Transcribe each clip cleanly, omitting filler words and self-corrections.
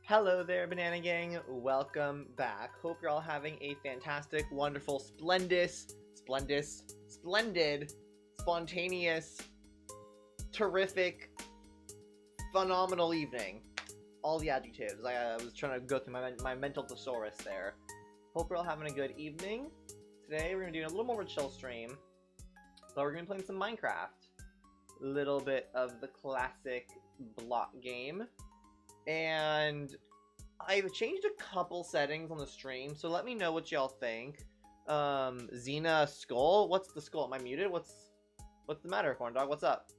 Hello there, Banana Gang. Welcome back. Hope you're all having a fantastic, wonderful, splendid, spontaneous, terrific, phenomenal evening. All the adjectives. I was trying to go through my mental thesaurus there. Hope you're all having a good evening. Today we're going to do a little more of a chill stream. So we're going to be playing some Minecraft. A little bit of the classic block game. And I've changed a couple settings on the stream, so let me know what y'all think. Zina skull? What's the skull? Am I muted? What's the matter, Corn Dog? What's up?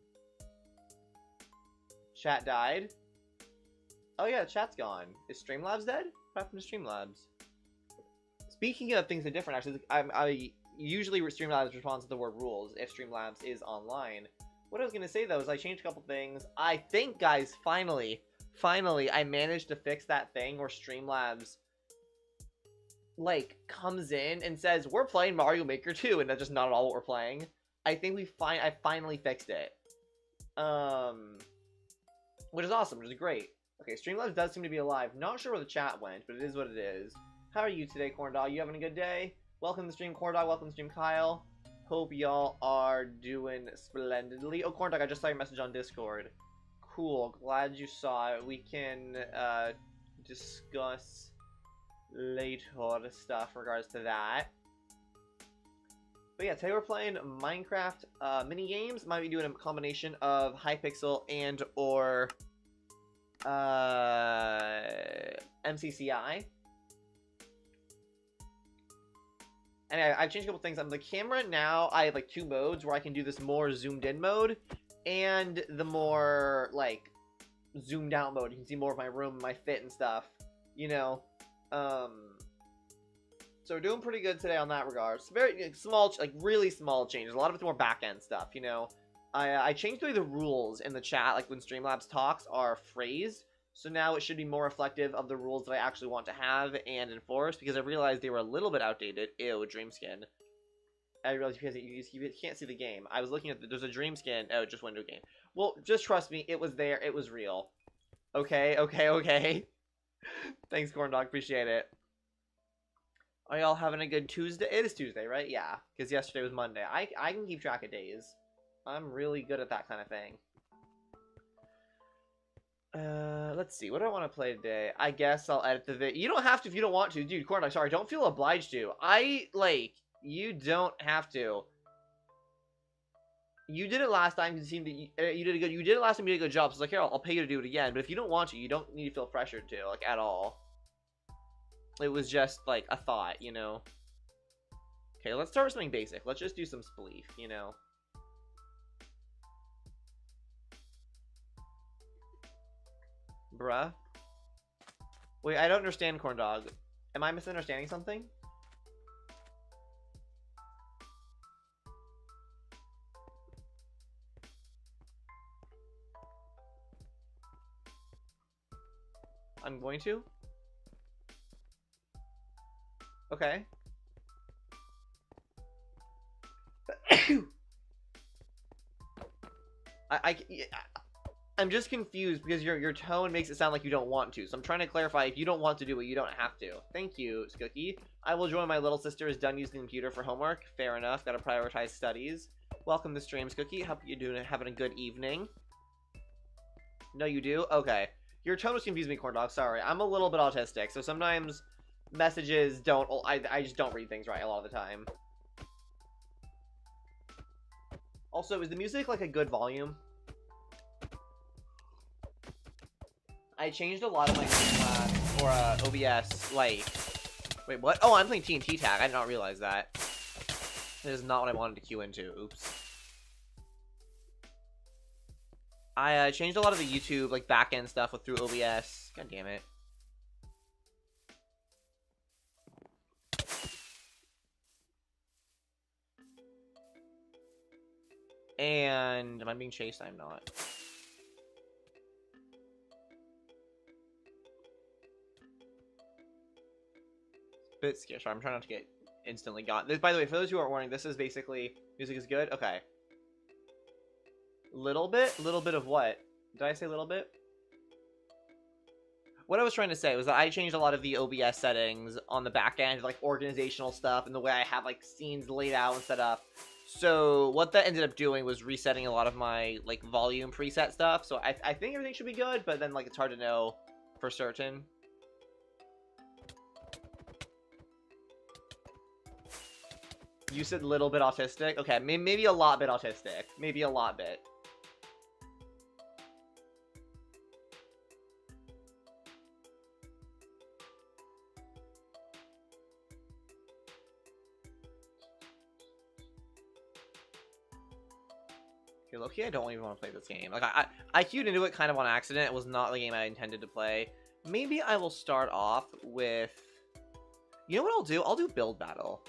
Chat died. Oh yeah, chat's gone. Is Streamlabs dead? What happened to Streamlabs? Speaking of things that are different, actually, I usually Streamlabs responds to the word rules if Streamlabs is online. What I was gonna say though is I changed a couple things. I think, guys, finally, I managed to fix that thing where Streamlabs, like, comes in and says, we're playing Mario Maker 2, and that's just not at all what we're playing. I think I finally fixed it. Which is awesome, which is great. Okay, Streamlabs does seem to be alive. Not sure where the chat went, but it is what it is. How are you today, Corn Dog? You having a good day? Welcome to the stream, Corn Dog. Welcome to the stream, Kyle. Hope y'all are doing splendidly. Oh, Corn Dog, I just saw your message on Discord. Cool, glad you saw it. We can discuss later stuff in regards to that. But yeah, today we're playing Minecraft mini games. Might be doing a combination of Hypixel and or MCCI. And I've changed a couple things. On the camera now, I have like two modes where I can do this more zoomed in mode and the more like zoomed out mode. You can see more of my room, my fit and stuff, you know. So we're doing pretty good today on that regard. It's very small, like really small changes. A lot of it's more back end stuff, you know. I changed the way the rules in the chat, like when Streamlabs talks, are phrased. So now it should be more reflective of the rules that I actually want to have and enforce, because I realized they were a little bit outdated. Ew, dream skin. I realized because you can't see the game. I was looking at there's a dream skin. Oh, just went into a game. Well, just trust me, it was there. It was real. Okay. Thanks, Corn Dog. Appreciate it. Are y'all having a good Tuesday? It is Tuesday, right? Yeah, because yesterday was Monday. I can keep track of days. I'm really good at that kind of thing. Let's see. What do I want to play today? I guess I'll edit the video. You don't have to if you don't want to. Dude, Corn Dog, sorry. Don't feel obliged to. You don't have to. You did it last time. You seemed to, you did a good. You did it last time. You did a good job. So it's like, here, I'll pay you to do it again. But if you don't want to, you don't need to feel pressured to, like, at all. It was just like a thought, you know. Okay, let's start with something basic. Let's just do some spleef, you know. Bruh. Wait, I don't understand, Corn Dog. Am I misunderstanding something? I'm going to? Okay. I'm just confused because your tone makes it sound like you don't want to. So I'm trying to clarify, if you don't want to do it, you don't have to. Thank you, Skookie. I will join my little sister is done using the computer for homework. Fair enough. Gotta prioritize studies. Welcome to stream, Skookie. Hope you're doing having a good evening. No, you do? Okay. Your tone was confusing me, Corn Dog. Sorry. I'm a little bit autistic, so sometimes messages don't... I just don't read things right a lot of the time. Also, is the music like a good volume? I changed a lot of my OBS, like... Wait, what? Oh, I'm playing TNT Tag. I did not realize that. That is not what I wanted to queue into. Oops. I changed a lot of the YouTube, like, back-end stuff through OBS. God damn it. And... am I being chased? I'm not. Bit scared. Sorry, I'm trying not to get instantly got. This, by the way, for those who aren't wondering, this is basically music is good. Okay. Little bit of what? Did I say little bit? what I was trying to say was that I changed a lot of the OBS settings on the back end, like organizational stuff and the way I have like scenes laid out and set up. So what that ended up doing was resetting a lot of my like volume preset stuff. So I think everything should be good, but then like it's hard to know for certain. You said little bit autistic? Okay, maybe a lot bit autistic. Maybe a lot bit. Okay, low-key, I don't even want to play this game. Like, I queued into it kind of on accident. It was not the game I intended to play. Maybe I will start off with... You know what I'll do? I'll do build battle.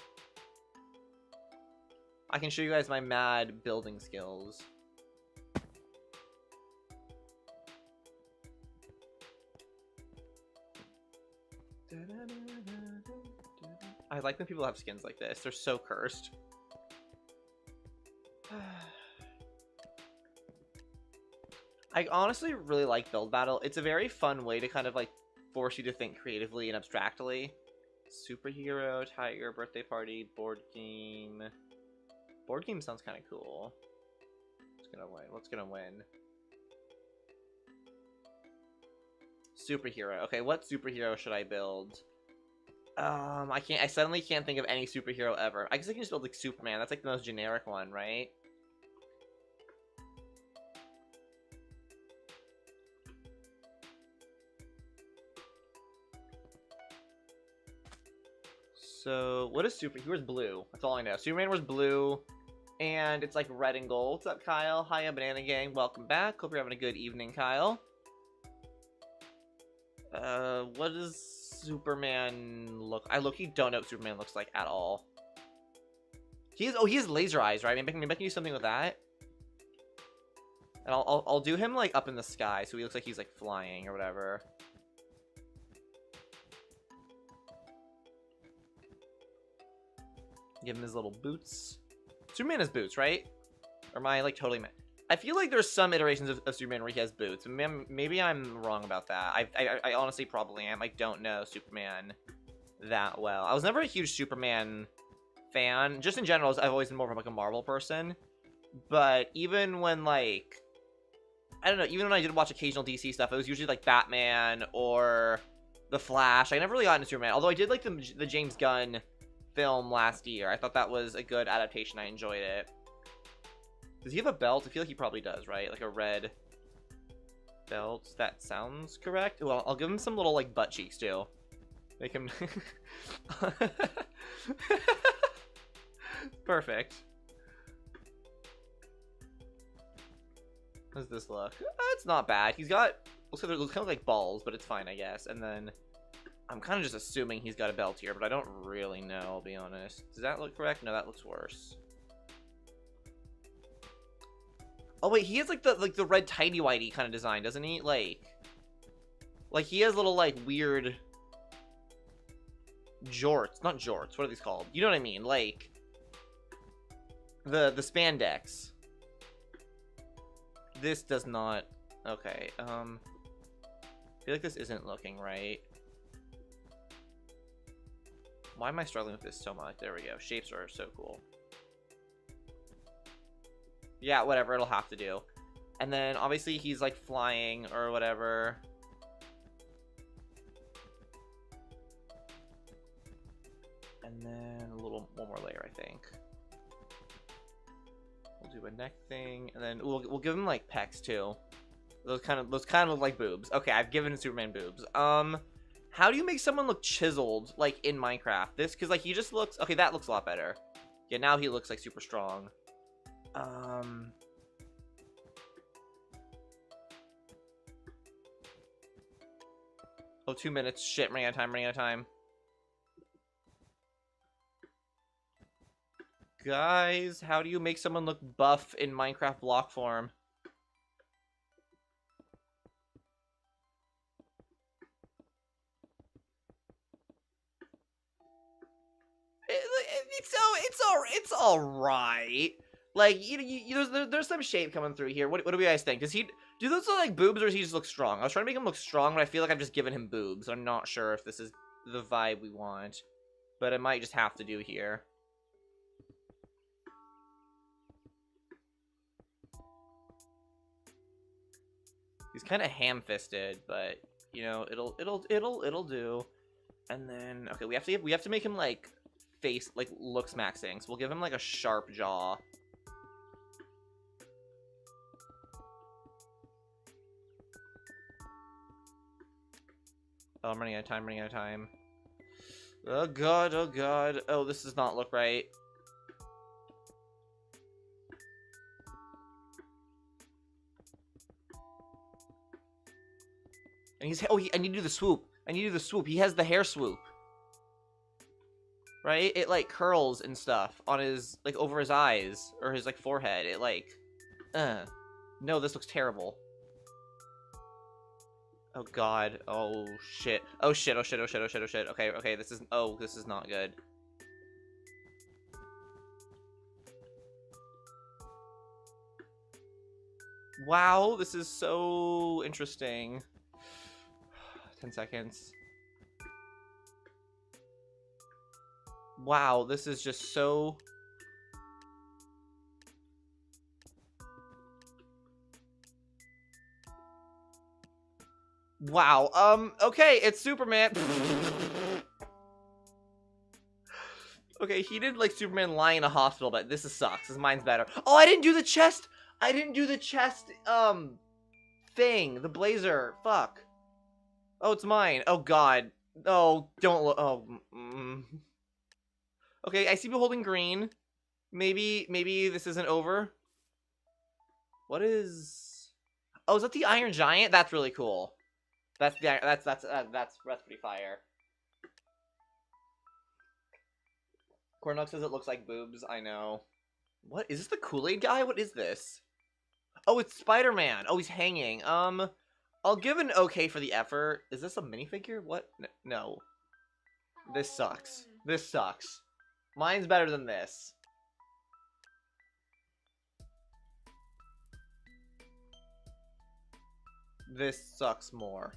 I can show you guys my mad building skills. I like when people have skins like this. They're so cursed. I honestly really like build battle. It's a very fun way to kind of like force you to think creatively and abstractly. Superhero, tiger, birthday party, board game. Board game sounds kind of cool. What's gonna win? What's gonna win? Superhero. Okay, what superhero should I build? I suddenly can't think of any superhero ever. I guess I can just build like Superman. That's like the most generic one, right? So, what is Super? He wears blue. That's all I know. Superman wears blue, and it's like red and gold. What's up, Kyle? Hiya, Banana Gang. Welcome back. Hope you're having a good evening, Kyle. What does Superman look? I look. He don't know what Superman looks like at all. He has laser eyes, right? Maybe I can do something with that. And I'll do him like up in the sky, so he looks like he's like flying or whatever. Give him his little boots. Superman has boots, right? Or am I like totally mad? I feel like there's some iterations of Superman where he has boots. Maybe I'm wrong about that. I honestly probably am. I don't know Superman that well. I was never a huge Superman fan. Just in general, I've always been more of like a Marvel person. But even when like... I don't know, even when I did watch occasional DC stuff, it was usually like Batman or The Flash. I never really got into Superman. Although I did like the James Gunn film last year. I thought that was a good adaptation. I enjoyed it. Does he have a belt? I feel like he probably does, right? Like a red belt. That sounds correct. Well, I'll give him some little like butt cheeks too. Make him perfect. How does this look? It's not bad. He's got looks kind of like balls, but it's fine, I guess. And then I'm kind of just assuming he's got a belt here, but I don't really know, I'll be honest. Does that look correct? No, that looks worse. Oh wait, he has like the red tighty whitey kind of design, doesn't he? Like he has little like weird jorts, not jorts. What are these called? You know what I mean? Like the spandex. This does not. Okay. I feel like this isn't looking right. Why am I struggling with this so much? There we go. Shapes are so cool. Yeah, whatever. It'll have to do. And then, obviously, he's, like, flying or whatever. And then one more layer, I think. We'll do a neck thing. And then we'll give him, like, pecs, too. Those kind of look like boobs. Okay, I've given Superman boobs. How do you make someone look chiseled, like, in Minecraft? This, because, like, he just looks... Okay, that looks a lot better. Yeah, now he looks, like, super strong. Oh, 2 minutes. Shit, running out of time. Guys, how do you make someone look buff in Minecraft block form? It's all right. Like, there's some shape coming through here. What do you guys think? Do those look like boobs, or does he just look strong? I was trying to make him look strong, but I feel like I've just given him boobs. I'm not sure if this is the vibe we want, but it might just have to do here. He's kind of ham-fisted, but you know, it'll do. And then okay, we have to make him like face like looks maxing. So we'll give him like a sharp jaw. Oh, I'm running out of time, Oh god, oh god. Oh, this does not look right. And he's, oh, I need to do the swoop. He has the hair swoop. Right? It like curls and stuff on his, like over his eyes or his like forehead. It like, no, this looks terrible. Oh god. Oh shit. Oh shit. Okay, this is not good. Wow, this is so interesting. 10 seconds. Wow, this is just so... Wow, okay, it's Superman. Okay, he did, like, Superman lying in a hospital, but this sucks. His mind's better. Oh, I didn't do the chest! Thing. The blazer. Fuck. Oh, it's mine. Oh, God. Oh, don't look. Oh. Okay, I see people holding green. Maybe this isn't over. What is... Oh, is that the Iron Giant? That's really cool. That's pretty fire. Cornux says it looks like boobs. I know. What is this? The Kool-Aid guy? What is this? Oh, it's Spider-Man. Oh, he's hanging. I'll give an okay for the effort. Is this a minifigure? What? No. This sucks. This sucks. Mine's better than this. This sucks more.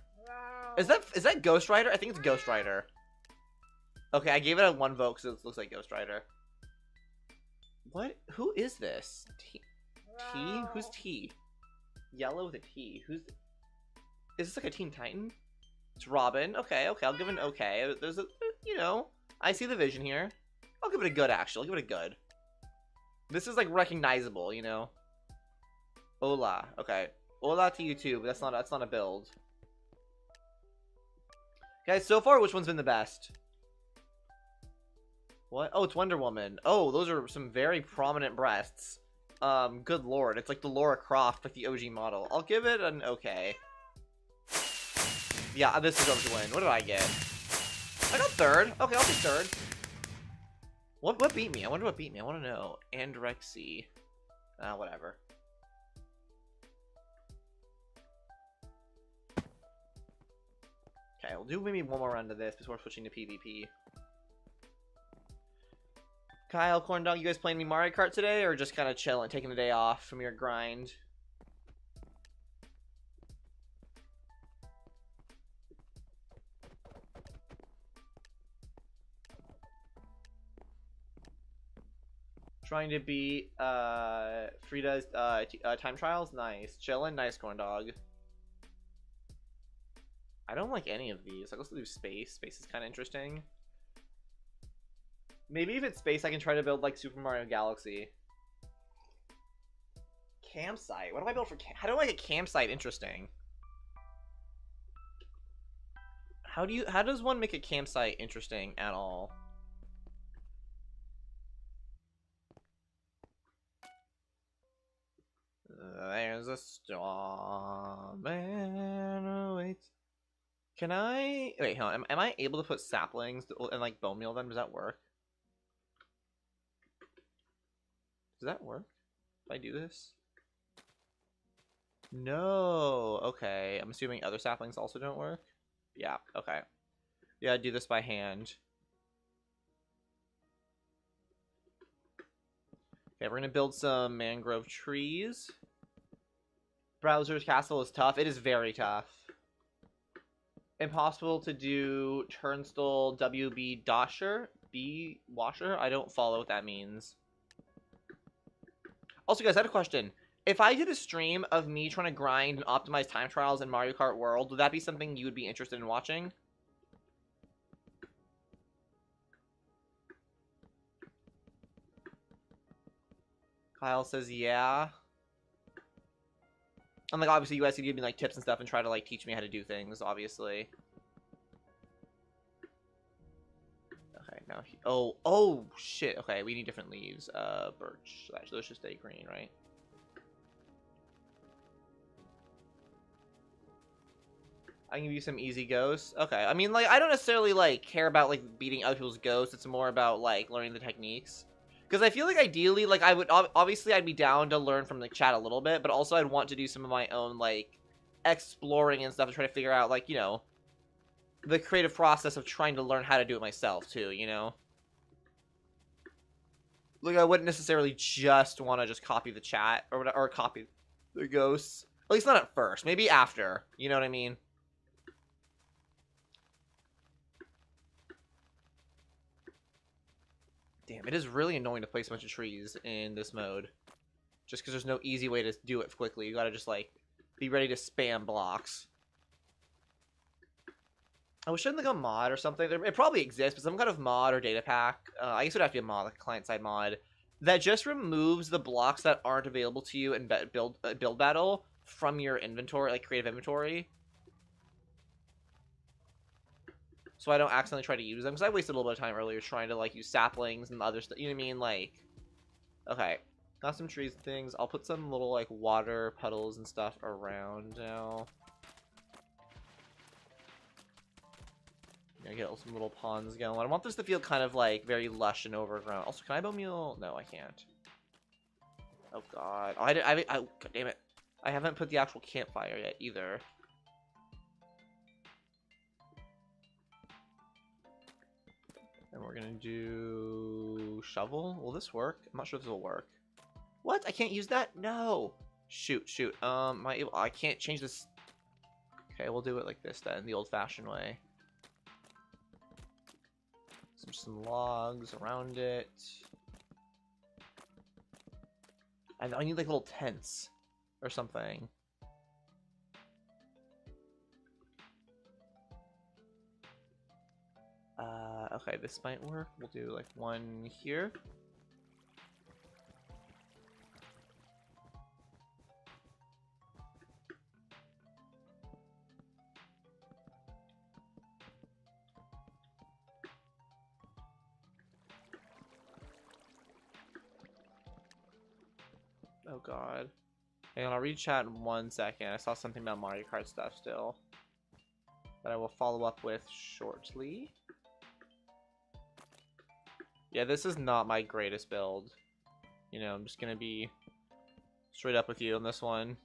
Is that Ghost Rider? I think it's Ghost Rider. Okay, I gave it a 1 vote because it looks like Ghost Rider. What? Who is this? T? Who's T? Yellow with a T. Who's... Is this like a Teen Titan? It's Robin. Okay, I'll give it an okay. There's a, you know, I see the vision here. I'll give it a good, actually. I'll give it a good. This is like recognizable, you know. Hola. Okay. Hola to you too, but that's not a build. Guys, so far, which one's been the best? What? Oh, it's Wonder Woman. Oh, those are some very prominent breasts. Good lord. It's like the Lara Croft, like the OG model. I'll give it an okay. Yeah, this is going to win. What did I get? I got 3rd. Okay, I'll take 3rd. What beat me? I wonder what beat me. I want to know. Andrexy. Whatever. Okay, we'll do maybe one more round of this before switching to PvP. Kyle, Corndog, you guys playing me Mario Kart today, or just kind of chilling, taking the day off from your grind? Trying to beat Frida's time trials. Nice. Chillin'. Nice, Corndog. I don't like any of these. Like, let's do space. Space is kind of interesting. Maybe if it's space, I can try to build like Super Mario Galaxy. Campsite. What do I build for? How do I make a campsite interesting? How does one make a campsite interesting at all? There's a storm and waits. Can I wait? Hold on. Am I able to put saplings and like bone meal them? Does that work? Does that work? If I do this? No. Okay. I'm assuming other saplings also don't work. Yeah. Okay. Yeah. Do this by hand. Okay, we're gonna build some mangrove trees. Browser's castle is tough. It is very tough. Impossible to do turnstile WB Dasher? B washer? I don't follow what that means. Also, guys, I had a question. If I did a stream of me trying to grind and optimize time trials in Mario Kart World, would that be something you would be interested in watching? Kyle says, yeah. And, like, obviously, you guys could give me, like, tips and stuff and try to, like, teach me how to do things, obviously. Okay, now oh, shit. Okay, we need different leaves. Birch. So those should stay green, right? I can give you some easy ghosts. Okay, I mean, like, I don't necessarily, like, care about, like, beating other people's ghosts. It's more about, like, learning the techniques. Because I feel like, ideally, like, I would, obviously, I'd be down to learn from the chat a little bit, but also I'd want to do some of my own, like, exploring and stuff to try to figure out, like, you know, the creative process of trying to learn how to do it myself, too, you know? Like, I wouldn't necessarily just want to just copy the chat or copy the ghosts. At least not at first. Maybe after. You know what I mean? Damn, it is really annoying to place a bunch of trees in this mode. Just because there's no easy way to do it quickly. You gotta just, like, be ready to spam blocks. Oh, shouldn't like a mod or something? It probably exists, but some kind of mod or data pack. I guess it would have to be a mod, like a client-side mod, that just removes the blocks that aren't available to you in build battle from your inventory, like creative inventory. So I don't accidentally try to use them, because I wasted a little bit of time earlier trying to, like, use saplings and other stuff, you know what I mean? Like, okay, got some trees and things. I'll put some little, like, water puddles and stuff around now. Get some little ponds going. I want this to feel kind of, like, very lush and overgrown. Also, can I bone meal? No, I can't. Oh, God. Oh, God damn it. I haven't put the actual campfire yet, either. And we're gonna do shovel. Will this work? I'm not sure if this will work. What? I can't use that? No. Shoot. I can't change this. Okay, we'll do it like this then, the old-fashioned way. Some logs around it. I need like little tents or something. Okay, this might work. We'll do like one here. Oh God. Hang on, I'll read chat in 1 second. I saw something about Mario Kart stuff still that I will follow up with shortly. Yeah, this is not my greatest build. You know, I'm just gonna be straight up with you on this one.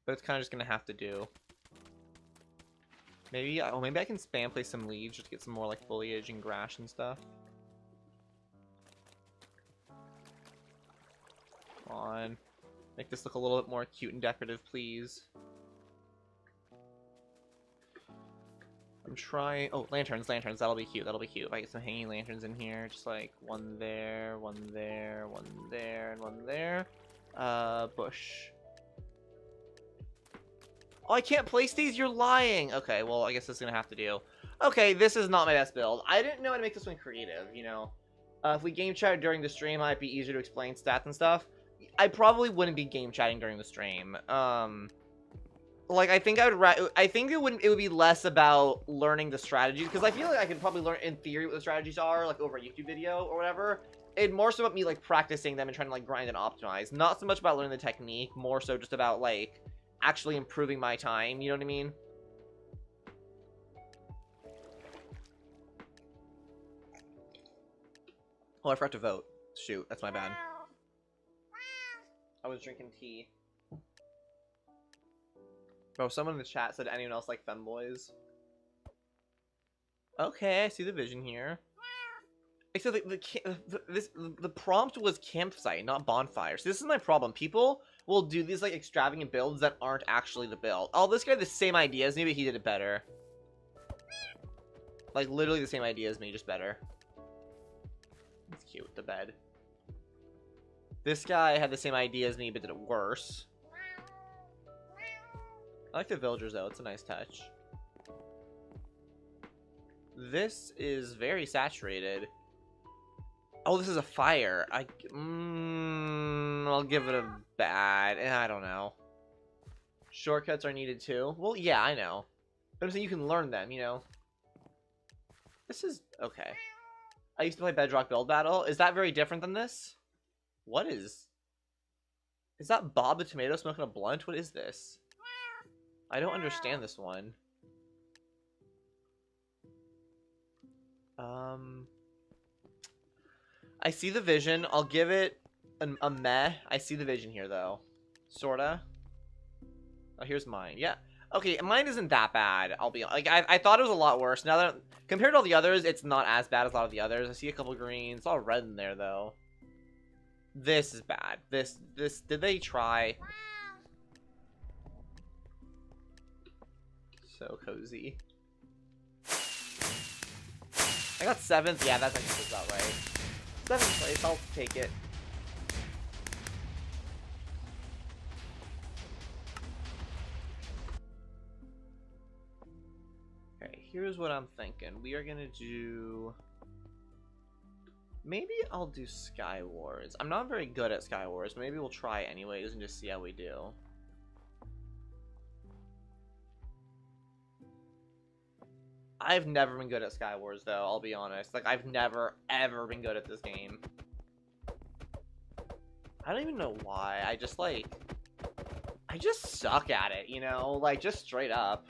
But it's kind of just gonna have to do. Maybe, maybe I can spam place some leaves just to get some more like foliage and grass and stuff. Come on. Make this look a little bit more cute and decorative, please. I'm trying... Oh, lanterns. That'll be cute. If I get some hanging lanterns in here. Just like one there, one there, one there, and one there. Bush. Oh, I can't place these? You're lying! Okay, well, I guess this is gonna have to do. Okay, this is not my best build. I didn't know how to make this one creative, you know? If we game chatted during the stream, it might be easier to explain stats and stuff. I probably wouldn't be game chatting during the stream. Like, I think it would be less about learning the strategies, because I feel like I could probably learn, in theory, what the strategies are, like, over a YouTube video or whatever. It'd more so about me, like, practicing them and trying to, like, grind and optimize. Not so much about learning the technique, more so just about, like, actually improving my time, you know what I mean? Oh, I forgot to vote. Shoot, that's my bad. I was drinking tea. Bro, someone in the chat said anyone else like femboys? Okay, I see the vision here. Except the prompt was campsite, not bonfire. So this is my problem. People will do these like extravagant builds that aren't actually the build. Oh, this guy had the same idea as me, but he did it better. Like literally the same idea as me, just better. It's cute, the bed. This guy had the same idea as me, but did it worse. I like the villagers though, it's a nice touch. This is very saturated. Oh, this is a fire. I'll give it a bad. I don't know. Shortcuts are needed too. Well, yeah, I know. But I'm saying you can learn them, you know. This is okay. I used to play Bedrock Build Battle. Is that very different than this? What is? Is that Bob the Tomato smoking a blunt? What is this? I don't understand this one. I see the vision. I'll give it a meh. I see the vision here, though. Sorta. Oh, here's mine. Yeah. Okay, mine isn't that bad. I'll be like, I thought it was a lot worse. Now that compared to all the others, it's not as bad as a lot of the others. I see a couple greens. It's all red in there, though. This is bad. This. Did they try? So cozy. I got 7th. Yeah, that's actually about right. 7th place. I'll take it. Okay, here's what I'm thinking. We are gonna do. Maybe I'll do Sky Wars. I'm not very good at Sky Wars, but maybe we'll try anyways and just see how we do. I've never been good at Sky Wars, though, I'll be honest. Like, I've never, ever been good at this game. I don't even know why. I just suck at it, you know? Like, just straight up.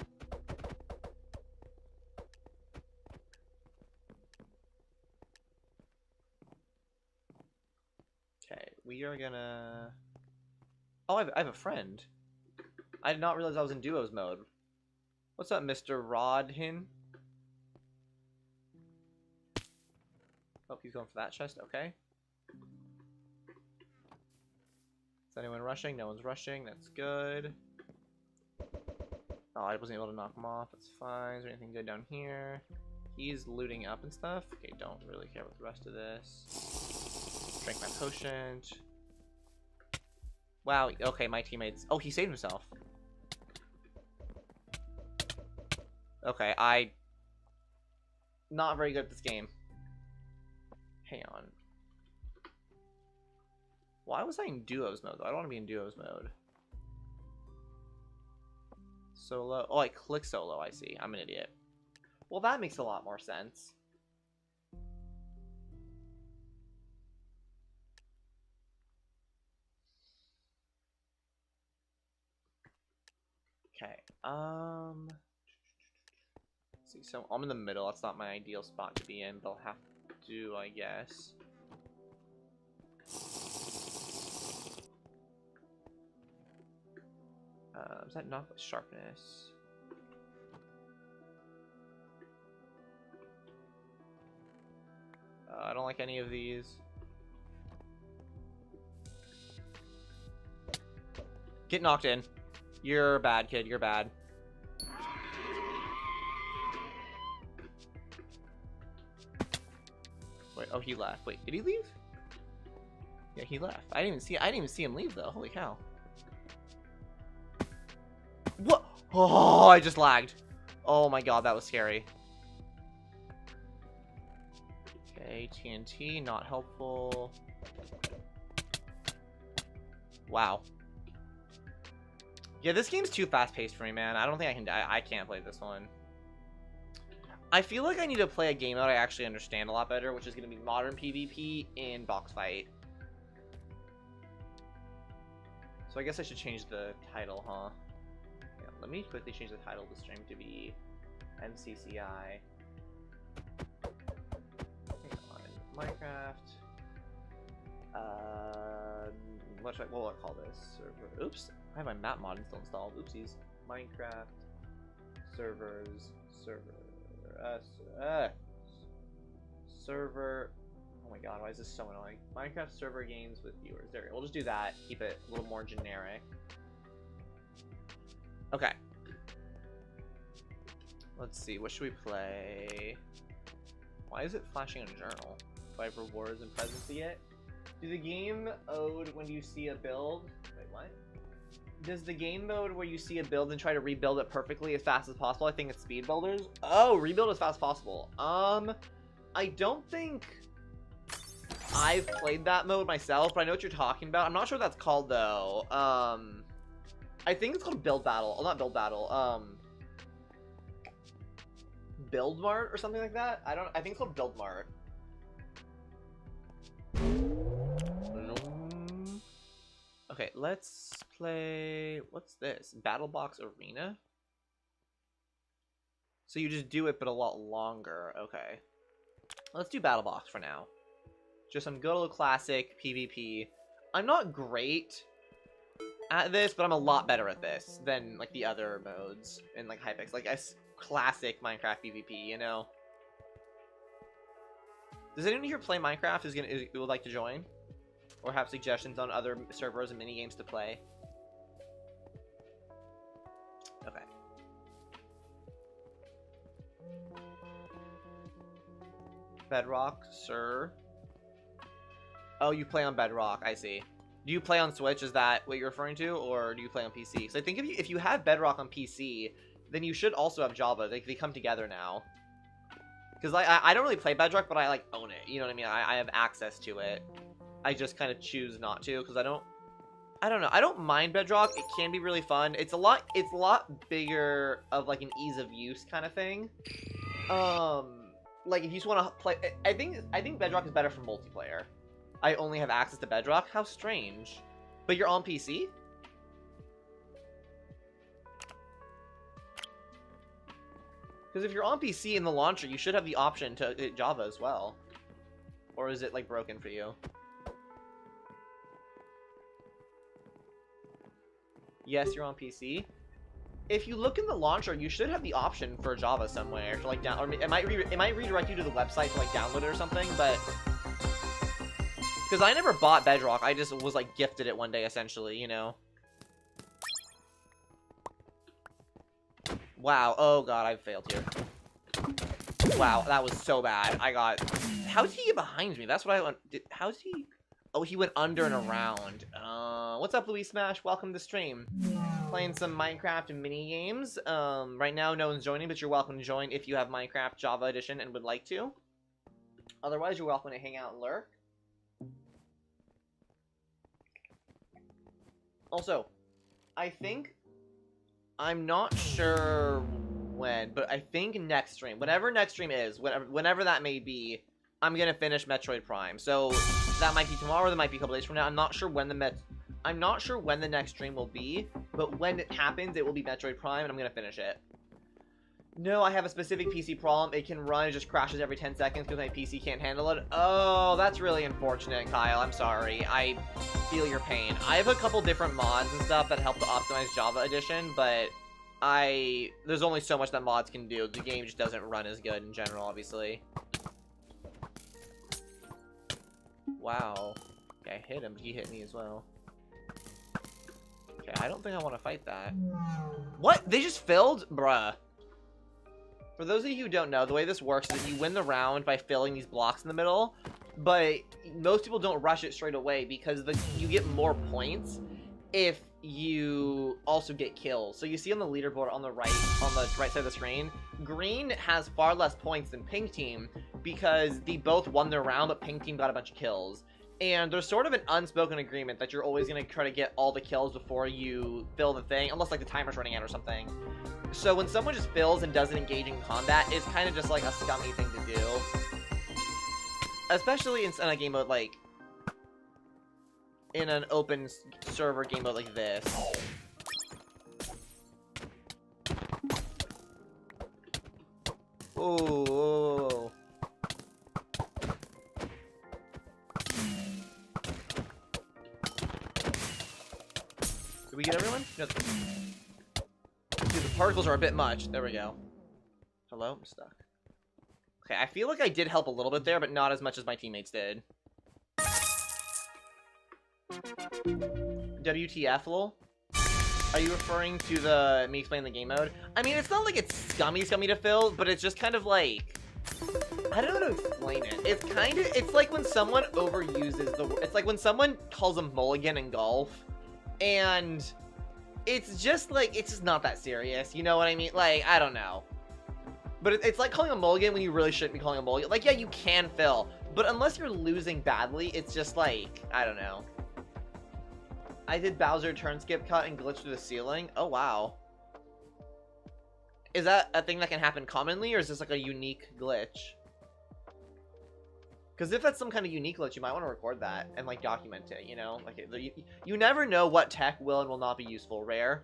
Okay, we are gonna... Oh, I have a friend. I did not realize I was in duos mode. What's up, Mr. Rodhin? Oh, he's going for that chest. Okay. Is anyone rushing? No one's rushing. That's good. Oh, I wasn't able to knock him off. That's fine. Is there anything good down here? He's looting up and stuff. Okay, don't really care about the rest of this. Drink my potion. Wow. Okay, my teammates. Oh, he saved himself. Okay, not very good at this game. Hang on. Why was I in duos mode though? I don't want to be in duos mode. Solo. Oh, I click solo. I see. I'm an idiot. Well, that makes a lot more sense. Okay. Let's see. So I'm in the middle. That's not my ideal spot to be in, but I'll have to, I guess. Is that not sharpness? I don't like any of these. Get knocked in. You're bad, kid. You're bad. Wait. Oh, he left. Wait, did he leave? Yeah, he left. I didn't even see him leave though. Holy cow. What? Oh, I just lagged. Oh my god, that was scary. Okay, TNT, not helpful. Wow. Yeah, this game's too fast-paced for me, man. I don't think I can. I can't play this one. I feel like I need to play a game that I actually understand a lot better, which is going to be modern PvP in box fight. So I guess I should change the title, huh? Yeah, let me quickly change the title of the stream to be MCCI. Hang on. Minecraft. What will I call this? Server. Oops. I have my map mod still installed. Oopsies. Minecraft servers server. server. Oh my god, why is this so annoying? Minecraft server games with viewers. There we go. We'll just do that. Keep it a little more generic. Okay. Let's see. What should we play? Why is it flashing a journal? 5 rewards and presents to get? Do the game ode when you see a build? Wait, what? Does the game mode where you see a build and try to rebuild it perfectly as fast as possible? I think it's speed builders. Oh, rebuild as fast as possible. I don't think I've played that mode myself, but I know what you're talking about. I'm not sure what that's called though. I think it's called build battle. Oh, not build battle. Build mart or something like that. I think it's called build mart. Okay, let's play. What's this? Battle Box Arena? So you just do it, but a lot longer. Okay. Let's do Battle Box for now. Just some good old classic PvP. I'm not great at this, but I'm a lot better at this than like the other modes in like Hypixel. Like classic Minecraft PvP, you know? Does anyone here play Minecraft who would like to join? Or have suggestions on other servers and minigames to play? Okay. Bedrock, sir. Oh, you play on Bedrock, I see. Do you play on Switch? Is that what you're referring to? Or do you play on PC? So I think if you have Bedrock on PC, then you should also have Java. They come together now. Because I don't really play Bedrock, but I like own it. You know what I mean? I have access to it. I just kind of choose not to because I don't know. I don't mind Bedrock. It can be really fun. It's a lot bigger of like an ease of use kind of thing. Like if you just want to play, I think Bedrock is better for multiplayer. I only have access to Bedrock. How strange. But you're on PC? Because if you're on PC in the launcher, you should have the option to hit Java as well. Or is it like broken for you? Yes, you're on PC. If you look in the launcher, you should have the option for Java somewhere to like down, or it might redirect you to the website to like download it or something. But because I never bought Bedrock, I just was like gifted it one day, essentially, you know. Wow. Oh god, I failed here. Wow, that was so bad. I got. How did he get behind me? That's what I want. How's he? Oh, he went under and around. What's up, Louis Smash? Welcome to the stream. Playing some Minecraft and mini games. Right now, no one's joining, but you're welcome to join if you have Minecraft Java Edition and would like to. Otherwise, you're welcome to hang out and lurk. Also, I think I'm not sure when, but I think next stream, whatever next stream is, whenever that may be, I'm gonna finish Metroid Prime. So that might be tomorrow, that might be a couple days from now. I'm not sure when the next stream will be, but when it happens, it will be Metroid Prime, and I'm gonna finish it. No, I have a specific PC problem. It can run, it just crashes every 10 seconds because my PC can't handle it. Oh, that's really unfortunate, Kyle. I'm sorry. I feel your pain. I have a couple different mods and stuff that help to optimize Java Edition, but there's only so much that mods can do. The game just doesn't run as good in general, obviously. Wow. Okay, I hit him. He hit me as well. Okay, I don't think I want to fight that. What? They just filled? Bruh. For those of you who don't know, the way this works is that you win the round by filling these blocks in the middle, but most people don't rush it straight away because you get more points if you also get kills. So you see on the leaderboard on the right side of the screen, green has far less points than pink team because they both won their round, but pink team got a bunch of kills. And there's sort of an unspoken agreement that you're always going to try to get all the kills before you fill the thing, unless like the timer's running out or something. So when someone just fills and doesn't engage in combat, it's kind of just like a scummy thing to do. Especially in a game mode like, in an open server game mode like this. Oh. Did we get everyone? No. Dude, the particles are a bit much. There we go. Hello? I'm stuck. Okay, I feel like I did help a little bit there, but not as much as my teammates did. WTF, lol? Are you referring to the me explaining the game mode? I mean, it's not like it's scummy to fill, but it's just kind of like... I don't know how to explain it. It's like when someone overuses it's like when someone calls a mulligan in golf, and it's just like, it's just not that serious, you know what I mean? Like, I don't know. But it's like calling a mulligan when you really shouldn't be calling a mulligan. Like, yeah, you can fill, but unless you're losing badly, it's just like, I don't know. I did Bowser turn skip cut and glitch through the ceiling. Oh, wow. Is that a thing that can happen commonly, or is this like a unique glitch? Because if that's some kind of unique glitch, you might want to record that and like document it, you know? Like, you never know what tech will and will not be useful. Rare.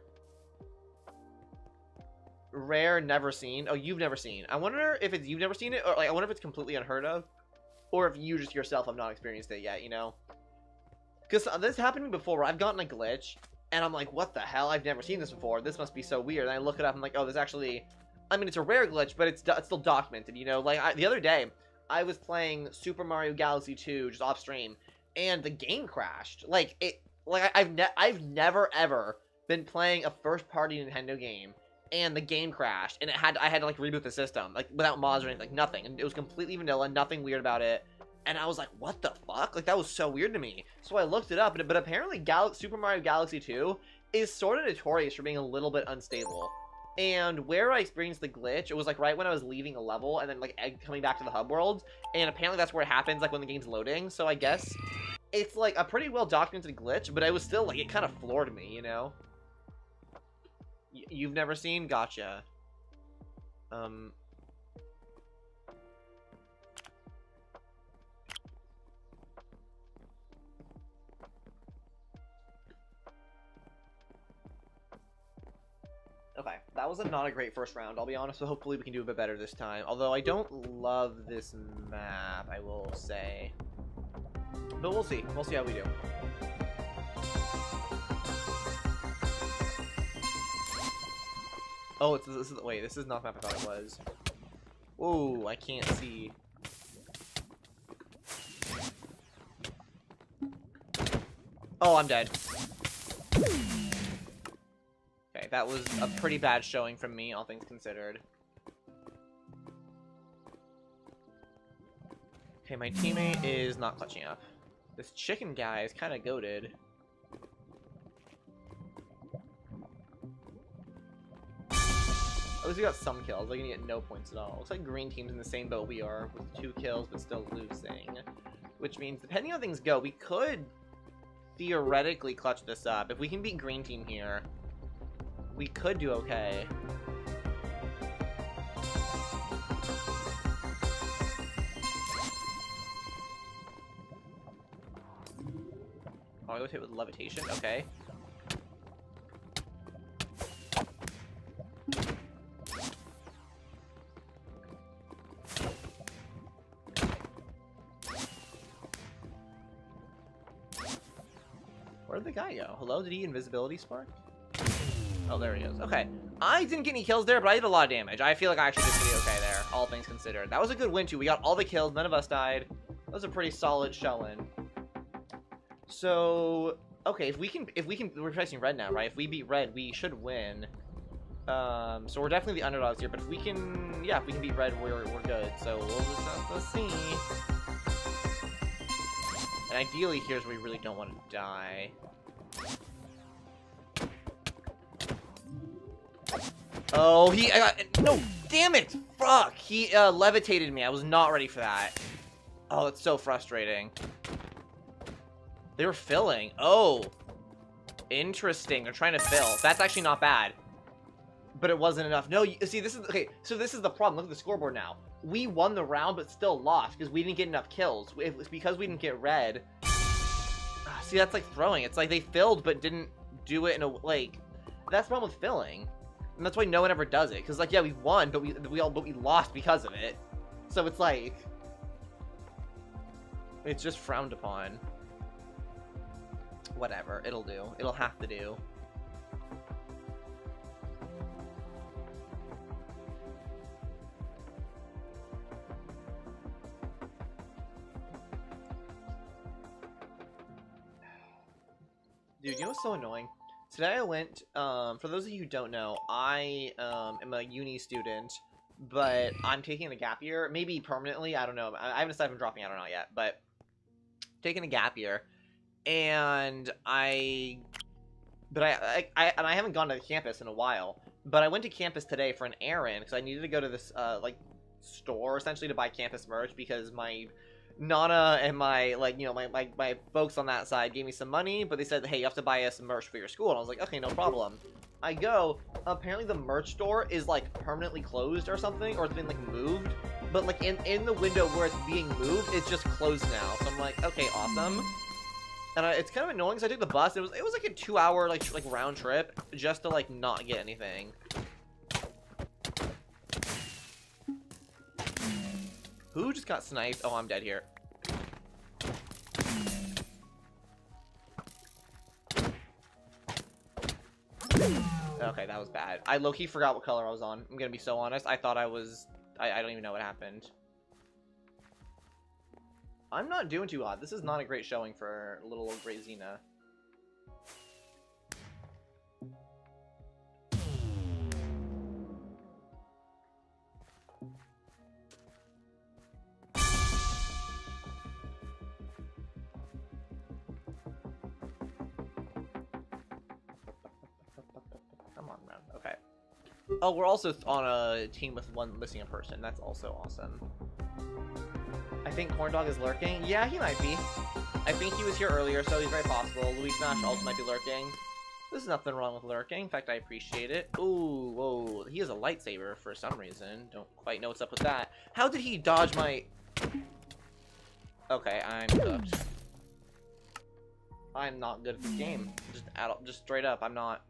Rare, never seen. Oh, you've never seen. I wonder if it's you've never seen it, or like I wonder if it's completely unheard of, or if you just yourself have not experienced it yet, you know? Because this happened to me before where I've gotten a glitch, and I'm like, what the hell? I've never seen this before. This must be so weird. And I look it up, and I'm like, oh, this actually... I mean, it's a rare glitch, but it's still documented, you know? Like, the other day, I was playing Super Mario Galaxy 2 just off stream, and the game crashed. I've never, ever been playing a first-party Nintendo game, and the game crashed, and I had to, like, reboot the system, like, without mods or anything, like, nothing. And it was completely vanilla, nothing weird about it. And I was like, what the fuck? Like, that was so weird to me. So I looked it up, but apparently Super Mario Galaxy 2 is sort of notorious for being a little bit unstable. And where I experienced the glitch, it was, like, right when I was leaving a level and then, like, coming back to the hub world. And apparently that's where it happens, like, when the game's loading. So I guess it's, like, a pretty well-documented glitch, but it was still, like, it kind of floored me, you know? You've never seen? Gotcha. Okay, that was not a great first round, I'll be honest, so hopefully we can do a bit better this time. Although I don't love this map, I will say. But we'll see. We'll see how we do. Oh, wait, this is not the map I thought it was. Whoa, I can't see. Oh, I'm dead. Okay, that was a pretty bad showing from me, all things considered. Okay, my teammate is not clutching up. This chicken guy is kind of goated. At least we got some kills. They're gonna get no points at all. Looks like green team's in the same boat we are, with 2 kills but still losing. Which means, depending on how things go, we could theoretically clutch this up. If we can beat green team here, we could do okay. Oh, I go hit with levitation? Okay. Where'd the guy go? Hello? Did he invisibility spark? Oh, there he is. Okay. I didn't get any kills there, but I did a lot of damage. I feel like I actually did pretty okay there, all things considered. That was a good win, too. We got all the kills. None of us died. That was a pretty solid showing. So, okay, if we can, we're facing red now, right? If we beat red, we should win. So we're definitely the underdogs here, but if we can, yeah, if we can beat red, we're good. So let's see. And ideally, here's where we really don't want to die. Oh, no, damn it! Fuck! He, levitated me. I was not ready for that. Oh, that's so frustrating. They were filling. Oh. Interesting. They're trying to fill. That's actually not bad. But it wasn't enough. No, see, this is, okay, so this is the problem. Look at the scoreboard now. We won the round, but still lost because we didn't get enough kills. It's because we didn't get red. See, that's like throwing. It's like they filled, but didn't do it in a, like, that's the problem with filling. And that's why no one ever does it. Because, like, yeah, we won, but we lost because of it. So it's like, it's just frowned upon. Whatever, it'll do. It'll have to do. Dude, you know what's so annoying? Today I went, for those of you who don't know, I am a uni student, but I'm taking a gap year, maybe permanently, I don't know. I haven't decided if I'm dropping out or not yet, but taking a gap year, and I haven't gone to the campus in a while, but I went to campus today for an errand, because I needed to go to this, like, store, essentially, to buy campus merch, because my Nana and my, like, you know, my folks on that side gave me some money, but they said, hey, you have to buy us some merch for your school, and I was like, okay, no problem. I go, apparently the merch store is, like, permanently closed or something, or it's been, like, moved, but, like, in the window where it's being moved, it's just closed now, so I'm like, okay, awesome. And it's kind of annoying, because I took the bus, it was like a 2-hour, like round trip, just to, like, not get anything. Who just got sniped? Oh, I'm dead here. Okay, that was bad. I low-key forgot what color I was on. I'm gonna be so honest. I thought I was... I don't even know what happened. I'm not doing too hot. This is not a great showing for little old GreatZina. Okay. Oh, we're also on a team with one missing person. That's also awesome. I think Corndog is lurking. Yeah, he might be. I think he was here earlier, so he's very possible. Louis Nash also might be lurking. There's nothing wrong with lurking. In fact, I appreciate it. Ooh, whoa. He has a lightsaber for some reason. Don't quite know what's up with that. How did he dodge my... Okay, I'm cooked. I'm not good at this game. Just straight up, I'm not.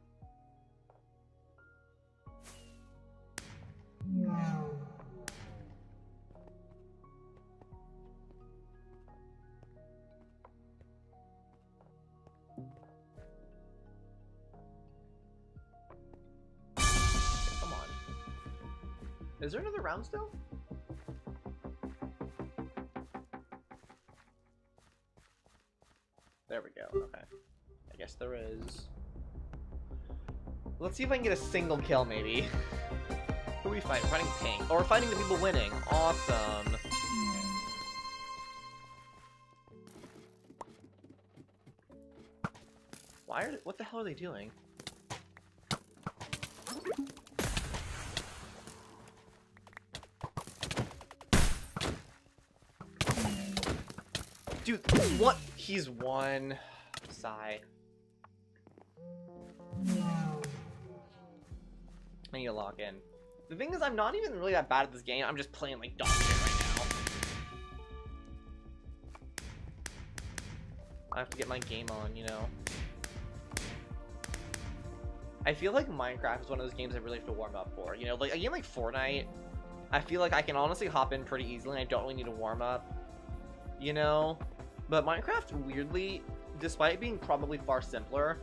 Come on. Is there another round still? There we go. Okay. I guess there is. Let's see if I can get a single kill, maybe. Who are we fighting? We're fighting Pink. Oh, we're fighting the people winning. Awesome. What the hell are they doing? Dude, what? He's won. Sigh. I need to lock in. The thing is, I'm not even really that bad at this game. I'm just playing like dog shit right now. I have to get my game on, you know. I feel like Minecraft is one of those games I really have to warm up for. You know, like a game like Fortnite, I feel like I can honestly hop in pretty easily and I don't really need to warm up. You know? But Minecraft, weirdly, despite being probably far simpler,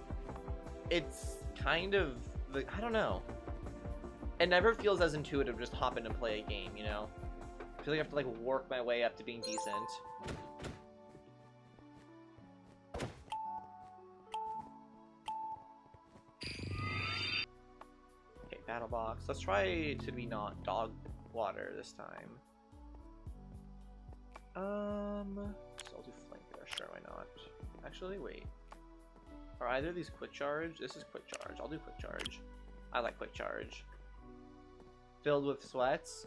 it's kind of, I don't know. It never feels as intuitive to just hop in and play a game, you know? I feel like I have to, like, work my way up to being decent. Okay, battle box. Let's try to be not dog water this time. So I'll do flanker, sure, why not? Actually, wait. Are either of these quick charge? This is quick charge. I'll do quick charge. I like quick charge. Filled with sweats?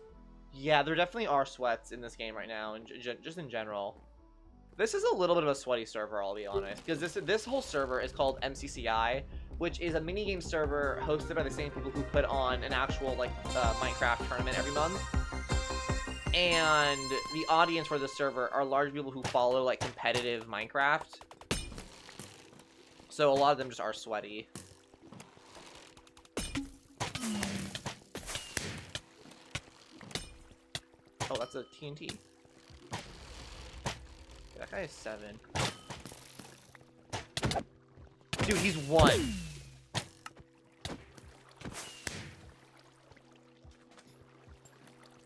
Yeah, there definitely are sweats in this game right now, and just in general. This is a little bit of a sweaty server, I'll be honest, because this whole server is called MCCI, which is a minigame server hosted by the same people who put on an actual, like, Minecraft tournament every month. And the audience for this server are large people who follow, like, competitive Minecraft. So a lot of them just are sweaty. Oh, that's a TNT. That guy is 7. Dude, he's 1.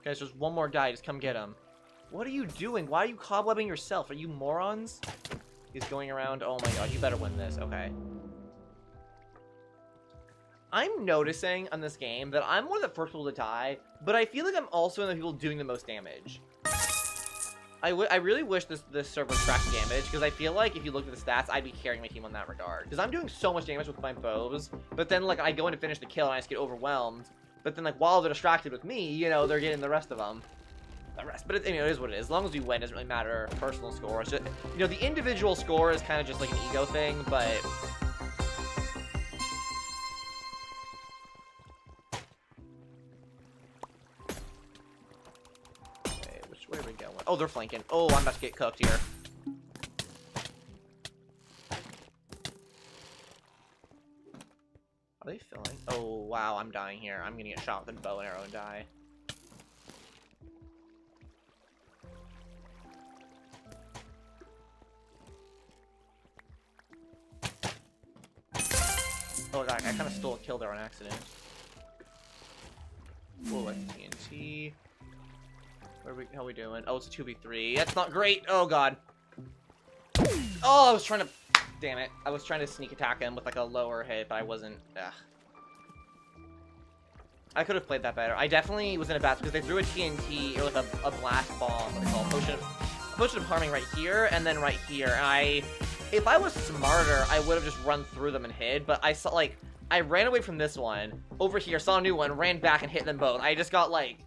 Guys, there's one more guy. Just come get him. What are you doing? Why are you cobwebbing yourself? Are you morons? He's going around. Oh my god, you better win this. Okay. I'm noticing on this game that I'm one of the first people to die, but I feel like I'm also one of the people doing the most damage. I really wish this server tracked damage, because I feel like if you look at the stats, I'd be carrying my team on that regard. Because I'm doing so much damage with my bows, but then, like, I go in to finish the kill, and I just get overwhelmed. But then, like, while they're distracted with me, you know, they're getting the rest of them. But it, you know, it is what it is. As long as we win, it doesn't really matter personal score. It's just, you know, the individual score is kind of just like an ego thing, but... Okay, which way are we going? Oh, they're flanking. Oh, I'm about to get cooked here. Are they filling? Oh, wow, I'm dying here. I'm gonna get shot with a bow and arrow and die. Oh god, I kind of stole a kill there on accident. Whoa, like TNT. How are we doing? Oh, it's a 2v3. That's not great. Oh god. Oh, I was trying to... Damn it. I was trying to sneak attack him with like a lower hit, but I wasn't... Ugh. I could have played that better. I definitely was in a bad... Because they threw a TNT, or like a blast bomb, what they call a potion of harming right here, and then right here. And if I was smarter, I would have just run through them and hid, but I saw, like, I ran away from this one, over here, saw a new one, ran back and hit them both. I just got, like,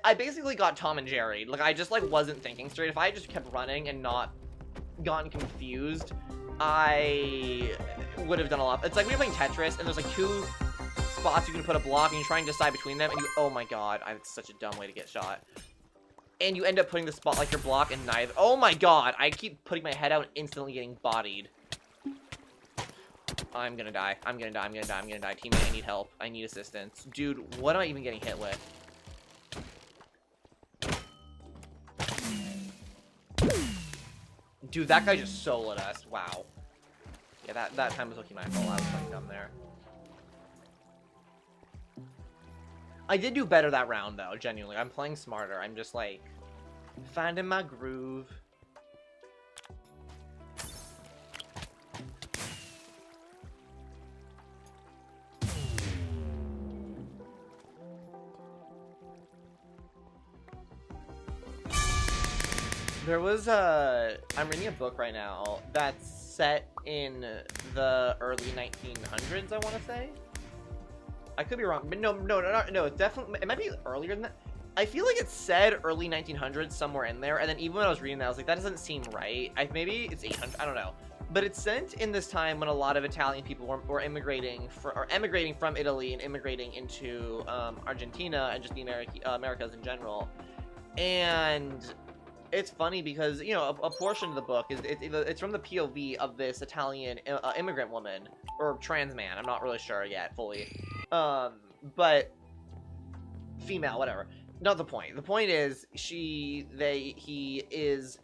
I basically got Tom and Jerry. Like, I just, like, wasn't thinking straight. If I just kept running and not gotten confused, I would have done a lot. It's like when you're playing Tetris, and there's, like, two spots you can put a block, and you're trying to decide between them, and you, oh my god, it's such a dumb way to get shot. And you end up putting the spot like your block and neither. Oh my god, I keep putting my head out and instantly getting bodied. I'm gonna die. I'm gonna die. I'm gonna die. I'm gonna die. Teammate, I need help. I need assistance. Dude, what am I even getting hit with? Dude, that guy just soloed us. Wow. Yeah, that time was looking my fault. I was playing dumb there. I did do better that round, though, genuinely. I'm playing smarter. I'm just, like, finding my groove. There was I'm reading a book right now that's set in the early 1900s, I want to say. I could be wrong, but no, it's definitely, it might be earlier than that. I feel like it said early 1900s somewhere in there, and then even when I was reading that, I was like, that doesn't seem right. Maybe it's 800, I don't know. But it's sent in this time when a lot of Italian people were emigrating from Italy and immigrating into Argentina and just the Americas in general. And it's funny because, you know, a portion of the book is it's from the POV of this Italian immigrant woman or trans man. I'm not really sure yet fully, but female, whatever. Not the point. The point is he is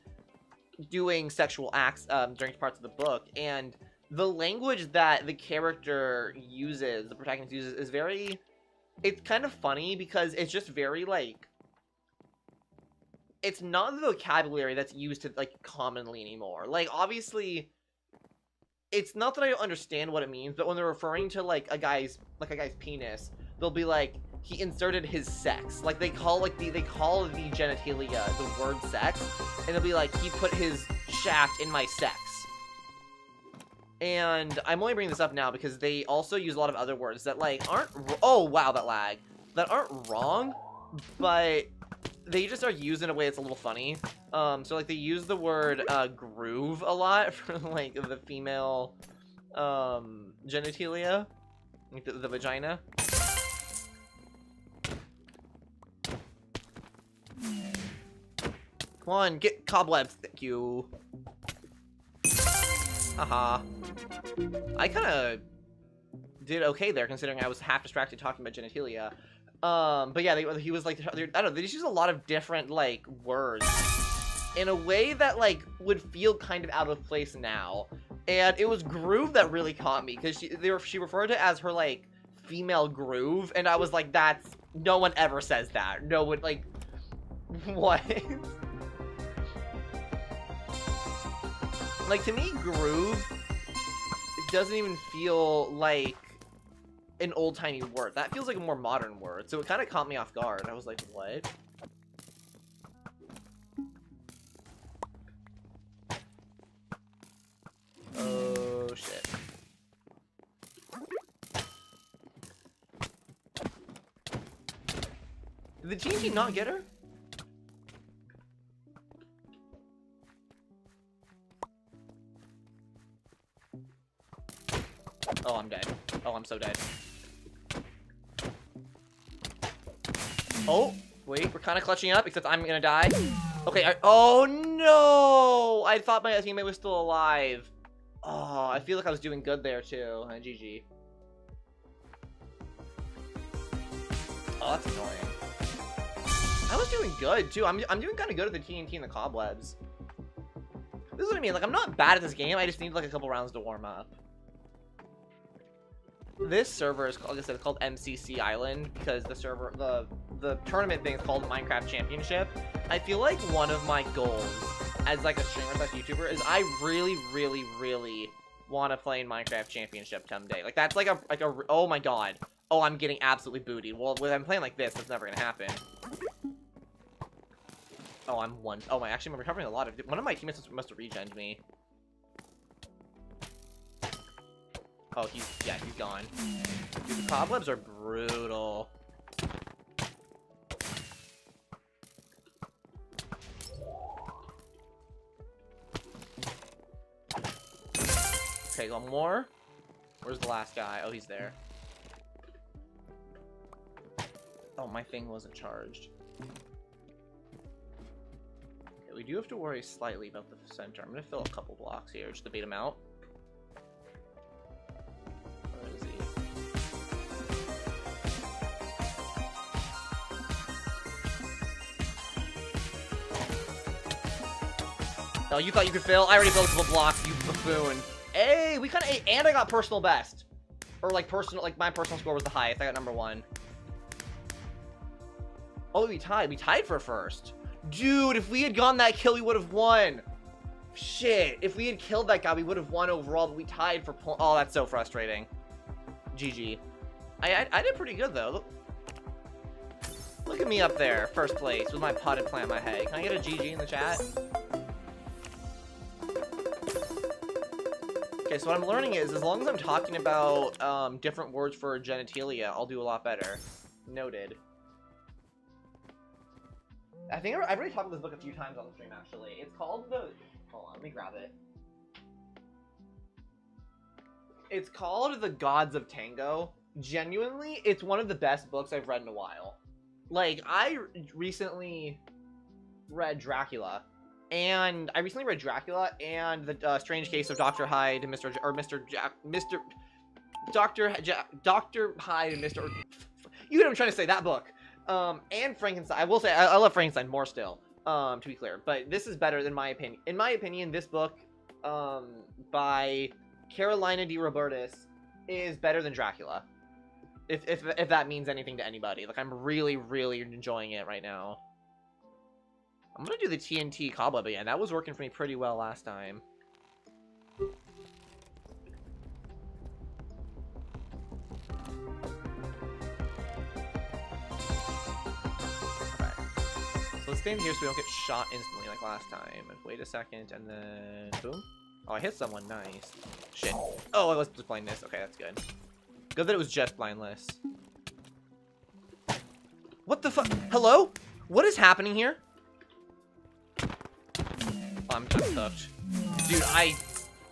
doing sexual acts during parts of the book, and the language that the character uses, the protagonist uses, is very. It's kind of funny because it's just very like. It's not the vocabulary that's used to, like, commonly anymore. Like, obviously, it's not that I don't understand what it means, but when they're referring to, like, a guy's penis, they'll be like, he inserted his sex. Like, they call the genitalia the word sex, and they'll be like, he put his shaft in my sex. And I'm only bringing this up now because they also use a lot of other words that, like, aren't, oh, wow, that lag. That aren't wrong, but they just are used in a way that's a little funny. So, like, they use the word, groove a lot for, like, the female, genitalia. Like, the vagina. Come on, get cobwebs. Thank you. Haha. I kinda did okay there, considering I was half distracted talking about genitalia. But yeah, he was like, I don't know, they just use a lot of different, like, words in a way that, like, would feel kind of out of place now. And it was groove that really caught me, because she referred to it as her, like, female groove, and I was like, no one ever says that. No one, like, what? Like, to me, groove, it doesn't even feel like an old-timey word. That feels like a more modern word. So it kind of caught me off guard. I was like, what? Oh, shit. Did the TNT not get her? Oh, I'm dead. Oh, I'm so dead. Oh, wait, we're kind of clutching up, except I'm gonna die. Okay, oh no! I thought my teammate was still alive. Oh, I feel like I was doing good there, too. GG. Oh, that's annoying. I was doing good, too. I'm doing kind of good at the TNT and the cobwebs. This is what I mean. Like, I'm not bad at this game. I just need, like, a couple rounds to warm up. This server is, like I said, it's called MCCI Island because the server, the tournament thing is called Minecraft Championship. I feel like one of my goals as like a streamer slash YouTuber is I really, really, really want to play in Minecraft Championship someday. Like that's like a oh my god, oh I'm getting absolutely bootied. Well, when I'm playing like this, that's never gonna happen. Oh, oh, actually I'm recovering a lot of. One of my teammates must have regened me. Oh, he's gone. Dude, the cobwebs are brutal. Okay, one more. Where's the last guy? Oh, he's there. Oh, my thing wasn't charged. Okay, we do have to worry slightly about the center. I'm gonna fill a couple blocks here just to bait him out. Where is he? Oh, you thought you could fill? I already built a couple blocks, you buffoon. Hey, we kind of ate, and I got personal best. Or like my personal score was the highest. I got #1. Oh, we tied. We tied for first. Dude, if we had gotten that kill, we would have won. Shit. If we had killed that guy, we would have won overall, but we tied for oh, that's so frustrating. GG. I did pretty good, though. Look at me up there, first place, with my potted plant in my head. Can I get a GG in the chat? Okay, so what I'm learning is, as long as I'm talking about different words for genitalia, I'll do a lot better. Noted. I think I've already talked about this book a few times on the stream, actually. It's called the... Hold on, let me grab it. It's called The Gods of Tango. Genuinely, it's one of the best books I've read in a while. Like, I recently read Dracula. And the Strange Case of Dr. Hyde and Dr. Hyde and Mr. You know what I'm trying to say, that book. And Frankenstein. I will say, I love Frankenstein more still, to be clear. But this is better than my opinion. In my opinion, this book, by Carolina D. Robertis is better than Dracula. If that means anything to anybody. Like, I'm really, really enjoying it right now. I'm gonna do the TNT cobweb again. That was working for me pretty well last time. So let's stand here so we don't get shot instantly like last time. And wait a second, and then boom. Oh, I hit someone. Nice. Shit. Oh, I was just blindness. Okay, that's good. Good that it was just blindless. What the fuck? Hello? What is happening here? I'm cooked. Dude, I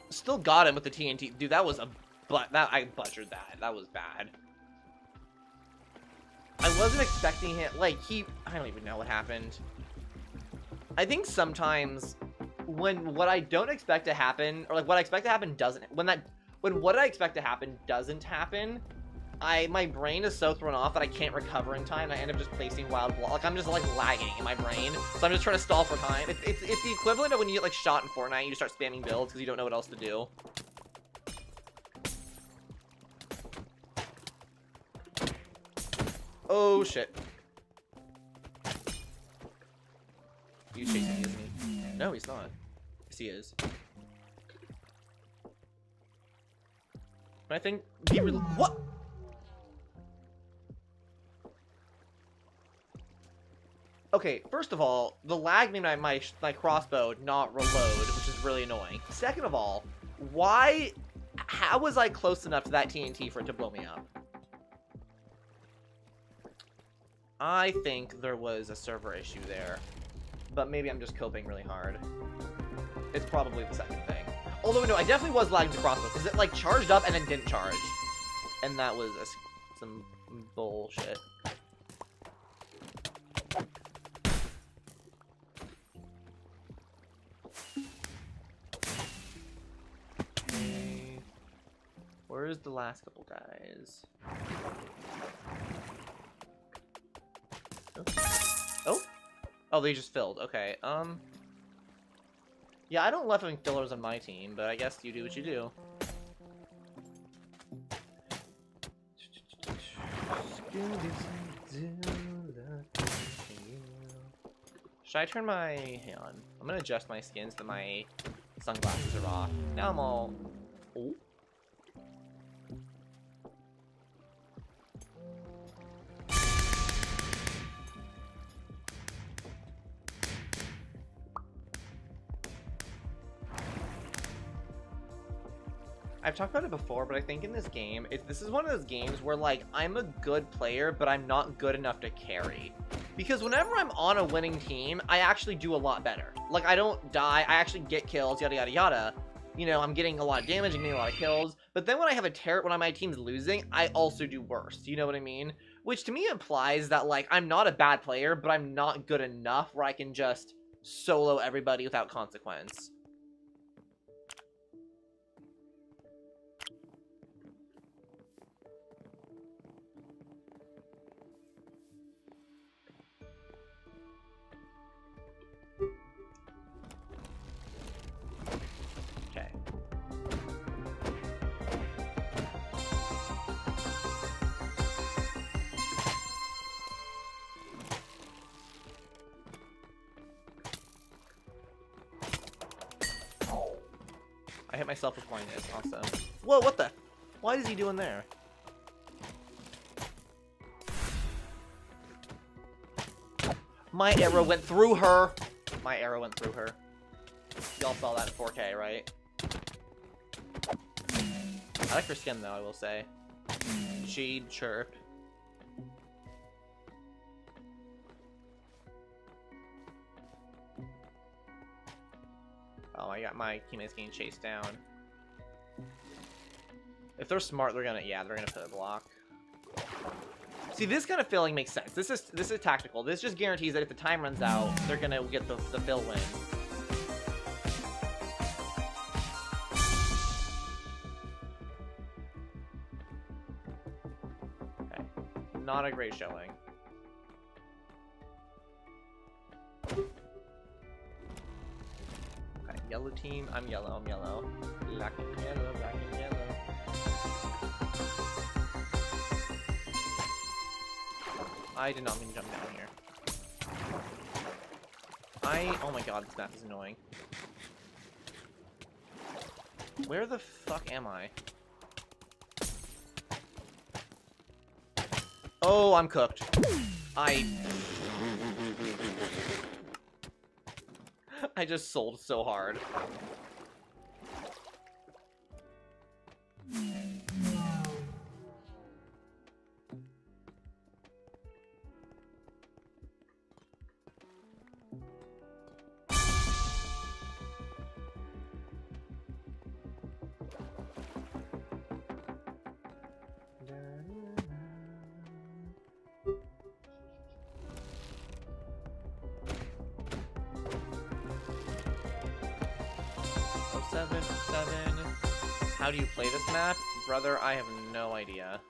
still got him with the TNT. Dude, that was a I butchered that. That was bad. I wasn't expecting him. Like, I don't even know what happened. I think sometimes when what I don't expect to happen, or like what I expect to happen doesn't, when what I expect to happen doesn't happen, my brain is so thrown off that I can't recover in time, and I end up just placing wild block. Like, I'm just, like, lagging in my brain, so I'm just trying to stall for time. It's the equivalent of when you get, like, shot in Fortnite, and you start spamming builds because you don't know what else to do. Oh, shit. He's chasing me, isn't he? No, he's not. Yes, he is. But I think... What? Okay, first of all, the lag made my crossbow not reload, which is really annoying. Second of all, how was I close enough to that TNT for it to blow me up? I think there was a server issue there, but maybe I'm just coping really hard. It's probably the second thing. Although, no, I definitely was lagging the crossbow, because it, like, charged up and then didn't charge. And that was some bullshit. Okay. Where's the last couple guys? Oh? Oh, they just filled. Okay, yeah, I don't love having fillers on my team, but I guess you do what you do. Should I turn my... Hang on. I'm gonna adjust my skin so that my sunglasses are off. Now I'm all... Oh. I've talked about it before, but I think in this game, this is one of those games where, like, I'm a good player, but I'm not good enough to carry. Because whenever I'm on a winning team, I actually do a lot better. Like, I don't die, I actually get kills, yada yada yada. You know, I'm getting a lot of damage, I'm getting a lot of kills. But then when I have when my team's losing, I also do worse. You know what I mean? Which to me implies that, like, I'm not a bad player, but I'm not good enough where I can just solo everybody without consequence. I hit myself with blindness. Awesome. Whoa, what the? What is he doing there? My arrow went through her. My arrow went through her. Y'all saw that in 4K, right? I like her skin, though, I will say. Jade chirp. Oh, I got my teammates getting chased down. If they're smart, they're gonna put a block. See, this kind of filling makes sense. This is tactical. This just guarantees that if the time runs out, they're gonna get the fill win. Okay, not a great showing. Yellow team, I'm yellow, black and yellow, black and yellow. I did not mean to jump down here. Oh my god, this map is annoying. Where the fuck am I? Oh, I'm cooked. I just sold so hard. How do you play this map? Brother, I have no idea.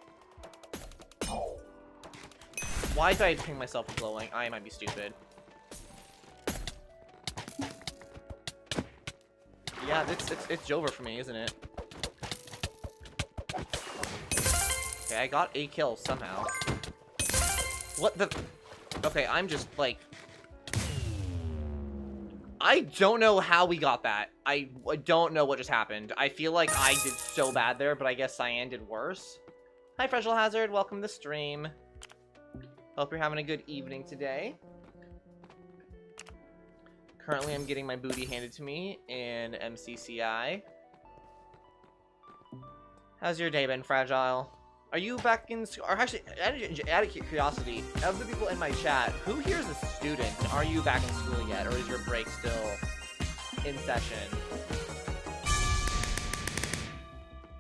Why did I ping myself with glowing? I might be stupid. Yeah, it's Jover for me, isn't it? Okay, I got a kill somehow. What the... Okay, I'm just, like... I don't know how we got that. I don't know what just happened. I feel like I did so bad there, but I guess Cyan did worse. Hi, Fragile Hazard. Welcome to the stream. Hope you're having a good evening today. Currently, I'm getting my booty handed to me in MCCI. How's your day been, Fragile? Are you back in school? Or actually, out of curiosity, of the people in my chat, who here is a student? Are you back in school yet, or is your break still in session?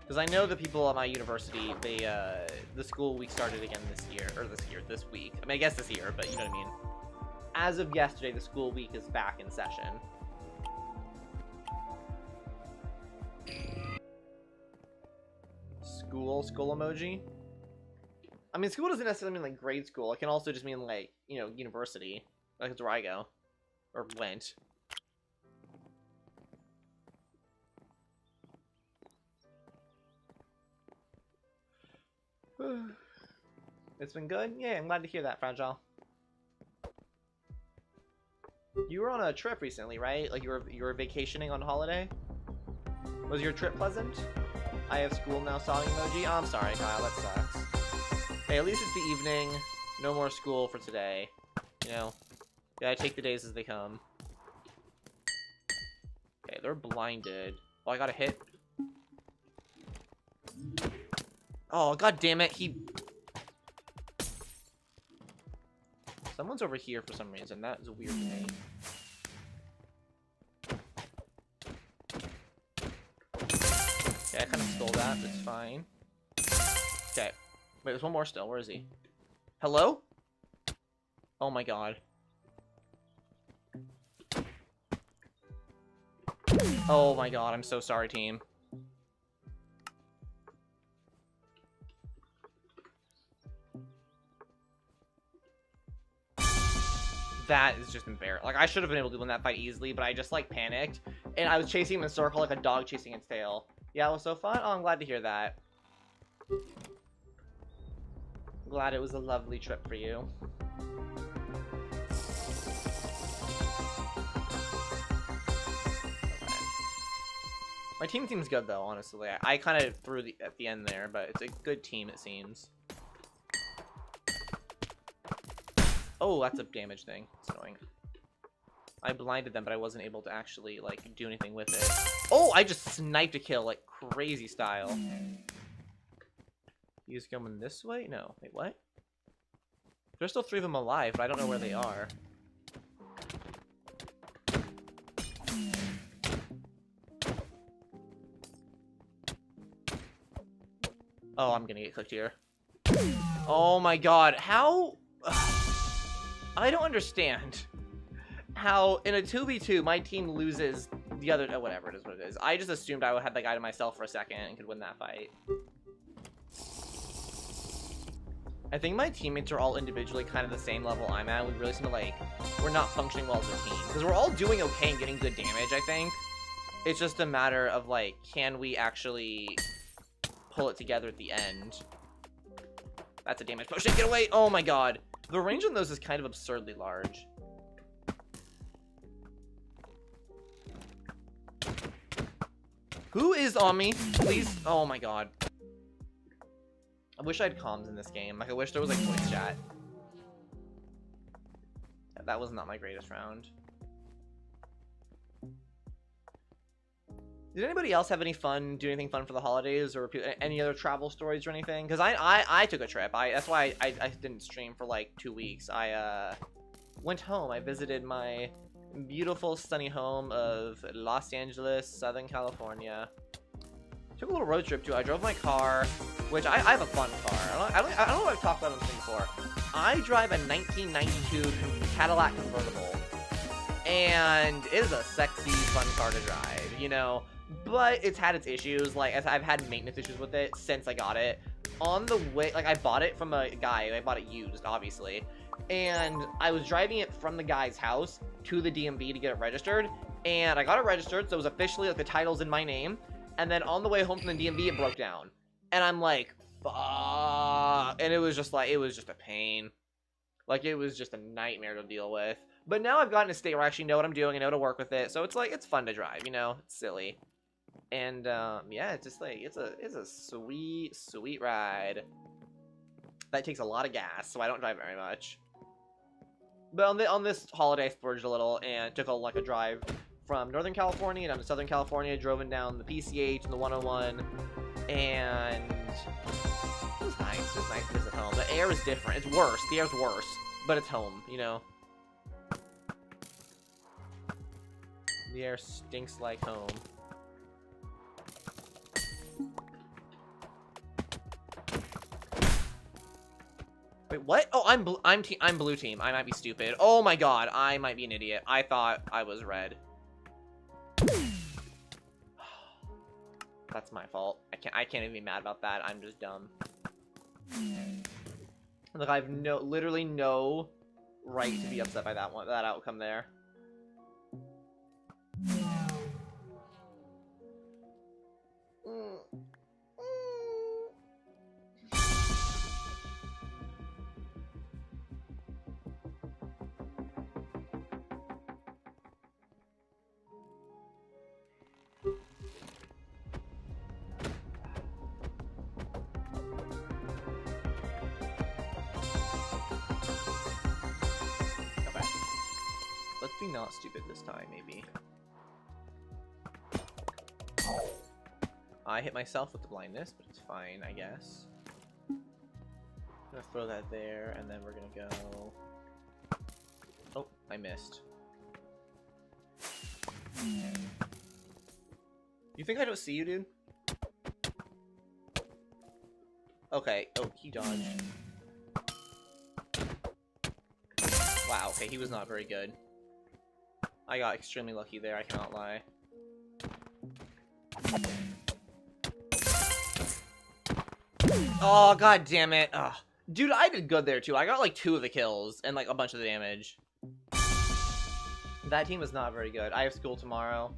Because I know the people at my university, the school week started again this week. I mean, I guess this year, but you know what I mean. As of yesterday, the school week is back in session. School emoji? I mean, school doesn't necessarily mean, like, grade school. It can also just mean, like, you know, university. Like, it's where I go. Or went. It's been good? Yeah, I'm glad to hear that, Fragile. You were on a trip recently, right? Like, you were vacationing on holiday? Was your trip pleasant? I have school now, song emoji. Oh, I'm sorry, Kyle, that sucks. Hey, at least it's the evening. No more school for today. You know? Yeah, I take the days as they come. Okay, they're blinded. Oh, I got a hit. Oh, god damn it, Someone's over here for some reason. That is a weird thing. Okay, I kind of stole that, but it's fine. Okay. Wait, there's one more still. Where is he? Hello? Oh my god. Oh my god, I'm so sorry, team. That is just embarrassing. Like, I should have been able to win that fight easily, but I just, like, panicked. And I was chasing him in a circle like a dog chasing its tail. Yeah, it was so fun. Oh, I'm glad to hear that. Glad it was a lovely trip for you. Okay. My team seems good, though, honestly. I kind of threw at the end there, but it's a good team, it seems. Oh, that's a damage thing. It's annoying. I blinded them, but I wasn't able to actually, like, do anything with it. Oh, I just sniped a kill, like, crazy style. He's going this way? No. Wait, what? There's still 3 of them alive, but I don't know where they are. Oh, I'm gonna get clicked here. Oh my god, how... I don't understand how in a 2v2 my team loses the other... Oh, whatever, it is what it is. I just assumed I would have that guy to myself for a second and could win that fight. I think my teammates are all individually kind of the same level I'm at. We really seem to, like, we're not functioning well as a team. Because we're all doing okay and getting good damage, I think. It's just a matter of, like, can we actually pull it together at the end? That's a damage potion. Get away! Oh my god. The range on those is kind of absurdly large. Who is on me? Please. Oh my god. I wish I had comms in this game. Like, I wish there was, like, voice chat. That was not my greatest round. Did anybody else have any fun, do anything fun for the holidays, or any other travel stories or anything? Because I took a trip. That's why I didn't stream for, like, 2 weeks. I went home. I visited my beautiful, sunny home of Los Angeles, Southern California. Took a little road trip too. I drove my car, which I have a fun car. I don't know if I've talked about this thing before. I drive a 1992 Cadillac convertible, and it is a sexy, fun car to drive, you know. But it's had its issues. Like, I've had maintenance issues with it since I got it. On the way, like, I bought it from a guy. I bought it used, obviously, and I was driving it from the guy's house to the DMV to get it registered, and I got it registered, so it was officially, like, the title's in my name. And then on the way home from the DMV, it broke down. And I'm like, fuck. And it was just like, it was just a pain. Like, it was just a nightmare to deal with. But now I've gotten to a state where I actually know what I'm doing. I know how to work with it. So it's like, it's fun to drive, you know? It's silly. And, yeah, it's just like, it's a sweet, sweet ride. That takes a lot of gas, so I don't drive very much. But on this holiday, I splurged a little and took like a drive from Northern California down to Southern California, drove down the PCH and the 101, and it was nice. It was nice to visit home. The air is different. It's worse. The air's worse, but it's home, you know? The air stinks like home. Wait, what? Oh, I'm blue team. I might be stupid. Oh my god, I might be an idiot. I thought I was red. That's my fault. I can't even be mad about that. I'm just dumb. Look, I have literally no right to be upset by that outcome there. Let's be not stupid this time, maybe. I hit myself with the blindness, but it's fine, I guess. I'm gonna throw that there, and then we're gonna go... Oh, I missed. You think I don't see you, dude? Okay. Oh, he dodged. Wow, okay, he was not very good. I got extremely lucky there, I cannot lie. Oh, god damn it. Ugh. Dude, I did good there, too. I got, like, 2 of the kills and, like, a bunch of the damage. That team was not very good. I have school tomorrow.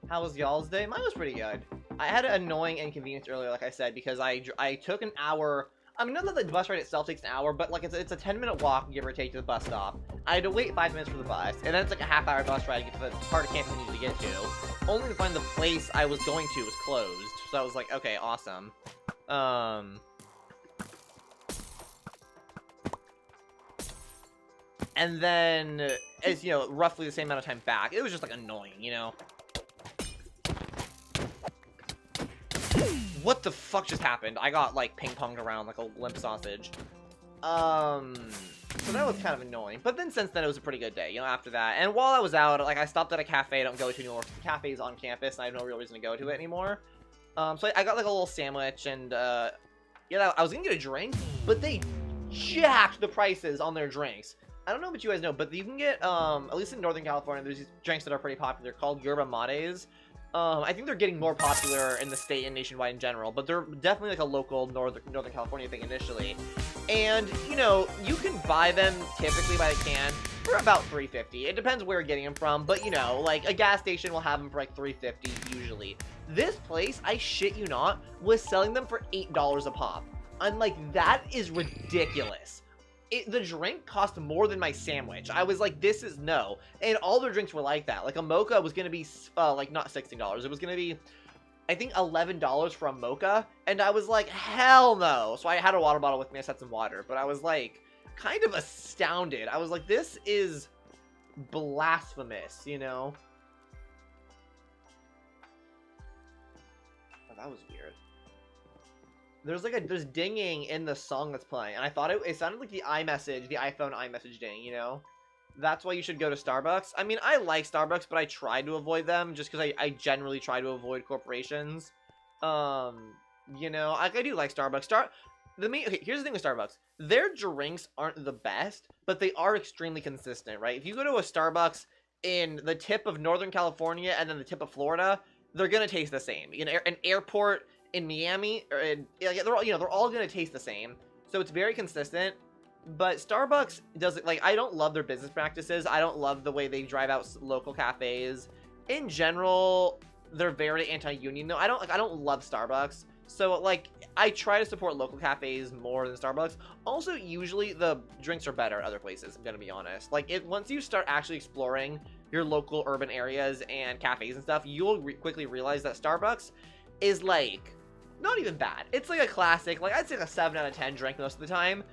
How was y'all's day? Mine was pretty good. I had an annoying inconvenience earlier, like I said, because I took an hour... I mean, not that the bus ride itself takes an hour, but, like, it's a 10-minute walk, give or take, to the bus stop. I had to wait 5 minutes for the bus, and then it's, like, a half-hour bus ride to get to the part of campus I needed to get to, only to find the place I was going to was closed. So I was like, okay, awesome. And then, as, you know, roughly the same amount of time back, it was just, like, annoying, you know? What the fuck just happened? I got, like, ping-ponged around like a limp sausage. So that was kind of annoying. But then since then, it was a pretty good day, you know, after that. And while I was out, like, I stopped at a cafe I don't go to anymore. The cafe's on campus, and I have no real reason to go to it anymore. So I got, like, a little sandwich, and, yeah, I was gonna get a drink, but they jacked the prices on their drinks. I don't know what you guys know, but you can get, at least in Northern California, there's these drinks that are pretty popular called yerba mates. I think they're getting more popular in the state and nationwide in general, but they're definitely like a local Northern California thing initially. And, you know, you can buy them typically by the can for about $3.50. It depends where you're getting them from, but, you know, like, a gas station will have them for like $3.50 usually. This place, I shit you not, was selling them for $8 a pop. I'm like, that is ridiculous. The drink cost more than my sandwich. I was like, this is no. And all their drinks were like that. Like, a mocha was going to be, like, not $16. It was going to be, I think, $11 for a mocha. And I was like, hell no. So I had a water bottle with me. I had some water. But I was, like, kind of astounded. I was like, this is blasphemous, you know? Oh, that was weird. There's dinging in the song that's playing, and I thought it sounded like the iMessage, the iPhone iMessage ding, you know? That's why you should go to Starbucks. I mean, I like Starbucks, but I try to avoid them, just because I generally try to avoid corporations. You know, I do like Starbucks. Okay, here's the thing with Starbucks. Their drinks aren't the best, but they are extremely consistent, right? If you go to a Starbucks in the tip of Northern California and then the tip of Florida, they're gonna taste the same. You know, an airport in Miami, or they're all gonna taste the same, so it's very consistent. But Starbucks doesn't, like, I don't love their business practices. I don't love the way they drive out local cafes. In general, they're very anti-union. No, I don't love Starbucks. So, like, I try to support local cafes more than Starbucks. Also, usually the drinks are better at other places, I'm gonna be honest. Like, once you start actually exploring your local urban areas and cafes and stuff, you'll quickly realize that Starbucks is, like, not even bad. It's like a classic, like, I'd say like a 7 out of 10 drink most of the time.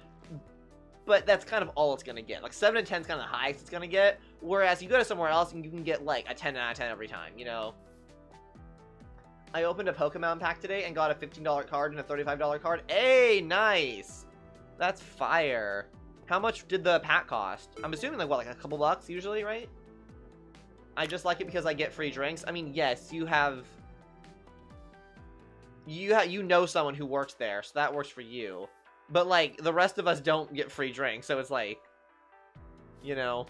but that's kind of all it's gonna get. Like 7 and 10 is kind of the highest it's gonna get, whereas you go to somewhere else and you can get like a 10 out of 10 every time, you know? I opened a Pokemon pack today and got a $15 card and a $35 card. Hey, nice! That's fire. How much did the pack cost? I'm assuming like what, like a couple bucks usually, right? I just like it because I get free drinks. I mean, yes, you know someone who works there, so that works for you. But like the rest of us don't get free drinks, so it's like, you know,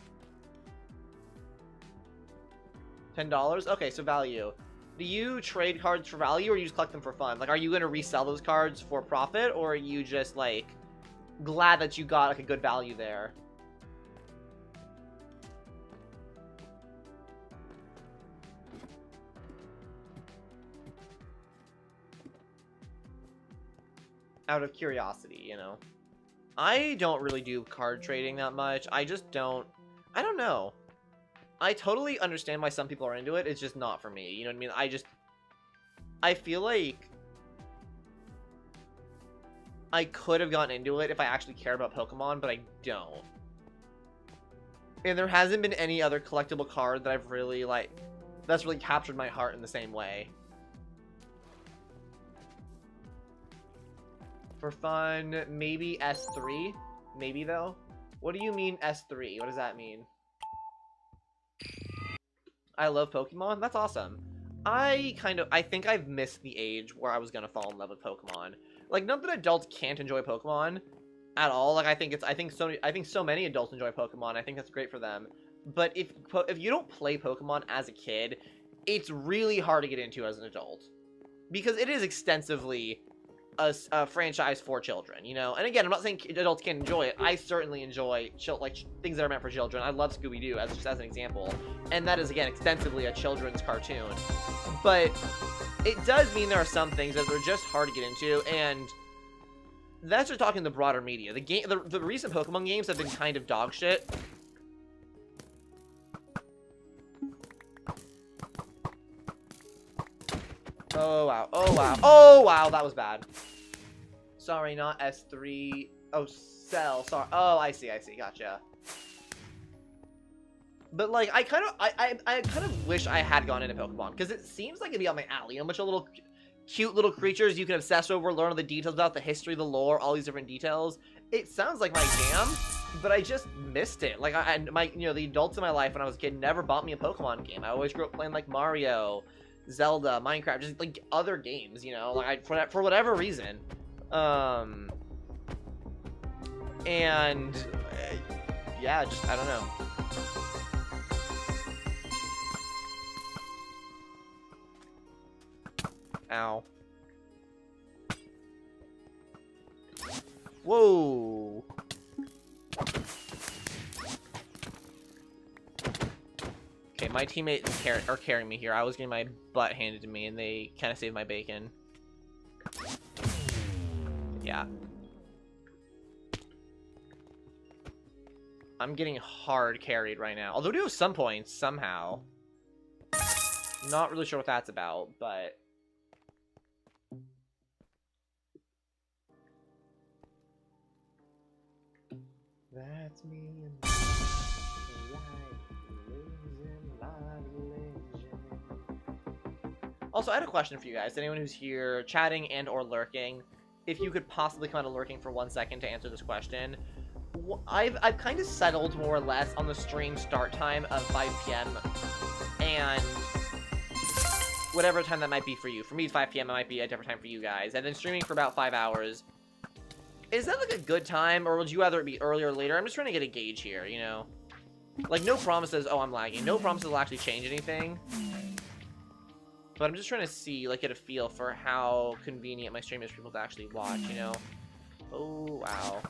$10. Okay, so value. Do you trade cards for value, or you just collect them for fun? Like, are you gonna resell those cards for profit, or are you just like glad that you got like a good value there? Out of curiosity, you know. I don't really do card trading that much. I don't know. I totally understand why some people are into it. It's just not for me. You know what I mean? I feel like I could have gotten into it if I actually cared about Pokemon, but I don't. And there hasn't been any other collectible card that I've really, like, that's really captured my heart in the same way. For fun, maybe S3? Maybe, though? What do you mean S3? What does that mean? I love Pokemon? That's awesome. I think I've missed the age where I was gonna fall in love with Pokemon. Like, not that adults can't enjoy Pokemon at all. Like, I think so many adults enjoy Pokemon. I think that's great for them. But if you don't play Pokemon as a kid, it's really hard to get into as an adult. Because it is extensively a franchise for children, you know? And again, I'm not saying adults can't enjoy it. I certainly enjoy things that are meant for children. I love Scooby-Doo just as an example. And that is, again, extensively a children's cartoon. But it does mean there are some things that are just hard to get into, and that's just talking the broader media. The recent Pokemon games have been kind of dog shit. Oh, wow. Oh, wow. Oh, wow. That was bad. Sorry, not S3. Oh, Cell. Sorry. Oh, I see. Gotcha. But, like, I kind of wish I had gone into Pokemon, because it seems like it'd be on my alley. A bunch of little cute little creatures you can obsess over, learn all the details about, the history, the lore, all these different details. It sounds like my jam, but I just missed it. Like, the adults in my life when I was a kid never bought me a Pokemon game. I always grew up playing, like, Mario, Zelda, Minecraft, just like other games, you know, like for whatever reason. And yeah, just I don't know. Ow. Whoa. Okay, my teammates are carrying me here. I was getting my butt handed to me, and they kind of saved my bacon. Yeah. I'm getting hard carried right now. Although I do have some points, somehow. Not really sure what that's about, but... That's me and my religion. Also, I had a question for you guys. Anyone who's here chatting and or lurking, if you could possibly come out of lurking for 1 second to answer this question. I've kind of settled more or less on the stream start time of 5 p.m. and whatever time that might be for you. For me, it's 5 p.m. It might be a different time for you guys. And then streaming for about 5 hours. Is that like a good time, or would you rather it be earlier or later? I'm just trying to get a gauge here, you know? Like, no promises, oh, I'm lagging. No promises will actually change anything. But I'm just trying to see, like, get a feel for how convenient my stream is for people to actually watch, you know? Oh, wow.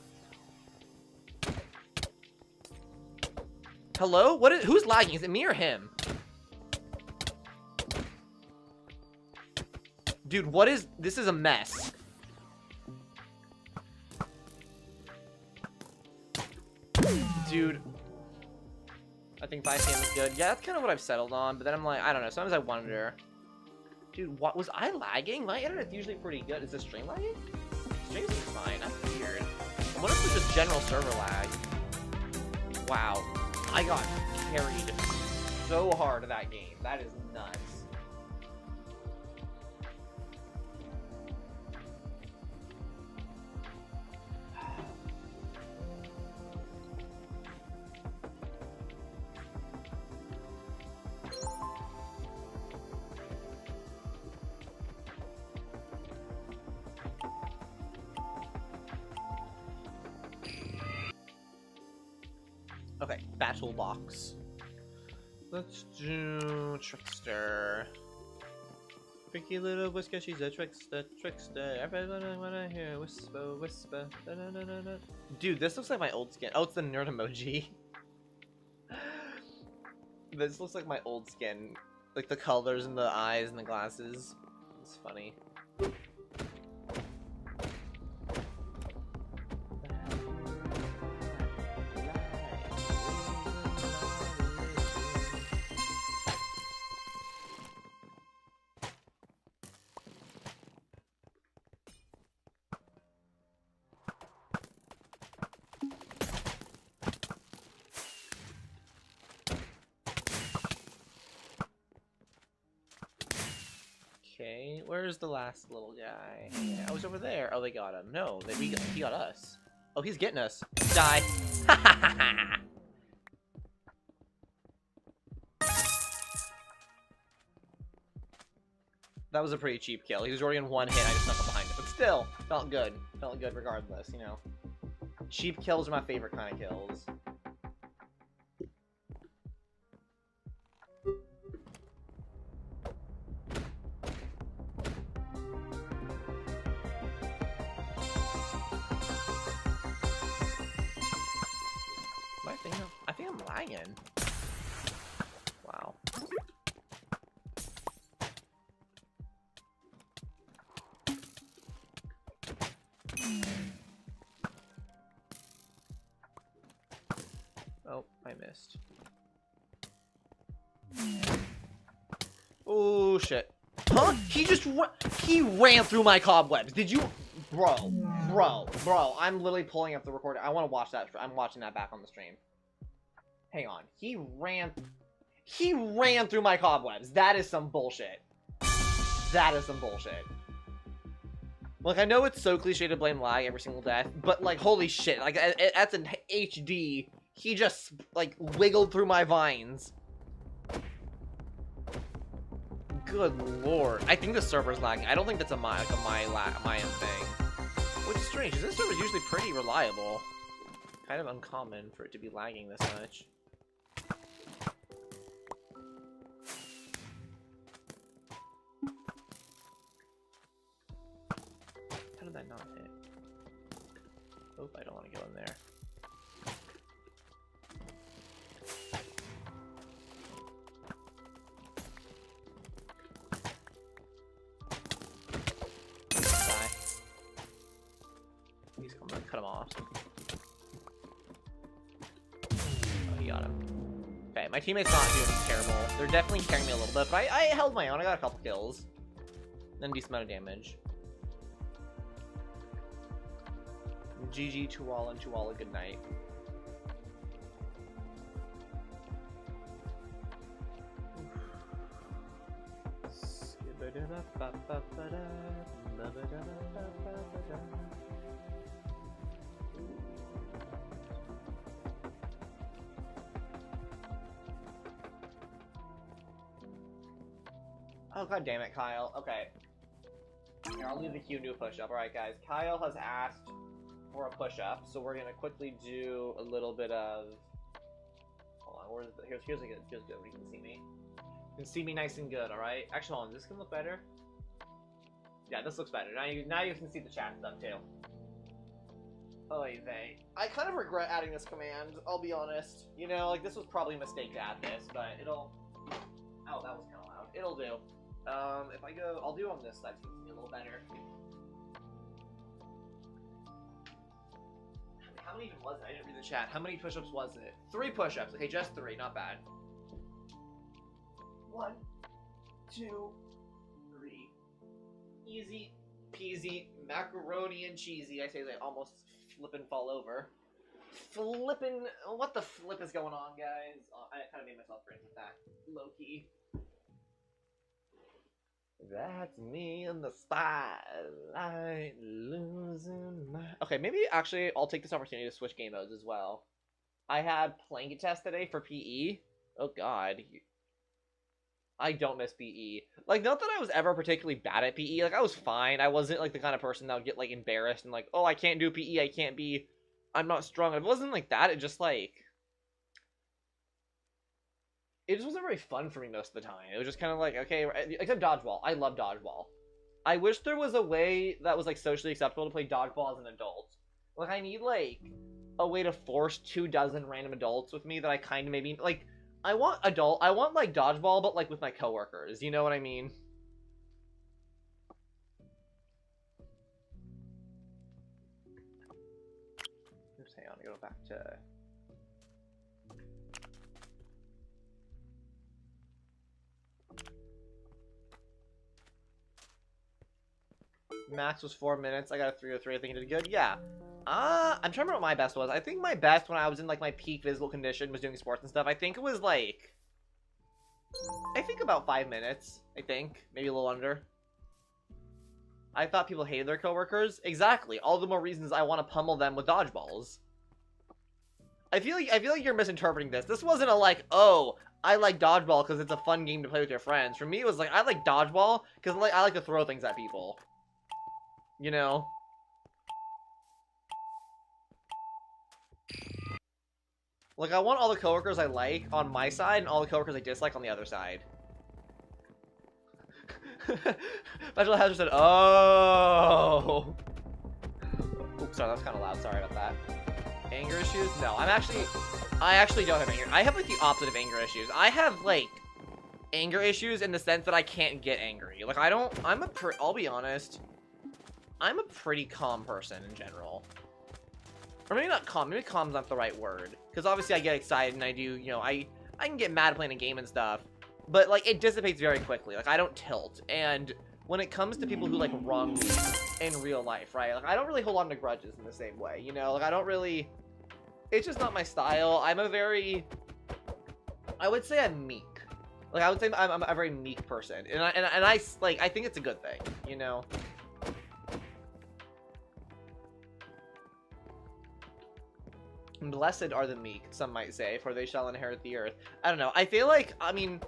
Hello? Who's lagging? Is it me or him? Dude, this is a mess. Dude. I think 5 p.m. is good. Yeah, that's kind of what I've settled on, but then I'm like, I don't know. Sometimes I wonder. Dude, what was I lagging? My internet's usually pretty good. Is the stream lagging? Streams is fine. That's weird. I wonder if it's just general server lag. Wow. I got carried so hard in that game. That is nuts. Okay, battle box. Let's do trickster. Freaky little whisker, she's a trickster. Everyone wanna hear whisper, whisper. Da, da, da, da, da. Dude, this looks like my old skin. Oh, it's the nerd emoji. This looks like my old skin. Like the colors and the eyes and the glasses. It's funny. Okay, where's the last little guy? Yeah, I was over there. Oh, they got him. No, he got us. Oh, he's getting us. Die. That was a pretty cheap kill. He was already in one hit. I just snuck up behind him. But still, felt good. Felt good regardless, you know. Cheap kills are my favorite kind of kills. I think I'm lagging. Wow. Oh, I missed. Oh shit. Huh? He ran through my cobwebs. Did you? Bro, I'm literally pulling up the recording. I want to watch that. I'm watching that back on the stream. Hang on. He ran through my cobwebs. That is some bullshit. That is some bullshit. Like, I know it's so cliche to blame lag every single death, but, like, holy shit. Like, that's an HD. He just, like, wiggled through my vines. Good lord. I think the server's lagging. I don't think that's a my thing. Which is strange, because this server's usually pretty reliable. Kind of uncommon for it to be lagging this much. How did that not hit? Oh, I don't want to go in there. Die. He's coming to cut him off. Oh, he got him. Okay, my teammate's not doing terrible. They're definitely carrying me a little bit, but I held my own. I got a couple kills. Then decent amount of damage. GG to all and to all a good night. Oh, god damn it, Kyle. Okay. Here, I'll leave the queue and do a push-up. Alright, guys. Kyle has asked for a push-up, so we're gonna quickly do a little bit of... Hold on, here's good. You can see me. You can see me nice and good, alright? Actually, hold on, this can look better. Yeah, this looks better. Now you can see the chat stuff, too. Oy vey. I kind of regret adding this command, I'll be honest. You know, like, this was probably a mistake to add this, but it'll... Oh, that was kind of loud. It'll do. If I go... I'll do on this side so you can see a little better. How many even was it? I didn't read the chat. How many push-ups was it? 3 push-ups. Okay, just 3. Not bad. 1, 2, 3. Easy. peasy, macaroni and cheesy. I say they almost flip and fall over. Flippin', what the flip is going on, guys? I kind of made myself cringe with that, low key. That's me in the spotlight, losing my... Okay, maybe actually I'll take this opportunity to switch game modes as well. I had Plank Test today for PE. Oh god. I don't miss PE. Like, not that I was ever particularly bad at PE. Like, I was fine. I wasn't, like, the kind of person that would get, like, embarrassed and, like, oh, I can't do PE. I can't be... I'm not strong. It wasn't like that. It just, like... It just wasn't very fun for me most of the time. It was just kind of like, okay, except dodgeball. I love dodgeball. I wish there was a way that was, like, socially acceptable to play dodgeball as an adult. Like, I need, like, a way to force 24 random adults with me that I kind of maybe... Like, I want, like, dodgeball, but, like, with my coworkers. You know what I mean? Oops, hang on. Go back to... Max was 4 minutes. I got a 303. I think I did good. Yeah. I'm trying to remember what my best was. I think my best when I was in, like, my peak physical condition was doing sports and stuff. I think it was, like... I think about 5 minutes. I think. Maybe a little under. I thought people hated their coworkers. Exactly. All the more reasons I want to pummel them with dodgeballs. I feel like you're misinterpreting this. This wasn't a, like, oh, I like dodgeball because it's a fun game to play with your friends. For me, it was like, I like dodgeball because, like, I like to throw things at people. You know? Like, I want all the coworkers I like on my side and all the coworkers I dislike on the other side. Bachelor Hazard said, oh! Oops, sorry, that was kind of loud. Sorry about that. Anger issues? No, I actually don't have anger. I have, like, the opposite of anger issues. I have, like, anger issues in the sense that I can't get angry. Like, I'll be honest, I'm a pretty calm person in general. Or maybe not calm. Maybe calm's not the right word. Because obviously I get excited and I do, you know, I can get mad playing a game and stuff. But, like, it dissipates very quickly. Like, I don't tilt. And when it comes to people who, like, wrong me in real life, right? Like, I don't really hold on to grudges in the same way, you know? Like, I don't really... It's just not my style. I'm a very... I would say I'm meek. Like, I would say I'm a very meek person. And I think it's a good thing, you know? Blessed are the meek, some might say, for they shall inherit the earth. I don't know. I feel like, I mean,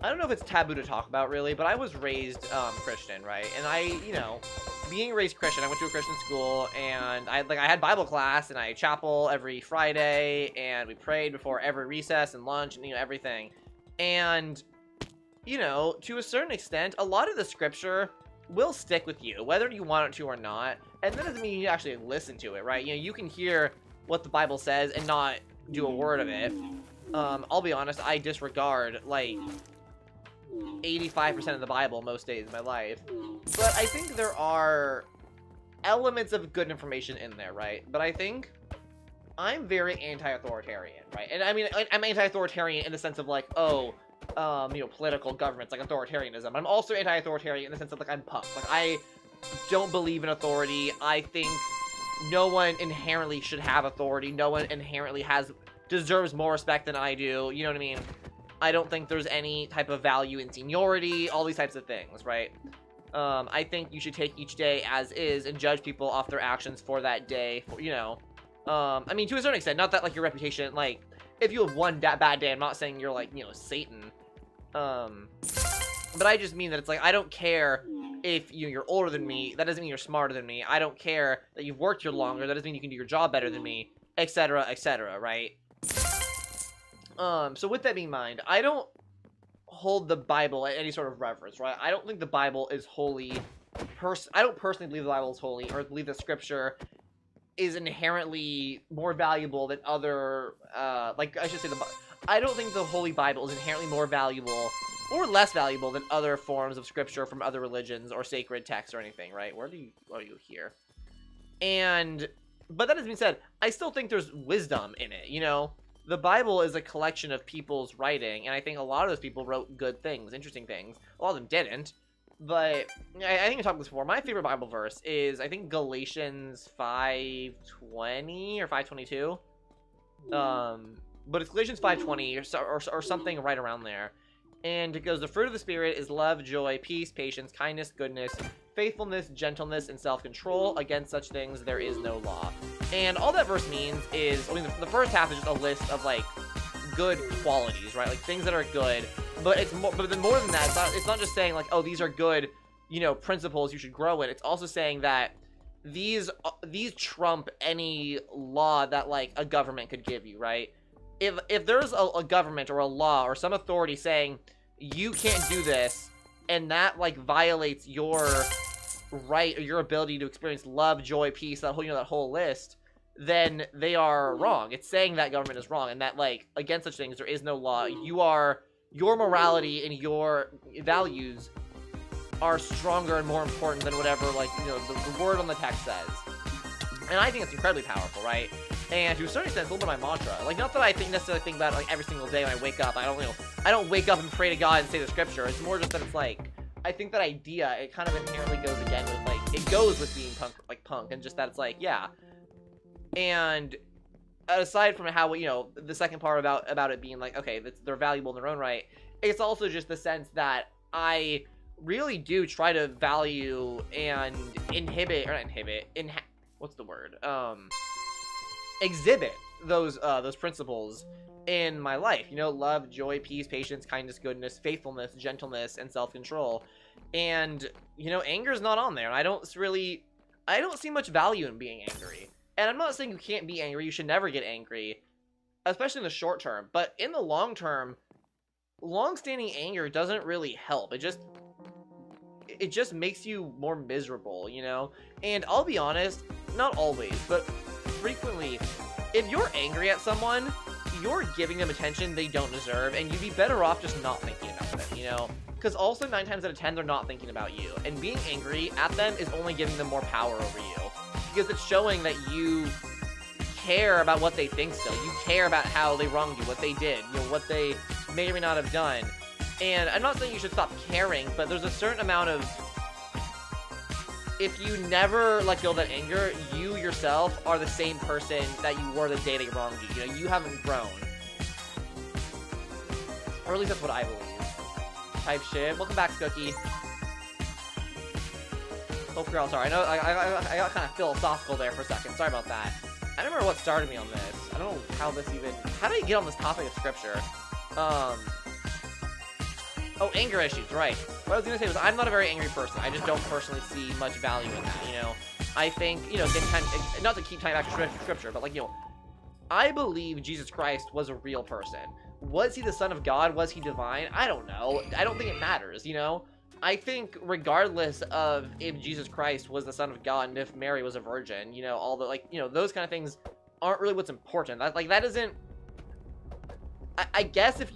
I don't know if it's taboo to talk about, really, but I was raised Christian, right? And I, you know, being raised Christian, I went to a Christian school, and I had Bible class, and I had chapel every Friday, and we prayed before every recess and lunch, and, you know, everything. And, you know, to a certain extent, a lot of the scripture will stick with you, whether you want it to or not. And that doesn't mean you actually listen to it, right? You know, you can hear what the Bible says and not do a word of it. I'll be honest, I disregard, like, 85% of the Bible most days of my life. But I think there are elements of good information in there, right? But I think I'm very anti-authoritarian, right? And I mean, I'm anti-authoritarian in the sense of, like, oh, you know, political governments, like authoritarianism. I'm also anti-authoritarian in the sense of, like, I'm punk. Like, I don't believe in authority. I think no one inherently should have authority. No one inherently deserves more respect than I do. You know what I mean? I don't think there's any type of value in seniority, all these types of things, right? I think you should take each day as is and judge people off their actions for that day, you know. I mean, to a certain extent, not that, like, your reputation, like, if you have one bad day, I'm not saying you're, like, you know, Satan. But I just mean that it's like, I don't care if you're older than me. That doesn't mean you're smarter than me. I don't care that you've worked here longer. That doesn't mean you can do your job better than me, etc., etc., right? So with that being in mind, I don't hold the Bible at any sort of reverence, right? I don't think the Bible is holy. I don't personally believe the Bible is holy, or believe that Scripture is inherently more valuable than other, like, I should say I don't think the Holy Bible is inherently more valuable or less valuable than other forms of scripture from other religions or sacred texts or anything, right? Where are you here? But that has been said, I still think there's wisdom in it, you know? The Bible is a collection of people's writing, and I think a lot of those people wrote good things, interesting things. A lot of them didn't. But I think I talked about this before. My favorite Bible verse is, I think, Galatians 5:20 or 5:22. But it's Galatians 5:20 or something right around there. And it goes, the fruit of the Spirit is love, joy, peace, patience, kindness, goodness, faithfulness, gentleness, and self-control. Against such things there is no law. And all that verse means is, I mean, the first half is just a list of, like, good qualities, right? Like, things that are good. But it's more, but then more than that, it's not just saying, like, oh, these are good, you know, principles you should grow in. It's also saying that these trump any law that, like, a government could give you, right? If there's a government or a law or some authority saying you can't do this, and that, like, violates your right or your ability to experience love, joy, peace, that whole, you know, that whole list, then they are wrong. It's saying that government is wrong, and that, like, against such things there is no law. Your morality and your values are stronger and more important than whatever, like, you know, the word on the text says. And I think it's incredibly powerful, right? And to a certain extent, it's a little bit of my mantra. Like, not that I necessarily think about it, like, every single day when I wake up. I don't wake up and pray to God and say the scripture. It's more just that it's like, I think that idea, it kind of inherently goes again with, like, it goes with being punk, and just that it's like, yeah. And aside from how, you know, the second part about it being like, okay, they're valuable in their own right, it's also just the sense that I really do try to value and exhibit those principles in my life, you know, love, joy, peace, patience, kindness, goodness, faithfulness, gentleness, and self-control. And, you know, anger is not on there. I don't see much value in being angry. And I'm not saying you can't be angry, you should never get angry, especially in the short term, but in the long term, long-standing anger doesn't really help. It just makes you more miserable, you know? And I'll be honest, not always, but frequently, if you're angry at someone, you're giving them attention they don't deserve, and you'd be better off just not thinking about them, you know? Because also 9 times out of 10, they're not thinking about you, and being angry at them is only giving them more power over you, because it's showing that you care about what they think still. You care about how they wronged you, what they did, you know, what they may or may not have done. And I'm not saying you should stop caring, but there's a certain amount of, if you never let go of that anger, you yourself are the same person that you were the day they wronged you. You know, you haven't grown. Or at least that's what I believe. Type shit. Welcome back, Skookie. Hope you're all sorry. I know I got kind of philosophical there for a second. Sorry about that. I don't remember what started me on this. I don't know how this even... How did I get on this topic of scripture? Oh, anger issues, right. What I was going to say was I'm not a very angry person. I just don't personally see much value in that, you know? I think, you know, not to keep tying back to scripture, but, like, you know, I believe Jesus Christ was a real person. Was he the Son of God? Was he divine? I don't know. I don't think it matters, you know? I think regardless of if Jesus Christ was the Son of God and if Mary was a virgin, you know, all the, like, you know, those kind of things aren't really what's important. That isn't... I guess if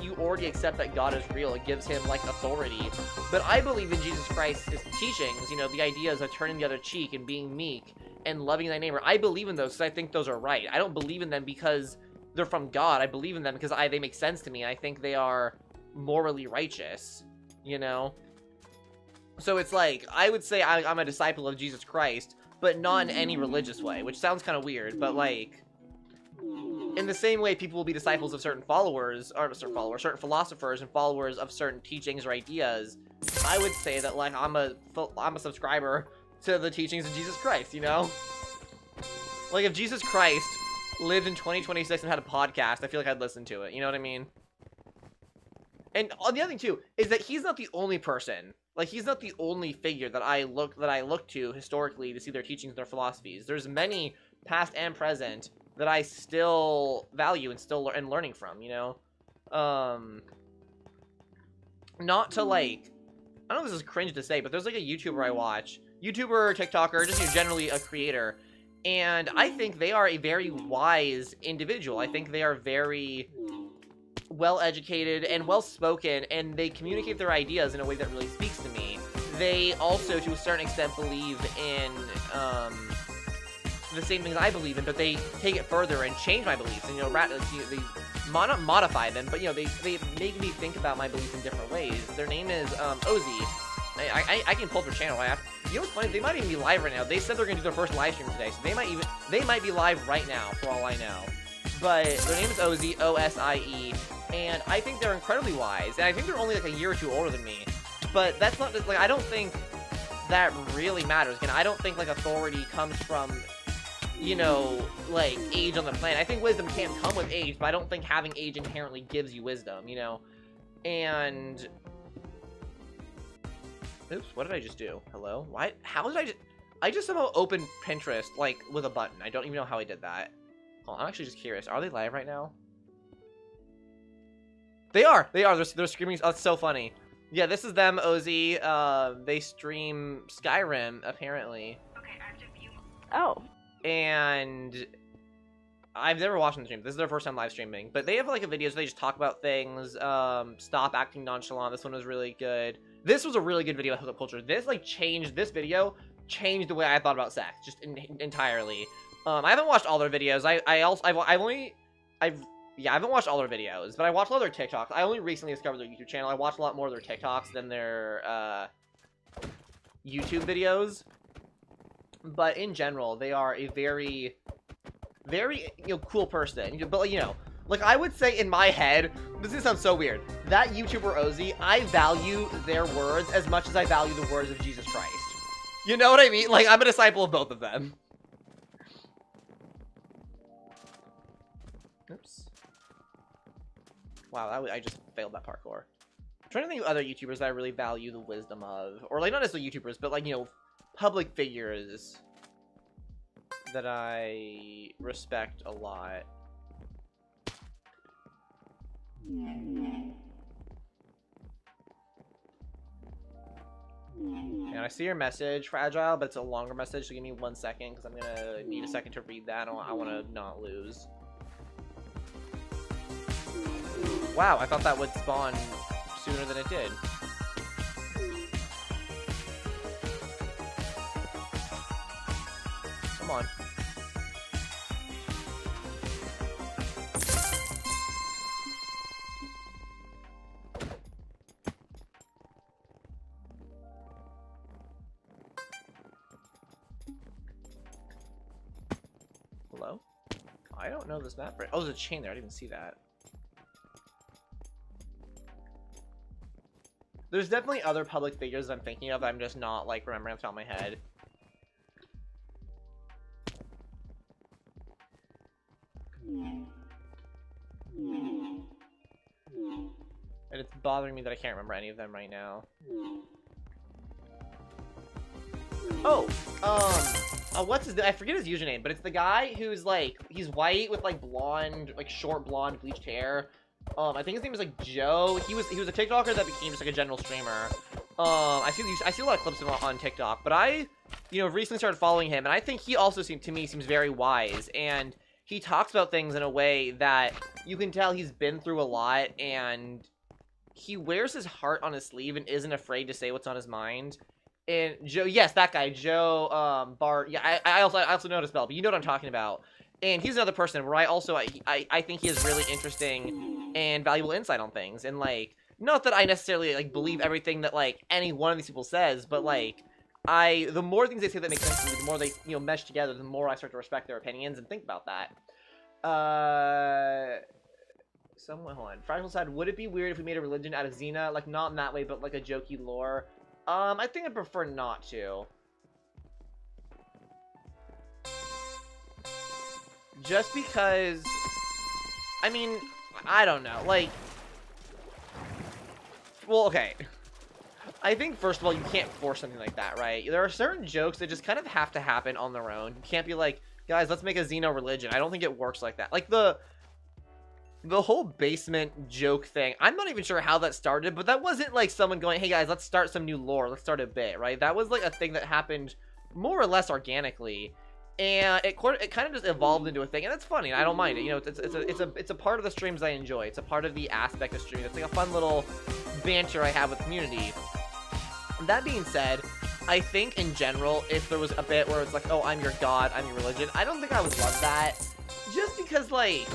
you already accept that God is real, it gives him, like, authority. But I believe in Jesus Christ's teachings, you know, the ideas of turning the other cheek and being meek and loving thy neighbor. I believe in those because I think those are right. I don't believe in them because they're from God. I believe in them because they make sense to me. I think they are morally righteous, you know? So it's like, I would say I'm a disciple of Jesus Christ, but not in any religious way, which sounds kind of weird, but, like... In the same way people will be disciples of certain certain philosophers and followers of certain teachings or ideas, I would say that, like, I'm a subscriber to the teachings of Jesus Christ, you know? Like, if Jesus Christ lived in 2026 and had a podcast, I feel like I'd listen to it, you know what I mean? And the other thing, too, is that he's not the only person. Like, he's not the only figure that I look to historically to see their teachings and their philosophies. There's many, past and present, that I still value and still learning from, you know? Not to, like... I don't know if this is cringe to say, but there's, like, a YouTuber I watch. YouTuber, TikToker, just, you know, generally a creator. And I think they are a very wise individual. I think they are very well-educated and well-spoken, and they communicate their ideas in a way that really speaks to me. They also, to a certain extent, believe in, the same things I believe in, but they take it further and change my beliefs. And, you know, modify them, but, you know, they make me think about my beliefs in different ways. Their name is, Ozzy. I can pull up their channel. You know what's funny? They might even be live right now. They said they're gonna do their first live stream today, so they might be live right now, for all I know. But their name is Ozzy, O-S-I-E, and I think they're incredibly wise, and I think they're only, like, a year or two older than me. But that's not, like, I don't think that really matters. Again, I don't think, like, authority comes from, you know, like, age on the planet. I think wisdom can come with age, but I don't think having age inherently gives you wisdom, you know? And... Oops, what did I just do? Hello? Why? How did I just somehow opened Pinterest, like, with a button. I don't even know how I did that. Oh, I'm actually just curious. Are they live right now? They are! They're screaming. Oh, it's so funny. Yeah, this is them, Ozzy. They stream Skyrim, apparently. Okay, I have to view. Oh. And I've never watched them stream. This is their first time live streaming. But they have, like, a video where they just talk about things. Stop acting nonchalant. This one was really good. This was a really good video of hookup culture. This, like, this video changed the way I thought about sex. Just entirely. I haven't watched all their videos. I haven't watched all their videos, but I watched a lot of their TikToks. I only recently discovered their YouTube channel. I watched a lot more of their TikToks than their, YouTube videos. But in general, they are a very, very, you know, cool person. But, you know, like, I would say in my head, this is gonna sound so weird, that YouTuber Ozzy, I value their words as much as I value the words of Jesus Christ. You know what I mean? Like, I'm a disciple of both of them. Oops. Wow, I just failed that parkour. I'm trying to think of other YouTubers that I really value the wisdom of. Or, like, not necessarily YouTubers, but, like, you know, public figures that I respect a lot. And I see your message, Fragile, but it's a longer message, so give me 1 second, because I'm gonna need a second to read that. I want to not lose. Wow, I thought that would spawn sooner than it did. Come on. Hello? I don't know this map. Oh, there's a chain there. I didn't even see that. There's definitely other public figures that I'm thinking of that I'm just not, like, remembering off the top of my head. And it's bothering me that I can't remember any of them right now. Oh, what's his name? I forget his username, but it's the guy who's, like, he's white with, like, blonde, like, short blonde bleached hair. I think his name is, like, Joe. He was a TikToker that became just, like, a general streamer. I see a lot of clips of him on TikTok, but I, you know, recently started following him, and I think he also seems very wise, and he talks about things in a way that you can tell he's been through a lot, and he wears his heart on his sleeve and isn't afraid to say what's on his mind. And Joe, yes, that guy, Joe, Bart, yeah, I also know his spell, but you know what I'm talking about. And he's another person where I think he has really interesting and valuable insight on things. And, like, not that I necessarily, like, believe everything that, like, any one of these people says, but, like, the more things they say that make sense to me, the more they, you know, mesh together, the more I start to respect their opinions and think about that. Hold on. Fragile side, would it be weird if we made a religion out of Zina? Like, not in that way, but, like, a jokey lore. I think I'd prefer not to. Just because, I mean, I don't know, like, well, okay. I think, first of all, you can't force something like that, right? There are certain jokes that just kind of have to happen on their own. You can't be like, guys, let's make a Xeno religion. I don't think it works like that. Like, the whole basement joke thing, I'm not even sure how that started, but that wasn't like someone going, hey guys, let's start some new lore, let's start a bit, right? That was like a thing that happened more or less organically, and it kind of just evolved into a thing, and that's funny, and I don't mind it. You know, it's a part of the streams I enjoy. It's a part of the aspect of streaming. It's like a fun little banter I have with community. That being said, I think in general, if there was a bit where it's like, oh, I'm your god, I'm your religion, I don't think I would love that, just because, like,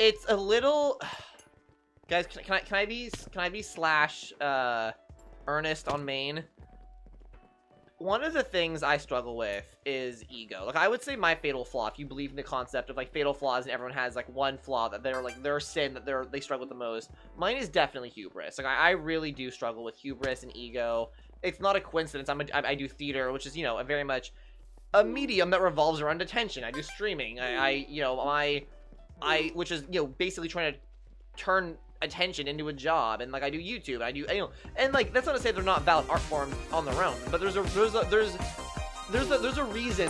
It's a little... Guys, can I be slash, earnest on main? One of the things I struggle with is ego. Like, I would say my fatal flaw, if you believe in the concept of, like, fatal flaws and everyone has, like, one flaw that they're, like, their sin that they struggle with the most, mine is definitely hubris. Like, I really do struggle with hubris and ego. It's not a coincidence. I do theater, which is, you know, a very much a medium that revolves around attention. I do streaming. Which is, you know, basically trying to turn attention into a job, and like I do YouTube, I do, you know, and like that's not to say they're not valid art forms on their own, but there's a reason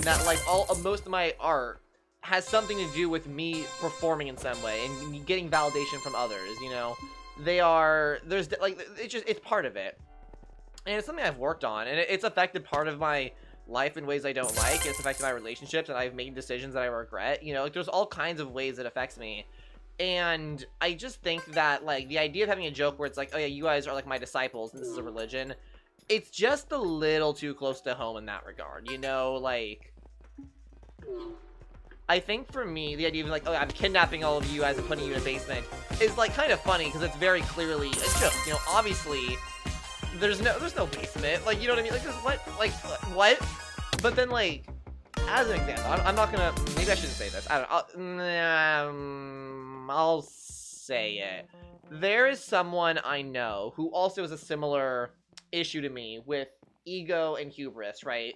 that like most of my art has something to do with me performing in some way and getting validation from others. You know, it's part of it, and it's something I've worked on, and it's affected part of my life in ways I don't like. It's affected my relationships, and I've made decisions that I regret. You know, like there's all kinds of ways it affects me. And I just think that, like, the idea of having a joke where it's like, oh yeah, you guys are like my disciples and this is a religion, it's just a little too close to home in that regard, you know? Like, I think for me, the idea of like, oh, I'm kidnapping all of you guys and putting you in a basement is like kind of funny because it's very clearly a joke, you know? Obviously, there's no basement, like, you know what I mean? Like, what? But then, like, as an example, I'm not gonna, maybe I shouldn't say this, I don't know, I'll say it. There is someone I know who also has a similar issue to me with ego and hubris, right?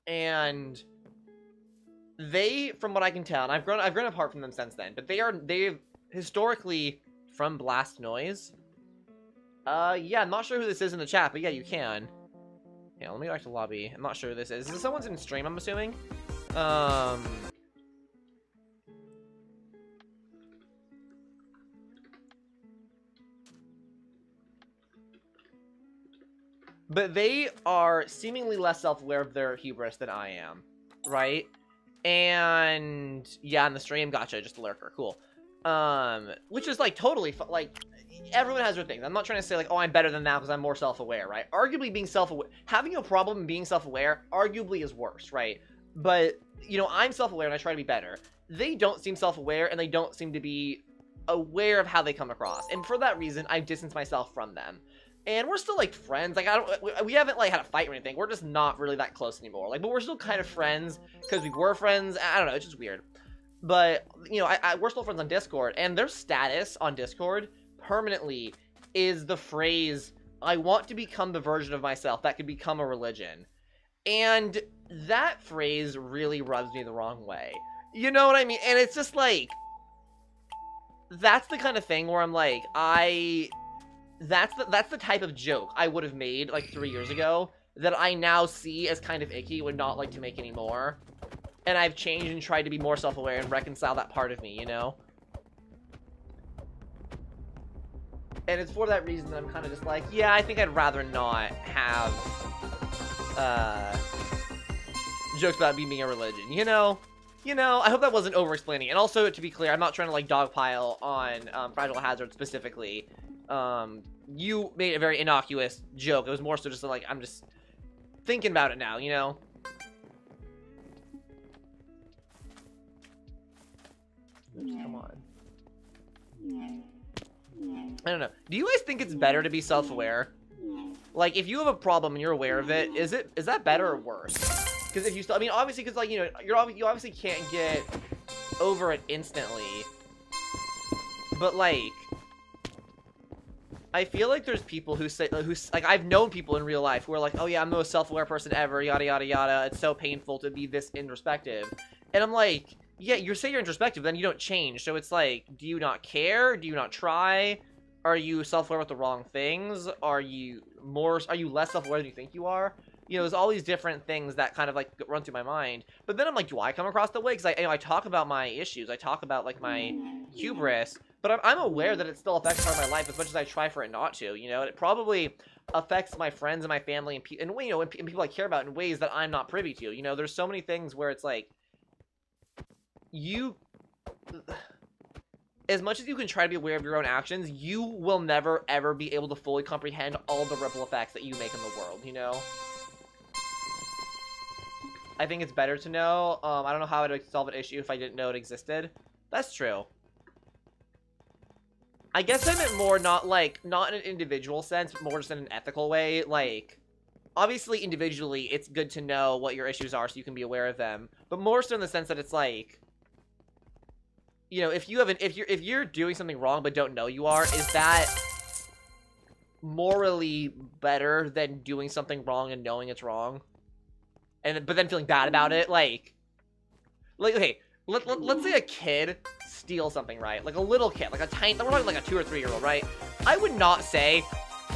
And they, from what I can tell, and I've grown apart from them since then, but they've historically from Blast Noise. Yeah, I'm not sure who this is in the chat, but yeah, you can. Yeah, let me go back to lobby. I'm not sure who this is. Is this someone's in stream, I'm assuming? But they are seemingly less self-aware of their hubris than I am, right? And yeah, in the stream, gotcha, just a lurker, cool. Which is like totally like everyone has their things. I'm not trying to say like, oh, I'm better than that because I'm more self-aware, right? Arguably, being self-aware, having a problem being self-aware, arguably is worse, right? But you know, I'm self-aware and I try to be better. They don't seem self-aware and they don't seem to be aware of how they come across, and for that reason, I've distanced myself from them. And we're still, like, friends. Like, we haven't, like, had a fight or anything. We're just not really that close anymore. Like, but we're still kind of friends because we were friends. I don't know. It's just weird. But, you know, we're still friends on Discord. And their status on Discord permanently is the phrase, I want to become the version of myself that could become a religion. And that phrase really rubs me the wrong way. You know what I mean? And it's just, like, that's the kind of thing where I'm like, that's the type of joke I would have made like 3 years ago that I now see as kind of icky, would not like to make anymore. And I've changed and tried to be more self-aware and reconcile that part of me, you know? And it's for that reason that I'm kind of just like, yeah, I think I'd rather not have jokes about being a religion, you know? You know, I hope that wasn't over-explaining. And also, to be clear, I'm not trying to like dogpile on Fragile Hazard specifically. You made a very innocuous joke. It was more so just like, I'm just thinking about it now, you know? Oops, come on. I don't know. Do you guys think it's better to be self-aware? Like, if you have a problem and you're aware of it, is that better or worse? Because if you still, I mean, obviously, because like, you know, you obviously can't get over it instantly. But like, I feel like there's people who say, like, I've known people in real life who are like, oh yeah, I'm the most self-aware person ever, yada yada yada, it's so painful to be this introspective. And I'm like, yeah, you say you're introspective, then you don't change. So it's like, do you not care? Do you not try? Are you self-aware with the wrong things? Are you less self-aware than you think you are? You know, there's all these different things that kind of like run through my mind. But then I'm like, do I come across the way? Because I talk about my issues. I talk about like my hubris. But I'm aware that it still affects part of my life as much as I try for it not to, you know? And it probably affects my friends and my family and you know, and people I care about in ways that I'm not privy to. You know, there's so many things where it's like, as much as you can try to be aware of your own actions, you will never, ever be able to fully comprehend all the ripple effects that you make in the world, you know? I think it's better to know. I don't know how I'd solve an issue if I didn't know it existed. That's true. I guess I meant more not in an individual sense, but more just in an ethical way. Like, obviously, individually, it's good to know what your issues are so you can be aware of them. But more so in the sense that it's like, you know, if you're doing something wrong but don't know you are, is that morally better than doing something wrong and knowing it's wrong? But then feeling bad about it, like okay, let's say a kid steals something, right? Like a little kid, like a tiny, we're talking like a 2 or 3 year old, right? I would not say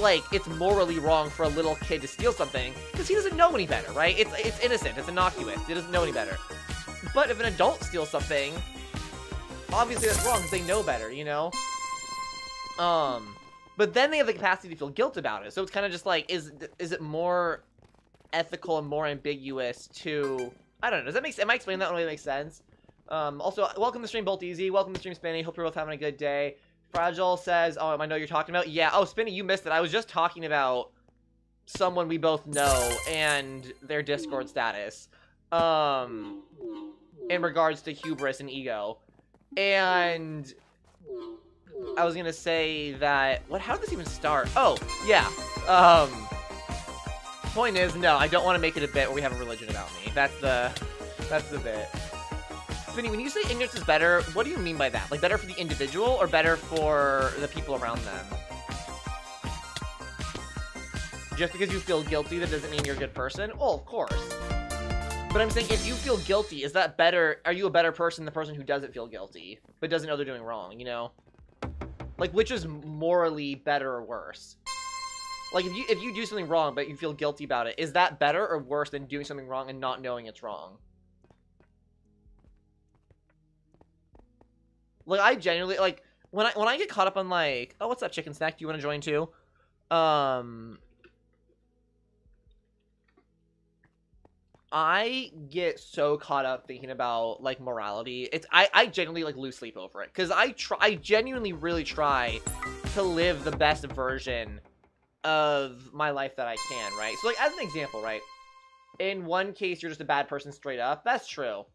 like it's morally wrong for a little kid to steal something because he doesn't know any better, right? It's innocent, it's innocuous, he doesn't know any better. But if an adult steals something, obviously that's wrong because they know better, you know? But then they have the capacity to feel guilt about it, so it's kind of just like, is it more ethical and more ambiguous to, I don't know, does that make, am I explaining that in a way that makes sense? Also, welcome to stream, Bolt Easy, welcome to stream, Spinny, hope you're both having a good day. Fragile says, oh, I know you're talking about, yeah, oh, Spinny, you missed it, I was just talking about someone we both know and their Discord status, in regards to hubris and ego, and I was gonna say that, how did this even start? Oh, yeah, point is, no, I don't want to make it a bit where we have a religion about me. That's the bit. Finny, when you say ignorance is better, what do you mean by that? Like, better for the individual or better for the people around them? Just because you feel guilty, that doesn't mean you're a good person? Well, of course. But I'm saying, if you feel guilty, is that better? Are you a better person than the person who doesn't feel guilty, but doesn't know they're doing wrong, you know? Like, which is morally better or worse? Like, if you do something wrong, but you feel guilty about it, is that better or worse than doing something wrong and not knowing it's wrong? Like, I genuinely, like, when I get caught up on, like, oh, what's up, Chicken Snack? Do you want to join, too? I get so caught up thinking about, like, morality. I genuinely, like, lose sleep over it. Because I genuinely really try to live the best version of my life that I can, right? So, like, as an example, right? In one case, you're just a bad person straight up. That's true.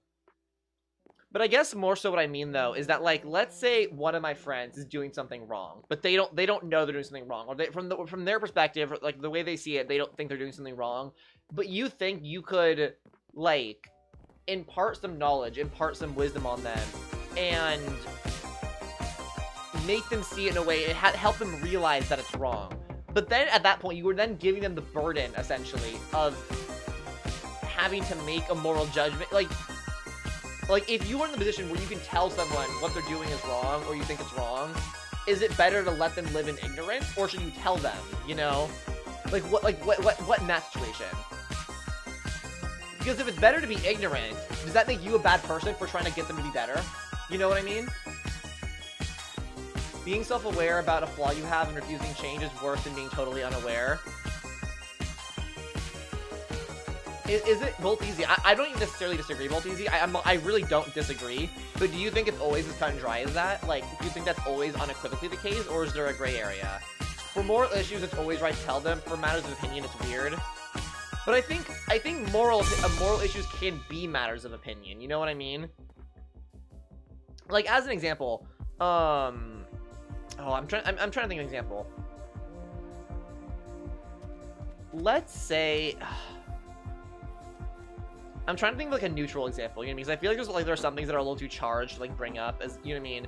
But I guess more so what I mean, though, is that, like, let's say one of my friends is doing something wrong, but they don't know they're doing something wrong, or from their perspective, like, the way they see it, they don't think they're doing something wrong, but you think you could, like, impart some knowledge, impart some wisdom on them, and make them see it in a way, and help them realize that it's wrong. But then, at that point, you were then giving them the burden, essentially, of having to make a moral judgment. Like, if you are in the position where you can tell someone what they're doing is wrong, or you think it's wrong, is it better to let them live in ignorance, or should you tell them, you know? Like, what in that situation? Because if it's better to be ignorant, does that make you a bad person for trying to get them to be better? You know what I mean? Being self-aware about a flaw you have and refusing change is worse than being totally unaware. Is it Bolt Easy? I don't even necessarily disagree, Bolt Easy. I really don't disagree. But do you think it's always as cut and dry as that? Like, do you think that's always unequivocally the case, or is there a gray area? For moral issues, it's always right to tell them. For matters of opinion, it's weird. But I think moral issues can be matters of opinion. You know what I mean? Like, as an example, oh, I'm trying to think of an example. Let's say, I'm trying to think of, like, a neutral example, you know what I mean? Because I feel like there are some things that are a little too charged to, like, bring up, as, you know what I mean?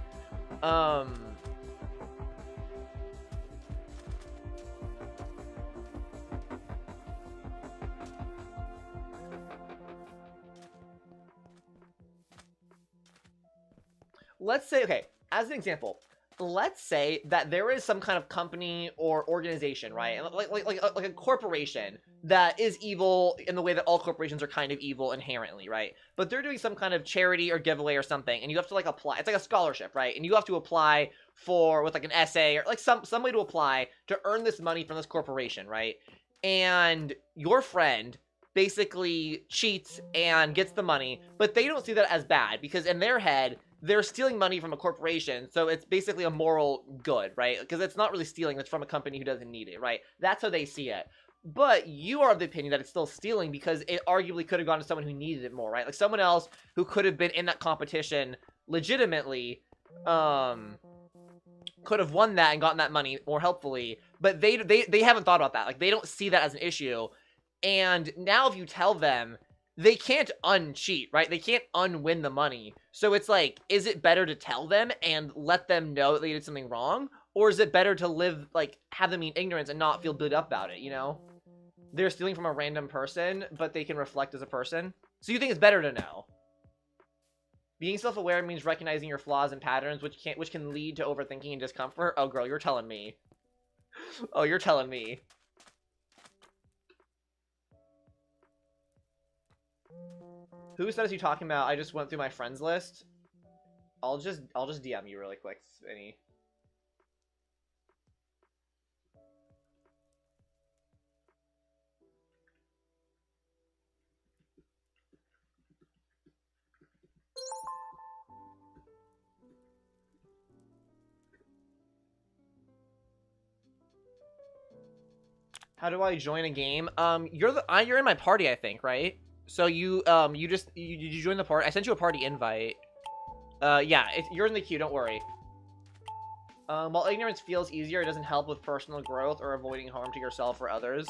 Let's say, okay, as an example, let's say that there is some kind of company or organization, right? Like a corporation that is evil in the way that all corporations are kind of evil inherently, right? But they're doing some kind of charity or giveaway or something, and you have to, like, apply. It's like a scholarship, right? And you have to apply with, like, an essay or, like, some way to apply to earn this money from this corporation, right? And your friend basically cheats and gets the money, but they don't see that as bad because in their head, they're stealing money from a corporation, so it's basically a moral good, right? Because it's not really stealing, it's from a company who doesn't need it, right? That's how they see it. But you are of the opinion that it's still stealing because it arguably could have gone to someone who needed it more, right? Like someone else who could have been in that competition legitimately, could have won that and gotten that money more helpfully, but they haven't thought about that. Like, they don't see that as an issue. And now if you tell them, they can't uncheat, right? They can't unwin the money. So it's like, is it better to tell them and let them know that they did something wrong? Or is it better to live, like, have them in ignorance and not feel built up about it, you know? They're stealing from a random person, but they can reflect as a person. So you think it's better to know? Being self-aware means recognizing your flaws and patterns, which can lead to overthinking and discomfort. Oh, girl, you're telling me. Oh, you're telling me. Who said you talking about? I just went through my friends list. I'll just DM you really quick, Vinny. How do I join a game? You're in my party, I think, right? So you join the party? I sent you a party invite. Yeah, you're in the queue. Don't worry. While ignorance feels easier, it doesn't help with personal growth or avoiding harm to yourself or others.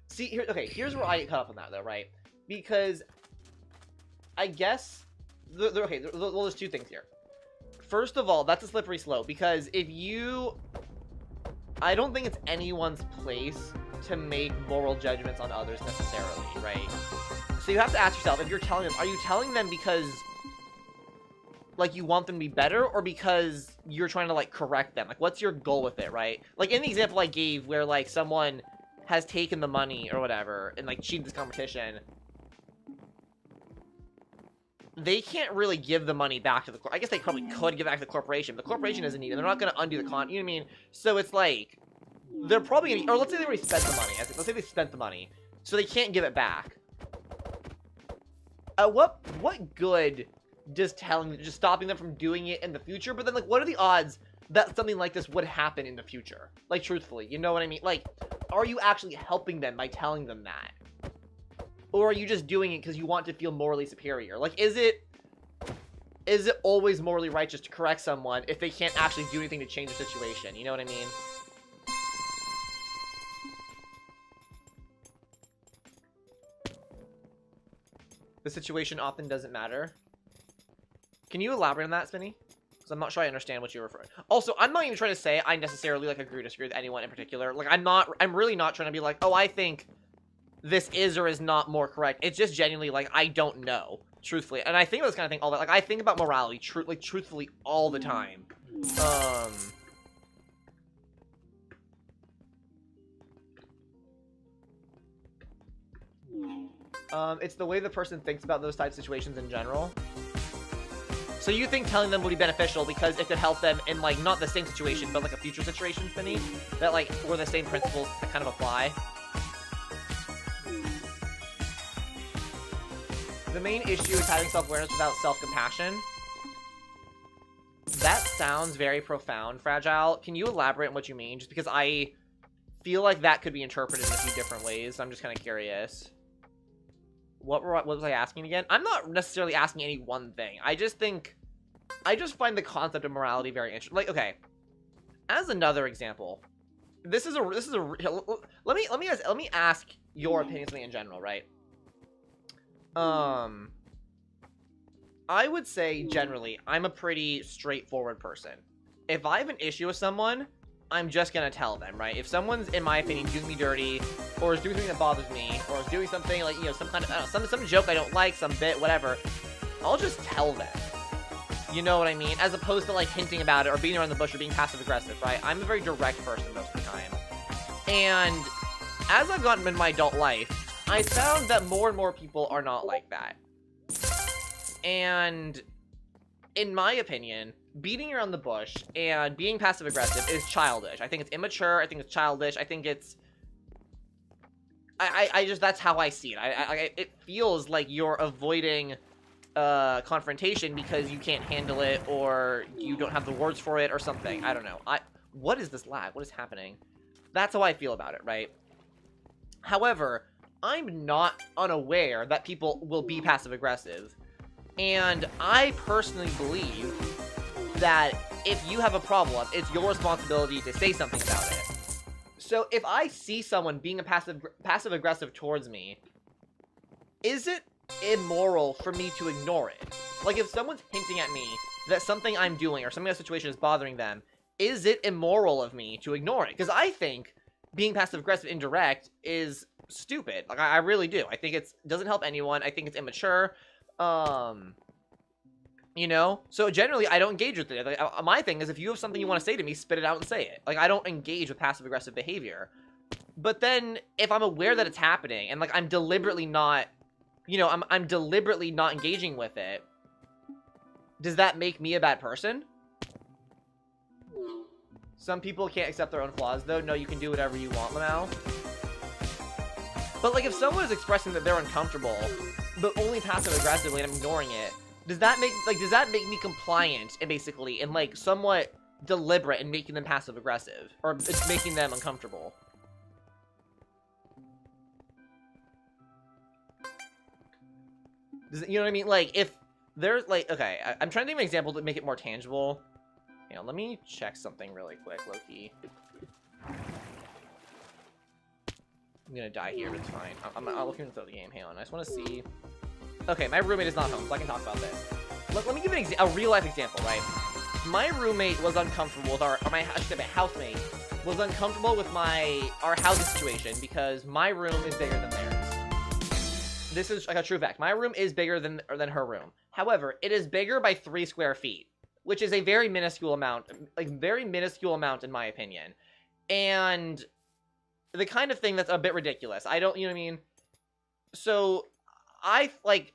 See, here's where I get caught up on that, though, right? Because I guess there's two things here. First of all, that's a slippery slope, because I don't think it's anyone's place to make moral judgments on others necessarily, right? So you have to ask yourself, if you're telling them, are you telling them because, like, you want them to be better, or because you're trying to, like, correct them? Like, what's your goal with it, right? Like, in the example I gave where, like, someone has taken the money or whatever and, like, cheated this competition, they can't really give the money back to the I guess they probably could give it back to the corporation, but the corporation isn't needed. They're not going to undo the you know what I mean? So it's like, they're probably going to, or let's say they already spent the money. Let's say they spent the money, so they can't give it back. What good does just stopping them from doing it in the future? But then, like, what are the odds that something like this would happen in the future? Like, truthfully, you know what I mean? Like, are you actually helping them by telling them that? Or are you just doing it because you want to feel morally superior? Like, is it always morally righteous to correct someone if they can't actually do anything to change the situation? You know what I mean? The situation often doesn't matter. Can you elaborate on that, Spinny? Because I'm not sure I understand what you're referring. Also, I'm not even trying to say I necessarily, like, agree or disagree with anyone in particular. Like, I'm really not trying to be like, oh, I think this is or is not more correct. It's just genuinely, like, I don't know, truthfully. And I think about this kind of thing all that. Like, I think about morality, truthfully, all the time. It's the way the person thinks about those types of situations in general. So you think telling them would be beneficial because it could help them in, like, not the same situation, but, like, a future situation, Spinny? That, like, where the same principles kind of apply? The main issue is having self-awareness without self-compassion. That sounds very profound, Fragile. Can you elaborate on what you mean? Just because I feel like that could be interpreted in a few different ways. I'm just kind of curious. What was I asking again? I'm not necessarily asking any one thing. I just find the concept of morality very interesting. Like, okay, as another example, let me ask your opinion in general, right? I would say, generally, I'm a pretty straightforward person. If I have an issue with someone, I'm just gonna tell them, right? If someone's, in my opinion, doing me dirty, or is doing something that bothers me, or is doing something, like, you know, some kind of, I don't know, some joke I don't like, some bit, whatever, I'll just tell them. You know what I mean? As opposed to, like, hinting about it, or beating around the bush, or being passive-aggressive, right? I'm a very direct person most of the time. And as I've gotten in my adult life, I found that more and more people are not like that. And in my opinion, beating around the bush and being passive-aggressive is childish. I think it's immature. I think it's childish. I think it's... I just, that's how I see it. It feels like you're avoiding confrontation because you can't handle it, or you don't have the words for it, or something. I don't know. What is this lag? What is happening? That's how I feel about it, right? However, I'm not unaware that people will be passive-aggressive. And I personally believe that if you have a problem, it's your responsibility to say something about it. So if I see someone being a passive-aggressive towards me, is it immoral for me to ignore it? Like, if someone's hinting at me that something I'm doing or something in a situation is bothering them, is it immoral of me to ignore it? Because I think being passive-aggressive indirect is stupid. Like, I really do. I think it doesn't help anyone. I think it's immature. You know? So generally, I don't engage with it. Like, my thing is, if you have something you want to say to me, spit it out and say it. Like, I don't engage with passive-aggressive behavior. But then, if I'm aware that it's happening, and, like, I'm deliberately not, you know, I'm deliberately not engaging with it, does that make me a bad person? Some people can't accept their own flaws, though. No, you can do whatever you want, Lamau. But, like, if someone is expressing that they're uncomfortable, but only passive-aggressively, and I'm ignoring it, does that make me compliant, and basically, and, like, somewhat deliberate in making them passive-aggressive? Or it's making them uncomfortable? You know what I mean? Like, if there's, like, okay, I'm trying to think of an example to make it more tangible. Hang on, let me check something really quick, low-key. I'm gonna die here, but it's fine. I'm looking through the game. Hang on, I just want to see. Okay, my roommate is not home, so I can talk about this. Let me give a real-life example, right? My roommate was uncomfortable with my housemate was uncomfortable with our housing situation because my room is bigger than theirs. This is like a true fact. My room is bigger than her room. However, it is bigger by 3 square feet, which is a very minuscule amount, like very minuscule amount in my opinion. And the kind of thing that's a bit ridiculous. You know what I mean? So I like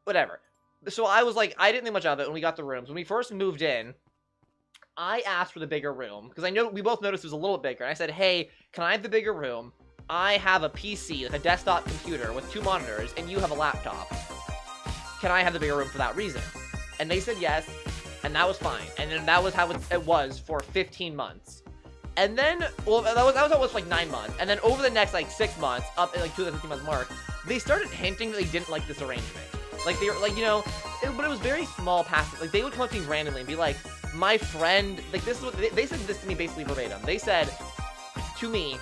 whatever. So I was like, I didn't think much of it when we got the rooms. When we first moved in, I asked for the bigger room because I know we both noticed it was a little bigger. And I said, hey, can I have the bigger room? I have a PC, like a desktop computer with 2 monitors, and you have a laptop. Can I have the bigger room for that reason? And they said yes, and that was fine. And then that was how it was for 15 months. And then, well, that was almost like 9 months. And then over the next like 6 months, up like to the 15-month mark, they started hinting that they didn't like this arrangement. Like they were like, you know, but it was very small passive. Like they would come up to me randomly and be like, my friend, like this is what they said this to me basically verbatim. They said to me,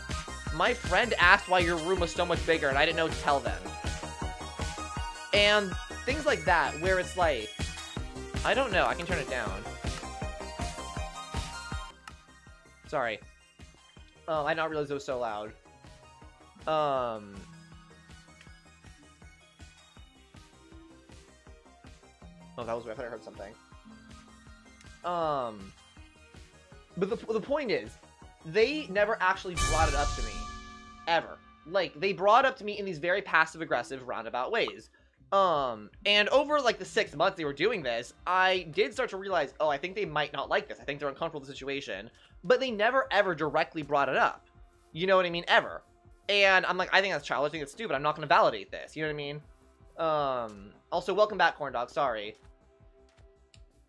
my friend asked why your room was so much bigger and I didn't know what to tell them. And things like that, where it's like, I don't know, I can turn it down. Sorry. I did not realize it was so loud. Oh, that was weird. I thought I heard something. But the point is, they never actually brought it up to me. Ever. Like, they brought it up to me in these very passive-aggressive, roundabout ways. And over, like, the 6 months they were doing this, I did start to realize, oh, I think they might not like this. I think they're uncomfortable with the situation. But they never, ever directly brought it up. You know what I mean? Ever. And I'm like, I think that's childish. I think it's stupid. I'm not going to validate this. You know what I mean? Also, welcome back, Corn Dog. Sorry.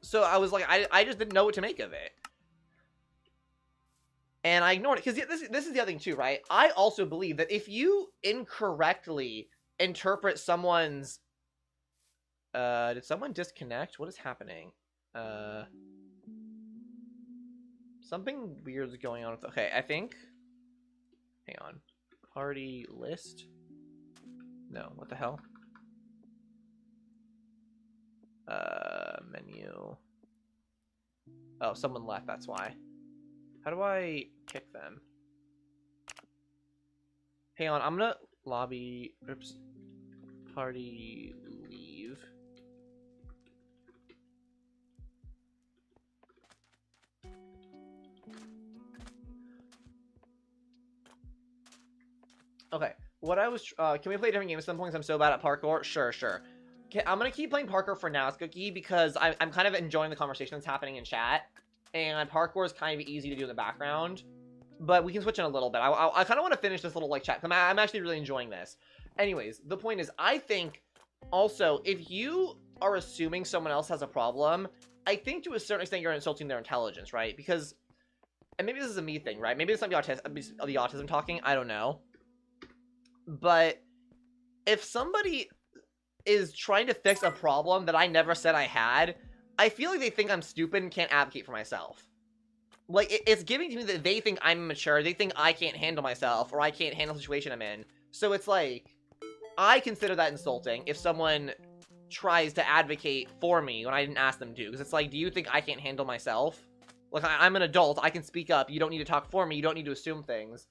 So I was like, I just didn't know what to make of it. And I ignored it. Because this is the other thing, too, right? I also believe that if you incorrectly interpret someone's... did someone disconnect? What is happening? Something weird is going on with... Okay, I think... Hang on. Party list? No, what the hell? Menu. Oh, someone left, that's why. How do I kick them? Hang on, I'm gonna lobby... Oops. Party leave. Okay, what I was... can we play a different game at some points? I'm so bad at parkour. Sure, sure. Okay, I'm gonna keep playing parkour for now, Cookie, because I'm kind of enjoying the conversation that's happening in chat. And parkour is kind of easy to do in the background. But we can switch in a little bit. I kind of want to finish this little, like, chat. I'm actually really enjoying this. Anyways, the point is, I think, also, if you are assuming someone else has a problem, I think to a certain extent you're insulting their intelligence, right? Because, and maybe this is a me thing, right? Maybe it's not the autism talking, I don't know. But if somebody is trying to fix a problem that I never said I had, I feel like they think I'm stupid and can't advocate for myself. like, it's giving to me that they think I'm immature, they think I can't handle myself, or I can't handle the situation I'm in. So it's like, I consider that insulting if someone tries to advocate for me when I didn't ask them to. Because it's like, do you think I can't handle myself? Like, I'm an adult, I can speak up, you don't need to talk for me, you don't need to assume things.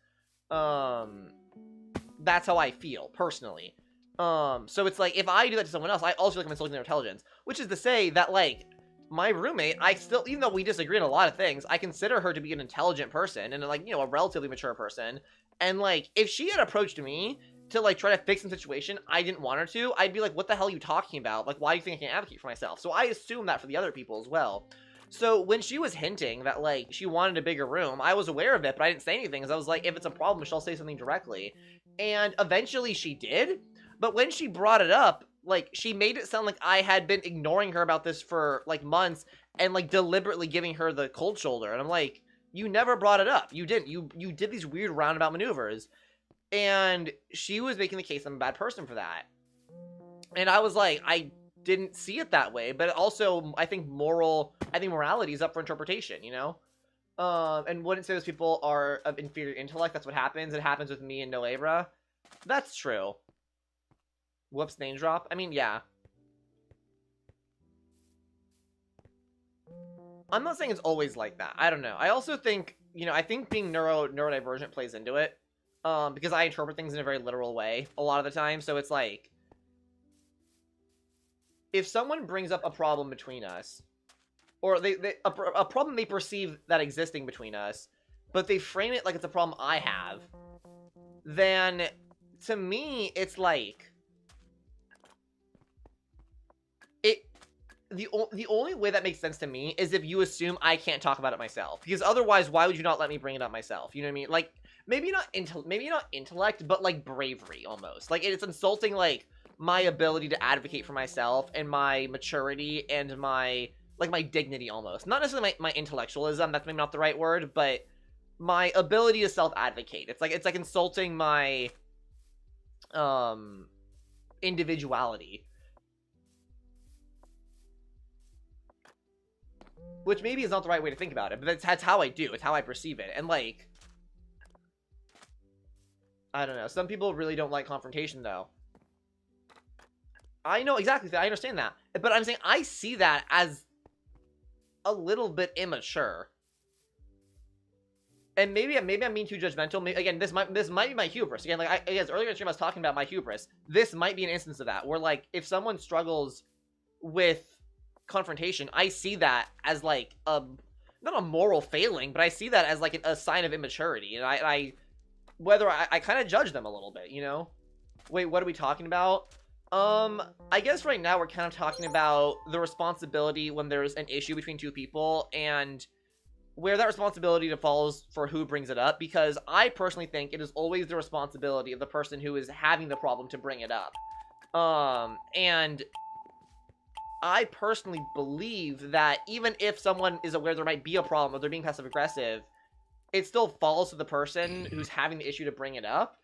That's how I feel, personally. So it's like, if I do that to someone else, I also feel like I'm insulting their intelligence. Which is to say that, like, my roommate, I still, even though we disagree on a lot of things, I consider her to be an intelligent person, and, like, you know, a relatively mature person. And, like, if she had approached me to, like, try to fix some situation I didn't want her to, I'd be like, what the hell are you talking about? Like, why do you think I can't advocate for myself? So I assume that for the other people as well. So when she was hinting that, like, she wanted a bigger room, I was aware of it, but I didn't say anything, because I was like, if it's a problem, she'll say something directly. And eventually she did, but when she brought it up, like, she made it sound like I had been ignoring her about this for, like, months, and, like, deliberately giving her the cold shoulder. And I'm like, you never brought it up. You didn't. You did these weird roundabout maneuvers. And she was making the case I'm a bad person for that. And I was like, I didn't see it that way. But also, I think morality is up for interpretation, you know? And wouldn't say those people are of inferior intellect. That's what happens. It happens with me and Noebra. That's true. Whoops, name drop. I mean, yeah. I'm not saying it's always like that. I don't know. I also think, you know, I think being neurodivergent plays into it. Because I interpret things in a very literal way a lot of the time. So it's like, if someone brings up a problem between us, or a problem they perceive that existing between us, but they frame it like it's a problem I have, then to me, it's like, the only way that makes sense to me is if you assume I can't talk about it myself. Because otherwise, why would you not let me bring it up myself? You know what I mean? Like, maybe not intellect, but, like, bravery, almost. Like, it's insulting, like, my ability to advocate for myself, and my maturity, and my, like, my dignity, almost. Not necessarily my intellectualism, that's maybe not the right word, but my ability to self-advocate. It's like insulting my, individuality. Which maybe is not the right way to think about it, but that's how I do. It's how I perceive it. And, like, I don't know. Some people really don't like confrontation, though. I know exactly that. I understand that. But I'm saying I see that as a little bit immature. And maybe I'm being too judgmental. Maybe, again, this might be my hubris. Again, like, earlier in the stream I was talking about my hubris. This might be an instance of that, where, like, if someone struggles with confrontation, I see that as, like, not a moral failing, but I see that as, like, a sign of immaturity. And I kind of judge them a little bit, you know? Wait, what are we talking about? I guess right now we're kind of talking about the responsibility when there's an issue between two people, and where that responsibility falls for who brings it up, because I personally think it is always the responsibility of the person who is having the problem to bring it up. And I personally believe that even if someone is aware there might be a problem, or they're being passive-aggressive, it still falls to the person who's having the issue to bring it up.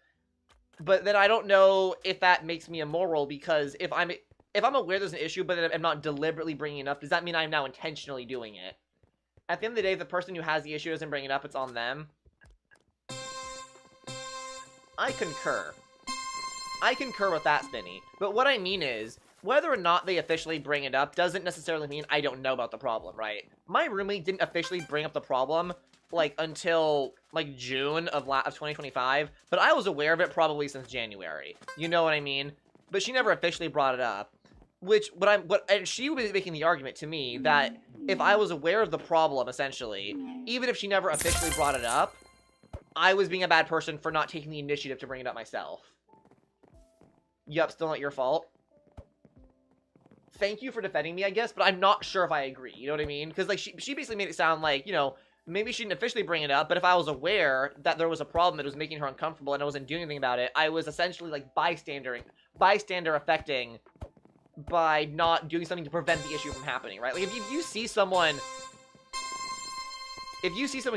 But then I don't know if that makes me immoral, because if I'm aware there's an issue, but I'm not deliberately bringing it up, does that mean I'm now intentionally doing it? At the end of the day, if the person who has the issue doesn't bring it up, it's on them. I concur. I concur with that, Spinny. But what I mean is, whether or not they officially bring it up doesn't necessarily mean I don't know about the problem, right? My roommate didn't officially bring up the problem, like, until, like, June of 2025, but I was aware of it probably since January. You know what I mean? But she never officially brought it up. And she was making the argument to me that if I was aware of the problem, essentially, even if she never officially brought it up, I was being a bad person for not taking the initiative to bring it up myself. Yup, still not your fault. Thank you for defending me, I guess, but I'm not sure if I agree, you know what I mean? Because, like, she basically made it sound like, you know, maybe she didn't officially bring it up, but if I was aware that there was a problem that was making her uncomfortable and I wasn't doing anything about it, I was essentially, like, bystander affecting by not doing something to prevent the issue from happening, right? Like, if you see someone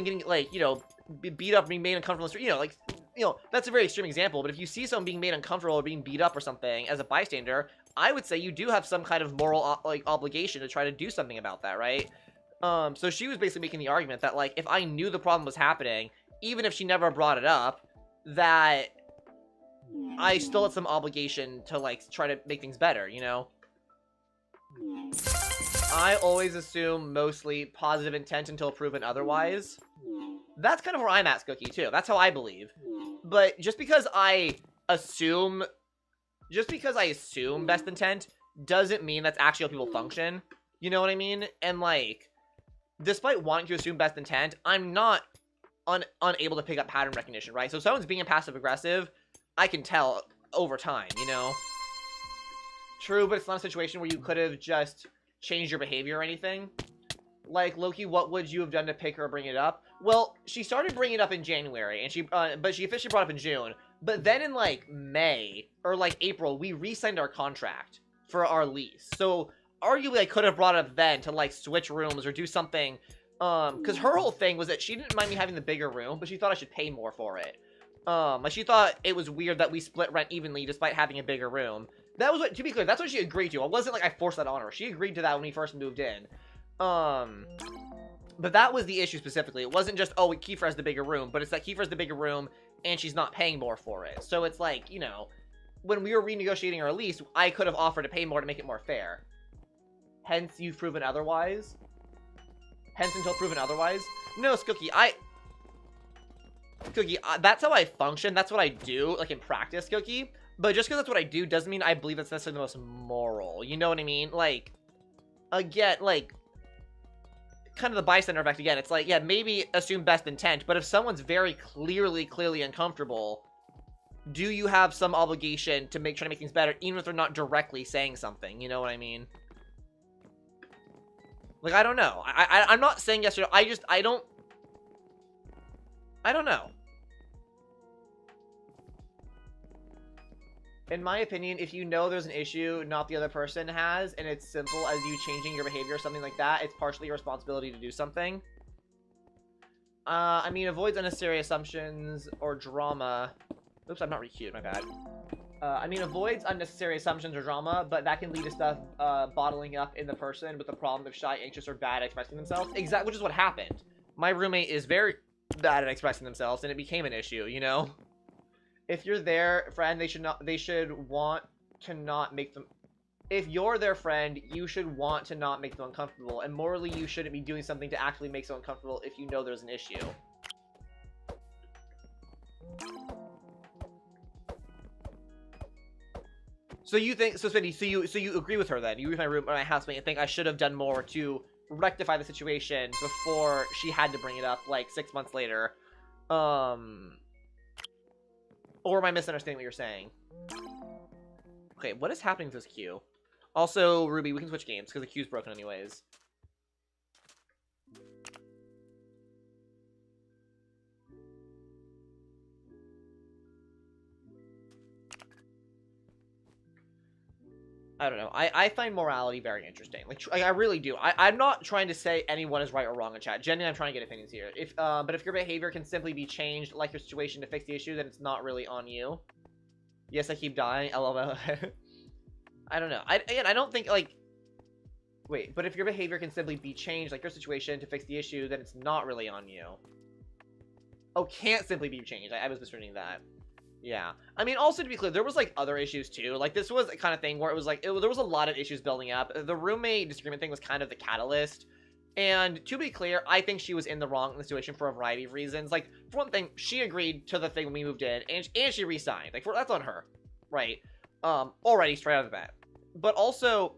getting, like, you know, beat up or being made uncomfortable, you know, like, you know, that's a very extreme example, but if you see someone being made uncomfortable or being beat up or something as a bystander, I would say you do have some kind of moral, like, obligation to try to do something about that, right? So she was basically making the argument that, like, if I knew the problem was happening, even if she never brought it up, that I still had some obligation to, like, try to make things better, you know? I always assume mostly positive intent until proven otherwise. That's kind of where I'm at, Cookie, too. That's how I believe. But just because I assume best intent doesn't mean that's actually how people function. You know what I mean? And, like, despite wanting to assume best intent, I'm not unable to pick up pattern recognition, right? So if someone's being passive-aggressive, I can tell over time, you know? True, but it's not a situation where you could have just changed your behavior or anything. Like, Loki, what would you have done to pick her or bring it up? Well, she started bringing it up in January, and but she officially brought it up in June. But then in, like, May, or, like, April, we re-signed our contract for our lease. So, arguably, I could have brought it up then to, like, switch rooms or do something. Because her whole thing was that she didn't mind me having the bigger room, but she thought I should pay more for it. Like, she thought it was weird that we split rent evenly despite having a bigger room. That was what, to be clear, that's what she agreed to. It wasn't like I forced that on her. She agreed to that when we first moved in. But that was the issue specifically. It wasn't just, oh, Kiefer has the bigger room, but it's that Kiefer has the bigger room and she's not paying more for it. So it's like, you know, when we were renegotiating our lease, I could have offered to pay more to make it more fair. Hence, you've proven otherwise. Hence, until proven otherwise. No, Cookie, that's how I function. That's what I do, like, in practice, Cookie. But just because that's what I do doesn't mean I believe that's necessarily the most moral. You know what I mean? Like, again, like, kind of the bystander effect again. It's like, yeah, maybe assume best intent, but if someone's very clearly uncomfortable, do you have some obligation to try to make things better, even if they're not directly saying something? You know what I mean? Like, I don't know. I'm not saying yes or no. I don't know. In my opinion, if you know there's an issue not the other person has, and it's simple as you changing your behavior or something like that, it's partially your responsibility to do something. I mean, avoids unnecessary assumptions or drama. Oops, I'm not re-queued, my bad. I mean, avoids unnecessary assumptions or drama, but that can lead to stuff bottling up in the person with the problem of shy, anxious, or bad at expressing themselves. Exactly, which is what happened. My roommate is very bad at expressing themselves, and it became an issue, you know? If you're their friend, they should want to not make them... If you're their friend, you should want to not make them uncomfortable, and morally, you shouldn't be doing something to actually make someone uncomfortable if you know there's an issue. So you think, so Smitty, so you agree with her then? You agree with my housemate and think I should have done more to rectify the situation before she had to bring it up, like, 6 months later. Or am I misunderstanding what you're saying? Okay, what is happening to this queue? Also, Ruby, we can switch games, because the queue's broken anyways. I don't know. I find morality very interesting. Like, I really do. I'm not trying to say anyone is right or wrong in chat. Genuinely, I'm trying to get opinions here. But if your behavior can simply be changed, like your situation, to fix the issue, then it's not really on you. Yes, I keep dying. LOL. I don't know. Again, I don't think, like... Wait, but if your behavior can simply be changed, like your situation, to fix the issue, then it's not really on you. Oh, can't simply be changed. I was misreading that. Yeah. I mean, also, to be clear, there was, like, other issues, too. Like, this was the kind of thing where it was, like, there was a lot of issues building up. The roommate disagreement thing was kind of the catalyst. And, to be clear, I think she was in the wrong in the situation for a variety of reasons. Like, for one thing, she agreed to the thing when we moved in, and she re-signed. Like, that's on her. Right? Already, straight out of the bat. But also,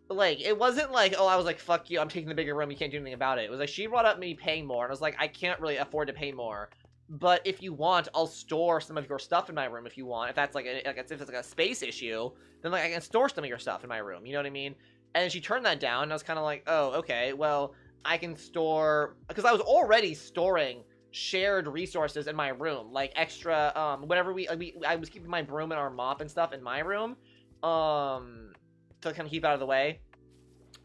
like, it wasn't like, oh, I was like, fuck you, I'm taking the bigger room, you can't do anything about it. It was like, she brought up me paying more, and I was like, I can't really afford to pay more. But if you want, I'll store some of your stuff in my room if you want. If that's like if it's like a space issue, then like I can store some of your stuff in my room. You know what I mean? And she turned that down, and I was kind of like, oh, okay, well, I can store, because I was already storing shared resources in my room, like extra, whenever I was keeping my broom and our mop and stuff in my room, to kind of keep out of the way.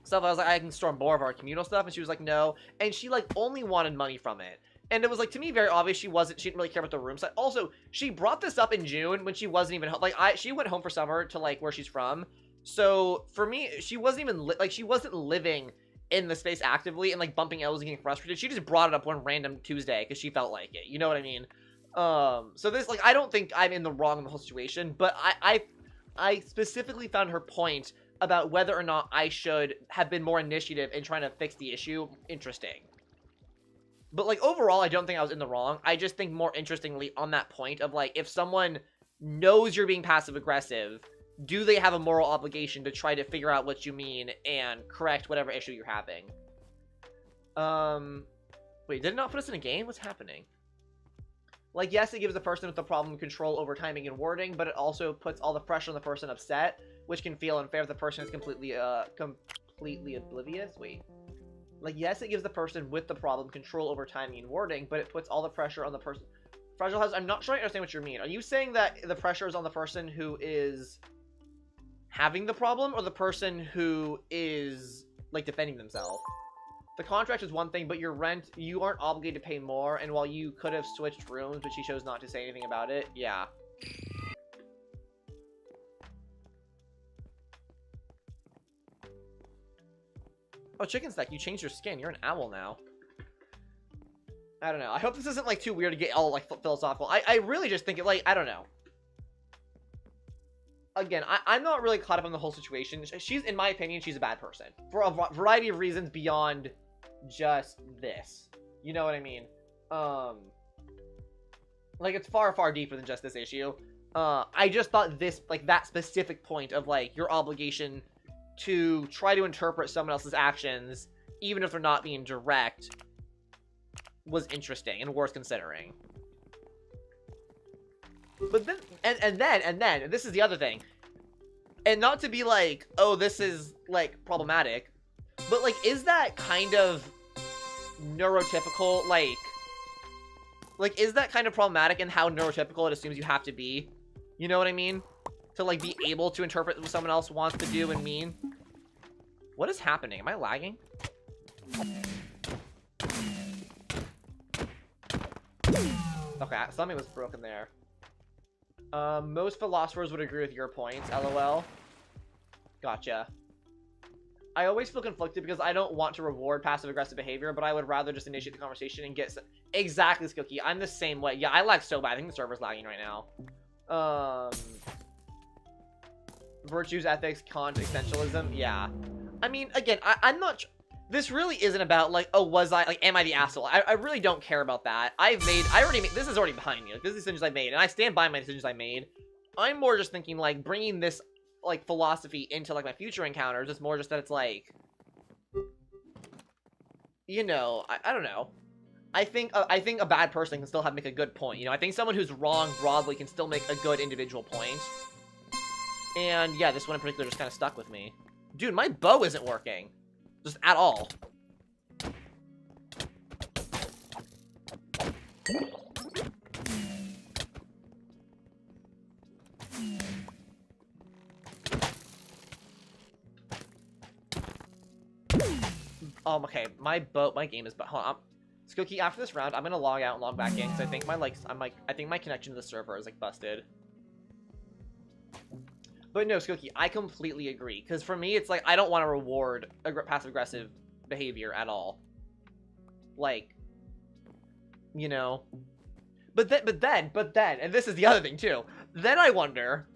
So I was like, I can store more of our communal stuff, and she was like, no, and she like only wanted money from it. And it was, like, to me, very obvious she didn't really care about the room side. Also, she brought this up in June when she wasn't even home. Like, she went home for summer to, like, where she's from. So, for me, she wasn't even, she wasn't living in the space actively and like bumping elbows and getting frustrated. She just brought it up one random Tuesday because she felt like it. You know what I mean? So this, like, I don't think I'm in the wrong in the whole situation, but I specifically found her point about whether or not I should have been more initiative in trying to fix the issue interesting. But, like, overall, I don't think I was in the wrong. I just think more interestingly on that point of, like, if someone knows you're being passive-aggressive, do they have a moral obligation to try to figure out what you mean and correct whatever issue you're having? Wait, did it not put us in a game? What's happening? Like, yes, it gives the person with the problem control over timing and wording, but it also puts all the pressure on the person upset, which can feel unfair if the person is completely oblivious. Wait. Like, yes, it gives the person with the problem control over timing and wording, but it puts all the pressure on the person. Fragile House, I'm not sure I understand what you mean. Are you saying that the pressure is on the person who is having the problem, or the person who is, like, defending themselves? The contract is one thing, but your rent, you aren't obligated to pay more, and while you could have switched rooms, but she chose not to say anything about it, yeah. Oh, Chicken Stack, you changed your skin. You're an owl now. I don't know. I hope this isn't, like, too weird to get all, like, philosophical. I really just think it, like, I don't know. Again, I'm not really caught up in the whole situation. She's, in my opinion, she's a bad person. For a variety of reasons beyond just this. You know what I mean? Like, it's far, far deeper than just this issue. I just thought this, like, that specific point of, like, your obligation to try to interpret someone else's actions, even if they're not being direct, was interesting and worth considering. But then, and then, this is the other thing. And not to be like, oh, this is, like, problematic. But, like, is that kind of neurotypical, like, is that kind of problematic in how neurotypical it assumes you have to be? You know what I mean? To, like, be able to interpret what someone else wants to do and mean? What is happening? Am I lagging? Okay, something was broken there. Most philosophers would agree with your points, lol. Gotcha. I always feel conflicted because I don't want to reward passive-aggressive behavior, but I would rather just initiate the conversation and get... Exactly, Skilky. I'm the same way. Yeah, I lag so bad. I think the server's lagging right now. Virtues, ethics, cons, essentialism. Yeah. I mean, again, I'm not... This really isn't about, like, oh, was I... Like, am I the asshole? I really don't care about that. I already made... This is already behind me. Like, this is decisions I made, and I stand by my decisions I made. I'm more just thinking, like, bringing this, like, philosophy into, like, my future encounters. It's more just that it's, like... You know, I don't know. I think a bad person can still make a good point. You know, I think someone who's wrong broadly can still make a good individual point. And, yeah, this one in particular just kind of stuck with me. Dude, my bow isn't working. Just at all. Okay, my game is, but hold on. Skooky, after this round, I'm gonna log out and log back in because I think I think my connection to the server is, like, busted. But no, Skooky, I completely agree. Because for me, it's like, I don't want to reward passive-aggressive behavior at all. Like, you know. But then, and this is the other thing, too. Then I wonder,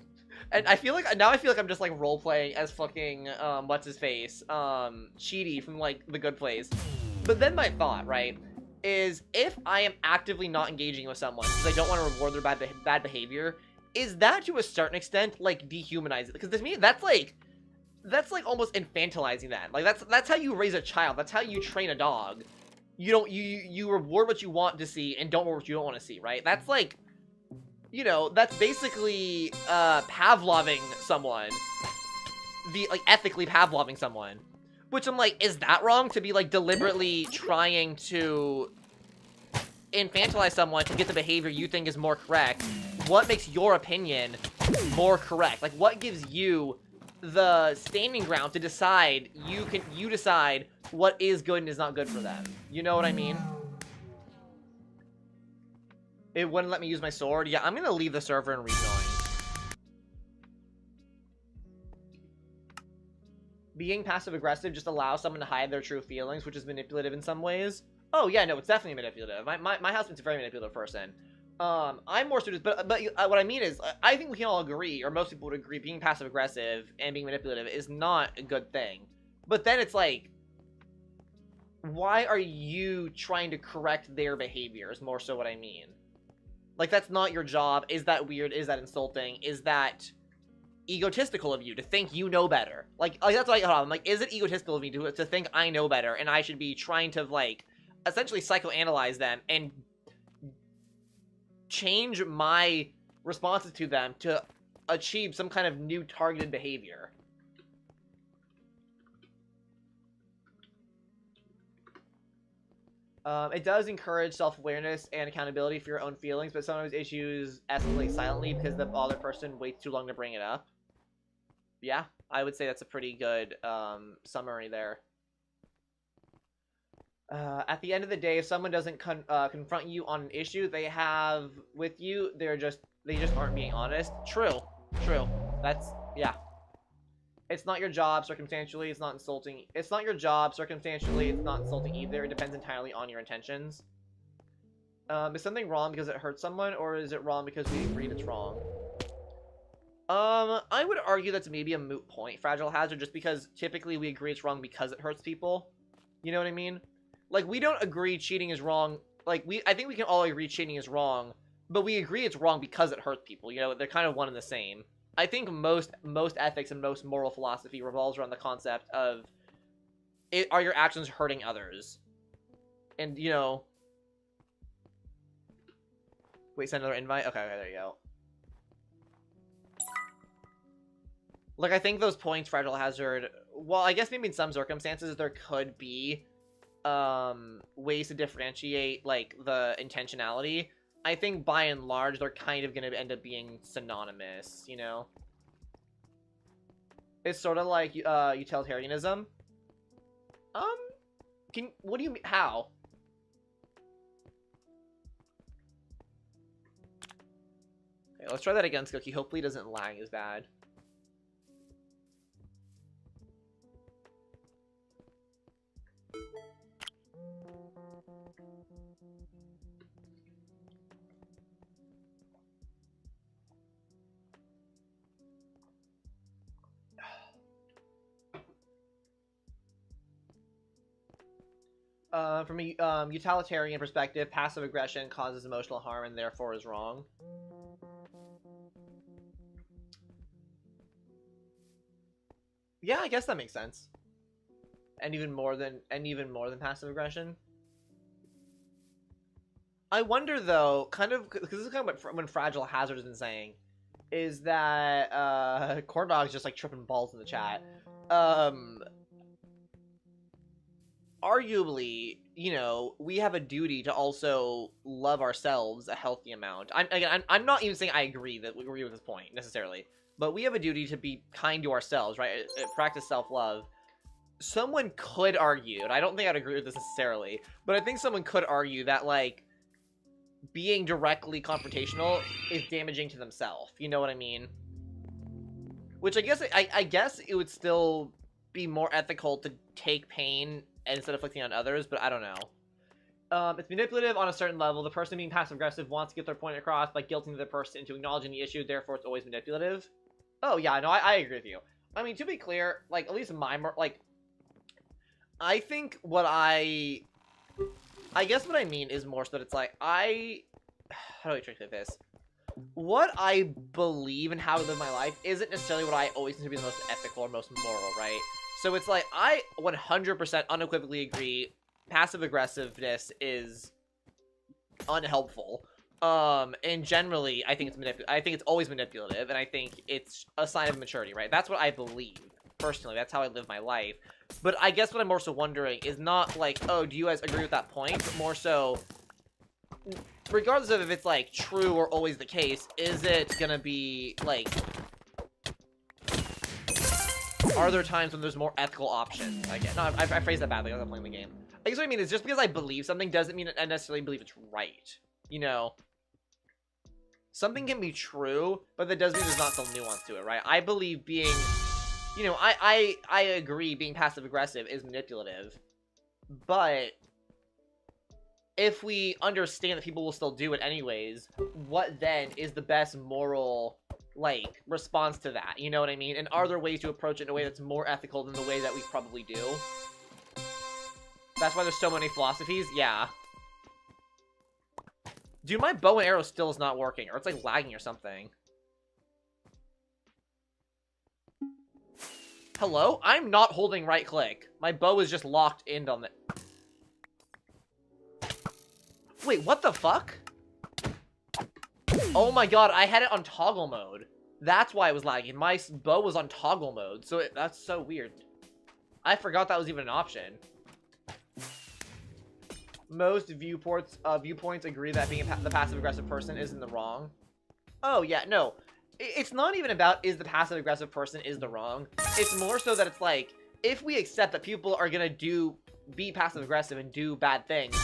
and I feel like I'm just, like, role-playing as fucking, what's-his-face, Cheaty from, like, The Good Place. But then my thought, right, is if I am actively not engaging with someone because I don't want to reward their bad behavior, is that to a certain extent, like, dehumanizing? Because to me, that's like almost infantilizing that. Like, that's how you raise a child. That's how you train a dog. You reward what you want to see and don't reward what you don't want to see, right? That's like, you know, that's basically Pavloving someone. Like, ethically Pavloving someone. Which I'm like, is that wrong to be, like, deliberately trying to infantilize someone to get the behavior you think is more correct? What makes your opinion more correct? Like, what gives you the standing ground to decide you decide what is good and is not good for them? You know what I mean? It wouldn't let me use my sword. Yeah, I'm gonna leave the server and rejoin. being passive-aggressive just allows someone to hide their true feelings, which is manipulative in some ways. Oh, yeah, no, it's definitely manipulative. My husband's a very manipulative person. I'm more so just, but what I mean is, I think we can all agree, or most people would agree, being passive-aggressive and being manipulative is not a good thing. But then it's like, why are you trying to correct their behavior is more so what I mean. Like, that's not your job. Is that weird? Is that insulting? Is that egotistical of you to think you know better? Like that's what I'm like, is it egotistical of me to think I know better and I should be trying to, like, essentially psychoanalyze them and change my responses to them to achieve some kind of new targeted behavior? It does encourage self-awareness and accountability for your own feelings, but sometimes issues escalate silently because the other person waits too long to bring it up. Yeah, I would say that's a pretty good summary there. At the end of the day, if someone doesn't confront you on an issue they have with you, they just aren't being honest. True. That's, yeah. It's not your job, circumstantially, it's not insulting. It's not your job, circumstantially, it's not insulting either. It depends entirely on your intentions. Is something wrong because it hurts someone, or is it wrong because we agreed it's wrong? I would argue that's maybe a moot point, Fragile Hazard, just because typically we agree it's wrong because it hurts people. You know what I mean? Like, we don't agree cheating is wrong. Like, I think we can all agree cheating is wrong, but we agree it's wrong because it hurts people. You know, they're kind of one and the same. I think most ethics and most moral philosophy revolves around the concept of, are your actions hurting others? And, you know... Wait, send another invite? Okay, there you go. Like, I think those points, Fragile Hazard... Well, I guess maybe in some circumstances there could be ways to differentiate, like, the intentionality. I think by and large they're kind of going to end up being synonymous, you know? It's sort of like utilitarianism. What do you mean? How? Okay, let's try that again, Skookie. Hopefully it doesn't lag as bad. From a utilitarian perspective, passive aggression causes emotional harm and therefore is wrong. Yeah, I guess that makes sense. And even more than passive aggression. I wonder though, kind of, because this is kind of what Fragile Hazard has been saying, is that Corn Dog's just like tripping balls in the chat. Arguably, you know, we have a duty to also love ourselves a healthy amount. I'm not even saying I agree with this point necessarily, but we have a duty to be kind to ourselves, right? Practice self-love. Someone could argue, and I don't think I'd agree with this necessarily, but I think someone could argue that, like, being directly confrontational is damaging to themselves. You know what I mean? Which I guess it would still be more ethical to take pain instead of inflicting on others, but I don't know. It's manipulative on a certain level. The person being passive-aggressive wants to get their point across by guilting the person into acknowledging the issue, therefore it's always manipulative. Oh, yeah, no, I agree with you. I mean, to be clear, like, at least in my, like, I think what I guess what I mean is more so that it's like, how do I translate this? What I believe and how I live my life isn't necessarily what I always consider to be the most ethical or most moral, right? So it's like, I 100% unequivocally agree passive-aggressiveness is unhelpful. And generally, I think it's always manipulative, and I think it's a sign of maturity, right? That's what I believe, personally. That's how I live my life. But I guess what I'm more so wondering is not like, oh, do you guys agree with that point? But more so, regardless of if it's, like, true or always the case, is it gonna be, like, are there times when there's more ethical options? I guess. No, I phrased that badly. I'm playing the game. I guess what I mean is just because I believe something doesn't mean I necessarily believe it's right. You know? Something can be true, but that doesn't mean there's not some nuance to it, right? I believe being you know, I agree being passive-aggressive is manipulative, but if we understand that people will still do it anyways, what then is the best moral, like, response to that? You know what I mean? And are there ways to approach it in a way that's more ethical than the way that we probably do? That's why there's so many philosophies? Yeah. Dude, my bow and arrow still is not working, or it's, like, lagging or something. Hello? I'm not holding right click. My bow is just locked in on the... Wait, what the fuck? Oh my god, I had it on toggle mode. That's why it was lagging. My bow was on toggle mode, so that's so weird. I forgot that was even an option. Most viewpoints agree that being the passive-aggressive person is in the wrong. Oh, yeah, no. It's not even about is the passive-aggressive person is the wrong. It's more so that it's like, if we accept that people are gonna be passive-aggressive and do bad things,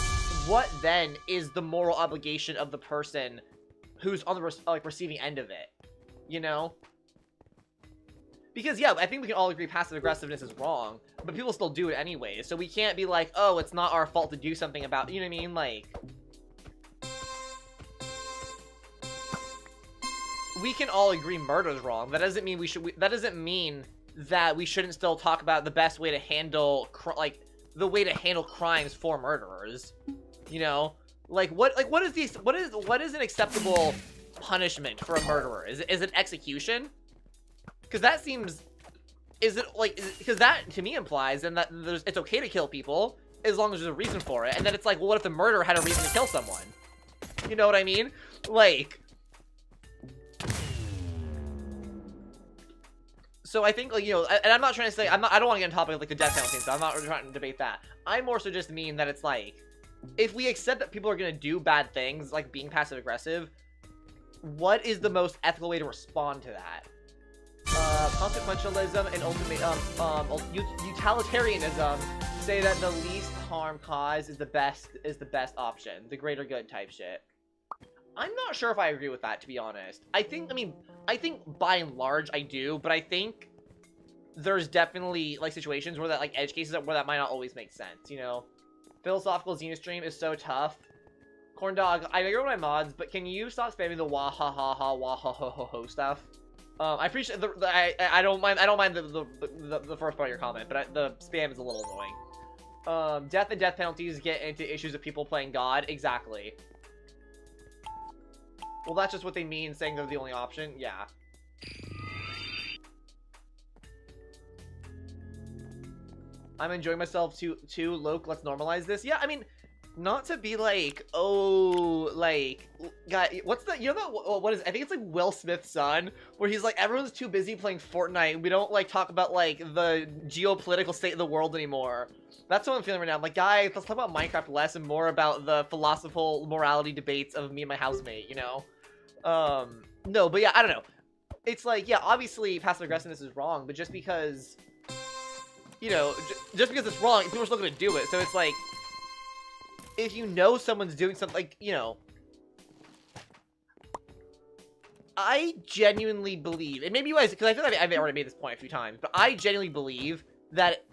what then is the moral obligation of the person who's on the receiving end of it? You know? Because, yeah, I think we can all agree passive-aggressiveness is wrong, but people still do it anyway, so we can't be like, oh, it's not our fault to do something about, you know what I mean? Like, we can all agree murder's wrong. That doesn't mean that doesn't mean that we shouldn't still talk about the best way to handle, the way to handle crimes for murderers. You know? Like, what is an acceptable punishment for a murderer? Is it execution? Because that seems, because that to me implies then that it's okay to kill people as long as there's a reason for it. And then it's like, well, what if the murderer had a reason to kill someone? You know what I mean? Like, so I think, like, you know, and I'm not trying to say, I don't want to get on topic of, like, the death penalty, so I'm not trying to debate that. I more so just mean that it's like, if we accept that people are going to do bad things, like being passive-aggressive, what is the most ethical way to respond to that? Consequentialism and utilitarianism say that the least harm caused is the best option, the greater good type shit. I'm not sure if I agree with that, to be honest. I think by and large I do, but I think there's definitely, like, situations where that, like, edge cases where that might not always make sense, you know? Philosophical Zina stream is so tough. Corndog, I agree with my mods, but can you stop spamming the wah ha ha ha wah ha ho ho ho stuff? I appreciate I don't mind the first part of your comment, but the spam is a little annoying. Death and death penalties get into issues of people playing God. Exactly. Well, that's just what they mean, saying they're the only option. Yeah. I'm enjoying myself too, Loke. Let's normalize this. Yeah, I mean, not to be like, oh, like, guy, what's the, you know that, what is, I think it's like Will Smith's son, where he's like, everyone's too busy playing Fortnite, and we don't, like, talk about, like, the geopolitical state of the world anymore. That's what I'm feeling right now. I'm like, guys, let's talk about Minecraft less and more about the philosophical morality debates of me and my housemate, you know? No, but yeah, I don't know. It's like, yeah, obviously passive-aggressiveness is wrong, but just because, you know, just because it's wrong, people are still gonna do it, so it's like, if you know someone's doing something, like, you know, I genuinely believe, and maybe you guys, because I feel like I've already made this point a few times, but I genuinely believe that,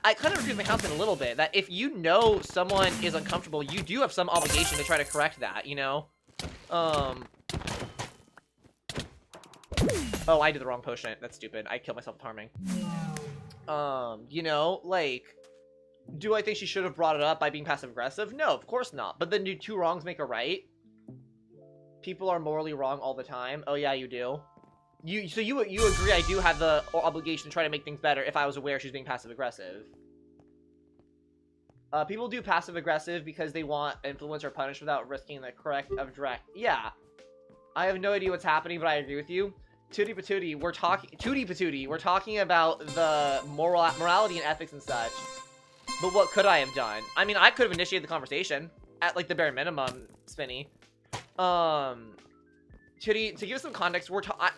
I kind of agree with my housemate a little bit, that if you know someone is uncomfortable, you do have some obligation to try to correct that, you know? Oh, I did the wrong potion. That's stupid. I killed myself with harming. You know, like, do I think she should have brought it up by being passive-aggressive? No, of course not. But then do two wrongs make a right? People are morally wrong all the time. Oh, yeah, you do. So you agree I do have the obligation to try to make things better if I was aware she's being passive-aggressive. People do passive-aggressive because they want influence or punish without risking the correct of direct. Yeah. I have no idea what's happening, but I agree with you. Tootie patootie, we're talking about the morality and ethics and such. But what could I have done? I mean, I could have initiated the conversation at, like, the bare minimum, Spinny. Tootie, to give some context,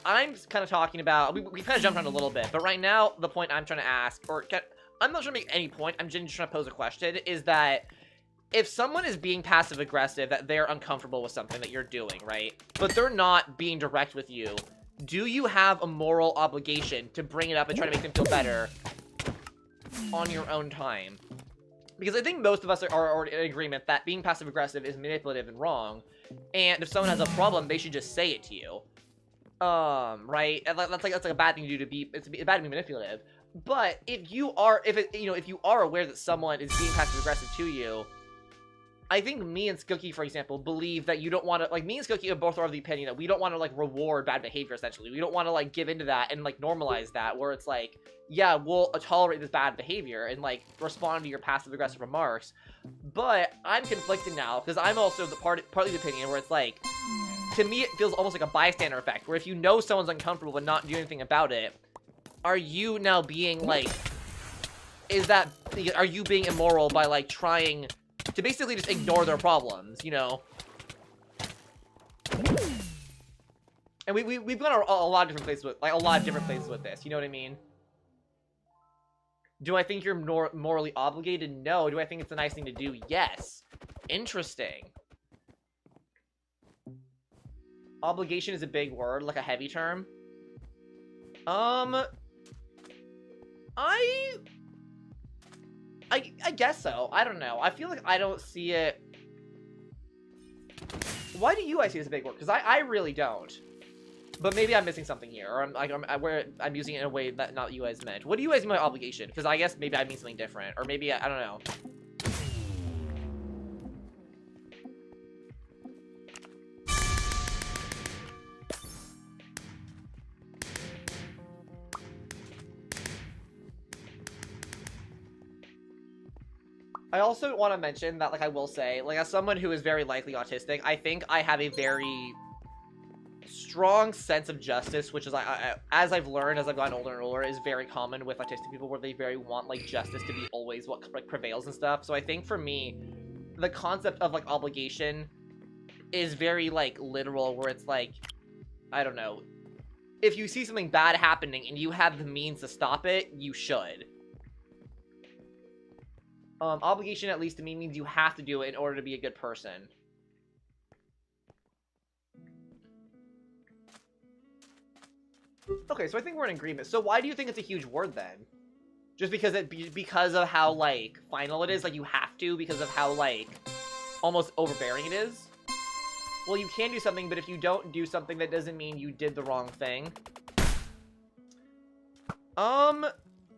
I'm kind of talking about, we kind of jumped around a little bit, but right now, the point I'm trying to ask, I'm not trying to make any point, I'm just trying to pose a question, is that if someone is being passive-aggressive, that they're uncomfortable with something that you're doing, right? But they're not being direct with you, do you have a moral obligation to bring it up and try to make them feel better on your own time? Because I think most of us are in agreement that being passive-aggressive is manipulative and wrong, and if someone has a problem, they should just say it to you. Right? And that's like a bad thing to do, it's bad to be manipulative. But if you are aware that someone is being passive-aggressive to you, I think me and Skookie, for example, believe that you don't want to, like, me and Skookie both are of the opinion that we don't want to, like, reward bad behavior, essentially. We don't want to, like, give into that and, like, normalize that, where it's like, yeah, we'll tolerate this bad behavior and, like, respond to your passive-aggressive remarks. But I'm conflicted now, because I'm also partly the opinion where it's like, to me, it feels almost like a bystander effect, where if you know someone's uncomfortable but not doing anything about it, are you now being, like, are you being immoral by, like, trying to basically just ignore their problems, you know? And we've gone a lot of different places with, this, you know what I mean? Do I think you're morally obligated? No. Do I think it's a nice thing to do? Yes. Interesting. Obligation is a big word, like a heavy term. I guess so. I don't know. I feel like I don't see it. Why do you guys see it as a big word? Because I really don't. But maybe I'm missing something here, or I'm using it in a way that not you guys meant. What do you guys mean by obligation? Because I guess maybe I mean something different, or maybe I don't know. I also want to mention that, like, I will say, like, as someone who is very likely autistic, I think I have a very strong sense of justice, which is, as I've learned, as I've gotten older and older, is very common with autistic people, where they very want, like, justice to be always what, like, prevails and stuff. So I think for me, the concept of, like, obligation is very, like, literal, where it's like, I don't know, if you see something bad happening and you have the means to stop it, you should. Obligation, at least to me, means you have to do it in order to be a good person. Okay, so I think we're in agreement. So why do you think it's a huge word, then? Just because of how, like, final it is? Like, you have to because of how, like, almost overbearing it is? Well, you can do something, but if you don't do something, that doesn't mean you did the wrong thing.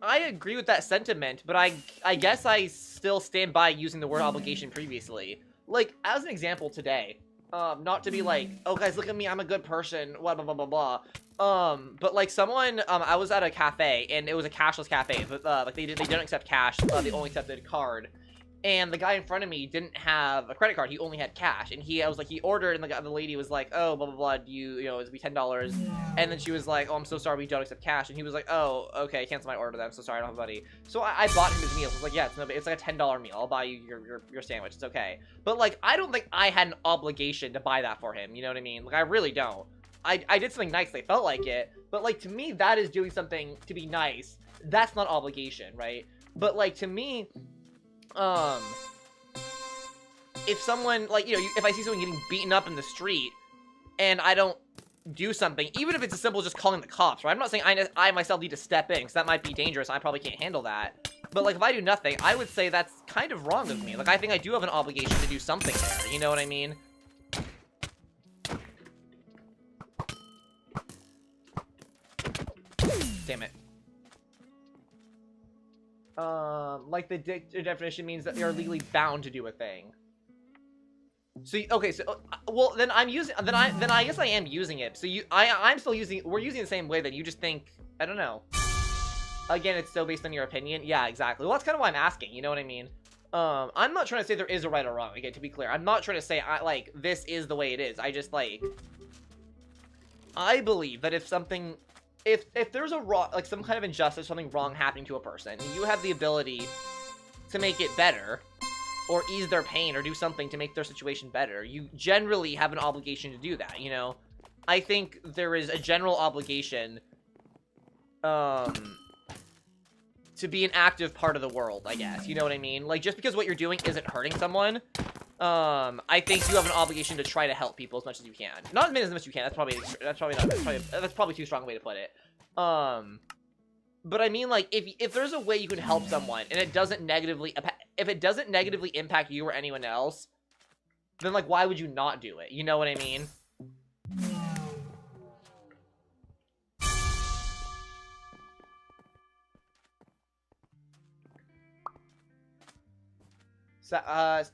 I agree with that sentiment, but I guess I still stand by using the word obligation previously. Like, as an example today, not to be like, oh guys, look at me, I'm a good person, blah, blah, blah, blah, blah. But like someone, I was at a cafe, and it was a cashless cafe, but, like, they don't accept cash, they only accepted card. And the guy in front of me didn't have a credit card, he only had cash, and I was like, he ordered, and the lady was like, oh, blah, blah, blah, you know, it'll be $10, and then she was like, oh, I'm so sorry, we don't accept cash, and he was like, oh, okay, cancel my order then, I'm so sorry, I don't have money. So I bought him his meal. I was like, yeah, it's like a $10 meal, I'll buy you your sandwich, it's okay. But, like, I don't think I had an obligation to buy that for him, you know what I mean? Like, I really don't. I did something nice, they felt like it, but, like, to me, that is doing something to be nice. That's not obligation, right? But, like, to me, if someone, like, you know, if I see someone getting beaten up in the street, and I don't do something, even if it's as simple as just calling the cops, right? I'm not saying I myself need to step in, because that might be dangerous, and I probably can't handle that. But, like, if I do nothing, I would say that's kind of wrong of me. Like, I think I do have an obligation to do something there, you know what I mean? Damn it. Like, the definition means that you're legally bound to do a thing. So, okay, so, well, then I guess I am using it. So I'm still using, we're using it the same way, then you just think, I don't know. Again, it's still based on your opinion. Yeah, exactly. Well, that's kind of why I'm asking, you know what I mean? I'm not trying to say there is a right or wrong, again, to be clear. I'm not trying to say, like, this is the way it is. I just, like, I believe that if something, if there's a wrong, like, some kind of injustice, something wrong happening to a person, and you have the ability to make it better, or ease their pain, or do something to make their situation better, you generally have an obligation to do that, you know? I think there is a general obligation, to be an active part of the world, I guess, you know what I mean? Like, just because what you're doing isn't hurting someone, I think you have an obligation to try to help people as much as you can. Not as much as you can. That's probably too strong a way to put it. But I mean, like, if there's a way you can help someone and it doesn't negatively impact you or anyone else, then like, why would you not do it? You know what I mean?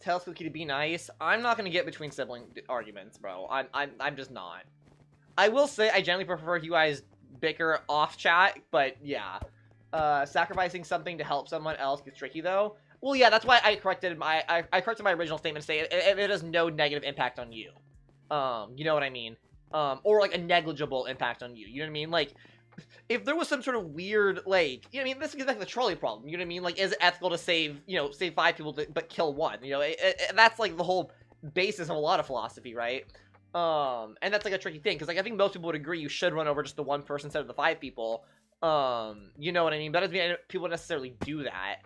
Tell Spooky to be nice. I'm not gonna get between sibling arguments, bro. I'm just not. I will say I generally prefer you guys bicker off chat, but yeah. Sacrificing something to help someone else gets tricky though. Well, yeah, that's why I corrected my original statement to say it has no negative impact on you. You know what I mean? Or like a negligible impact on you. You know what I mean? Like, if there was some sort of weird, like, you know what I mean? This gets back to the trolley problem. You know what I mean? Like, is it ethical to save 5 people but kill 1? You know, that's like the whole basis of a lot of philosophy, right? And that's like a tricky thing because like I think most people would agree you should run over just the 1 person instead of the 5 people. You know what I mean? But that doesn't mean people necessarily do that.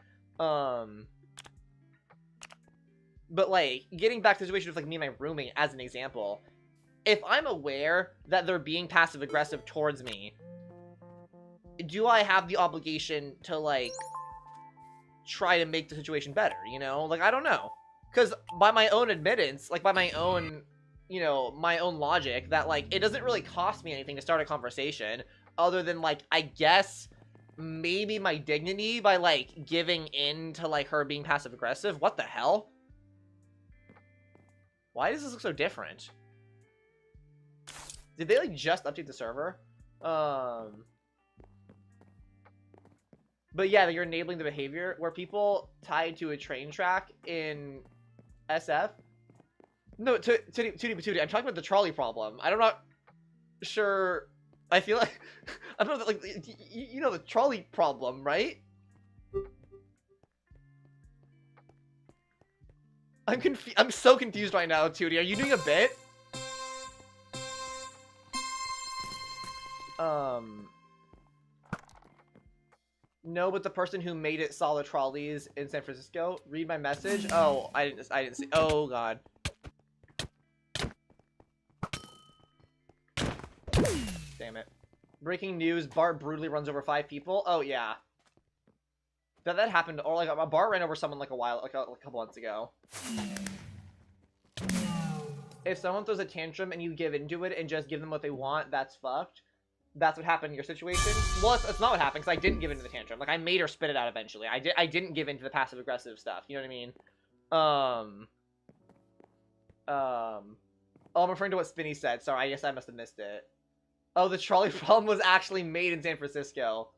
But like getting back to the situation with like me and my roommate as an example, if I'm aware that they're being passive aggressive towards me, do I have the obligation to like try to make the situation better? You know, like I don't know, because by my own admittance, like by my own my own logic, that like it doesn't really cost me anything to start a conversation other than like I guess maybe my dignity by like giving in to like her being passive aggressive. What the hell? Why does this look so different? Did they like just update the server? But yeah, you're enabling the behavior where people tied to a train track in SF. No, Tootie, I'm talking about the trolley problem. I'm not sure. I feel like I don't know, like you know the trolley problem, right? I'm so confused right now, Tootie. Are you doing a bit? No, but the person who made it saw the trolleys in San Francisco. Read my message. Oh, I didn't see. Oh god. Damn it. Breaking news, Bart brutally runs over 5 people. Oh yeah. That happened, or like a Bart ran over someone like a couple months ago. If someone throws a tantrum and you give into it and just give them what they want, that's fucked. That's what happened in your situation. Well, it's not what happened, because I didn't give into the tantrum. Like, I made her spit it out eventually. I didn't give into the passive-aggressive stuff. You know what I mean? Oh, I'm referring to what Spinny said. Sorry, I guess I must have missed it. Oh, the trolley problem was actually made in San Francisco.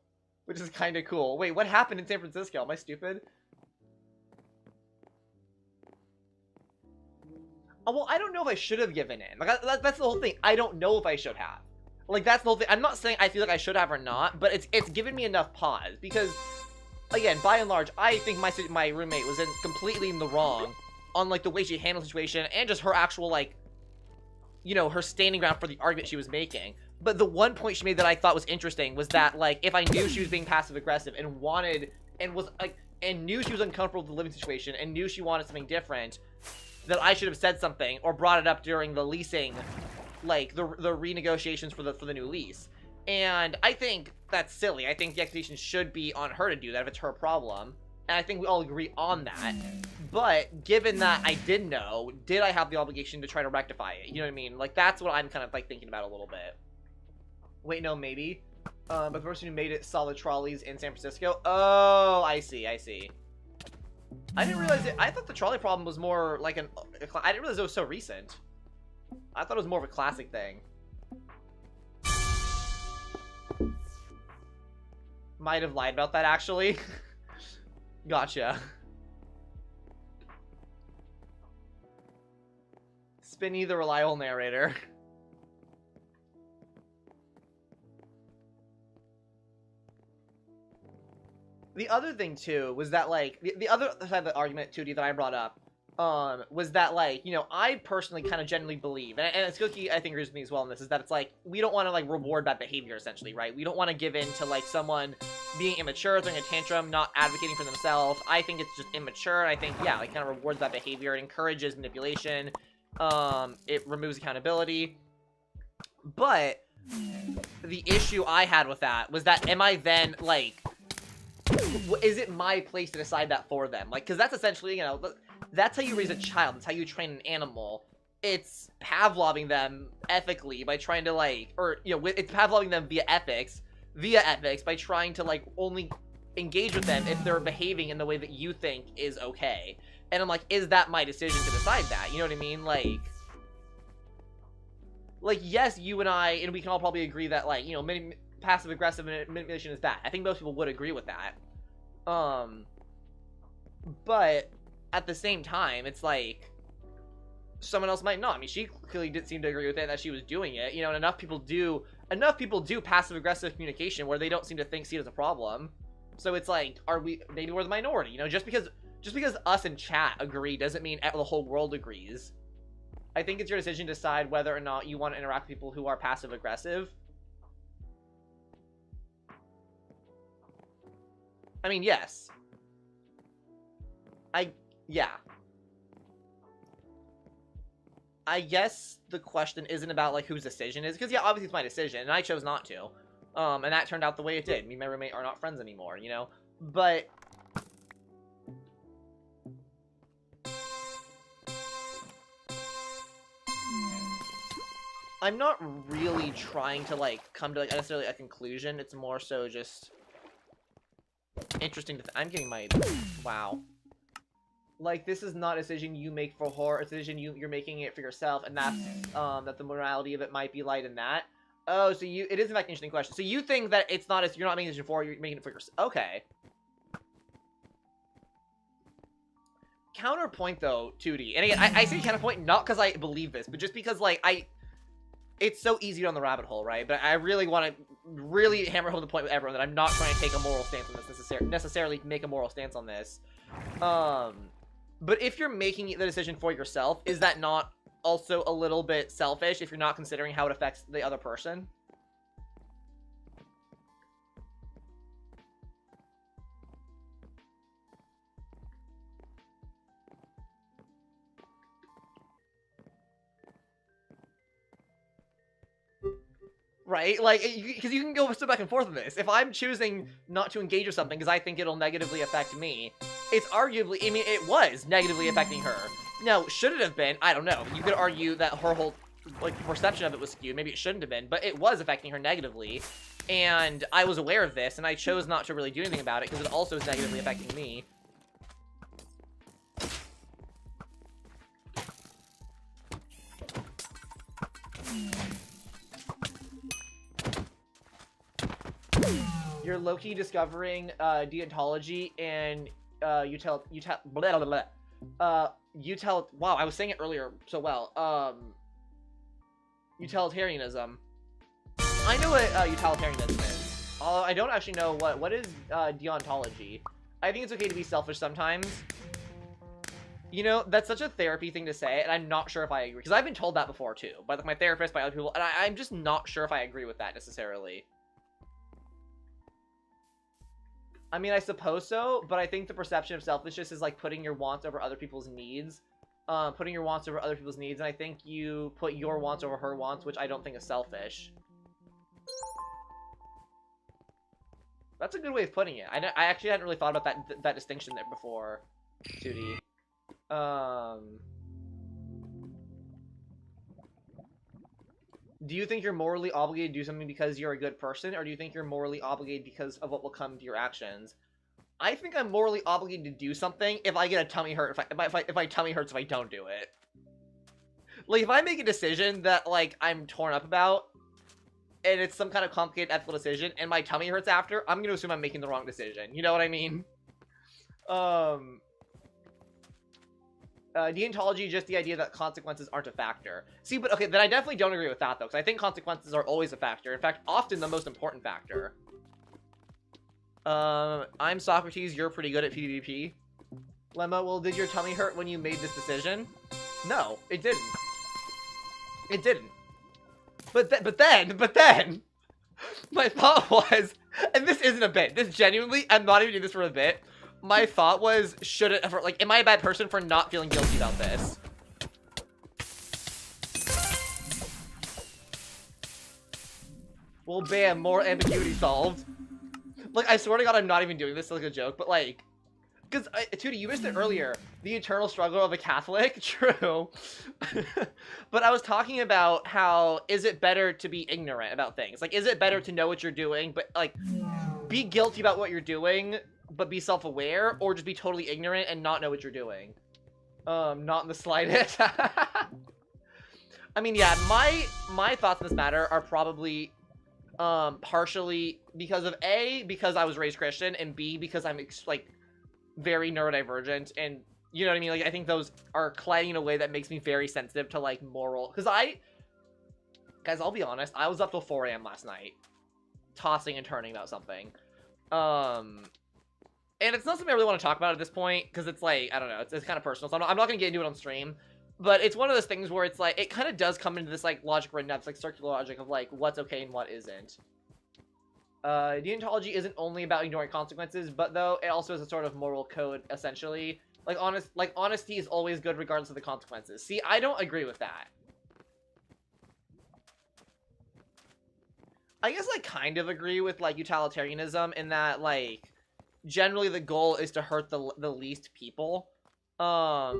Which is kind of cool. Wait, what happened in San Francisco? Am I stupid? Oh, well, I don't know if I should have given in. Like, that's the whole thing. I don't know if I should have. Like, that's the whole thing. I'm not saying I feel like I should have or not, but it's given me enough pause. Because, again, by and large, I think my roommate was completely in the wrong on, like, the way she handled the situation and just her actual, like, her standing ground for the argument she was making. But the one point she made that I thought was interesting was that, like, if I knew she was being passive-aggressive and wanted, and was, like, and knew she was uncomfortable with the living situation and knew she wanted something different, that I should have said something or brought it up during the leasing, like, the renegotiations for the new lease. And I think that's silly. I think the expectation should be on her to do that if it's her problem. And I think we all agree on that. But, given that I did know, did I have the obligation to try to rectify it? You know what I mean? Like, that's what I'm kind of, like, thinking about a little bit. Wait, no, maybe. But the person who made it saw the trolleys in San Francisco. Oh, I see. I didn't realize it. I thought the trolley problem was more like I didn't realize it was so recent. I thought it was more of a classic thing. Might have lied about that, actually. Gotcha. Spinny, the reliable narrator. The other thing, too, was that, like, the other side of the argument, 2D, that I brought up was that, like, you know, I personally kind of genuinely believe, and Skokie, I think, agrees with me as well in this, is that it's like, we don't want to, like, reward bad behavior, essentially, right? We don't want to give in to, like, someone being immature, throwing a tantrum, not advocating for themselves. I think it's just immature, and I think, yeah, it kind of rewards that behavior. It encourages manipulation. It removes accountability. But the issue I had with that was that, am I then, like, is it my place to decide that for them? Like, because that's essentially, you know, that's how you raise a child. That's how you train an animal. It's Pavloving them ethically by trying to, like, or, you know, it's Pavloving them via ethics by trying to, like, only engage with them if they're behaving in the way that you think is okay. And I'm like, is that my decision to decide that? You know what I mean? Like, yes, you and I, and we can all probably agree that, like, you know, passive-aggressive manipulation is bad. I think most people would agree with that. But at the same time, it's like, someone else might not. I mean, she clearly didn't seem to agree with it, that she was doing it, you know, and enough people do passive-aggressive communication where they don't seem to see it as a problem. So it's like, maybe we're the minority, you know, just because us in chat agree doesn't mean the whole world agrees. I think it's your decision to decide whether or not you want to interact with people who are passive-aggressive. I mean, yes. Yeah. I guess the question isn't about, like, whose decision is, because, yeah, obviously it's my decision, and I chose not to. And that turned out the way it did. Me and my roommate are not friends anymore, you know? But I'm not really trying to, like, come to, like, necessarily a conclusion. It's more so just interesting to I'm getting my... Wow. Like, this is not a decision you make for horror. It's a decision you're making it for yourself, and that's, that the morality of it might be light in that. Oh, so it is, in fact, an interesting question. So you think that it's not you're not making a decision for, you're making it for yourself. Okay. Counterpoint, though, 2D. And again, I say counterpoint not because I believe this, but just because, like, it's so easy on the rabbit hole, right? But I really want to really hammer home the point with everyone that I'm not trying to take a moral stance on this, necessarily make a moral stance on this. But if you're making the decision for yourself, is that not also a little bit selfish if you're not considering how it affects the other person? Right? Like, because you can go so back and forth on this. If I'm choosing not to engage with something because I think it'll negatively affect me, it's arguably, I mean, it was negatively affecting her. Now, should it have been? I don't know. You could argue that her whole, like, perception of it was skewed. Maybe it shouldn't have been, but it was affecting her negatively. And I was aware of this, and I chose not to really do anything about it because it also is negatively affecting me. You're low-key discovering deontology and wow, I was saying it earlier so well. Utilitarianism. I know what utilitarianism is. I don't actually know what is deontology. I think it's okay to be selfish sometimes. You know, that's such a therapy thing to say, and I'm not sure if I agree. Because I've been told that before, too. By my therapist, by other people, and I'm just not sure if I agree with that, necessarily. I mean, I suppose so, but I think the perception of selfishness is, like, putting your wants over other people's needs. And I think you put your wants over her wants, which I don't think is selfish. That's a good way of putting it. I actually hadn't really thought about that distinction there before, 2D. Do you think you're morally obligated to do something because you're a good person, or do you think you're morally obligated because of what will come to your actions? I think I'm morally obligated to do something if I get a tummy hurt, if my tummy hurts if I don't do it. Like, if I make a decision that, like, I'm torn up about, and it's some kind of complicated ethical decision, and my tummy hurts after, I'm gonna assume I'm making the wrong decision. You know what I mean? Deontology, just the idea that consequences aren't a factor. See, but okay, then I definitely don't agree with that, though, because I think consequences are always a factor. In fact, often the most important factor. I'm Socrates, you're pretty good at PvP. Lemma, well, did your tummy hurt when you made this decision? No, it didn't. It didn't. But then, my thought was, and this isn't a bit, this genuinely, I'm not even doing this for a bit. My thought was, should it, like, am I a bad person for not feeling guilty about this? Well, bam, more ambiguity solved. Like, I swear to God, I'm not even doing this like a joke, but like, because, Tootie, you missed it earlier. The eternal struggle of a Catholic? True. But I was talking about how, is it better to be ignorant about things? Like, is it better to know what you're doing, but, like, be guilty about what you're doing, but be self-aware, or just be totally ignorant and not know what you're doing? Not in the slightest. I mean, yeah, my thoughts on this matter are probably, partially because of A, because I was raised Christian, and B, because I'm, like, very neurodivergent, and you know what I mean? Like, I think those are colliding in a way that makes me very sensitive to, like, moral, because guys, I'll be honest, I was up till 4 a.m. last night, tossing and turning about something, and it's not something I really want to talk about at this point, because it's, like, I don't know, it's kind of personal, so I'm not gonna get into it on stream, but it's one of those things where it's, like, it kind of does come into this, like, logic right now, it's, like, circular logic of, like, what's okay and what isn't. Deontology isn't only about ignoring consequences, but though it also is a sort of moral code, essentially. Like, honesty is always good regardless of the consequences. See, I don't agree with that. I guess I kind of agree with, like, utilitarianism in that, like, generally the goal is to hurt the least people. But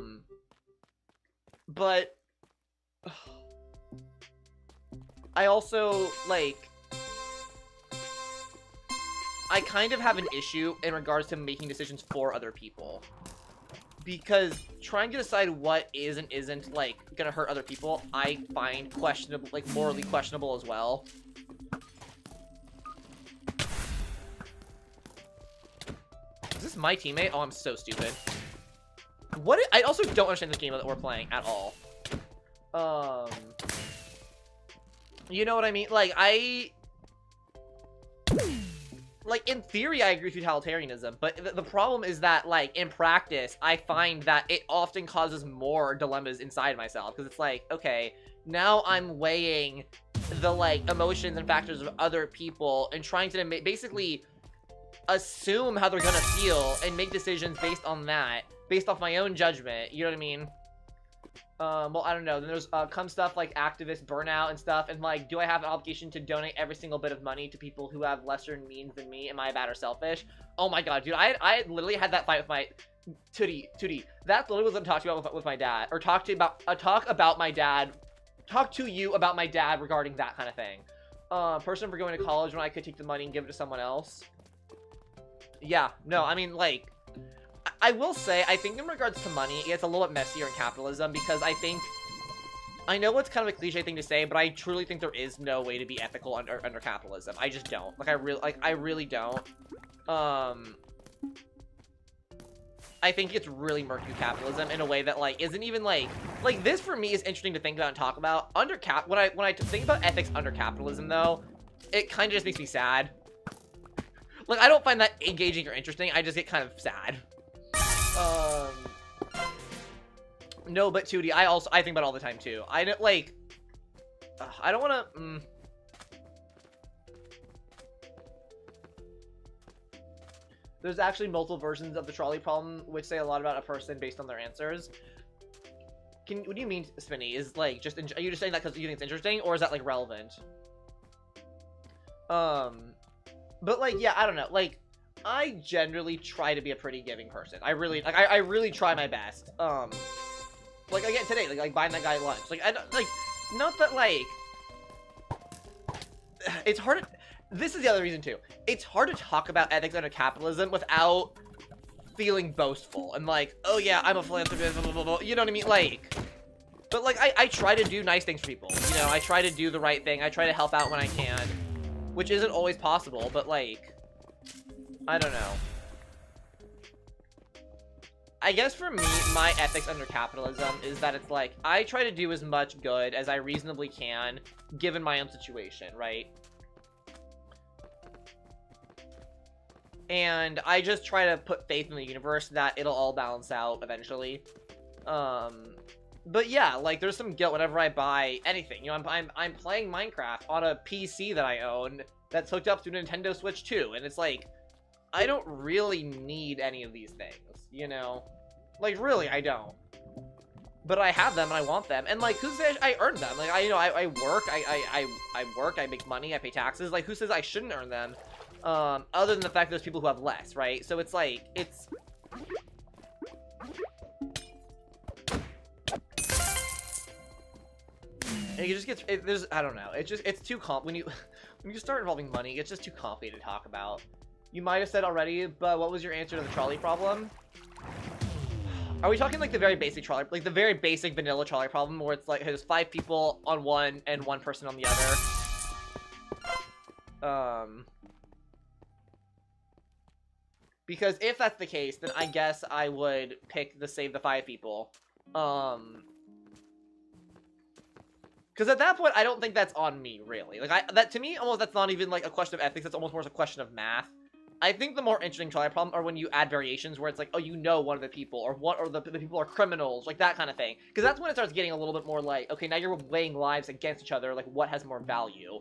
I also, like, I kind of have an issue in regards to making decisions for other people. Because trying to decide what is and isn't, like, gonna hurt other people, I find questionable, like, morally questionable as well. Is this my teammate? Oh, I'm so stupid. I also don't understand this game that we're playing at all. You know what I mean? Like, in theory, I agree with utilitarianism, but the problem is that, like, in practice, I find that it often causes more dilemmas inside myself, because it's like, okay, now I'm weighing the, like, emotions and factors of other people, and trying to basically assume how they're gonna feel, and make decisions based on that, based off my own judgment, you know what I mean? Well, I don't know. Then there's, come stuff like activist burnout and stuff, and, like, do I have an obligation to donate every single bit of money to people who have lesser means than me? Am I bad or selfish? Oh my god, dude, I literally had that fight with my... Tootie, that's literally what I'm talking about with my dad, or talk to you about my dad regarding that kind of thing. Person for going to college when I could take the money and give it to someone else. Yeah, no, I mean, like... I will say, I think in regards to money, it's a little bit messier in capitalism, because I know it's kind of a cliche thing to say, but I truly think there is no way to be ethical under capitalism. I just don't. Like, I really don't. I think it's really murky with capitalism in a way that, like, isn't even, like, this for me is interesting to think about and talk about. When I think about ethics under capitalism, though, it kind of just makes me sad. Like, I don't find that engaging or interesting, I just get kind of sad. No, but Tootie, I think about it all the time too. I don't, like, I don't want to. There's actually multiple versions of the trolley problem, which say a lot about a person based on their answers. What do you mean, Spinny? Is, like, just are you just saying that because you think it's interesting, or is that, like, relevant? But, like, yeah, I don't know, like. I generally try to be a pretty giving person. I really try my best. Like, again, today, like buying that guy lunch. Like, not that, like, it's hard to, this is the other reason, too. It's hard to talk about ethics under capitalism without feeling boastful. And, like, oh, yeah, I'm a philanthropist, blah, blah, blah, blah. You know what I mean? Like, but, like, I try to do nice things for people. You know, I try to do the right thing. I try to help out when I can. Which isn't always possible, but, like... I don't know. I guess for me, my ethics under capitalism is that it's like, I try to do as much good as I reasonably can, given my own situation, right? And I just try to put faith in the universe that it'll all balance out eventually. But yeah, like, there's some guilt whenever I buy anything. You know, I'm playing Minecraft on a PC that I own that's hooked up to Nintendo Switch 2, and it's like, I don't really need any of these things, you know? Like, really, I don't. But I have them, and I want them, and, like, who says I earned them? Like, I work, I work, I make money, I pay taxes, like, who says I shouldn't earn them? Other than the fact that there's people who have less, right? So it's like, it's... It just gets, there's, I don't know, it's too when you start involving money, it's just too complicated to talk about. You might have said already, but what was your answer to the trolley problem? Are we talking like the very basic trolley, like the very basic vanilla trolley problem where it's like there's 5 people on one and 1 person on the other? Because if that's the case, then I guess I would pick the save the 5 people. Because at that point, I don't think that's on me, really. Like, that to me, almost that's not even like a question of ethics. That's almost more a question of math. I think the more interesting trolley problem are when you add variations where it's like, oh, you know one of the people, or the people are criminals, like that kind of thing. Because that's when it starts getting a little bit more like, okay, now you're weighing lives against each other, like what has more value?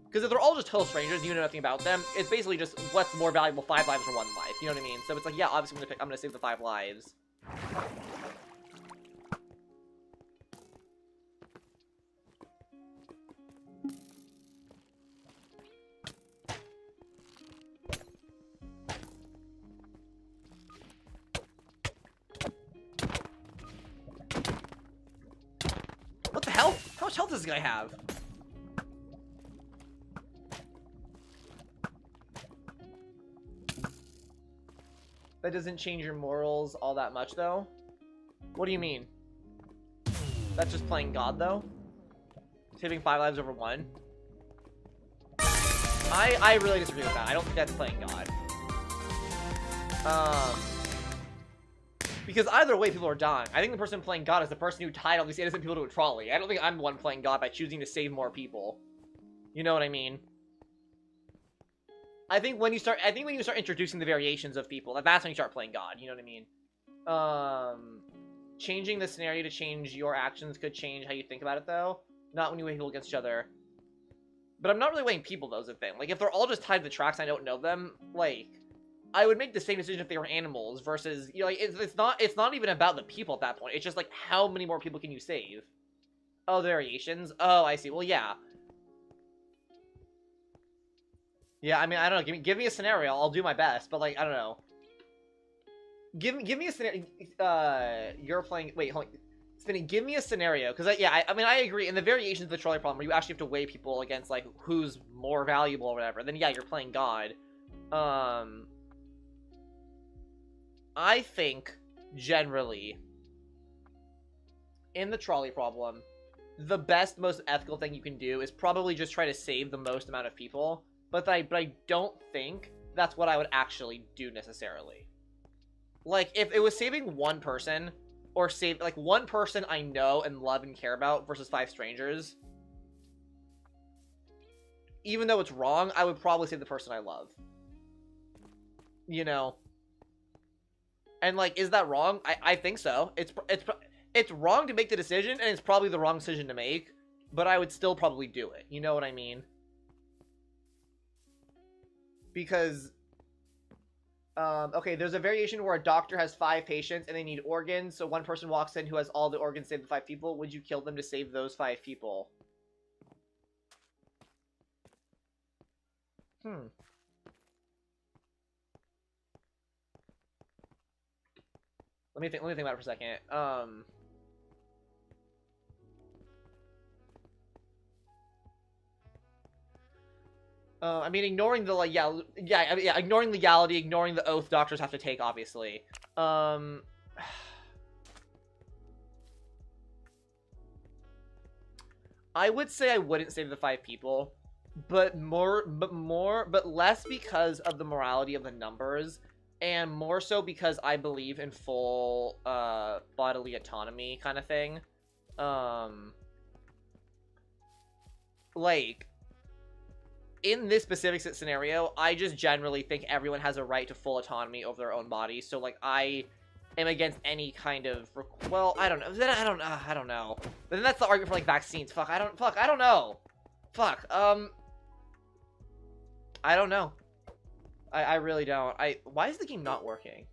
Because if they're all just total strangers and you know nothing about them, it's basically just what's more valuable, 5 lives or 1 life. You know what I mean? So it's like, yeah, obviously I'm gonna save the 5 lives. What the hell? How much health does this guy have? That doesn't change your morals all that much, though? What do you mean? That's just playing God, though? Saving 5 lives over 1? I really disagree with that. I don't think that's playing God. Because either way, people are dying. I think the person playing God is the person who tied all these innocent people to a trolley. I don't think I'm the one playing God by choosing to save more people. You know what I mean? I think when you start introducing the variations of people, that's when you start playing God. You know what I mean? Changing the scenario to change your actions could change how you think about it, though. Not when you weigh people against each other. But I'm not really weighing people, though, is the thing. Like, if they're all just tied to the tracks and I don't know them, like, I would make the same decision if they were animals versus, you know, like, it's not even about the people at that point. It's just, like, how many more people can you save? Oh, variations? Oh, I see. Well, yeah. Yeah, I mean, I don't know. Give me a scenario. I'll do my best, but, like, I don't know. Give me a scenario. You're playing. Wait, hold on. Spinny, give me a scenario, because I mean, I agree. In the variations of the trolley problem, where you actually have to weigh people against like who's more valuable or whatever, then yeah, you're playing God. I think generally in the trolley problem, the best, most ethical thing you can do is probably just try to save the most amount of people. But I don't think that's what I would actually do necessarily. Like, if it was saving 1 person, or save, like, 1 person I know and love and care about versus 5 strangers, even though it's wrong, I would probably save the person I love. You know? And, like, is that wrong? I think so. It's wrong to make the decision, and it's probably the wrong decision to make, but I would still probably do it. You know what I mean? Because... okay, there's a variation where a doctor has 5 patients and they need organs, so 1 person walks in who has all the organs to save the 5 people. Would you kill them to save those 5 people? Let me think about it for a second. I mean, ignoring the, like, ignoring legality, ignoring the oath doctors have to take, obviously. I would say I wouldn't save the 5 people, but less because of the morality of the numbers, and more so because I believe in full, bodily autonomy kind of thing. Like... in this specific scenario, I just generally think everyone has a right to full autonomy over their own body. So, like, I am against any kind of, well, I don't know. Then I don't know. But then that's the argument for, like, vaccines. I don't know. I don't know. I really don't. Why is the game not working?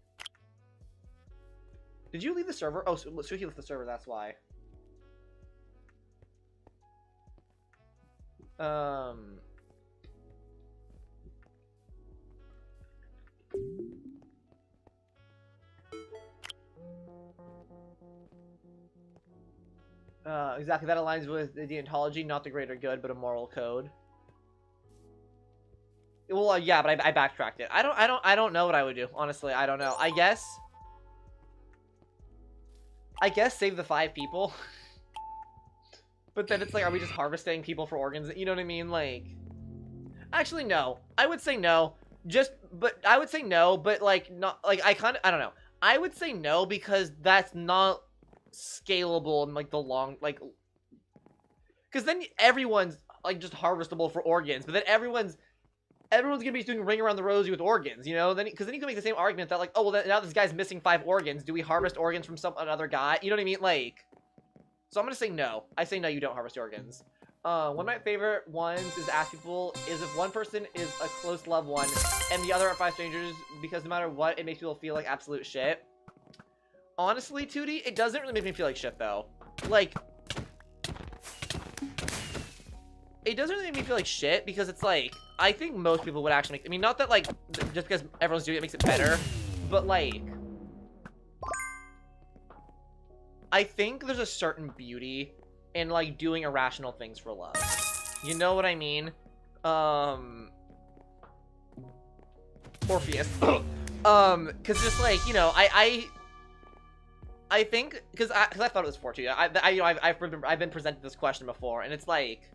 Did you leave the server? Oh, so he left the server, that's why. Exactly, that aligns with the deontology, not the greater good, but a moral code. Well, yeah, but I backtracked it. I don't know what I would do. Honestly, I don't know. I guess save the 5 people. But then it's like, are we just harvesting people for organs? You know what I mean? Like, actually, no. I would say no. I would say no, but like, not like I don't know. I would say no because that's not scalable in like the long, like, because then everyone's like just harvestable for organs, but then everyone's gonna be doing ring around the rosy with organs, you know? Then because then you can make the same argument that like, oh well, now this guy's missing 5 organs. Do we harvest organs from another guy? You know what I mean? Like, so I'm gonna say no. I say no. You don't harvest organs. One of my favorite ones is to ask people is if one person is a close loved one and the other are 5 strangers, because no matter what, it makes people feel like absolute shit. Honestly, Tootie, it doesn't really make me feel like shit though. Like, it doesn't really make me feel like shit because it's like, I think most people would actually make, I mean, not that like, just because everyone's doing it makes it better, but like, I think there's a certain beauty in like doing irrational things for love. You know what I mean? Orpheus. Cause just like, you know, I think, cause I thought it was 4 too. I've been presented this question before, and it's like,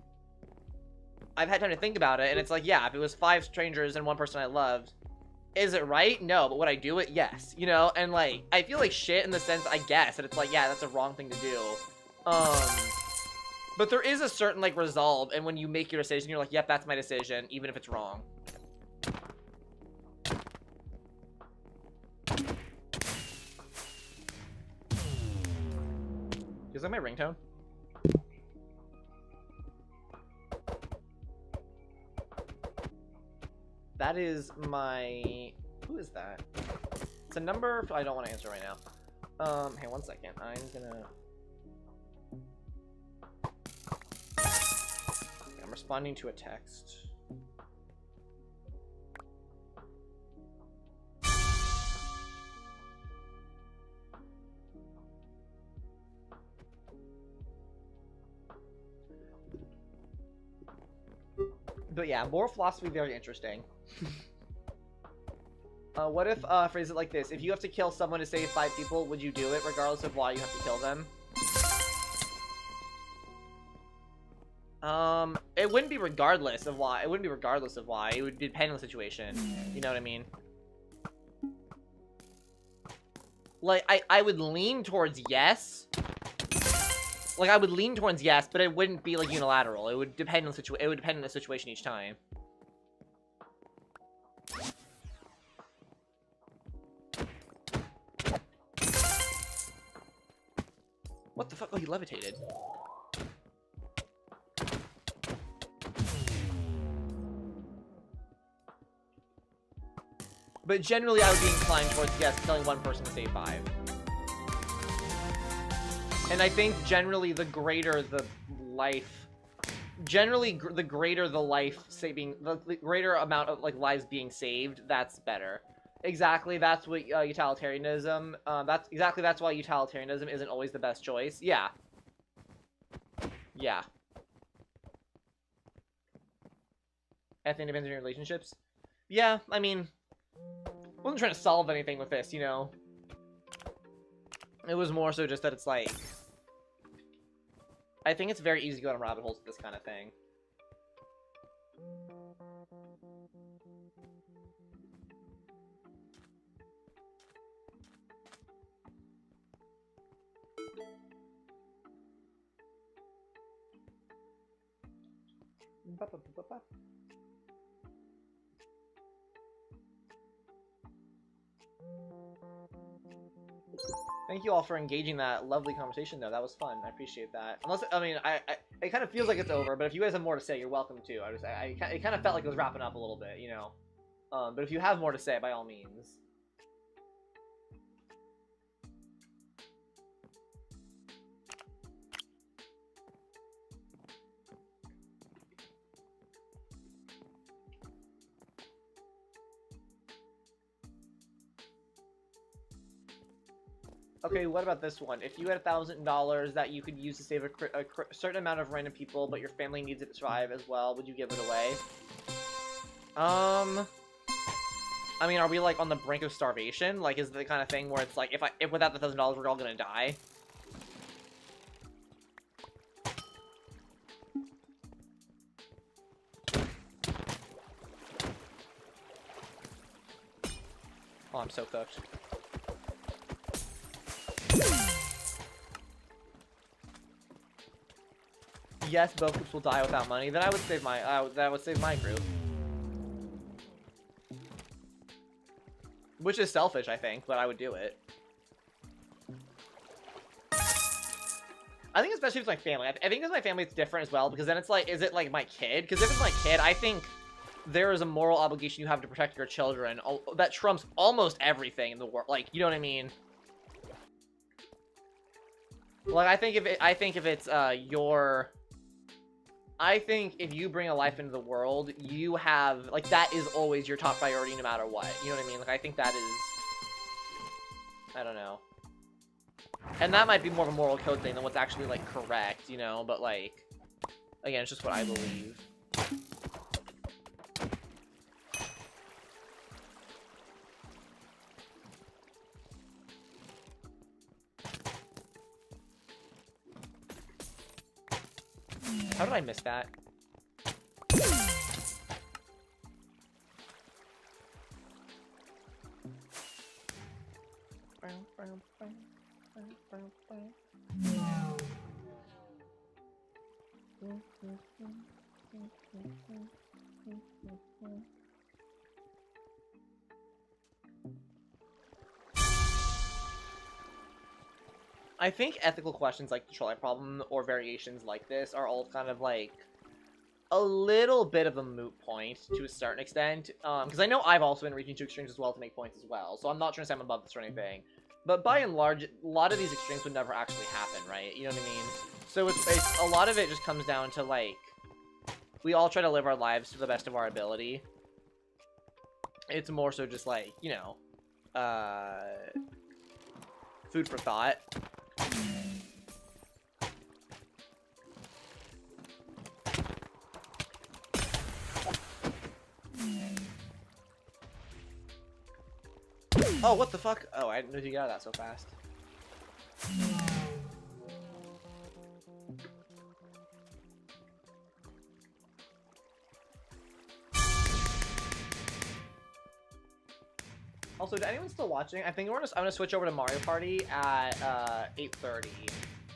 I've had time to think about it, and it's like, yeah, if it was 5 strangers and 1 person I loved, is it right? No, but would I do it? Yes. You know, and like, I feel like shit in the sense, I guess, that it's like, yeah, that's a wrong thing to do. But there is a certain like resolve, and when you make your decision, you're like, yep, that's my decision, even if it's wrong. Is that my ringtone? That is my... Who is that? It's a number... I don't want to answer right now. Hey, 1 second. I'm gonna... I'm responding to a text. But yeah, moral philosophy, very interesting. What if, phrase it like this. If you have to kill someone to save 5 people, would you do it regardless of why you have to kill them? It wouldn't be regardless of why. It wouldn't be regardless of why. It would depend on the situation. You know what I mean? Like, I would lean towards yes. Like, I would lean towards yes, but it wouldn't be, like, unilateral. It would depend on the situation each time. What the fuck? Oh, he levitated. But generally, I would be inclined towards yes, killing 1 person to save 5. And I think generally the greater the life, the greater the life saving, the greater amount of like lives being saved, that's better. Exactly, that's what utilitarianism. That's why utilitarianism isn't always the best choice. Yeah. Yeah. Ethnic depends on your relationships. Yeah, I mean, I wasn't trying to solve anything with this, you know. It was more so just that it's like, I think it's very easy to go down rabbit holes with this kind of thing. Thank you all for engaging that lovely conversation, though. That was fun. I appreciate that. Unless, I mean, it kind of feels like it's over, but if you guys have more to say, you're welcome to. It kind of felt like it was wrapping up a little bit, you know. But if you have more to say, by all means. Okay, what about this one? If you had $1,000 that you could use to save a certain amount of random people, but your family needs it to survive as well, would you give it away? I mean, are we like on the brink of starvation? Like, is it the kind of thing where it's like, if without the $1,000 we're all gonna die? Oh, I'm so cooked. Yes, both groups will die without money. Then I would save my group. Which is selfish, I think, but I would do it. I think especially if it's my family. I think with my family it's different as well, because then it's like, is it like my kid? Because if it's my kid, I think there is a moral obligation you have to protect your children that trumps almost everything in the world. Like, you know what I mean? Like, I think if you bring a life into the world, you have, like, that is always your top priority no matter what. You know what I mean? Like, I think that is, I don't know. And that might be more of a moral code thing than what's actually, like, correct, you know? But, like, again, it's just what I believe. How did I miss that? I think ethical questions like the trolley problem or variations like this are all kind of like a little bit of a moot point to a certain extent. Because I know I've also been reaching to extremes as well to make points as well, so I'm not trying to say I'm above this or anything. But by and large, a lot of these extremes would never actually happen, right? You know what I mean? So it's a lot of it just comes down to, like, we all try to live our lives to the best of our ability. It's more so just like, you know, food for thought. Oh, what the fuck? Oh, I didn't know you got that so fast. Also, is anyone still watching? I think I'm gonna switch over to Mario Party at 8:30.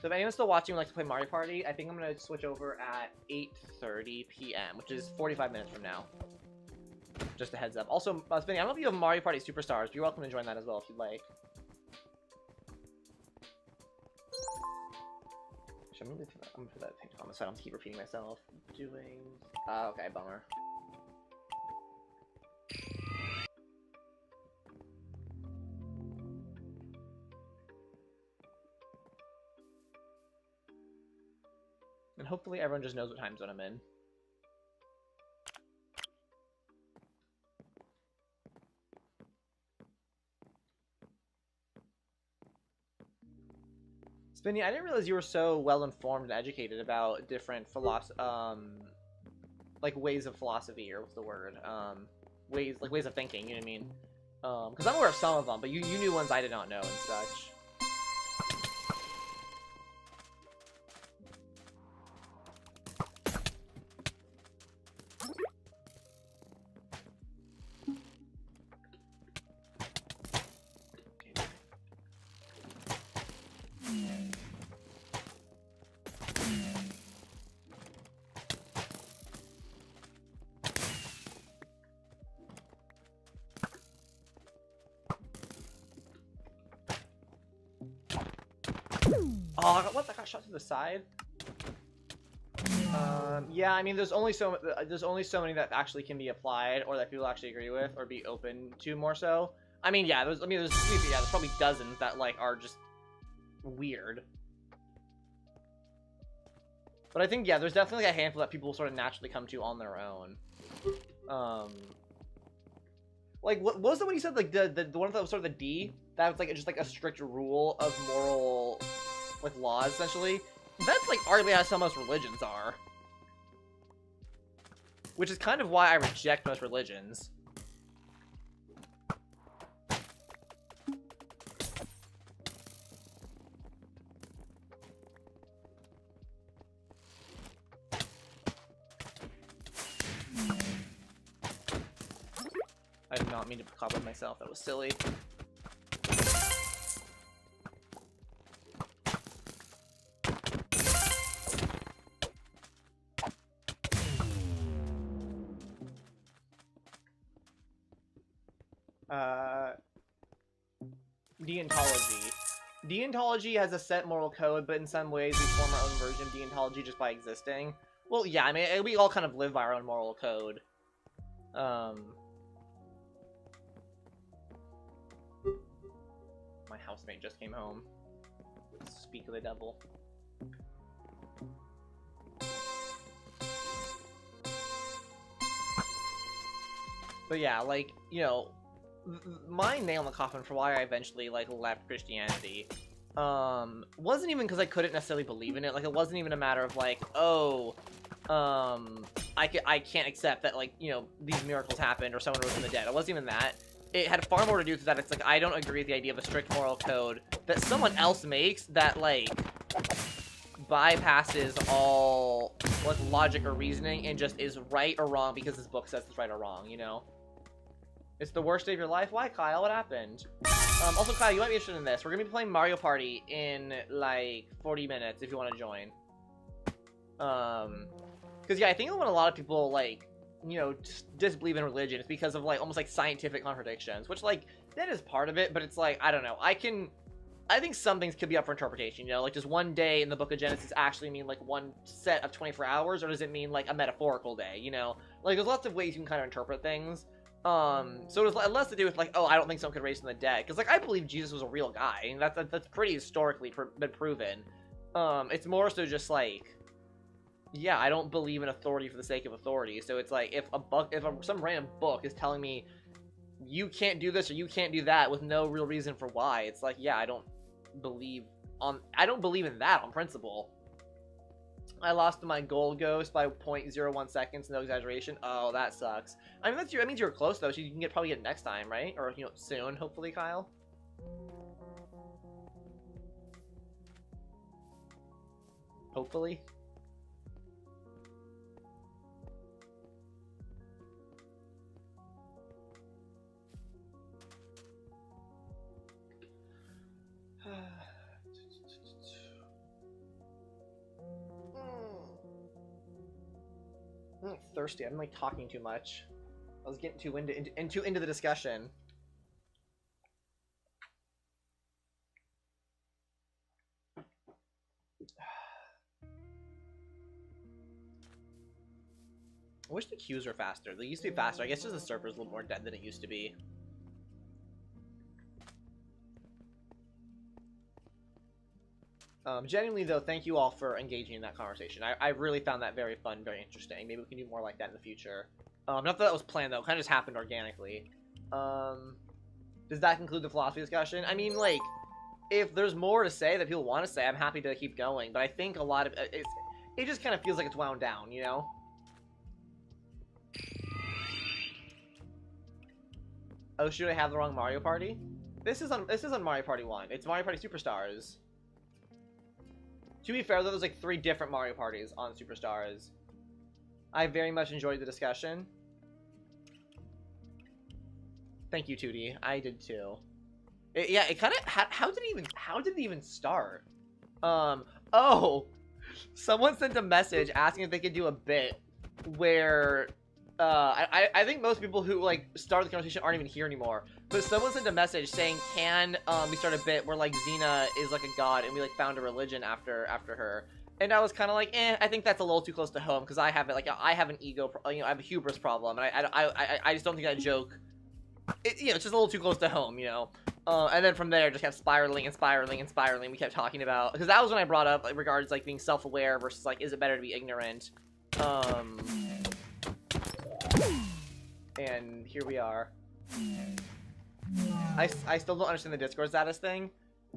So if anyone's still watching and likes to play Mario Party, I think I'm gonna switch over at 8:30 p.m., which is 45 minutes from now. Just a heads up. Also, Spinny, I don't know if you have Mario Party Superstars, but you're welcome to join that as well if you'd like. I'm gonna put that thing on the side. I don't keep repeating myself. Doing. Okay, bummer. And hopefully everyone just knows what time zone I'm in. Spinny, I didn't realize you were so well informed and educated about different like ways of philosophy, or what's the word? Ways of thinking. You know what I mean? Because I'm aware of some of them, but you knew ones I did not know and such. Oh, what? I got shot to the side. Yeah, I mean, there's only so many that actually can be applied, or that people actually agree with, or be open to more so. I mean, yeah, there's probably dozens that like are just weird. But I think, yeah, there's definitely like a handful that people sort of naturally come to on their own. Like, what was the one you said? Like, the one that was sort of the D? That was, like, just, like, a strict rule of moral, like, laws, essentially. That's, like, arguably how some most religions are. Which is kind of why I reject most religions. I did not mean to cobble myself. That was silly. Deontology. Deontology has a set moral code, but in some ways we form our own version of deontology just by existing. Well, yeah, I mean, we all kind of live by our own moral code. My housemate just came home. Speak of the devil. But yeah, like, you know, my nail in the coffin for why I eventually, like, left Christianity, wasn't even because I couldn't necessarily believe in it. Like, it wasn't even a matter of, like, oh, I can't accept that, like, you know, these miracles happened or someone rose from the dead. It wasn't even that. It had far more to do with that. It's like, I don't agree with the idea of a strict moral code that someone else makes that, like, bypasses all, like, logic or reasoning and just is right or wrong because this book says it's right or wrong, you know? It's the worst day of your life? Why, Kyle? What happened? Also, Kyle, you might be interested in this. We're gonna be playing Mario Party in, like, 40 minutes if you want to join. Because, yeah, I think when a lot of people, like, you know, disbelieve in religion, it's because of, like, almost, like, scientific contradictions, which, like, that is part of it, but it's, like, I don't know. I think some things could be up for interpretation, you know? Like, does one day in the Book of Genesis actually mean, like, one set of 24 hours, or does it mean, like, a metaphorical day, you know? Like, there's lots of ways you can kind of interpret things. So it has less to do with, like, oh, I don't think someone could raise from the dead. Because, like, I believe Jesus was a real guy. And that's pretty historically been proven. It's more so just, like, yeah, I don't believe in authority for the sake of authority. So it's like, if some random book is telling me you can't do this or you can't do that with no real reason for why, it's like, yeah, I don't believe in that on principle. I lost my gold ghost by 0.01 seconds, no exaggeration. Oh, that sucks. I mean, that means you're close though, so you can probably get it next time, right? Or, you know, soon, hopefully, Kyle. Hopefully. I'm thirsty. I'm like talking too much. I was getting too into the discussion. I wish the queues were faster. They used to be faster. I guess just the server's a little more dead than it used to be. Genuinely, though, thank you all for engaging in that conversation. I really found that very fun, very interesting. Maybe we can do more like that in the future. Not that that was planned, though. It kind of just happened organically. Does that conclude the philosophy discussion? I mean, like, if there's more to say that people want to say, I'm happy to keep going. But I think a lot of it just kind of feels like it's wound down, you know? Oh, should I have the wrong Mario Party? This is on Mario Party 1. It's Mario Party Superstars. To be fair, though, there's like 3 different Mario Parties on Superstars. I very much enjoyed the discussion. Thank you, Tootie. I did too. Yeah, it kind of... How did it even start? Oh! Someone sent a message asking if they could do a bit where I think most people who like start the conversation aren't even here anymore. But someone sent a message saying, "Can we start a bit where like Zina is like a god and we like found a religion after her?" And I was kind of like, I think that's a little too close to home because I have it like I have an ego, you know, I have a hubris problem, and I just don't think that joke, you know, it's just a little too close to home, you know. And then from there, just kept spiraling and spiraling and spiraling. We kept talking about, because that was when I brought up like regards like being self-aware versus like is it better to be ignorant. And here we are. I still don't understand the Discord status thing.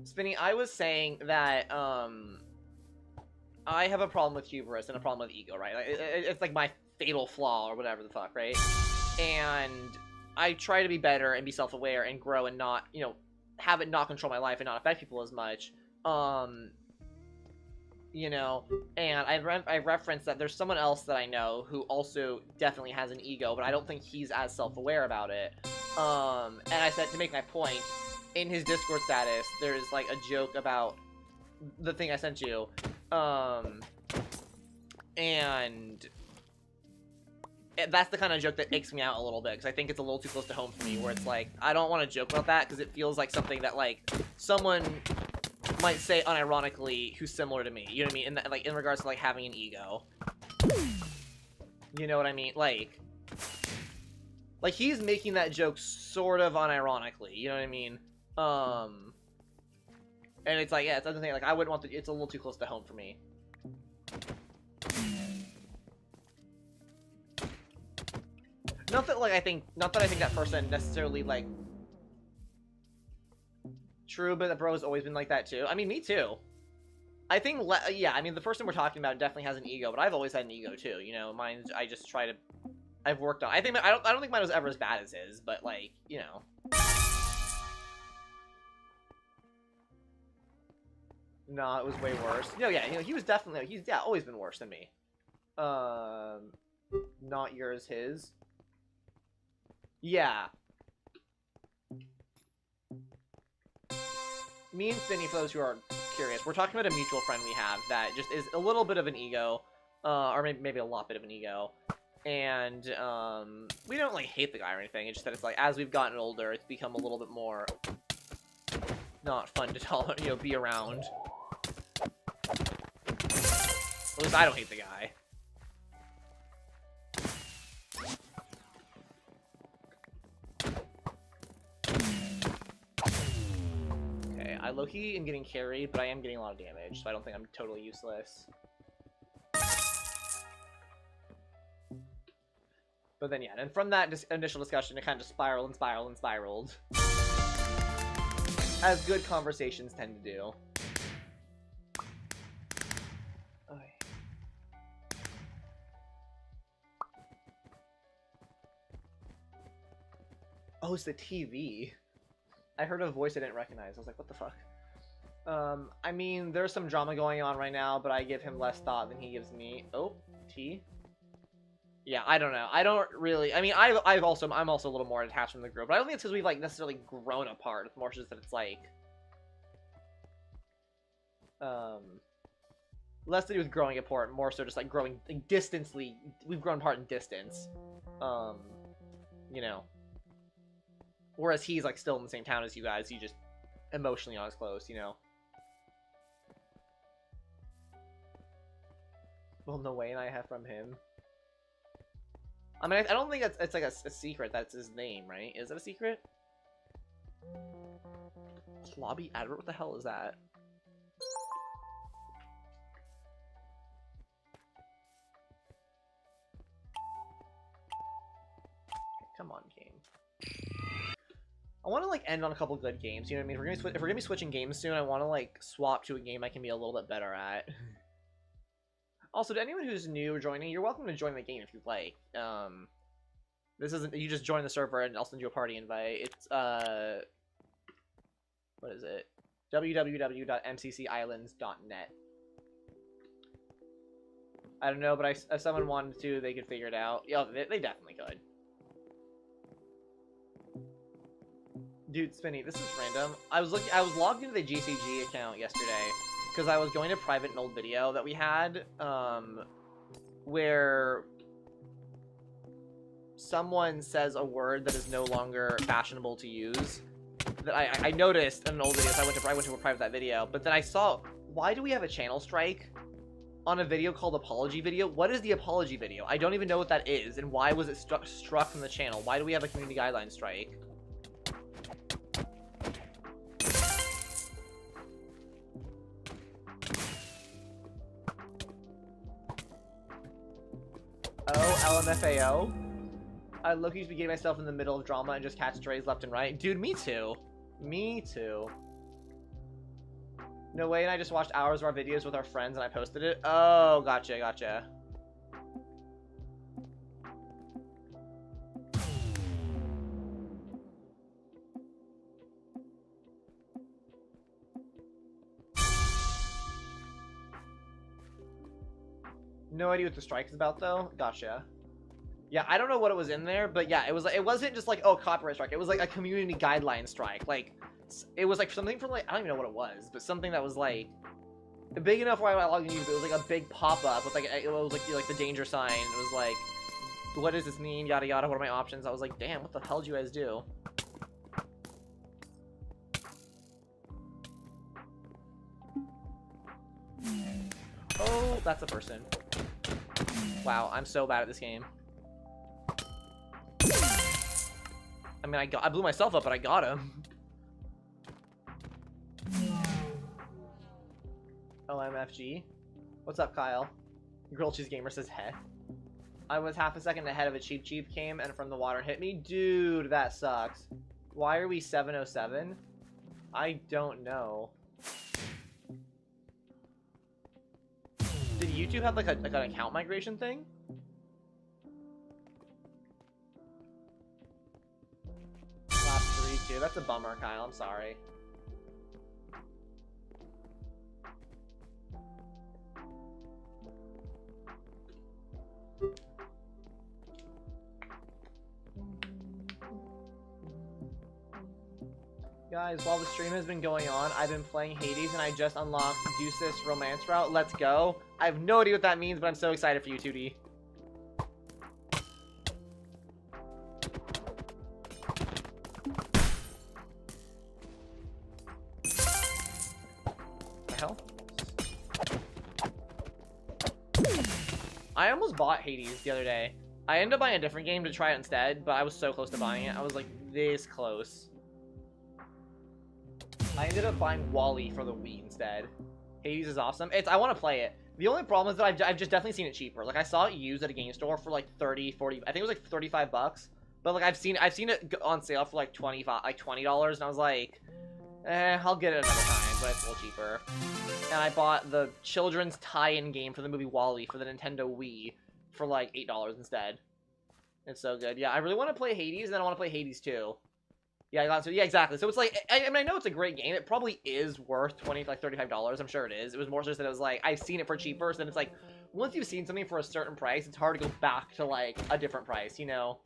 Spinny, I was saying that I have a problem with hubris and a problem with ego, right? Like, it's like my fatal flaw or whatever the fuck, right? And I try to be better and be self-aware and grow and not, you know, have it not control my life and not affect people as much. You know, and I referenced that there's someone else that I know who also definitely has an ego, but I don't think he's as self-aware about it. And I said, to make my point, in his Discord status, there's like a joke about the thing I sent you. And that's the kind of joke that icks me out a little bit, because I think it's a little too close to home for me, where it's like, I don't want to joke about that, because it feels like something that, like, someone might say unironically who's similar to me, you know what I mean? In like, in regards to, like, having an ego. You know what I mean? Like, he's making that joke sort of unironically, you know what I mean? And it's like, yeah, it's another thing, like, I wouldn't want to, it's a little too close to home for me. Not that I think that person necessarily, like, true, but the bro's always been like that too. I mean, me too. I think, yeah, I mean, the person we're talking about definitely has an ego, but I've always had an ego too, you know? Mine, I just try to, I've worked on, I don't think mine was ever as bad as his, but, like, you know. No, it was way worse. No, yeah, you know, he was definitely, he's, yeah, always been worse than me. Not yours, his. Yeah. Me and Spinny, for those who are curious, we're talking about a mutual friend we have that just is a little bit of an ego, or maybe a lot bit of an ego, and we don't like hate the guy or anything. It's just that it's like as we've gotten older, it's become a little bit more not fun to tolerate, you know, be around. At least I don't hate the guy. I low-key am getting carried, but I am getting a lot of damage, so I don't think I'm totally useless. But then, yeah, and from that initial discussion, it kind of just spiraled and spiraled and spiraled. As good conversations tend to do. Oh, it's the TV. I heard a voice I didn't recognize. I was like, what the fuck? I mean, there's some drama going on right now, but I give him less thought than he gives me. Oh, T? Yeah, I don't know. I don't really... I mean, I'm also a little more attached from the group, but I don't think it's because we've, like, necessarily grown apart. It's more just that it's, like... less to do with growing apart, more so just, like, growing distantly. We've grown apart in distance. You know. Whereas he's, like, still in the same town as you guys. He's just emotionally not as close, you know? Well, no way, and I have from him. I mean, I don't think it's like a secret that's his name, right? Is it a secret? Lobby Advert? What the hell is that? Come on, game. I want to, like, end on a couple good games, you know what I mean? If we're gonna be switching games soon, I want to, like, swap to a game I can be a little bit better at. Also, to anyone who's new or joining, you're welcome to join the game if you'd like. This isn't, you just join the server and I'll send you a party invite. It's, what is it? www.mccislands.net. I don't know, but if someone wanted to, they could figure it out. Yeah, they definitely could. Dude, Spinny, this is random. I was logged into the GCG account yesterday because I was going to private an old video that we had, where someone says a word that is no longer fashionable to use, that I noticed in an old video, so I went to private that video, but then I saw, why do we have a channel strike on a video called apology video? What is the apology video? I don't even know what that is, and why was it struck from the channel? Why do we have a community guideline strike? Oh, LMFAO. I look used to be getting myself in the middle of drama and just catch strays left and right. Dude, me too. Me too. No way, and I just watched hours of our videos with our friends and I posted it. Oh, gotcha, gotcha. No idea what the strike is about though. Gotcha. Yeah, I don't know what it was in there, but yeah, it was like, it wasn't just like, oh, copyright strike. It was like a community guideline strike. Like, it was like something from like, I don't even know what it was, but something that was like big enough where I logged in YouTube. It was like a big pop-up with like, it was like the danger sign. It was like, what does this mean? Yada yada. What are my options? I was like, damn, what the hell did you guys do? Oh, that's a person. Wow, I'm so bad at this game. I mean, I blew myself up, but I got him. OMFG. What's up, Kyle? Girl Cheese Gamer says, heh. I was half a second ahead of a cheap came and from the water hit me. Dude, that sucks. Why are we 707? I don't know. Did YouTube have like an account migration thing? Lap 3 too. That's a bummer, Kyle. I'm sorry. Guys, while the stream has been going on, I've been playing Hades and I just unlocked Deuces Romance Route. Let's go. I have no idea what that means, but I'm so excited for you, 2D. What the hell? I almost bought Hades the other day. I ended up buying a different game to try it instead, but I was so close to buying it. I was like this close. I ended up buying Wally for the Wii instead. Hades is awesome. I want to play it. The only problem is that I've just definitely seen it cheaper. Like, I saw it used at a game store for like 30, 40, I think it was like 35 bucks. But like, I've seen it on sale for like $20, and I was like, I'll get it another time, but it's a little cheaper. And I bought the children's tie-in game for the movie Wall-E for the Nintendo Wii for like $8 instead. It's so good. Yeah, I really want to play Hades, and then I want to play Hades 2. Yeah, I got to. Yeah, exactly. So it's like, I mean, I know it's a great game. It probably is worth $35. I'm sure it is. It was more just that it was like, I've seen it for cheaper. So then it's like, once you've seen something for a certain price, it's hard to go back to like a different price, you know?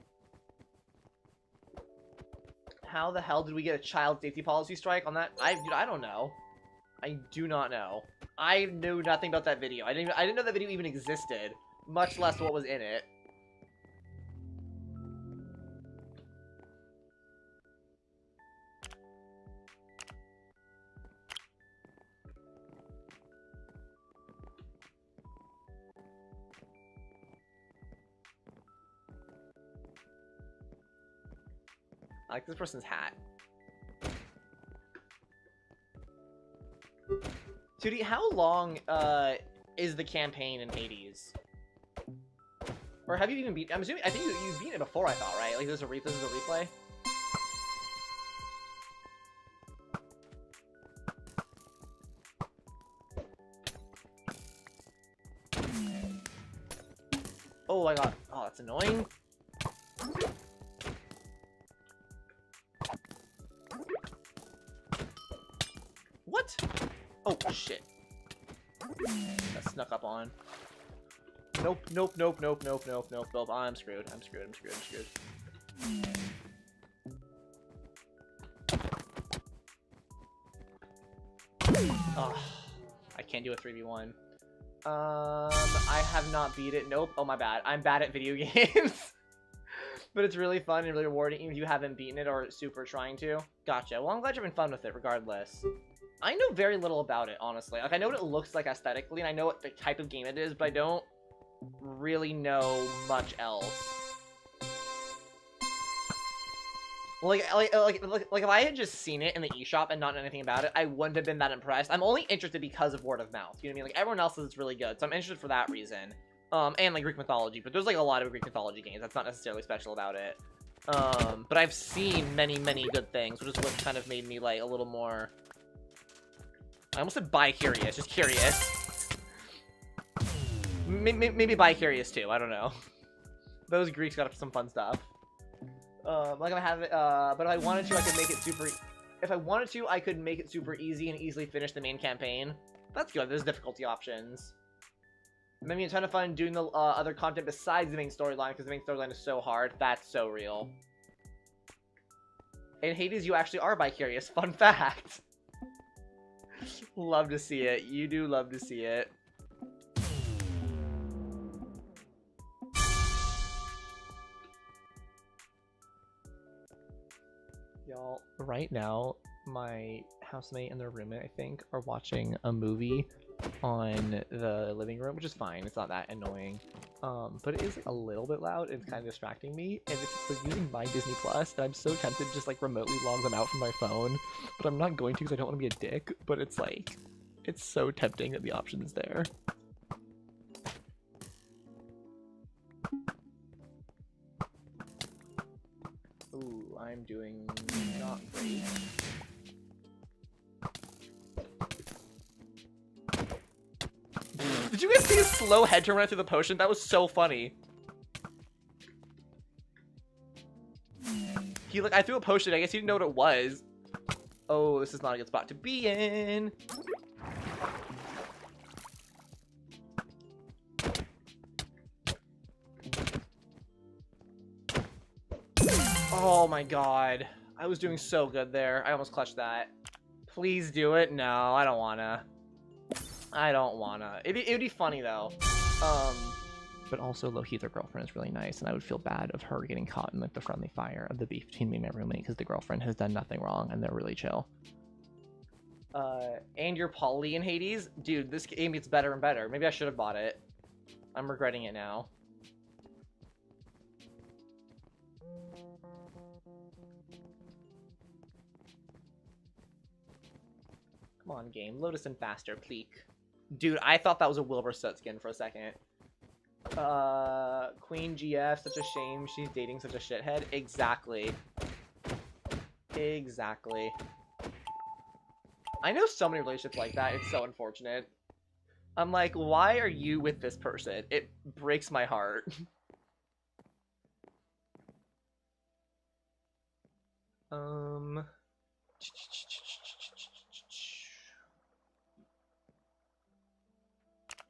How the hell did we get a child safety policy strike on that? Dude, I don't know. I do not know. I knew nothing about that video. I didn't know that video even existed, much less what was in it. I like this person's hat. 2D, how long is the campaign in Hades? Or have you even beat? I'm assuming I think you've beaten it before. I thought, right? Like this is a replay. Oh my god! Oh, that's annoying. What? Oh, shit. That snuck up on. Nope. I'm screwed. Oh, I can't do a 3v1. I have not beat it. Nope. Oh, my bad. I'm bad at video games. But it's really fun and really rewarding even if you haven't beaten it or super trying to. Gotcha. Well, I'm glad you're having fun with it regardless. I know very little about it, honestly. Like, I know what it looks like aesthetically, and I know what the type of game it is, but I don't really know much else. Like if I had just seen it in the eShop and not known anything about it, I wouldn't have been that impressed. I'm only interested because of word of mouth. You know what I mean? Like, everyone else says it's really good, so I'm interested for that reason. And like Greek mythology, but there's like a lot of Greek mythology games. That's not necessarily special about it. But I've seen many good things, which is what kind of made me like a little more. I almost said bi-curious, just curious. Maybe bi-curious too. I don't know. Those Greeks got some fun stuff. Like I have it, but if I wanted to, I could make it super. If I wanted to, I could make it super easy and easily finish the main campaign. That's good. There's difficulty options. Maybe a ton of fun doing the other content besides the main storyline, because the main storyline is so hard. That's so real. In Hades, you actually are bi-curious. Fun fact. Love to see it. You do love to see it. Y'all, right now, my housemate and their roommate, I think, are watching a movie on the living room, which is fine. It's not that annoying. But it is like a little bit loud. It's kind of distracting me, and it's like using my Disney Plus, and I'm so tempted to just like remotely log them out from my phone, but I'm not going to because I don't want to be a dick. But it's like, it's so tempting that the option is there. Ooh, I'm doing not great. Did you guys see his slow head turn right through the potion? That was so funny. He like, I threw a potion. I guess he didn't know what it was. Oh, this is not a good spot to be in. Oh my god. I was doing so good there. I almost clutched that. Please do it. No, I don't wanna. I don't wanna. It'd be funny though. But also Lohith, their girlfriend, is really nice, and I would feel bad of her getting caught in like the friendly fire of the beef between me and my roommate because the girlfriend has done nothing wrong and they're really chill. And you're poly in Hades? Dude, this game gets better and better. Maybe I should have bought it. I'm regretting it now. Come on, game. Load us in faster, please. Dude, I thought that was a Wilbur Soot skin for a second. Queen GF, such a shame she's dating such a shithead. Exactly. Exactly. I know so many relationships like that. It's so unfortunate. I'm like, why are you with this person? It breaks my heart.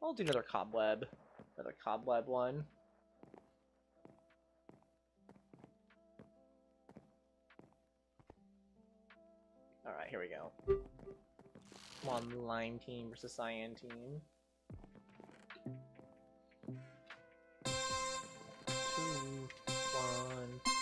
I'll do another cobweb. Another cobweb one. Alright, here we go. Come on, Lime team versus Cyan team. 2, 1, go!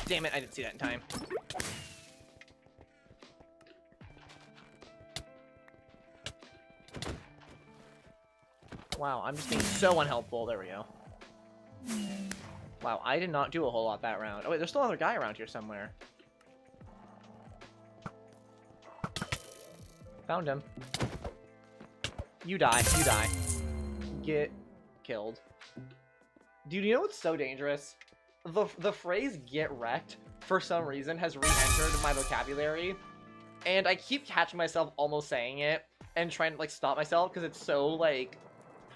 Damn it, I didn't see that in time. Wow, I'm just being so unhelpful. There we go. Wow, I did not do a whole lot that round. Oh wait, there's still another guy around here somewhere. Found him. You die, you die. Get killed. Dude, you know what's so dangerous? The phrase "get wrecked" for some reason has re-entered my vocabulary, and I keep catching myself almost saying it and trying to like stop myself because it's so like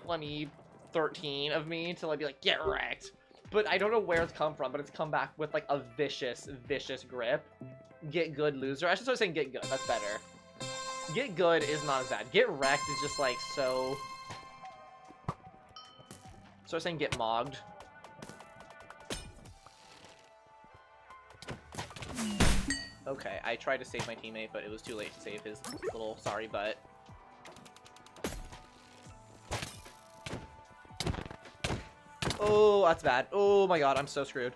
2013 of me to like be like "get wrecked," but I don't know where it's come from, but it's come back with like a vicious grip. Get good, loser. I should start saying "get good." That's better. Get good is not as bad. Get wrecked is just like so. Start saying "get mogged." Okay, I tried to save my teammate, but it was too late to save his little sorry butt. Oh, that's bad. Oh my god, I'm so screwed.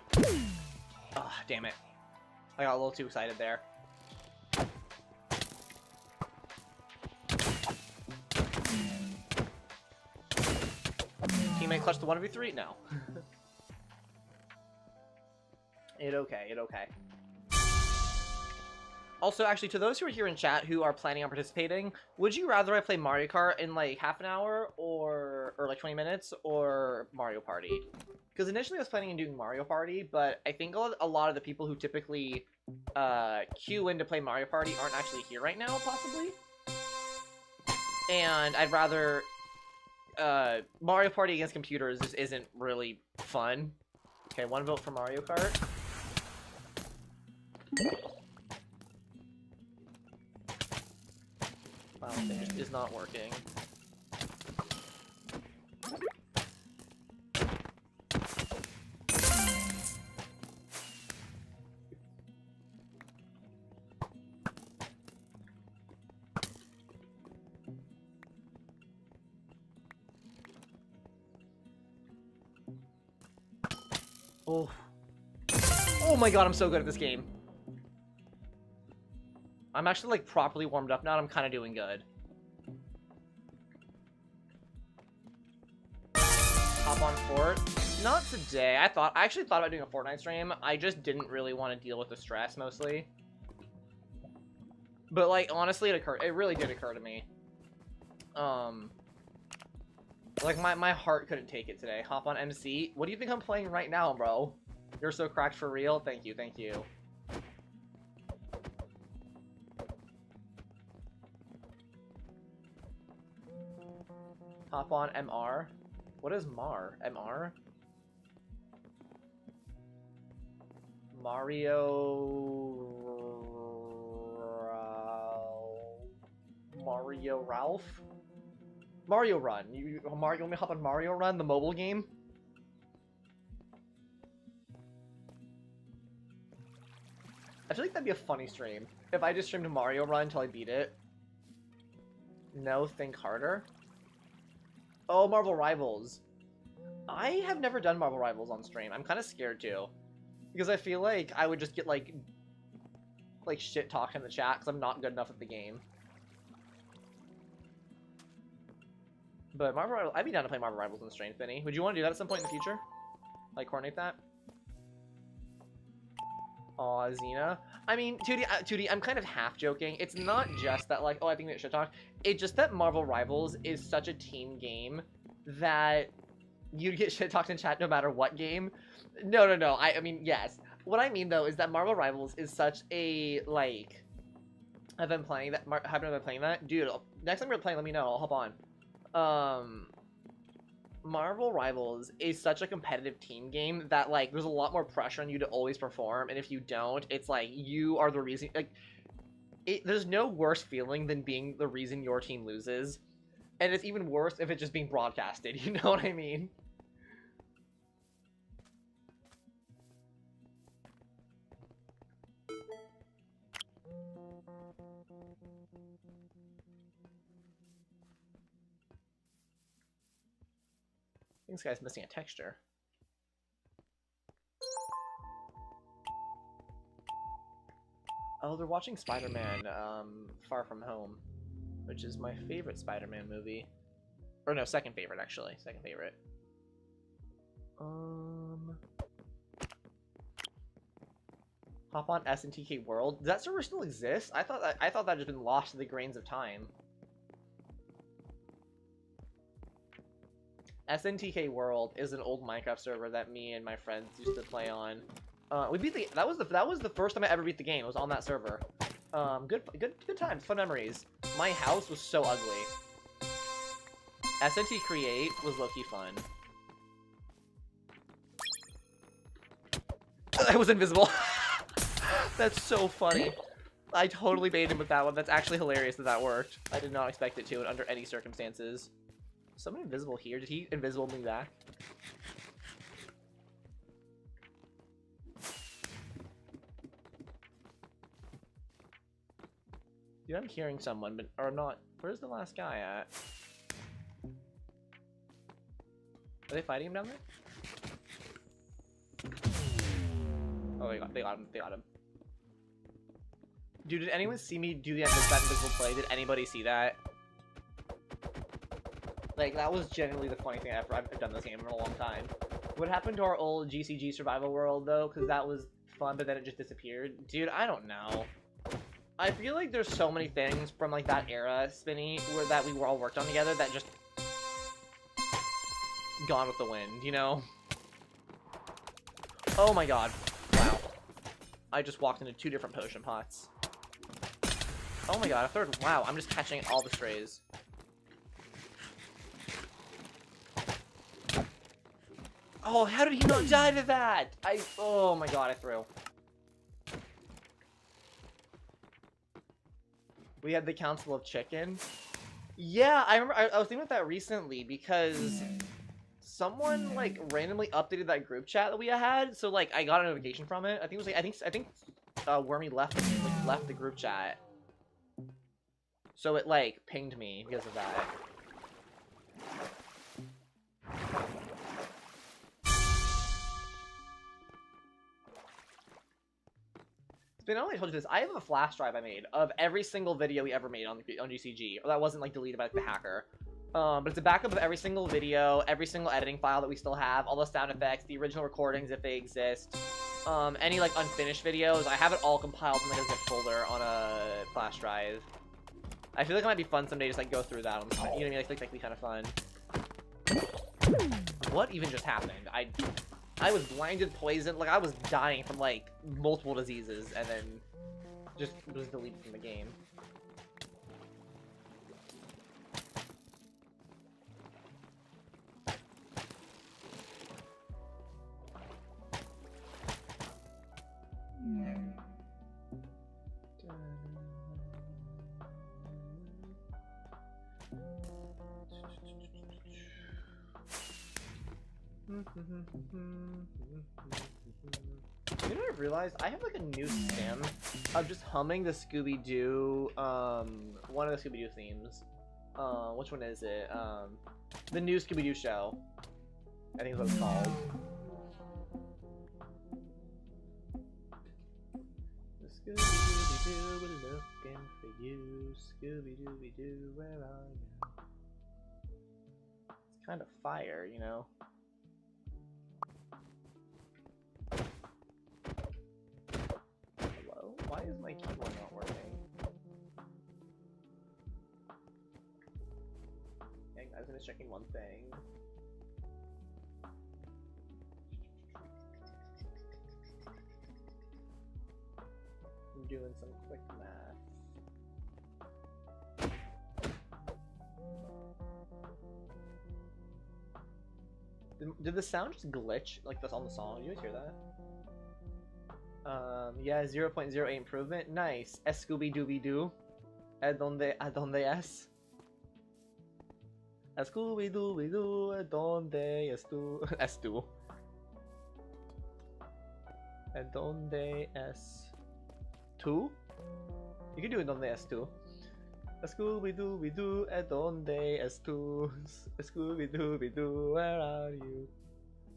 Ah, damn it. I got a little too excited there. Teammate clutch the 1v3? No. It okay. Also, actually, to those who are here in chat who are planning on participating, would you rather I play Mario Kart in like half an hour or like 20 minutes or Mario Party? Because initially I was planning on doing Mario Party, but I think a lot of the people who typically queue in to play Mario Party aren't actually here right now, possibly. And I'd rather Mario Party against computers just isn't really fun. Okay, 1 vote for Mario Kart. Wow, it just is not working. Oh. Oh my god, I'm so good at this game. I'm actually, like, properly warmed up now, and I'm kind of doing good. Hop on Fort? Not today. I actually thought about doing a Fortnite stream. I just didn't really want to deal with the stress, mostly. But, like, honestly, it really did occur to me. Like, my heart couldn't take it today. Hop on MC. What do you think I'm playing right now, bro? You're so cracked for real? Thank you, thank you. Hop on MR. What is MAR? MR? Mario Ralph? Mario Run. You want me to hop on Mario Run, the mobile game? I feel like that'd be a funny stream. If I just streamed Mario Run until I beat it. No, think harder. Oh, Marvel Rivals. I have never done Marvel Rivals on stream. I'm kind of scared too. Because I feel like I would just get like shit talk in the chat because I'm not good enough at the game. But Marvel Rivals, I'd be down to play Marvel Rivals on stream, Finny. Would you want to do that at some point in the future? Like, coordinate that? Aw, Zina. I mean, 2D, I'm kind of half joking. It's not just that, like, oh, I think that shit talk. It's just that Marvel Rivals is such a team game that you'd get shit talked in chat no matter what game. No. I mean, yes. What I mean, though, is that Marvel Rivals is such a, like... Haven't been playing that? Dude, next time you're playing, let me know. I'll hop on. Marvel Rivals is such a competitive team game that, like, there's a lot more pressure on you to always perform, and if you don't, it's like, you are the reason, like, there's no worse feeling than being the reason your team loses, and it's even worse if it's just being broadcasted, you know what I mean? This guy's missing a texture. Oh, they're watching Spider-Man, Far From Home, which is my favorite Spider-Man movie. Or no, second favorite, actually. Second favorite. Hop on SNTK World. Does that server still exist? I thought that had just been lost to the grains of time. SNTK World is an old Minecraft server that me and my friends used to play on. We beat the that was the first time I ever beat the game. It was on that server. Good times, fun memories. My house was so ugly. SNT Create was low-key fun. I was invisible. That's so funny. I totally baited him with that one. That's actually hilarious that worked. I did not expect it to under any circumstances. Someone invisible here. Did he invisible me back? Dude, I'm hearing someone, but or not. Where's the last guy at? Are they fighting him down there? Oh, they got him. They got him. Dude, did anyone see me do that invisible play? Did anybody see that? Like, that was genuinely the funny thing I've done this game in a long time. What happened to our old GCG survival world, though? Because that was fun, but then it just disappeared. Dude, I don't know. I feel like there's so many things from, like, that era, Spinny, where that we were all worked on together that just... gone with the wind, you know? Oh my god. Wow. I just walked into 2 different potion pots. Oh my god, a third. Wow, I'm just catching all the strays. Oh, how did he not die to that? Oh my god, I threw. We had the Council of Chicken. Yeah, I remember, I was thinking about that recently because someone, like, randomly updated that group chat that we had, so, like, I got a notification from it. I think it was, like, I think Wormy left the group chat. So it, like, pinged me because of that. Spin, I only told you this. I have a flash drive I made of every single video we ever made on GCG. Or that wasn't, like, deleted by, like, the hacker. But it's a backup of every single video, every single editing file that we still have, all the sound effects, the original recordings if they exist, any, like, unfinished videos. I have it all compiled in, like, a zip folder on a flash drive. I feel like it might be fun someday just, like, go through that. You know what I mean? Like, that could be kind of fun. What even just happened? I was blinded, poisoned, like, I was dying from, like, multiple diseases, and then just was deleted from the game. You know what I've realized? I have like a new sim of just humming the Scooby-Doo, one of the Scooby-Doo themes. Which one is it? The new Scooby-Doo show. I think is what it's called. Scooby-Dooby-Doo, we're looking for you. Scooby-Dooby-Doo, where are you? It's kind of fire, you know? Hello? Why is my keyboard not working? Hey guys, I'm just checking one thing. I'm doing some quick math. Did the sound just glitch like this on the song? Did you guys hear that? Yeah, 0.08 improvement. Nice. Scooby-Dooby-Doo. ¿Dónde es? Scooby-Dooby-Doo, ¿dónde es tú? Es tú. ¿Dónde es tú? You can do it ¿dónde es tú? Scooby-Dooby-Doo, ¿dónde es tú? Scooby-Dooby-Doo, where are you?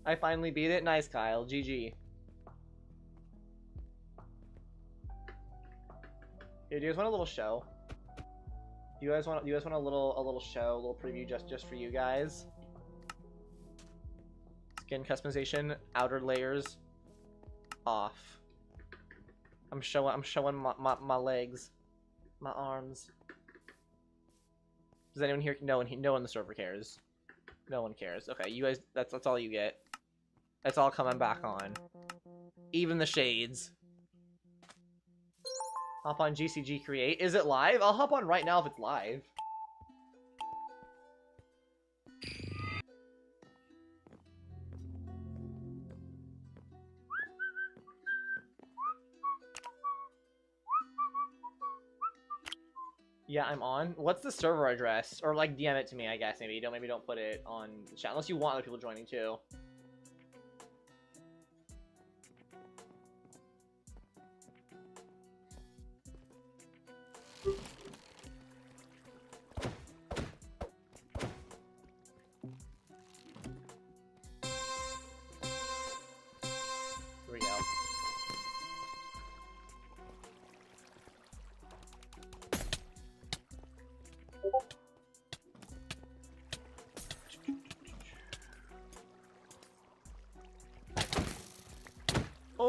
I finally beat it. Nice, Kyle. GG. Here, do you guys want a little show? Do you guys want a little show, a little preview just for you guys? Skin customization, outer layers off. I'm showing my legs, my arms. Does anyone here? No one in the server cares. No one cares. Okay, you guys. That's all you get. That's all coming back on. Even the shades. Hop on GCG Create. Is it live? I'll hop on right now if it's live. Yeah, I'm on. What's the server address? Or like DM it to me, I guess. Maybe don't put it on the chat unless you want other people joining too.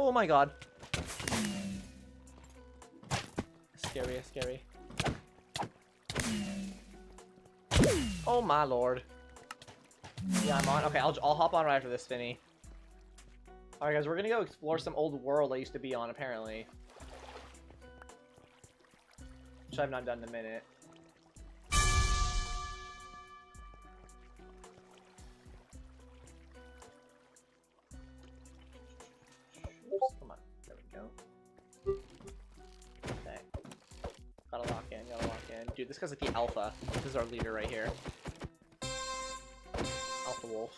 Oh my god. Scary, scary. Oh my lord. Yeah, I'm on. Okay, I'll hop on right after this, Finny. Alright guys, we're gonna go explore some old world I used to be on, apparently. Which I've not done in a minute. Oops, come on. There we go. Okay. Gotta lock in, gotta lock in. Dude, this guy's like the alpha. This is our leader right here. Alpha wolf.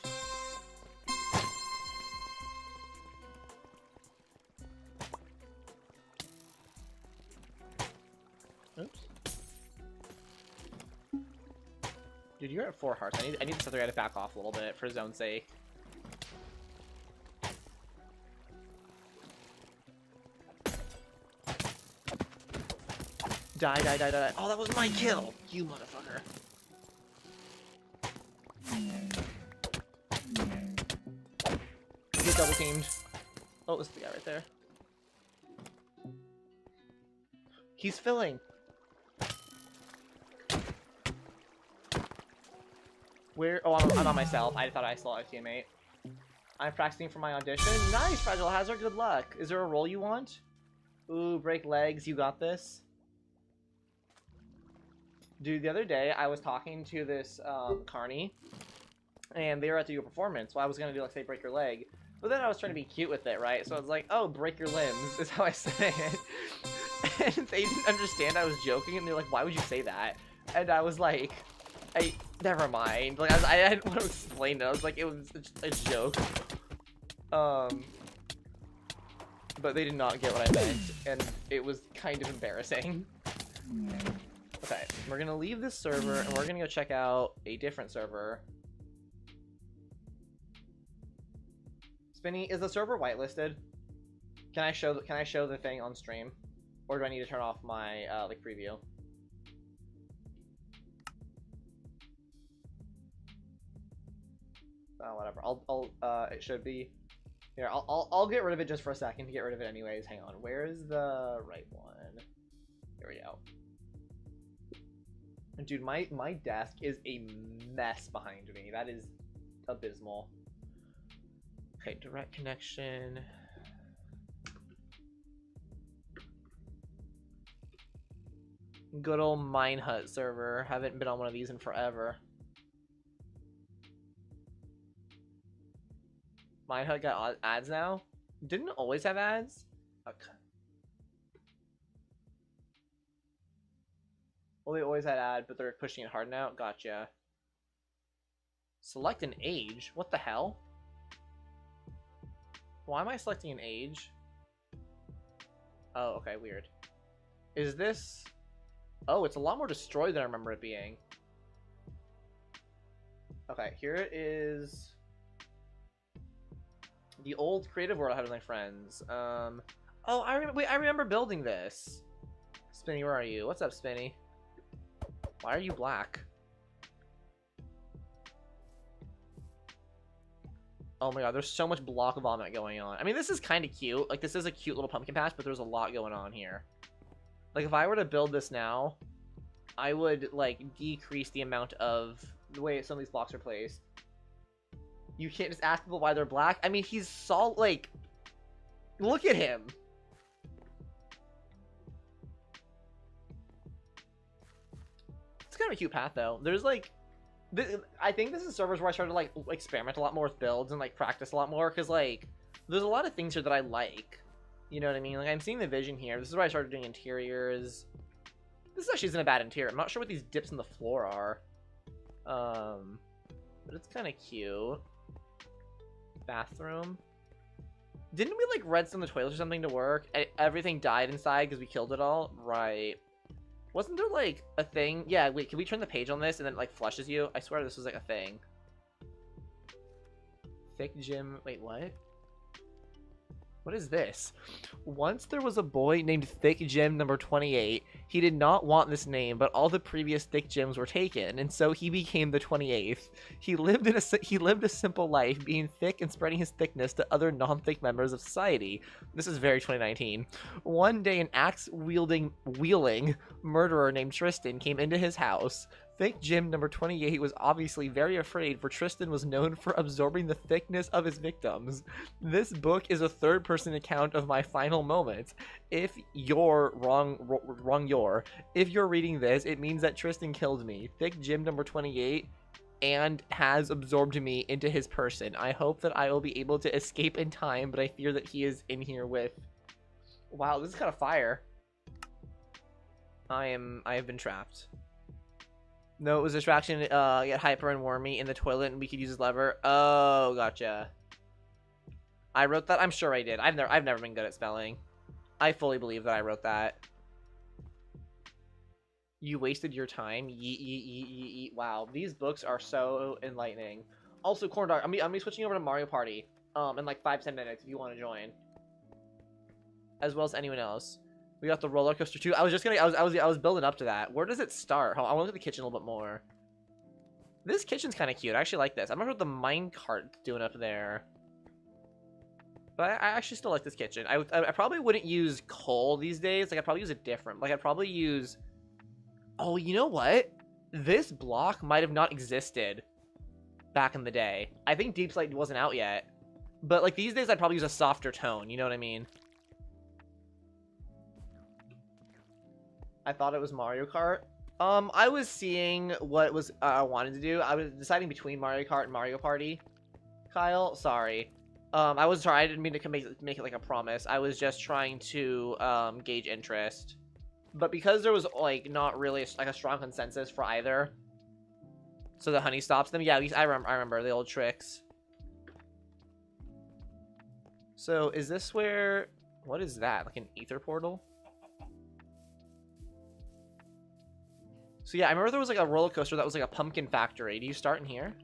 Oops. Dude, you're at 4 hearts. I need this other guy to back off a little bit for his own sake. Die, die, die, die. Oh, that was my kill! You motherfucker. Get double teamed. Oh, this is the guy right there. He's filling. Where? Oh, I'm on myself. I thought I saw a teammate. I'm practicing for my audition. Nice, Fragile Hazard. Good luck. Is there a role you want? Ooh, break legs. You got this. Dude, the other day I was talking to this carny, and they were at the performance. So I was gonna do like say break your leg, but then I was trying to be cute with it, right? So I was like, oh, break your limbs is how I say it. And they didn't understand I was joking, and they're like, why would you say that? And I was like, never mind. Like I didn't want to explain it. I was like, it was a joke. But they did not get what I meant, and it was kind of embarrassing. Okay, we're gonna leave this server, and we're gonna go check out a different server. Spinny, is the server whitelisted? Can I show the thing on stream, or do I need to turn off my like preview? Oh, whatever. It should be. Here, I'll get rid of it just for a second to get rid of it anyways. Hang on. Where is the right one? There we go. Dude, my desk is a mess behind me. That is abysmal. Okay, direct connection. Good old Minehut server. Haven't been on one of these in forever. Minehut got ads now? Didn't it always have ads? Okay. Well, they always had ad, but they're pushing it hard now. Gotcha. Select an age? What the hell? Why am I selecting an age? Oh, okay, weird. Is this... Oh, it's a lot more destroyed than I remember it being. Okay, here it is. The old creative world I had with my friends. Oh, I remember building this. Spinny, where are you? What's up, Spinny? Why are you black? Oh my god, there's so much block vomit going on. I mean, this is kind of cute. Like, this is a cute little pumpkin patch, but there's a lot going on here. Like, if I were to build this now, I would, like, decrease the amount of the way some of these blocks are placed. You can't just ask people why they're black. I mean, he's solid, like, look at him. It's kind of a cute path, though. There's, like, I think this is servers where I started to, like, experiment a lot more with builds and, like, practice a lot more. Because, like, there's a lot of things here that I like. You know what I mean? Like, I'm seeing the vision here. This is where I started doing interiors. This actually isn't a bad interior. I'm not sure what these dips in the floor are. But it's kind of cute. Bathroom. Didn't we, like, redstone the toilets or something to work? Everything died inside because we killed it all? Right. Wasn't there, like, a thing? Yeah, wait, can we turn the page on this and then it, like, flushes you? I swear this was, like, a thing. Thick Jim. Wait, what? What is this? Once there was a boy named Thick Jim number 28. He did not want this name, but all the previous thick Jims were taken, and so he became the 28th. He lived a simple life, being thick and spreading his thickness to other non-thick members of society. This is very 2019. One day, an axe-wielding murderer named Tristan came into his house. Thick Jim number 28 was obviously very afraid, for Tristan was known for absorbing the thickness of his victims. This book is a third-person account of my final moments. If you're if you're reading this, it means that Tristan killed me. Thick Jim number 28 and has absorbed me into his person. I hope that I will be able to escape in time, but I fear that he is in here with... Wow, this is kind of fire. I have been trapped. No, it was a distraction. Get Hyper and Wormy in the toilet, and we could use his lever. Oh, gotcha. I wrote that. I'm sure I did. I've never been good at spelling. I fully believe that I wrote that. You wasted your time. Yeet. Wow, these books are so enlightening. Also, Corn Dog, I'm gonna be switching over to Mario Party. In like 5-10 minutes if you want to join. As well as anyone else. We got the roller coaster too. I was building up to that. Where does it start? I want to look at the kitchen a little bit more. This kitchen's kind of cute. I actually like this. I'm not sure what the minecart doing up there. But I actually still like this kitchen. I probably wouldn't use coal these days. Like, I'd probably use a different. Like, I'd probably use... Oh, you know what? This block might have not existed back in the day. I think Deep Slate wasn't out yet. But, like, these days I'd probably use a softer tone. You know what I mean? I thought it was Mario Kart. I was seeing what was I wanted to do. I was deciding between Mario Kart and Mario Party. Kyle, sorry. I didn't mean to make it like a promise. I was just trying to gauge interest. But because there was like not really like a strong consensus for either, so the honey stops them. Yeah, I remember the old tricks. So is this where? What is that? Like an ether portal? So yeah, I remember there was like a roller coaster that was like a pumpkin factory. Do you start in here?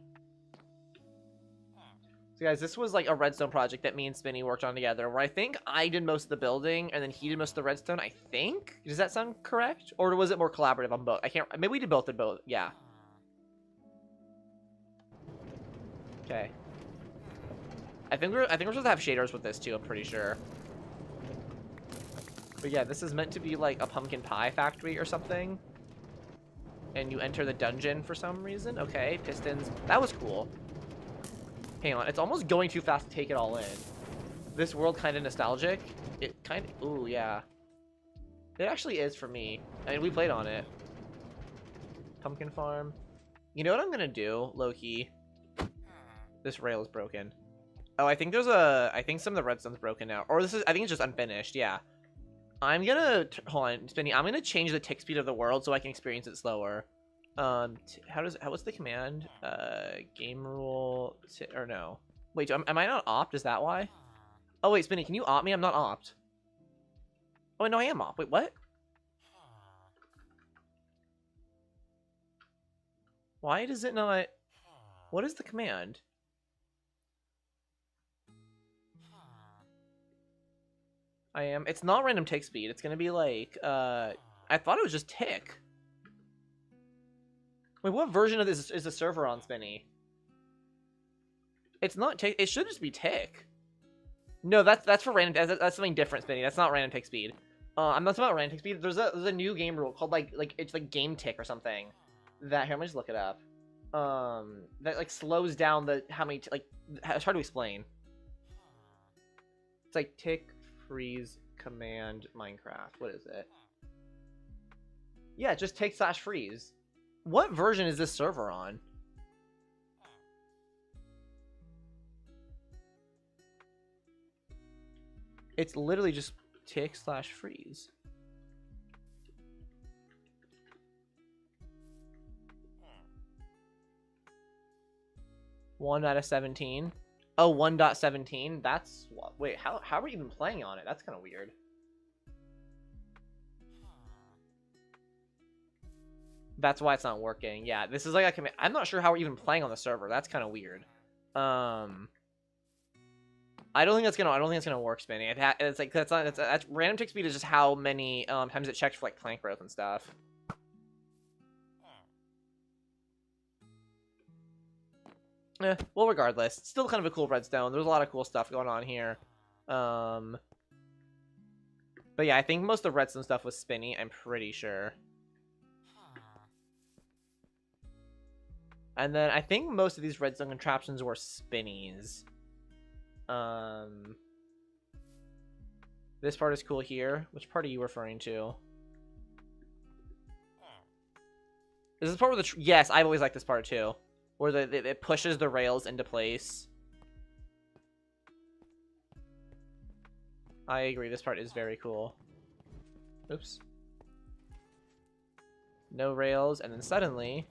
So guys, this was like a redstone project that me and Spinny worked on together, where I think I did most of the building and then he did most of the redstone, I think? Does that sound correct? Or was it more collaborative on both? I can't, maybe we did both, yeah. Okay. I think we're supposed to have shaders with this too, I'm pretty sure. But yeah, this is meant to be like a pumpkin pie factory or something. And you enter the dungeon for some reason. Okay, pistons. That was cool. Hang on, it's almost going too fast to take it all in. This world kind of nostalgic. It kind of... Ooh, yeah. It actually is for me. I mean, we played on it. Pumpkin farm. You know what I'm gonna do, low-key? This rail is broken. Oh, I think there's a... I think some of the redstone's broken now. Or this is... I think it's just unfinished, yeah. I'm gonna... Hold on, Spinny. I'm gonna change the tick speed of the world so I can experience it slower. What's the command? Game rule... Or no. Wait, am I not opt? Is that why? Oh, wait, Spinny, can you opt me? I'm not opt. Oh, no, I am opt. Wait, what? Why does it not... What is the command? I am. It's not random tick speed. It's gonna be like, I thought it was just tick. Wait, what version of this is the server on, Spinny? It's not tick. It should just be tick. No, that's for random. That's something different, Spinny. That's not random tick speed. I'm not talking about random tick speed. There's a new game rule called like it's like game tick or something. That here, let me just look it up. That like slows down the how many like it's hard to explain. It's like tick. Freeze command Minecraft. What is it? Yeah, just take /freeze. What version is this server on? It's literally just tick/freeze. One out of 17. Oh, 1.17? That's... Wait, how are we even playing on it? That's kind of weird. That's why it's not working. Yeah, this is like a command. I'm not sure how we're even playing on the server. That's kind of weird. I don't think it's gonna work, Spinny. It's like that's random tick speed is just how many times it checked for like plant growth and stuff. Well, regardless, it's still kind of a cool redstone. There's a lot of cool stuff going on here. But yeah, I think most of the redstone stuff was Spinny. I'm pretty sure. And then I think most of these redstone contraptions were Spinnies. This part is cool here. Which part are you referring to? Is this part where the... Yes, I've always liked this part too. Where it pushes the rails into place. I agree, this part is very cool. Oops. No rails, and then suddenly...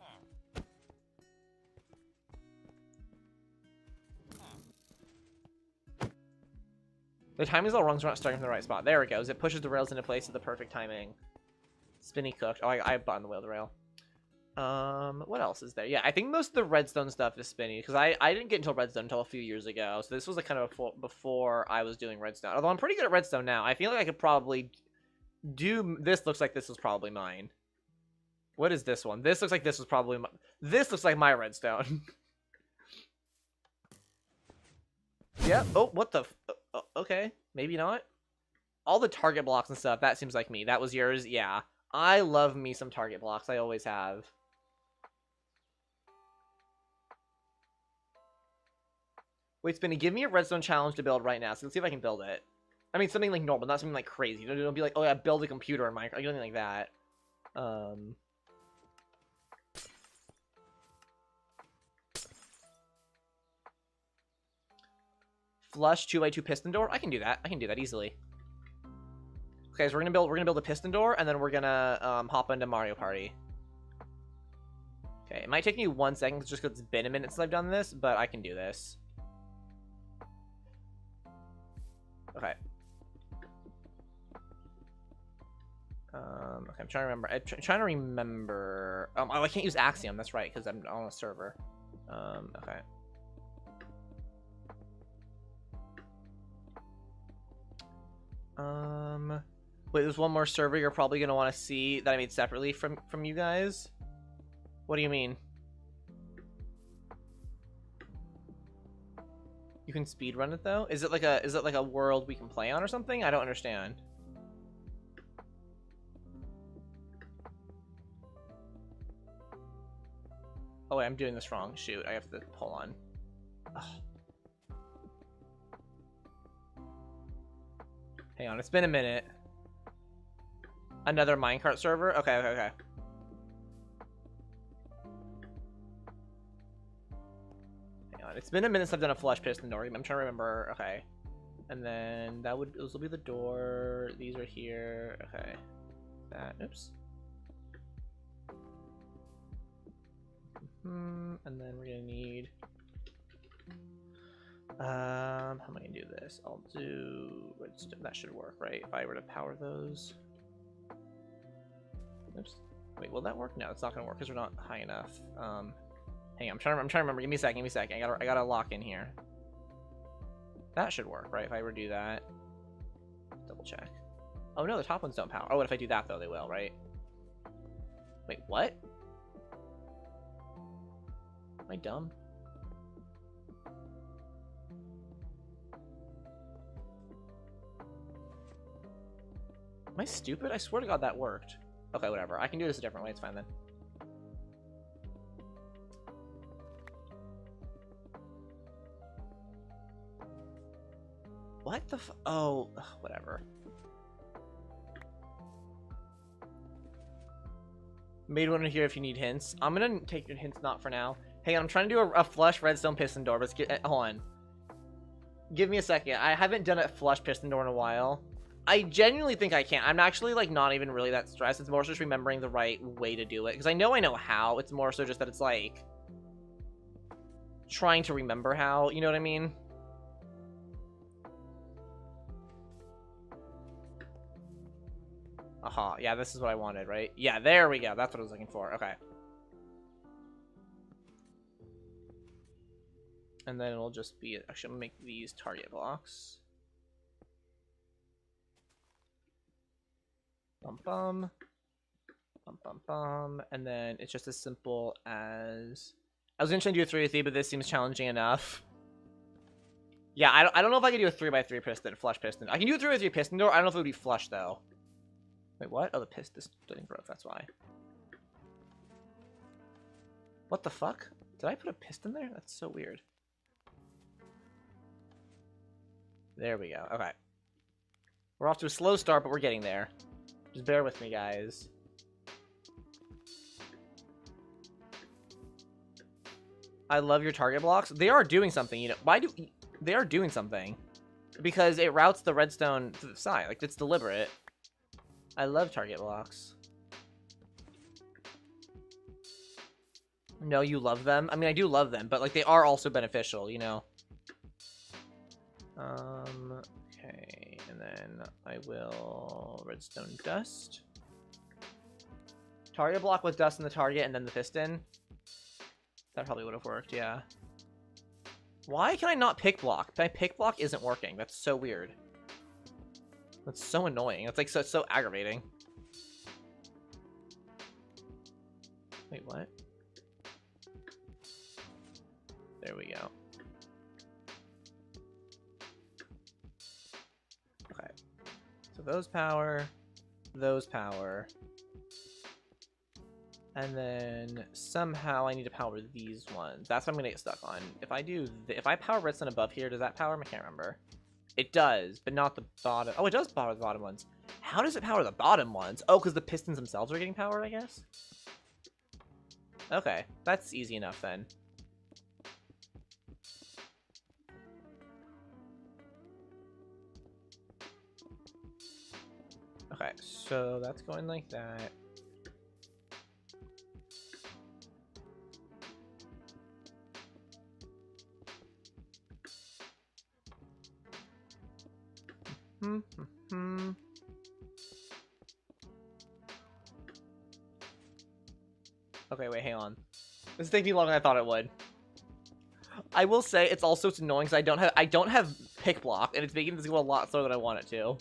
The timing's all wrong, so we're not starting from the right spot. There it goes. It pushes the rails into place at the perfect timing. Spinny cooked. Oh, I buttoned the wheel of the rail. What else is there? Yeah, I think most of the redstone stuff is Spinny, because I didn't get into redstone until a few years ago, so this was like kind of before I was doing redstone. Although I'm pretty good at redstone now. I feel like I could probably do... This looks like this was probably mine. What is this one? This looks like this was probably my... This looks like my redstone. Yeah. Oh, what the... Okay, maybe not. All the target blocks and stuff, that seems like me. That was yours? Yeah. I love me some target blocks. I always have. Wait, Spinny, give me a redstone challenge to build right now. So let's see if I can build it. I mean, something like normal, not something like crazy. Don't be like, oh yeah, build a computer in Minecraft. Anything like that. Flush 2x2 piston door. I can do that. I can do that easily. Okay, so we're gonna build a piston door, and then we're gonna hop into Mario Party. Okay, it might take me 1 second just because it's been a minute since I've done this, but I can do this. Okay. Okay, I'm trying to remember. I'm trying to remember. Oh, I can't use Axiom. That's right, because I'm on a server. Okay. Wait, there's one more server you're probably gonna want to see that I made separately from you guys. What do you mean? You can speedrun it though? Is it like a world we can play on or something? I don't understand. Oh wait, I'm doing this wrong. Shoot, I have to pull on. Ugh. Hang on, it's been a minute. Another minecart server? Okay. Hang on, it's been a minute since I've done a flush piston door. I'm trying to remember. Okay. And then those will be the door. These are here. Okay. Oops. And then we're gonna need... how am I gonna do this? I'll do redstone. That should work, right? If I were to power those. Oops. Wait, will that work? No, it's not gonna work because we're not high enough. Hang on, I'm trying to remember. Give me a second. I gotta lock in here. That should work, right? If I were to do that. Double check. Oh no, the top ones don't power. Oh, what if I do that though? They will, right? Wait, what? Am I dumb? Am I stupid? I swear to God that worked. Okay, whatever. I can do this a different way. It's fine then. What the Oh, whatever. Made one here if you need hints. I'm gonna take your hints not for now. Hang on, I'm trying to do a flush redstone piston door, but hold on. Give me a second. I haven't done a flush piston door in a while. I genuinely think I can. I'm actually, like, not even really that stressed. It's more just remembering the right way to do it. Because I know how. It's more so just that it's, like, trying to remember how. You know what I mean? Aha. Yeah, this is what I wanted, right? Yeah, there we go. That's what I was looking for. Okay. And then it'll just be, actually, I'm gonna make these target blocks. Bum bum. Bum bum bum. And then it's just as simple as... I was gonna try to do a 3 with 3, but this seems challenging enough. Yeah, I don't know if I can do a 3x3 piston, flush piston. I can do a 3x3 piston door. I don't know if it would be flush, though. Wait, what? Oh, the piston didn't broke, that's why. What the fuck? Did I put a piston there? That's so weird. There we go. Okay. We're off to a slow start, but we're getting there. Just bear with me, guys. I love your target blocks. They are doing something, you know. Why do... They are doing something. Because it routes the redstone to the side. Like, it's deliberate. I love target blocks. No, you love them? I mean, I do love them, but, like, they are also beneficial, you know? Okay, and then I will redstone dust. Target block with dust in the target and then the piston. That probably would have worked, yeah. Why can I not pick block? My pick block isn't working. That's so weird. That's so annoying. It's like so aggravating. Wait, what? There we go. Okay. So those power, and then somehow I need to power these ones. That's what I'm gonna get stuck on. If I do, if I power redstone above here, does that power them? I can't remember. It does, but not the bottom. Oh, it does power the bottom ones. How does it power the bottom ones? Oh, because the pistons themselves are getting powered, I guess? Okay, that's easy enough then. Okay, so that's going like that. Okay, wait, hang on. This is taking me longer than I thought it would. I will say it's also annoying because I don't have pick block, and it's making this go a lot slower than I want it to.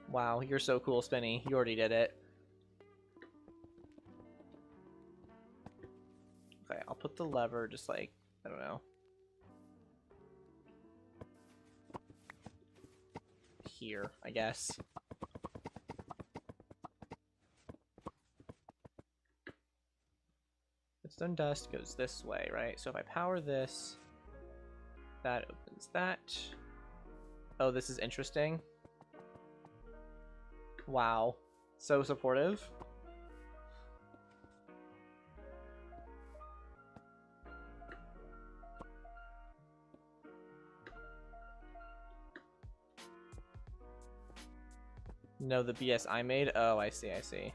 Wow, you're so cool, Spinny. You already did it. Okay, I'll put the lever just like, I don't know. Here, I guess. Redstone dust goes this way, right? So if I power this, that opens that. Oh, this is interesting. Wow. So supportive. No, the BS I made? Oh, I see, I see.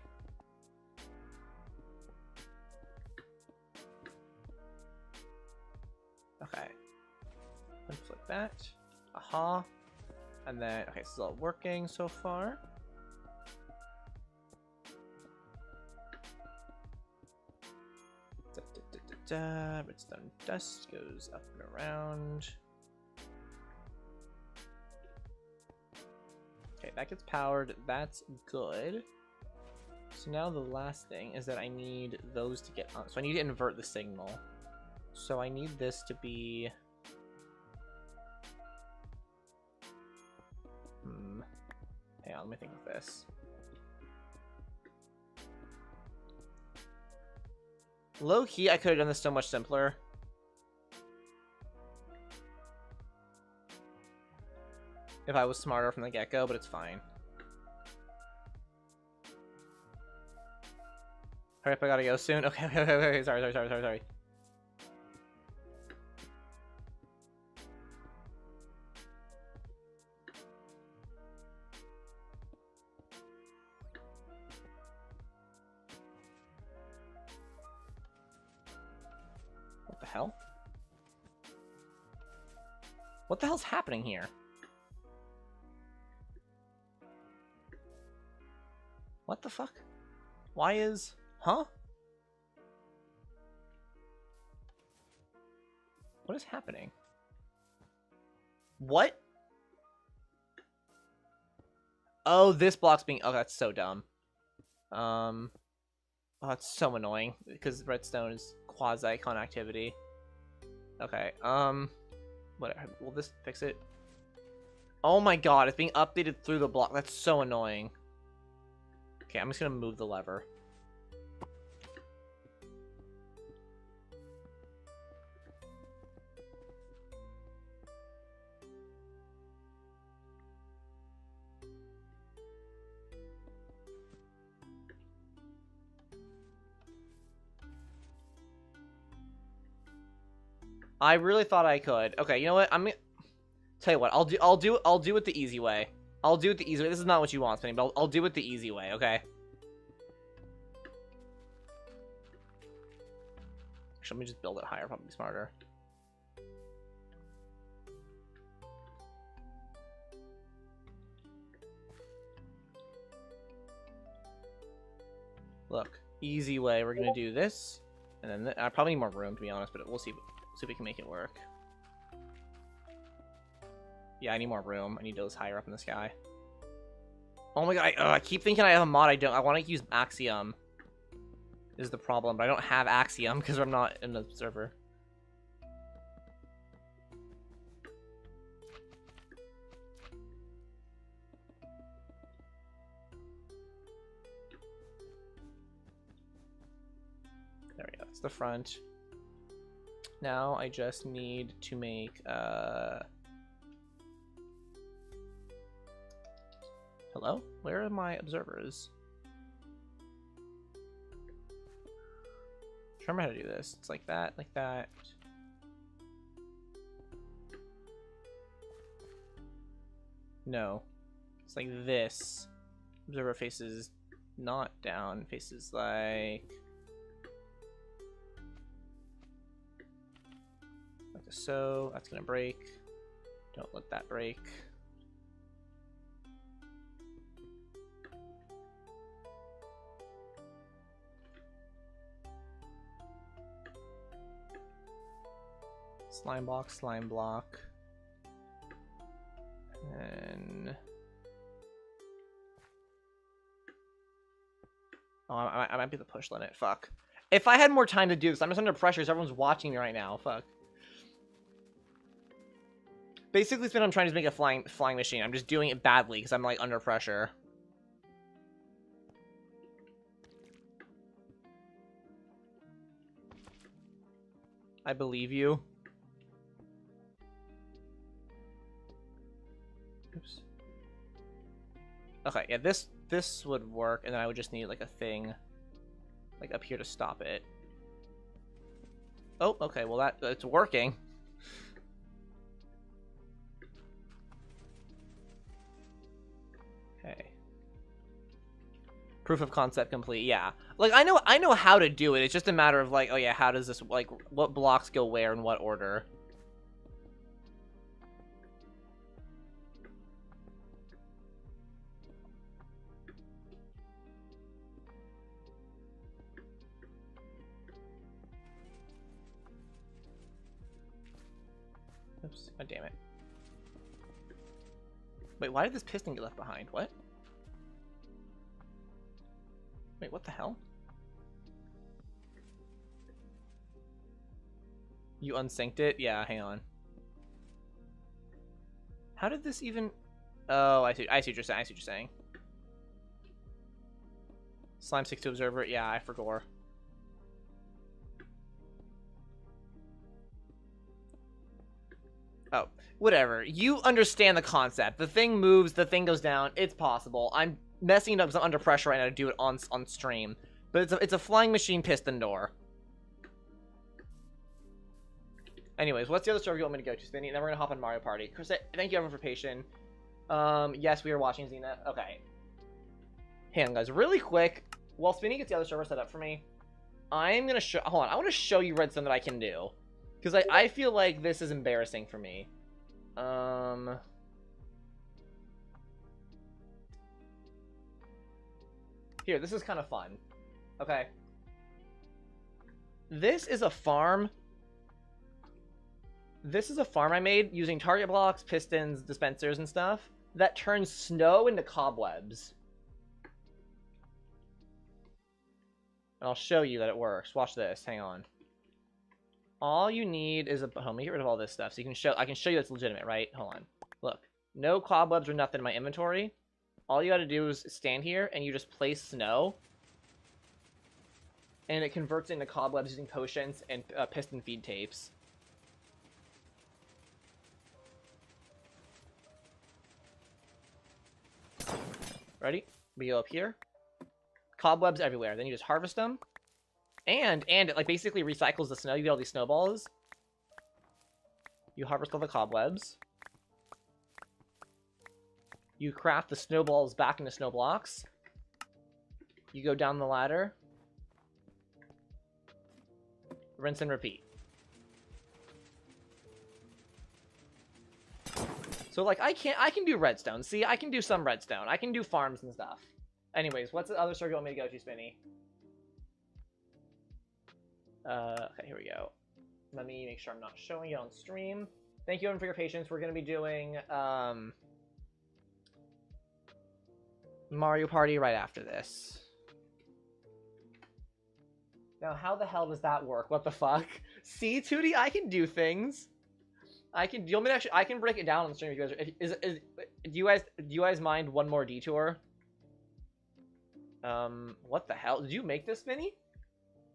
Okay. Looks like that. Aha. And then, okay, so it's all working so far. Redstone dust goes up and around. Okay, that gets powered. That's good. So now the last thing is that I need those to get on. So I need to invert the signal. So I need this to be... Hang on, let me think of this. Low-key, I could have done this so much simpler. If I was smarter from the get-go, but it's fine. Hurry up, I gotta go soon. Okay, sorry. What the hell? What the hell's happening here? What the fuck? Why is... Huh? What is happening? What? Oh, this block's being... Oh, that's so dumb. Oh, that's so annoying. Because redstone is quasi-connectivity. Okay, whatever. Will this fix it? Oh my god, it's being updated through the block. That's so annoying. Okay, I'm just gonna move the lever. I really thought I could. Okay, you know what? I'm gonna tell you what. I'll do it the easy way. I'll do it the easy way. This is not what you want, Spinny, but I'll do it the easy way. Okay. Actually, let me just build it higher. Probably smarter. Look, easy way. We're gonna do this, and then I probably need more room to be honest, but we'll see. See if we can make it work. Yeah, I need more room. I need those higher up in the sky. Oh my god, I keep thinking I have a mod. I don't. I want to use Axiom. Is the problem, but I don't have Axiom because I'm not in the server. There we go. That's the front. Now I just need to make hello? Where are my observers? Remember how to do this. It's like that, like that. No. It's like this. Observer faces not down, faces like so. That's gonna break. Don't let that break. Slime block, slime block. And oh, I might be the push limit. Fuck. If I had more time to do this, I'm just under pressure because everyone's watching me right now. Fuck. Basically, I'm trying to make a flying machine. I'm just doing it badly because I'm like under pressure. I believe you. Oops. Okay, yeah, this would work, and then I would just need like a thing, like up here to stop it. Oh, okay, well it's working. Okay. Proof of concept complete. Yeah, like I know how to do it. It's just a matter of like, oh yeah, how does this, like, what blocks go where in what order? Oops. God damn it. Wait, why did this piston get left behind? What? Wait, what the hell? You unsynced it? Yeah, hang on. How did this even... Oh, I see what you're saying. I see what you're saying. Slime 6 to observer. Yeah, I forgot. Oh, whatever. You understand the concept. The thing moves, the thing goes down. It's possible. I'm messing it up because I'm under pressure right now to do it on stream. But it's a flying machine piston door. Anyways, what's the other server you want me to go to, Spinny? And then we're gonna hop on Mario Party. Chris, thank you everyone for patient. Yes, we are watching Zina. Okay. Hang on, guys. Really quick, while Spinny gets the other server set up for me, I'm gonna show... Hold on. I want to show you redstone that I can do. Because I feel like this is embarrassing for me. Here, this is kind of fun. Okay. This is a farm. This is a farm I made using target blocks, pistons, dispensers, and stuff that turns snow into cobwebs. And I'll show you that it works. Watch this. Hang on. All you need is a... Oh, let me get rid of all this stuff so you can show... I can show you it's legitimate, right? Hold on. Look. No cobwebs or nothing in my inventory. All you gotta do is stand here and you just place snow. And it converts into cobwebs using potions and piston feed tapes. Ready? We go up here. Cobwebs everywhere. Then you just harvest them. And it like basically recycles the snow. You get all these snowballs. You harvest all the cobwebs. You craft the snowballs back into snow blocks. You go down the ladder. Rinse and repeat. So like I can do redstone. See, I can do some redstone. I can do farms and stuff. Anyways, what's the other circle you want me to go to, Spinny? Okay, here we go. Let me make sure I'm not showing it on stream. Thank you everyone for your patience. We're gonna be doing Mario Party right after this. Now, how the hell does that work? What the fuck? See, 2D, I can do things. I can. Do you want me to actually? I can break it down on the stream if you guys. Do you guys mind one more detour? What the hell? Did you make this, Spinny?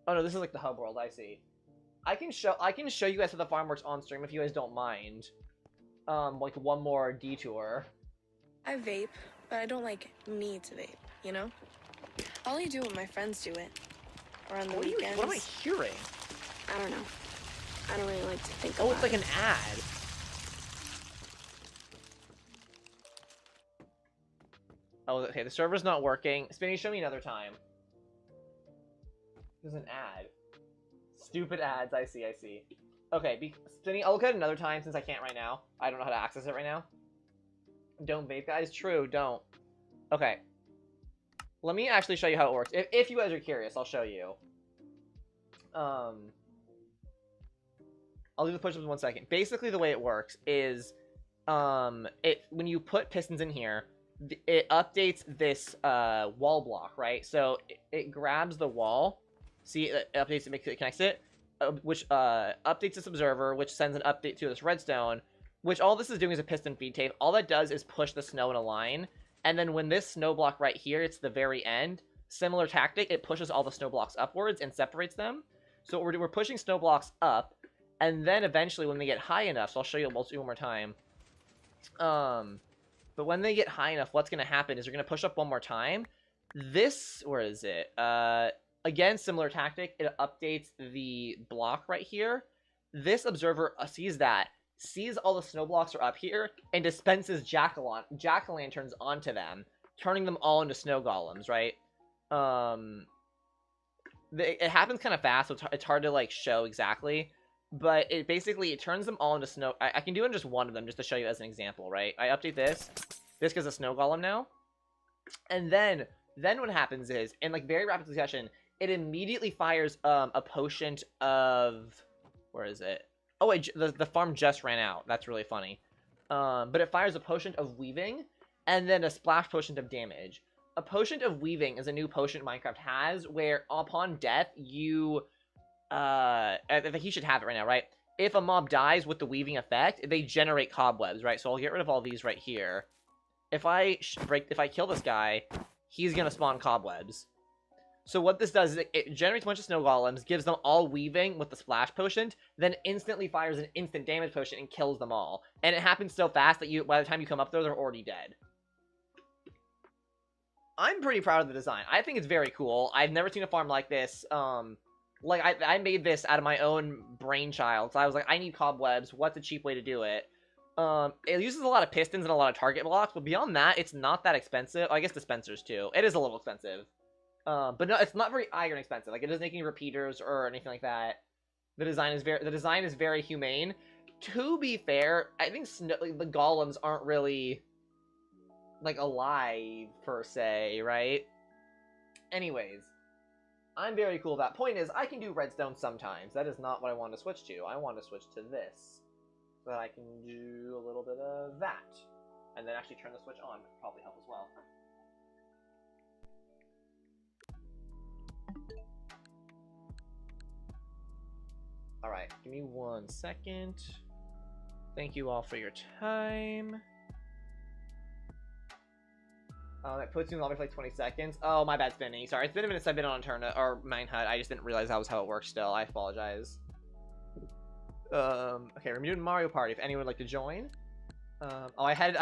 Oh no, this is like the hub world. I see. I can show you guys how the farm works on stream if you guys don't mind. Like one more detour. I vape, but I don't like need to vape. You know. I only do it when my friends do it, or on the weekends. What am I hearing? I don't know. I don't really like to think about it. Oh, it's like an ad. Oh, okay, the server's not working. Spinny, show me another time. There's an ad. Stupid ads, I see. Okay, Spinny, I'll look at it another time since I can't right now. I don't know how to access it right now. Don't vape, guys. True, don't. Okay. Let me actually show you how it works. If you guys are curious, I'll show you. I'll do the push-ups in 1 second. Basically, the way it works is, when you put pistons in here, it updates this wall block, right? So it grabs the wall. See, it updates it, it connects it, which updates this observer, which sends an update to this redstone. Which all this is doing is a piston feed tape. All that does is push the snow in a line, and then when this snow block right here, it's the very end. Similar tactic, it pushes all the snow blocks upwards and separates them. So we're pushing snow blocks up. And then eventually when they get high enough, so I'll show you one more time. But when they get high enough, what's going to happen is you're going to push up one more time. This, where is it? Again, similar tactic. It updates the block right here. This observer sees that, sees all the snow blocks are up here, and dispenses jack-o'-lanterns onto them, turning them all into snow golems, right? It happens kind of fast, so it's hard to like show exactly. But it basically, it turns them all into snow. I can do it in just one of them, just to show you as an example, right? I update this. This gives a snow golem now. And then what happens is, in like very rapid succession, it immediately fires a potion of... Where is it? Oh wait, the farm just ran out. That's really funny. But it fires a potion of weaving, and then a splash potion of damage. A potion of weaving is a new potion Minecraft has, where upon death, you... I think he should have it right now, right? If a mob dies with the weaving effect, they generate cobwebs, right? So I'll get rid of all these right here. If I kill this guy, he's gonna spawn cobwebs. So what this does is it generates a bunch of snow golems, gives them all weaving with the splash potion, then instantly fires an instant damage potion and kills them all. And it happens so fast that by the time you come up there, they're already dead. I'm pretty proud of the design. I think it's very cool. I've never seen a farm like this. Like, I made this out of my own brainchild. So I was like, I need cobwebs. What's a cheap way to do it? It uses a lot of pistons and a lot of target blocks. But beyond that, it's not that expensive. I guess dispensers, too. It is a little expensive. But no, it's not very iron expensive. Like, it doesn't make any repeaters or anything like that. The design is very humane. To be fair, I think like, the golems aren't really, like, alive, per se, right? Anyways, I'm very cool with that. Point is, I can do redstone sometimes. That is not what I want to switch to. I want to switch to this. So that I can do a little bit of that. And then actually turn the switch on. Probably help as well. Alright, give me 1 second. Thank you all for your time. It puts you in the lobby for like 20 seconds. Oh, my bad, Spinny. Sorry, it's been a minute since I've been on a turn or mine hut. I just didn't realize that was how it works still. I apologize. Okay, we're doing Mario Party. If anyone would like to join. Oh, I had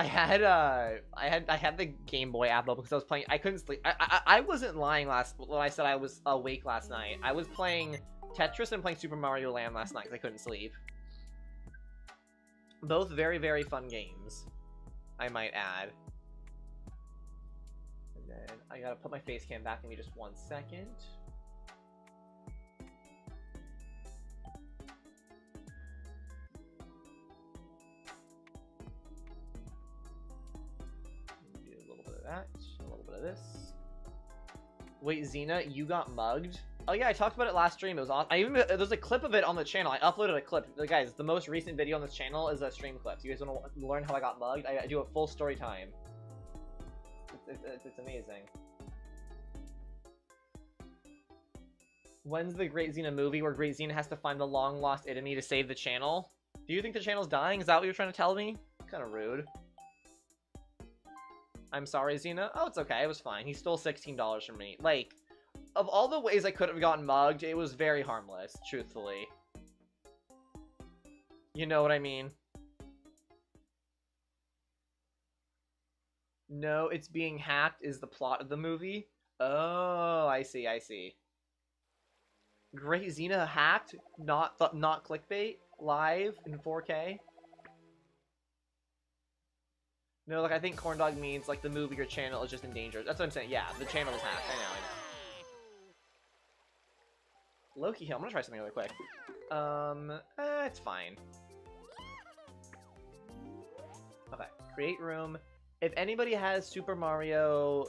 the Game Boy app because I was playing. I couldn't sleep. I wasn't lying when I said I was awake last night. I was playing Tetris and playing Super Mario Land last night because I couldn't sleep. Both very, very fun games, I might add. And then I gotta put my face cam back. Give me just 1 second. Do a little bit of that, a little bit of this. Wait, Zina, you got mugged? Oh yeah, I talked about it last stream. It was awesome. There's a clip of it on the channel. I uploaded a clip. Guys, the most recent video on this channel is a stream clip. So you guys want to learn how I got mugged? I do a full story time. It's amazing. When's the GreatZina movie where GreatZina has to find the long lost enemy to save the channel? Do you think the channel's dying? Is that what you're trying to tell me? Kind of rude. I'm sorry, Zina. Oh, it's okay. It was fine. He stole $16 from me. Like, of all the ways I could have gotten mugged, it was very harmless, truthfully. You know what I mean? No, it's being hacked is the plot of the movie. Oh, I see, I see. GreatZina hacked, not clickbait, live in 4K. No, like I think corndog means like the movie or channel is just in danger. That's what I'm saying. Yeah, the channel was hacked. I know. Loki Hill. I'm gonna try something really quick. It's fine. Okay, create room. If anybody has Mario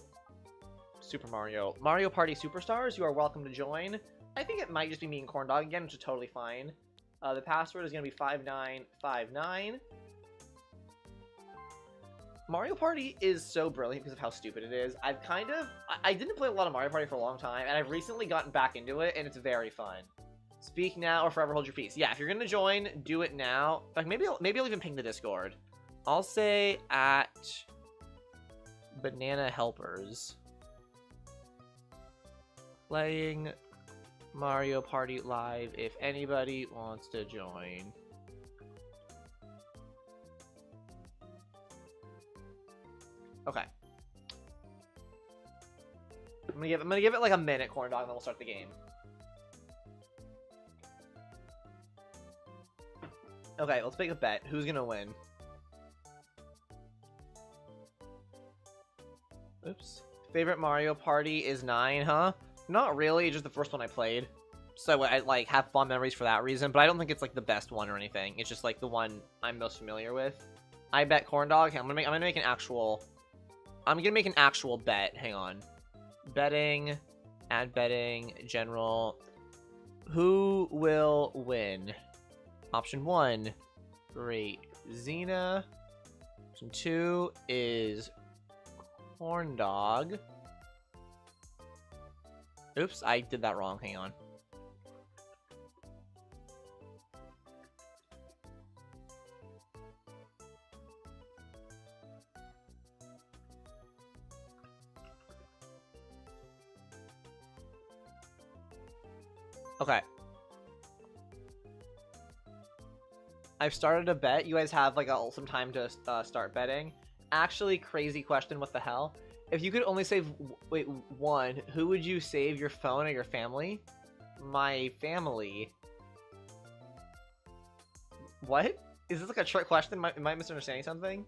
Party Superstars, you are welcome to join. I think it might just be me and corndog again, which is totally fine. The password is gonna be 5959. Mario Party is so brilliant because of how stupid it is. I didn't play a lot of Mario Party for a long time, and I've recently gotten back into it, and it's very fun. Speak now or forever hold your peace. Yeah, if you're gonna join, do it now. Like maybe I'll even ping the Discord. I'll say at Banana Helpers. Playing Mario Party live if anybody wants to join. Okay. I'm gonna give it like a minute, corndog, and then we'll start the game. Okay, let's make a bet. Who's gonna win? Oops. Favorite Mario Party is 9, huh? Not really, just the first one I played. So I like have fond memories for that reason, but I don't think it's like the best one or anything. It's just like the one I'm most familiar with. I bet corndog. Okay, I'm gonna make an actual bet. Hang on. Betting, add betting, general. Who will win? Option 1, GreatZina. Option 2 is corndog. Oops, I did that wrong. Hang on. Okay. I've started a bet. You guys have like some time to start betting. Actually, crazy question. What the hell? If you could only save one, who would you save, your phone or your family? My family. What? Is this like a trick question? Am I misunderstanding something?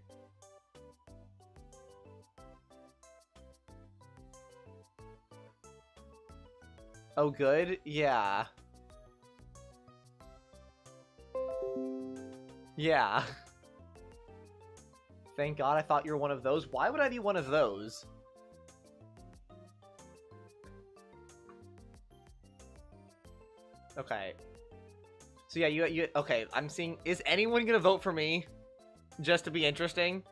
Oh, good? Yeah. Yeah. Thank God I thought you were one of those. Why would I be one of those? Okay. So yeah, you okay, I'm seeing, is anyone gonna vote for me? Just to be interesting?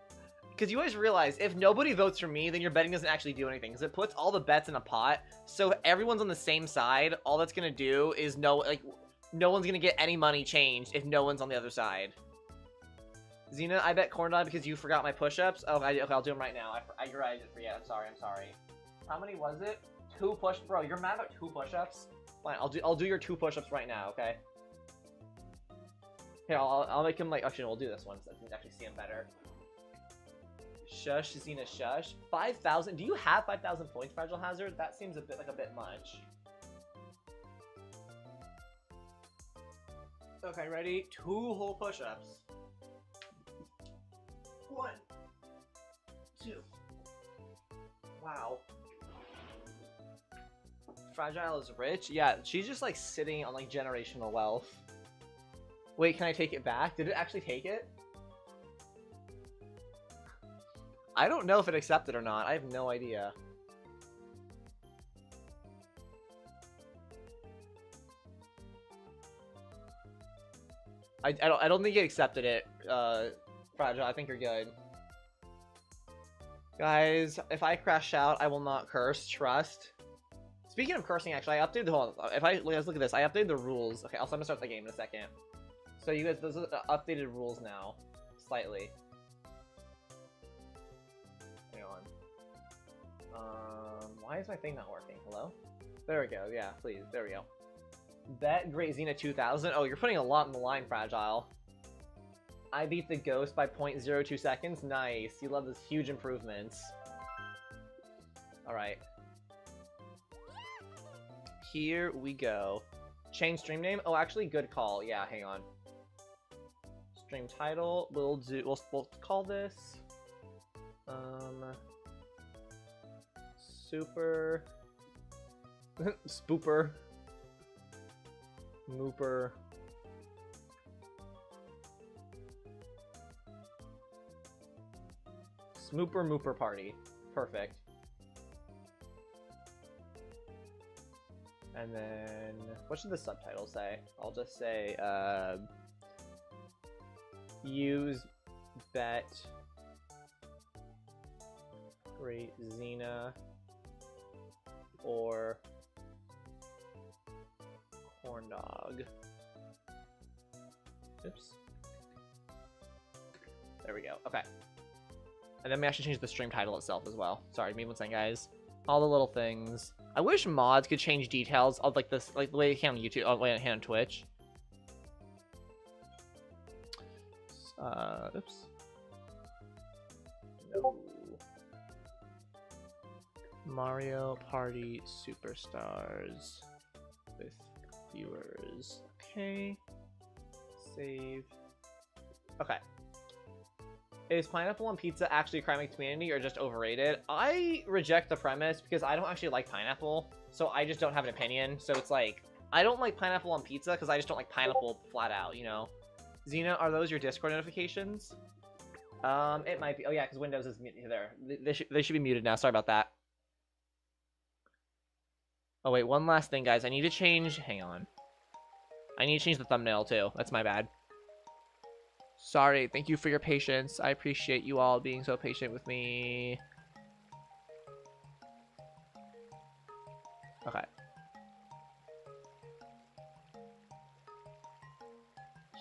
Because you always realize, if nobody votes for me, then your betting doesn't actually do anything. Because it puts all the bets in a pot, so everyone's on the same side. All that's gonna do is no one's gonna get any money changed if no one's on the other side. Zina, I bet corn dog because you forgot my push-ups. Oh, okay, I'll do them right now. You're right, I did forget. I'm sorry. How many was it? 2 push, bro. You're mad about 2 push-ups? Fine, I'll do your 2 push-ups right now, okay? Here, I'll make him like. Actually, we'll do this one so I can actually see him better. Shush, Zina, shush. 5,000. Do you have 5,000 points, Fragile Hazard? That seems a bit much. Okay, ready? 2 whole push-ups. 1, 2. Wow. Fragile is rich? Yeah, she's just like sitting on like generational wealth. Wait, can I take it back? Did it actually take it? I don't know if it accepted or not. I have no idea. I don't think it accepted it, Fragile. I think you're good. Guys, if I crash out, I will not curse. Trust. Speaking of cursing, actually, I updated the whole. Let's look at this. I updated the rules. Okay, also I'm gonna start the game in a second. So you guys, those are the updated rules now, slightly. Hang on. Why is my thing not working? Hello? There we go. Yeah, please. There we go. Bet GreatZina 2000. Oh, you're putting a lot in the line, Fragile. I beat the ghost by 0.02 seconds. Nice. You love those huge improvements. Alright. Here we go. Change stream name? Oh, actually, good call. Yeah, hang on. Stream title. We'll call this... Super... Spooper. Mooper. Smooper Mooper Party. Perfect. And then, what should the subtitle say? I'll just say, use bet GreatZina or corn dog. Oops. There we go. Okay. And then we actually change the stream title itself as well. Sorry, me one second, guys. All the little things. I wish mods could change details of like this, like the way they can on YouTube, way they can on Twitch. Oops. No. Mario Party Superstars with viewers. Okay. Save. Okay. Is pineapple on pizza actually a crime against humanity or just overrated? I reject the premise because I don't actually like pineapple, so I just don't have an opinion. So it's like, I don't like pineapple on pizza because I just don't like pineapple flat out, you know? Zina, are those your Discord notifications? It might be. Oh yeah, because Windows is there. They should be muted now. Sorry about that. Oh wait, one last thing, guys. I need to change. Hang on. I need to change the thumbnail too. That's my bad. Sorry, thank you for your patience. I appreciate you all being so patient with me. Okay.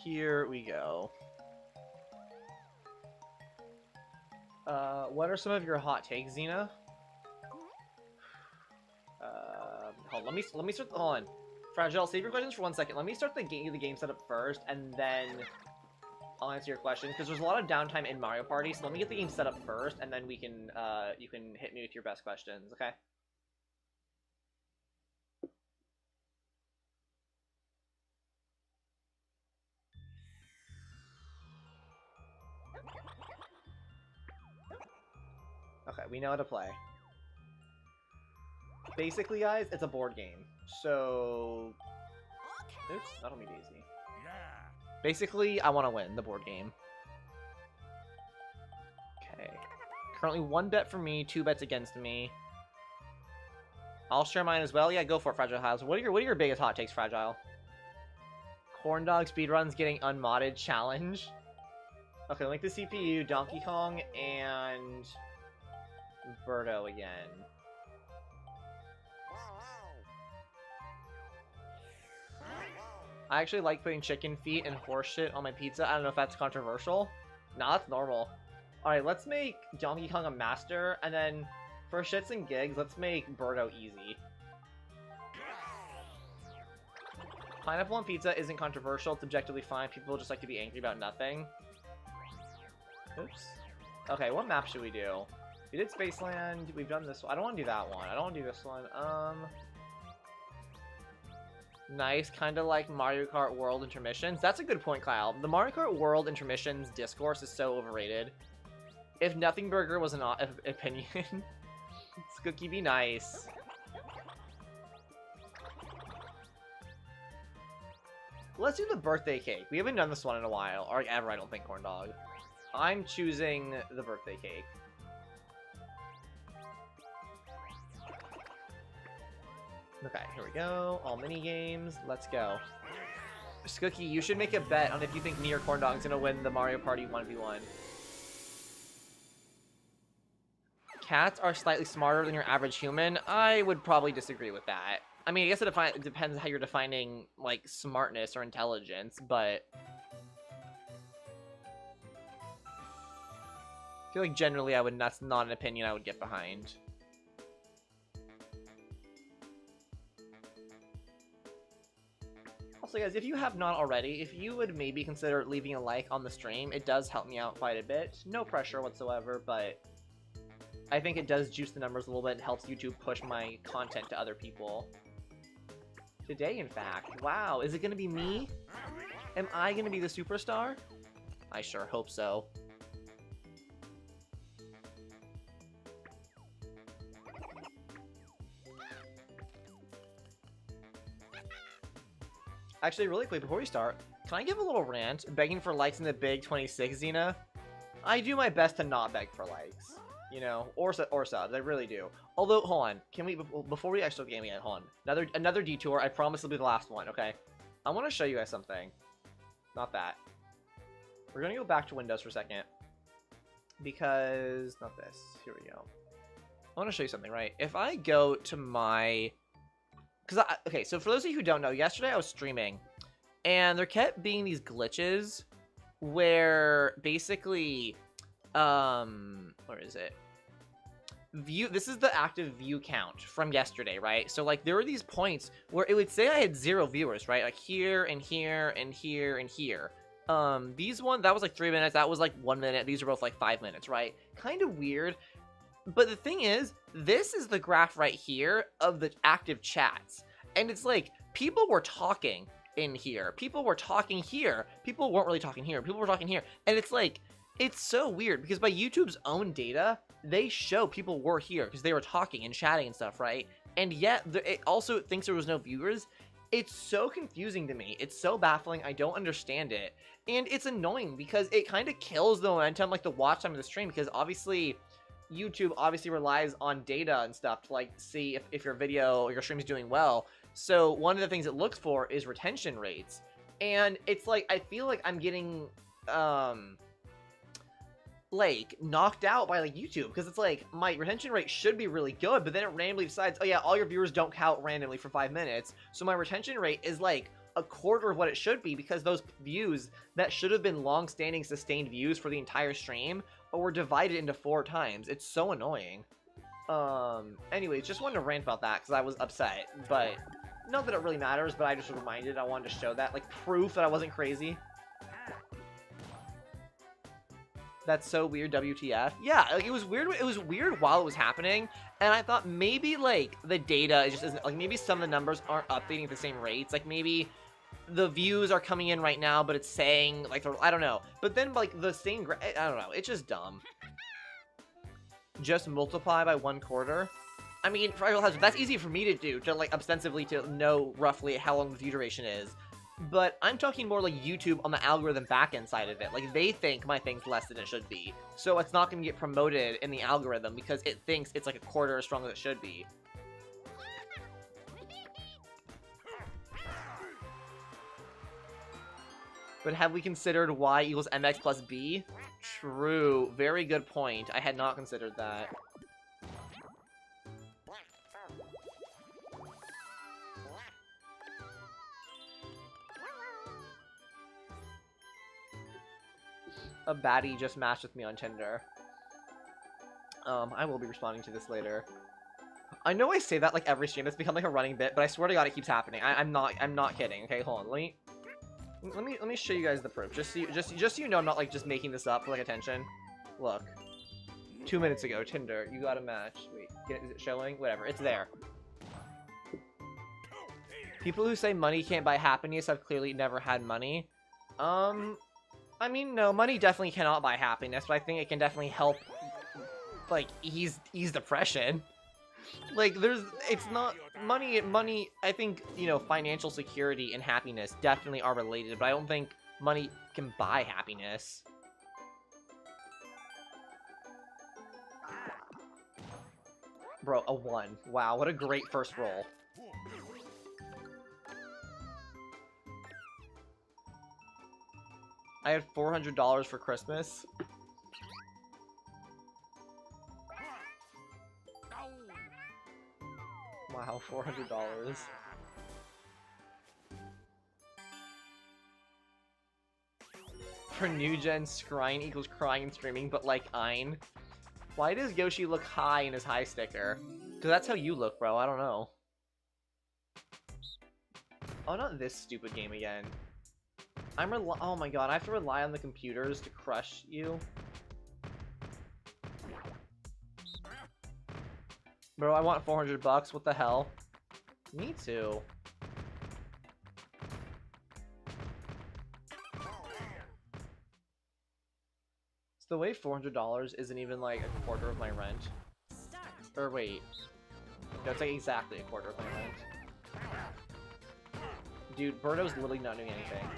Here we go. What are some of your hot takes, Zina? Hold on, let me start. Hold on, Fragile. Save your questions for 1 second. Let me start the game setup first, and then I'll answer your question, because there's a lot of downtime in Mario Party, so let me get the game set up first, and then we can, you can hit me with your best questions, okay? Okay, we know how to play. Basically, guys, it's a board game, so... Oops, that'll be easy. Basically, I want to win the board game. Okay. Currently 1 bet for me, 2 bets against me. I'll share mine as well. Yeah, go for it, Fragile House. What are your biggest hot takes, Fragile? Corn dog speedruns getting unmodded challenge. Okay, link the CPU, Donkey Kong, and Birdo again. I actually like putting chicken feet and horse shit on my pizza. I don't know if that's controversial. Nah, that's normal. Alright, let's make Donkey Kong a master, and then for shits and gigs, let's make Birdo easy. Pineapple on pizza isn't controversial. It's objectively fine. People just like to be angry about nothing. Oops. Okay, what map should we do? We did Spaceland. We've done this one. I don't want to do that one. I don't want to do this one. Nice. Kind of like Mario Kart World intermissions. That's a good point, Kyle. The Mario Kart World intermissions discourse is so overrated. If Nothing Burger was an opinion, Skookie be nice. Let's do the birthday cake. We haven't done this one in a while, or ever, I don't think, Corn Dog. I'm choosing the birthday cake. Okay, here we go. All mini games. Let's go. Skookie, you should make a bet on if you think me or Corn Dog is gonna win the Mario Party 1v1. Cats are slightly smarter than your average human. I would probably disagree with that. I mean, I guess it depends how you're defining, like, smartness or intelligence, but I feel like generally that's not an opinion I would get behind. Also, guys, if you have not already, if you would maybe consider leaving a like on the stream, it does help me out quite a bit. No pressure whatsoever, but I think it does juice the numbers a little bit and helps YouTube push my content to other people. Today, in fact. Wow, is it gonna be me? Am I gonna be the superstar? I sure hope so. Actually, really quick, before we start, can I give a little rant begging for likes in the big 26, Zina? I do my best to not beg for likes, you know, or subs, I really do. Although, hold on, can we, before we actually game yet, hold on, another detour, I promise it'll be the last one, okay? I want to show you guys something. Not that. We're gonna go back to Windows for a second. Because, not this, here we go. I want to show you something, right? If I go to my... okay, so for those of you who don't know, yesterday I was streaming, and there kept being these glitches where basically, where is it? This is the active view count from yesterday, right? So, like, there were these points where it would say I had 0 viewers, right? Like, here, and here, and here, and here. These one, that was like 3 minutes, that was like 1 minute, these are both like 5 minutes, right? Kind of weird. But the thing is, this is the graph right here of the active chats. And it's like, people were talking in here. People were talking here. People weren't really talking here. People were talking here. And it's like, it's so weird because by YouTube's own data, they show people were here because they were talking and chatting and stuff, right? And yet, it also thinks there was no viewers. It's so confusing to me. It's so baffling. I don't understand it. And it's annoying because it kind of kills the momentum, like the watch time of the stream, because obviously... YouTube obviously relies on data and stuff to like see if your video or your stream is doing well. So one of the things it looks for is retention rates. And it's like, I feel like I'm getting, like, knocked out by like YouTube, because it's like, my retention rate should be really good, but then it randomly decides, oh yeah, all your viewers don't count randomly for 5 minutes. So my retention rate is like a quarter of what it should be, because those views that should have been long-standing sustained views for the entire stream were divided into 4 times. It's so annoying. Anyways, just wanted to rant about that because I was upset, but not that it really matters, but I just was reminded. I wanted to show that, like, proof that I wasn't crazy. That's so weird, WTF. Yeah, like, it was weird while it was happening, and I thought maybe, like, the data just isn't, like, maybe some of the numbers aren't updating at the same rates, like, maybe the views are coming in right now, but it's saying, like, I don't know. But then, like, the same, I don't know. It's just dumb. Just multiply by 1/4. I mean, for real, that's easy for me to do, to, like, ostensibly to know roughly how long the view duration is. But I'm talking more like YouTube on the algorithm backend side of it. Like, they think my thing's less than it should be. So it's not going to get promoted in the algorithm because it thinks it's, like, a quarter as strong as it should be. But have we considered y equals mx plus b? True. Very good point. I had not considered that. A baddie just matched with me on Tinder. I will be responding to this later. I know I say that like every stream, it's become like a running bit, but I swear to God it keeps happening. I'm not kidding. Okay, hold on. Let me show you guys the proof. Just so you know I'm not like just making this up for like attention. Look. 2 minutes ago, Tinder, you got a match. Wait, is it showing? Whatever, it's there. People who say money can't buy happiness have clearly never had money. I mean, no, money definitely cannot buy happiness, but I think it can definitely help, like, ease depression. Like, it's not, money, I think, you know, financial security and happiness definitely are related, but I don't think money can buy happiness. Bro, a 1. Wow, what a great first roll. I had $400 for Christmas. Wow, $400. For new gen, scrying equals crying and screaming, but like Ein. Why does Yoshi look high in his high sticker? Because that's how you look, bro. I don't know. Oh, not this stupid game again. Oh my god, I have to rely on the computers to crush you. Bro, I want 400 bucks. What the hell? Me too. It's the way $400 isn't even like a quarter of my rent. Or wait. No, it's like exactly a quarter of my rent. Dude, Birdo's literally not doing anything.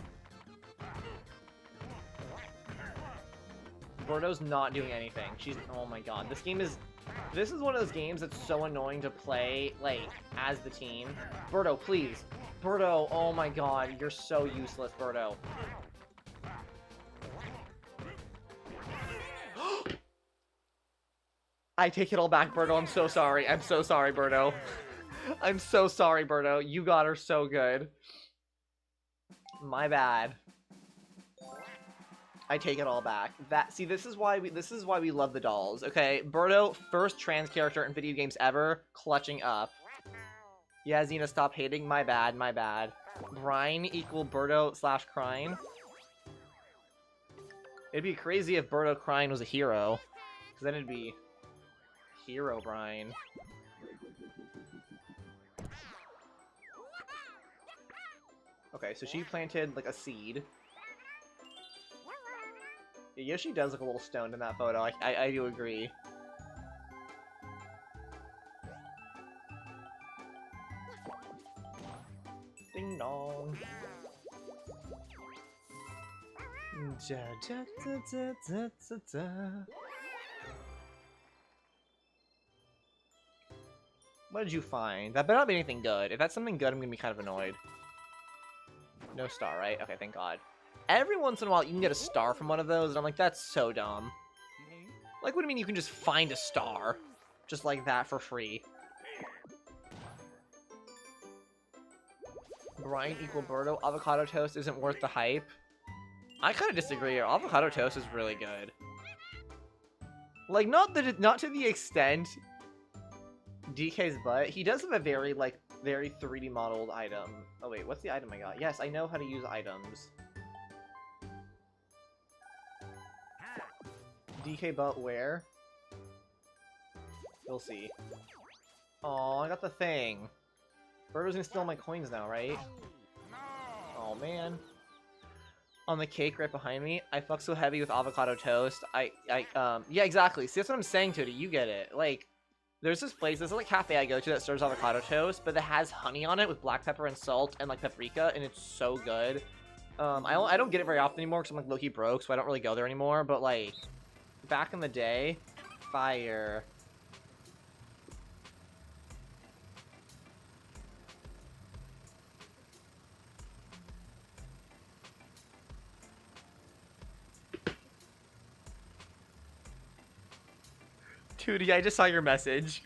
Birdo's not doing anything. She's, oh my god, this is one of those games that's so annoying to play, like, as the team. Birdo, please. Birdo, oh my god, you're so useless, Birdo. I take it all back, Birdo, I'm so sorry. I'm so sorry, Birdo. I'm so sorry, Birdo. You got her so good. My bad. I take it all back. See, this is why we love the dolls. Okay, Birdo, first trans character in video games ever, clutching up. Yeah, Zina, stop hating. My bad, my bad. Brine equal Birdo slash Crine. It'd be crazy if Birdo Crine was a hero, because then it'd be Hero Brine. Okay, so she planted like a seed. Yeah, Yoshi does look a little stoned in that photo. I do agree. Ding dong. Da, da, da, da, da, da, da. What did you find? That better not be anything good. If that's something good, I'm gonna be kind of annoyed. No star, right? Okay, thank God. Every once in a while, you can get a star from one of those, and I'm like, that's so dumb. Like, what do you mean you can just find a star? Just like that for free. Brine equal Birdo. Avocado toast isn't worth the hype. I kind of disagree here. Avocado toast is really good. Like, not to the extent DK's butt. He does have a very 3D modeled item. Oh wait, what's the item I got? Yes, I know how to use items. DK butt where? We'll see. Oh, I got the thing. Birdo's gonna steal my coins now, right? Oh man. On the cake right behind me, I fuck so heavy with avocado toast. Yeah, exactly. See, that's what I'm saying, Tootie. You get it. Like, there's this place, there's like cafe I go to that serves avocado toast, but that has honey on it with black pepper and salt and like paprika, and it's so good. I don't get it very often anymore because I'm like low-key broke, so I don't really go there anymore, but like, back in the day, fire. Tootie, I just saw your message.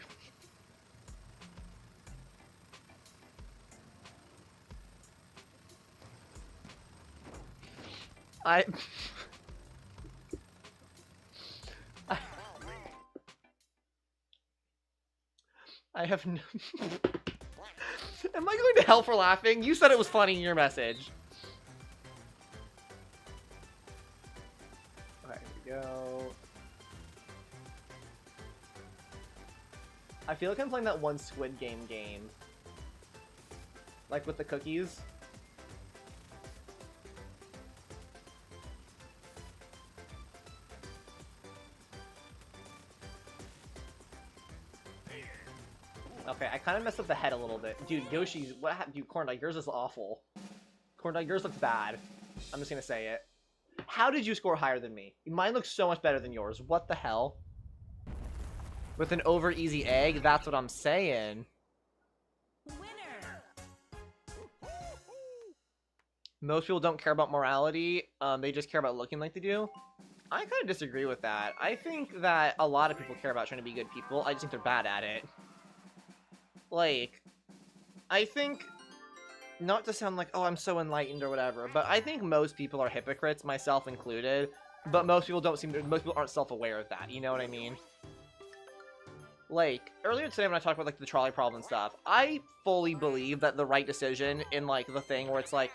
I have no... Am I going to hell for laughing? You said it was funny in your message. Okay, here we go. I feel like I'm playing that one Squid Game game. Like with the cookies. Okay, I kind of messed up the head a little bit. Dude, Yoshi's... What happened? Dude, Corndog, yours is awful. Corndog, yours looks bad. I'm just gonna say it. How did you score higher than me? Mine looks so much better than yours. What the hell? With an over-easy egg? That's what I'm saying. Winner. Most people don't care about morality. They just care about looking like they do. I kind of disagree with that. I think that a lot of people care about trying to be good people. I just think they're bad at it. Like, I think, not to sound like, oh, I'm so enlightened or whatever, but I think most people are hypocrites, myself included, but most people don't seem to, most people aren't self-aware of that, you know what I mean? Like, earlier today when I talked about, like, the trolley problem and stuff, I fully believe that the right decision in, like, the thing where it's, like,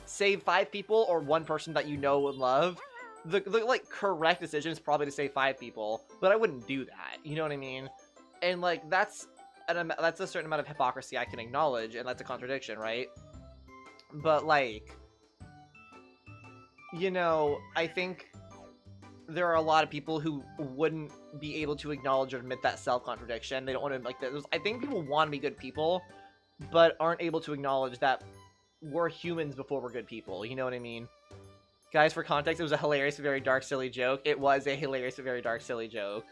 save 5 people or 1 person that you know and love, the like, correct decision is probably to save 5 people, but I wouldn't do that, you know what I mean? And, like, that's a certain amount of hypocrisy I can acknowledge, and that's a contradiction, right? But, like, you know, I think there are a lot of people who wouldn't be able to acknowledge or admit that self-contradiction. They don't want to, like, I think people want to be good people, but aren't able to acknowledge that we're humans before we're good people, you know what I mean? Guys, for context, it was a hilarious, very dark, silly joke. It was a hilarious, very dark, silly joke.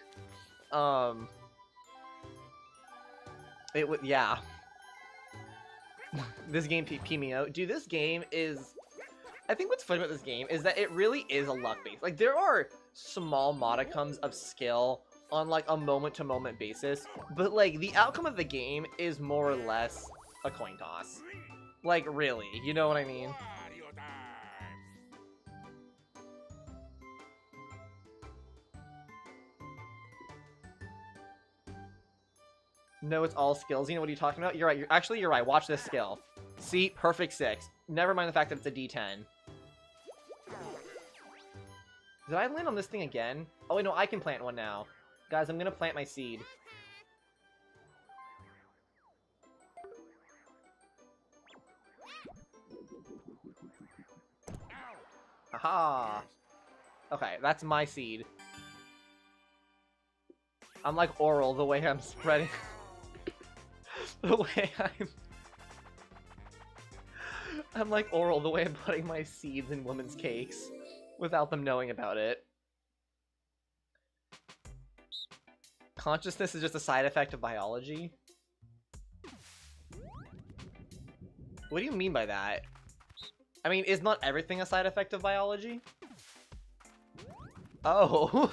It would, yeah. This game pee me out. Dude, this game is... I think what's funny about this game is that it really is a luck base. Like, there are small modicums of skill on, like, a moment-to-moment basis, but, like, the outcome of the game is more or less a coin toss. Like, really, you know what I mean? No, it's all skills. You know what are you talking about? You're right. You're right. Watch this skill. See? Perfect 6. Never mind the fact that it's a D10. Did I land on this thing again? Oh, wait, no, I can plant one now. Guys, I'm gonna plant my seed. Haha. Okay, that's my seed. I'm like Oral the way I'm spreading... the way I'm like Oral the way I'm putting my seeds in women's cakes without them knowing about it. Consciousness is just a side effect of biology? What do you mean by that? I mean, is not everything a side effect of biology? Oh.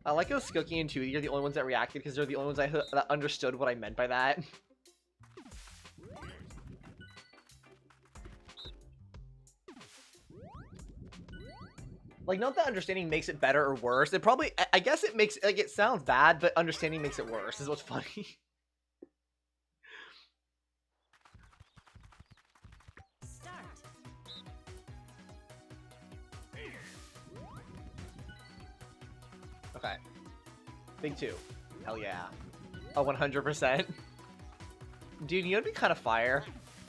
I like how Skookie and Tootie are the only ones that reacted because they're the only ones that understood what I meant by that. Like, not that understanding makes it better or worse. It probably, I guess it makes, like, it sounds bad, but understanding makes it worse, is what's funny. Okay. Big 2. Hell yeah. Oh, 100%. Dude, you know what'd be kind of fire?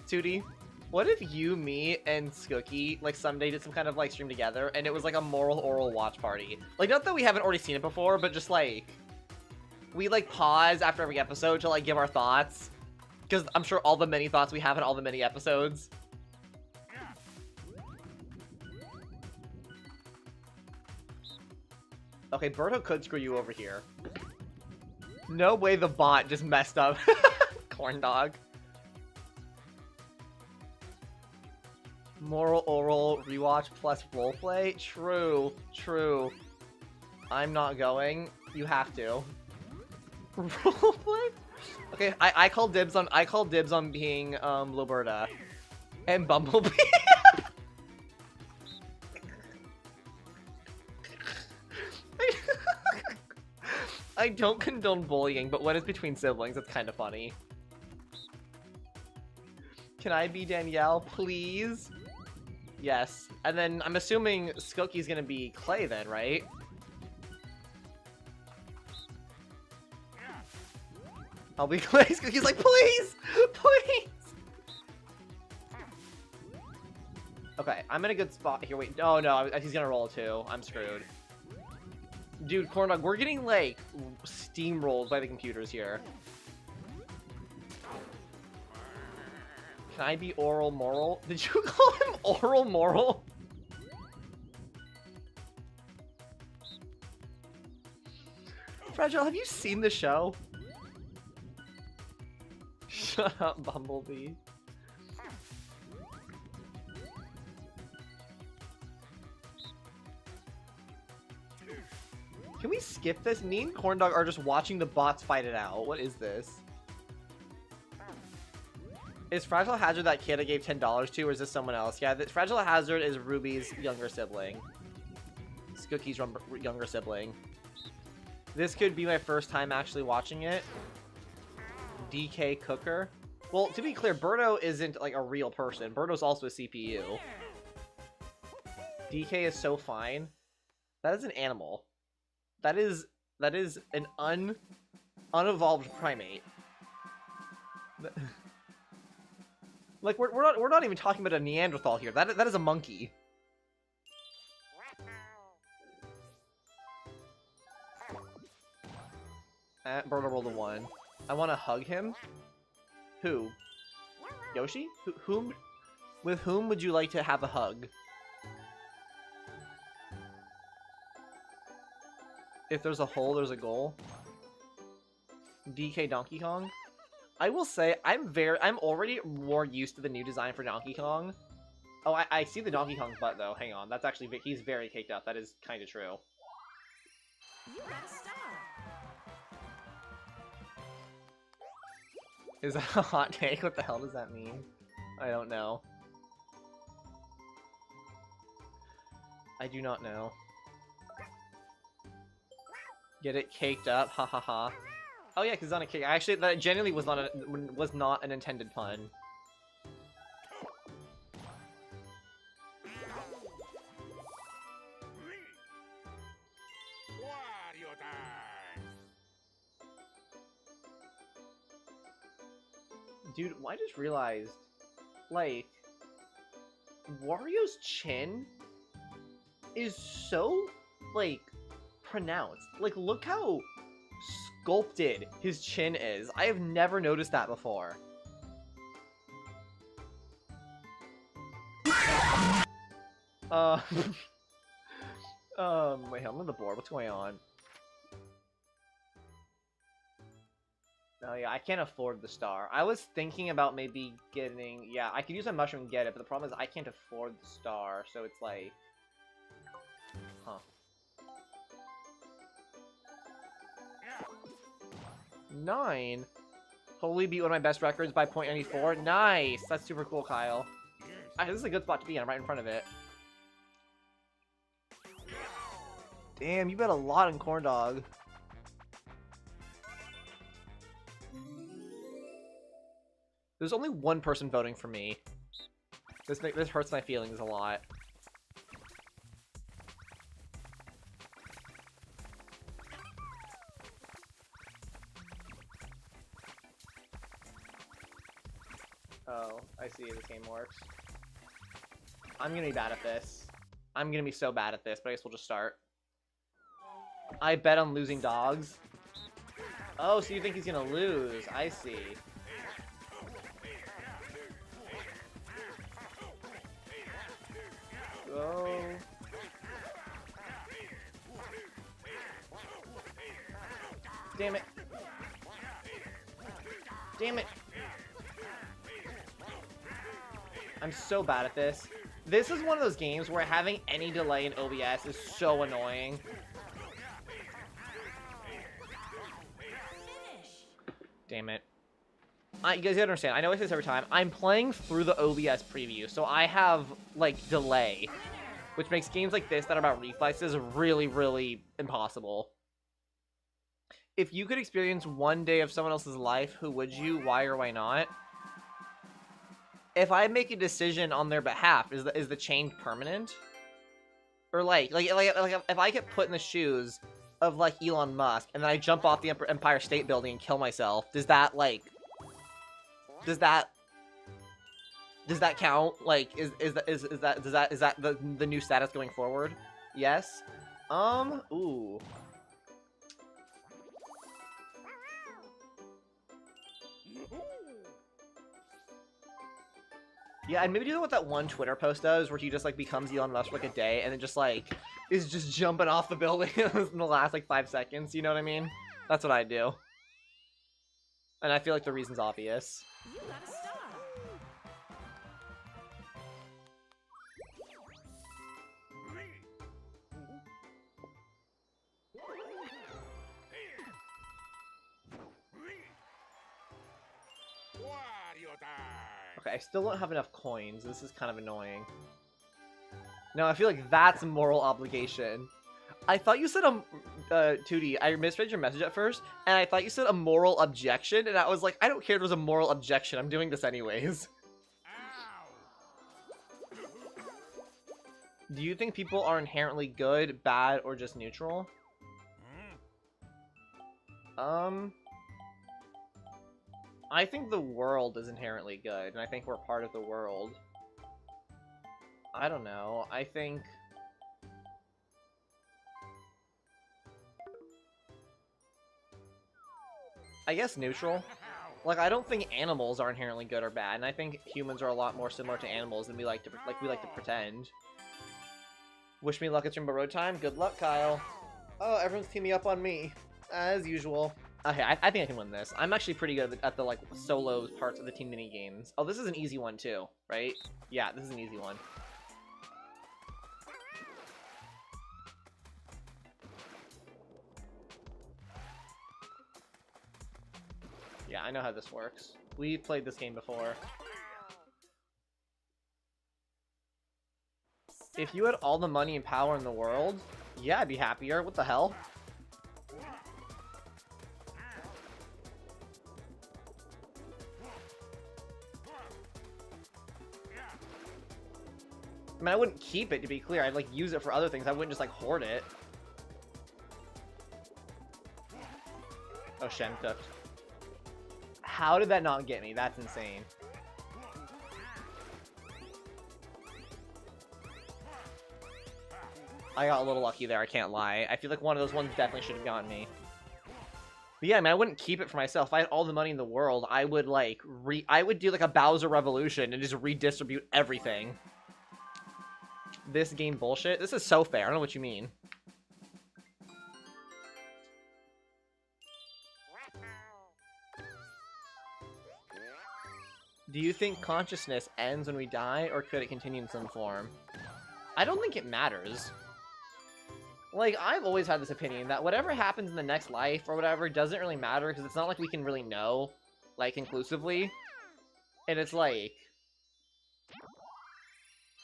Tootie? What if you, me, and Skookie, like, someday did some kind of, like, stream together, and it was, like, a moral oral watch party? Like, not that we haven't already seen it before, but just, like... We, like, pause after every episode to, like, give our thoughts. Because I'm sure all the many thoughts we have in all the many episodes. Okay, Berto could screw you over here. No way the bot just messed up. Corn dog. Moral oral rewatch plus roleplay? True, true. I'm not going. You have to. Roleplay? Okay, I call dibs on being Loberta. And Bumblebee. I don't condone bullying, but when it's between siblings, it's kind of funny. Can I be Danielle, please? Yes. And then I'm assuming Skookie's gonna be Clay then, right? I'll be Clay. Skookie's like, please! Please! Okay, I'm in a good spot here. Wait, oh no, he's gonna roll too. I'm screwed. Dude, Corndog, we're getting, like, steamrolled by the computers here. Can I be Oral Moral? Did you call him Oral Moral? Fragile, have you seen the show? Shut up, Bumblebee. Can we skip this? Me and Corndog are just watching the bots fight it out. What is this? Is Fragile Hazard that kid I gave $10 to, or is this someone else? Yeah, Fragile Hazard is Ruby's younger sibling. It's Cookie's younger sibling. This could be my first time actually watching it. DK Cooker. Well, to be clear, Birdo isn't like a real person. Birdo's also a CPU. DK is so fine. That is an animal. That is an unevolved primate. Like we're not even talking about a Neanderthal here. That is a monkey. Birdo rolled a 1. I want to hug him. Who? Yoshi? Whom? With whom would you like to have a hug? If there's a hole, there's a goal. DK Donkey Kong. I will say I'm already more used to the new design for Donkey Kong. Oh, I see the Donkey Kong's butt though. Hang on, that's actually he's very caked up. That is kind of true. You got a star. Is that a hot take? What the hell does that mean? I don't know. I do not know. Get it caked up, ha ha ha. Oh yeah, because it's on a cake. Actually, that genuinely was not an intended pun. Dude, I just realized, like, Wario's chin is so, like, pronounced. Like, look how sculpted his chin is. I have never noticed that before. Wait, I'm on the board. What's going on? Oh yeah, I can't afford the star. I was thinking about maybe getting... Yeah, I could use a mushroom and get it, but the problem is I can't afford the star, so it's like... Huh. 9? Totally beat one of my best records by .94. Nice! That's super cool, Kyle. This is a good spot to be in. I'm right in front of it. Damn, you bet a lot on Corndog. There's only one person voting for me. This hurts my feelings a lot. Oh, I see. This game works. I'm gonna be bad at this. I'm gonna be so bad at this, but I guess we'll just start. I bet on losing dogs. Oh, so you think he's gonna lose? I see. Go. Damn it. Damn it. I'm so bad at this. This is one of those games where having any delay in OBS is so annoying. Damn it. You guys gotta understand, I know I say this every time, I'm playing through the OBS preview, so I have, like, delay. Which makes games like this that are about reflexes really, really impossible. If you could experience one day of someone else's life, who would you? Why or why not? If I make a decision on their behalf, is the change permanent? Or like if I get put in the shoes of like Elon Musk and then I jump off the Empire State Building and kill myself, does that like does that count? Like is that the new status going forward? Yes. Ooh. Yeah, and maybe do what that one Twitter post does, where he just, like, becomes Elon Musk for, like, a day, and then just, like, is just jumping off the building in the last, like, 5 seconds, you know what I mean? That's what I do. And I feel like the reason's obvious. You gotta stop. Okay, I still don't have enough coins. This is kind of annoying. No, I feel like that's a moral obligation. I thought you said 2D. I misread your message at first, and I thought you said a moral objection, and I was like, I don't care if there's a moral objection. I'm doing this anyways. Do you think people are inherently good, bad, or just neutral? I think the world is inherently good, and I think we're part of the world. I don't know. I think... I guess neutral. Like, I don't think animals are inherently good or bad, and I think humans are a lot more similar to animals than we like to pretend. Wish me luck at Jimbo Road time. Good luck, Kyle. Oh, everyone's teaming up on me, as usual. Okay, I think I can win this. I'm actually pretty good at the, like, solo parts of the team mini games. Oh, this is an easy one, too, right? Yeah, this is an easy one. Yeah, I know how this works. We've played this game before. If you had all the money and power in the world, yeah, I'd be happier. What the hell? I mean, I wouldn't keep it, to be clear. I'd, like, use it for other things. I wouldn't just, like, hoard it. Oh, Shen cooked. How did that not get me? That's insane. I got a little lucky there, I can't lie. I feel like one of those ones definitely should have gotten me. But yeah, I mean, I wouldn't keep it for myself. If I had all the money in the world, I would, like, I would do, like, a Bowser Revolution and just redistribute everything. This game bullshit? This is so fair. I don't know what you mean. Do you think consciousness ends when we die, or could it continue in some form? I don't think it matters. Like, I've always had this opinion that whatever happens in the next life or whatever doesn't really matter, because it's not like we can really know, like, conclusively. And it's like...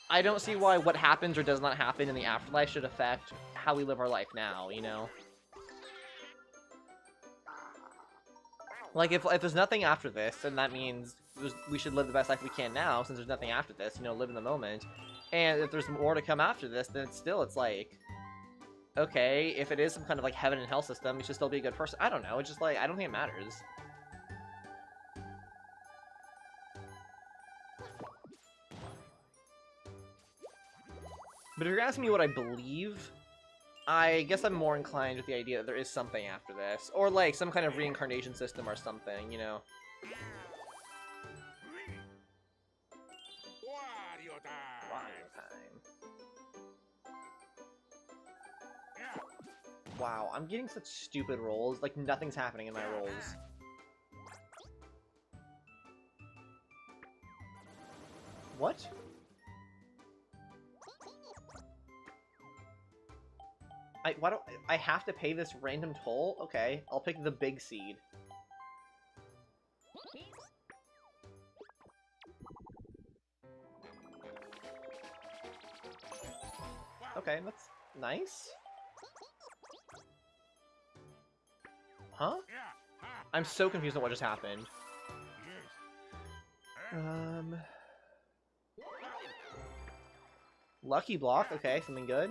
I don't see why what happens or does not happen in the afterlife should affect how we live our life now, you know? Like, if there's nothing after this, then that means we should live the best life we can now, since there's nothing after this, you know, live in the moment. And if there's more to come after this, then it's like, okay, if it is some kind of, like, heaven and hell system, you should still be a good person. I don't know, it's just, like, I don't think it matters. But if you're asking me what I believe, I guess I'm more inclined with the idea that there is something after this. Or, like, some kind of reincarnation system or something, you know? Wario time. Wow, I'm getting such stupid rolls. Like, nothing's happening in my rolls. What? Why don't I have to pay this random toll? Okay, I'll pick the big seed. Okay, that's nice. Huh? I'm so confused on what just happened. Lucky block. Okay, something good.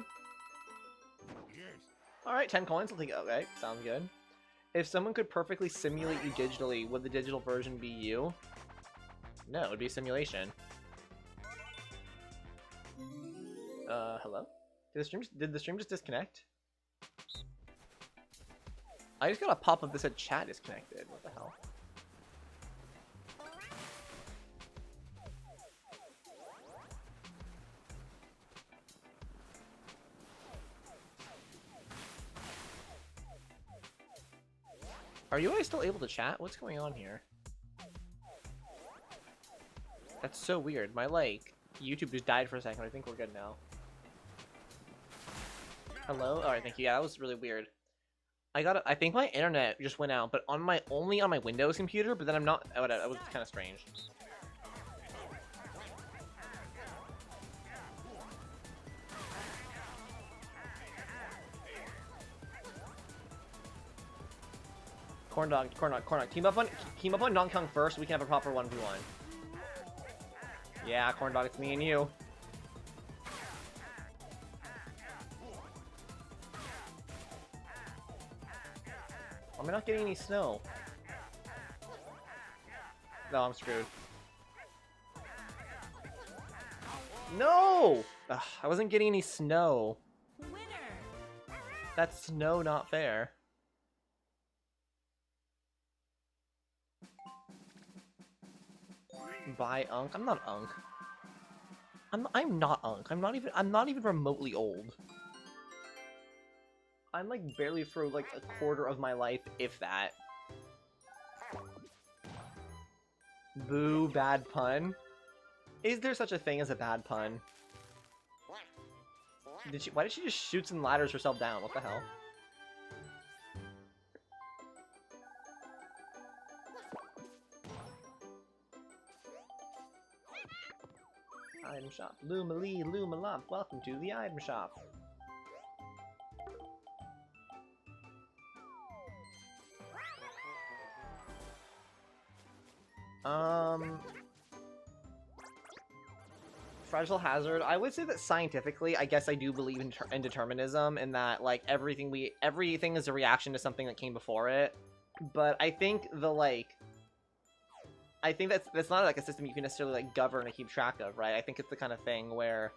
Alright, 10 coins. I'll take it. Okay, sounds good. If someone could perfectly simulate you digitally, would the digital version be you? No, it would be a simulation. Hello? Did the stream just disconnect? I just got a pop-up that said chat disconnected. What the hell? Are you guys still able to chat? What's going on here? That's so weird. My, like, YouTube just died for a second. I think we're good now. Hello? Alright, thank you. Yeah, that was really weird. I think my internet just went out, but only on my Windows computer, but then I'm not... Oh, that was kind of strange. Corn dog. Team up on Donkey Kong first so we can have a proper 1v1. Yeah, corn dog, it's me and you. Am I not getting any snow? No, I'm screwed. No! Ugh, I wasn't getting any snow. Winner. That's snow not fair. Bye, Unk. I'm not Unk. I'm not Unk. I'm not even remotely old. I'm like barely through like a quarter of my life, if that. Boo, bad pun. Is there such a thing as a bad pun? Why did she just shoot some ladders herself down? What the hell? Item shop. Luma-lee, Luma-lop. Welcome to the item shop. Fragile Hazard. I would say that scientifically, I guess I do believe in determinism, in that like everything is a reaction to something that came before it. But I think that's not like a system you can necessarily like govern or keep track of, right? I think it's the kind of thing where,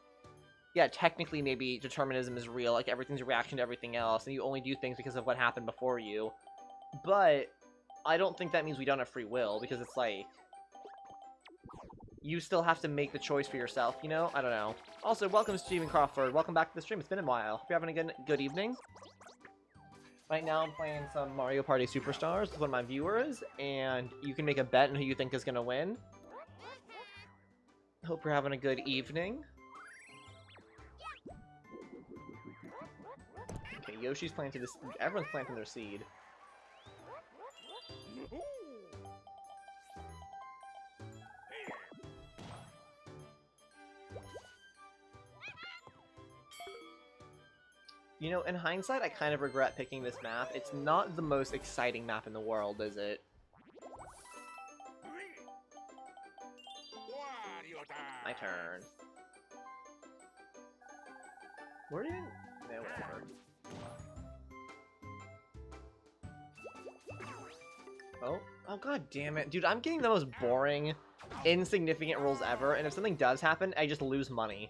yeah, technically maybe determinism is real, like everything's a reaction to everything else, and you only do things because of what happened before you. But I don't think that means we don't have free will, because it's like, you still have to make the choice for yourself, you know? I don't know. Also, welcome Stephen Crawford. Welcome back to the stream. It's been a while. Hope you're having a good evening. Right now I'm playing some Mario Party Superstars with one of my viewers, and you can make a bet on who you think is going to win. Hope you're having a good evening. Okay, Yoshi's planted this. Everyone's planting their seed. You know, in hindsight, I kind of regret picking this map. It's not the most exciting map in the world, is it? My turn. Where did... No, whatever. Oh, god damn it. Dude, I'm getting the most boring, insignificant rolls ever, and if something does happen, I just lose money.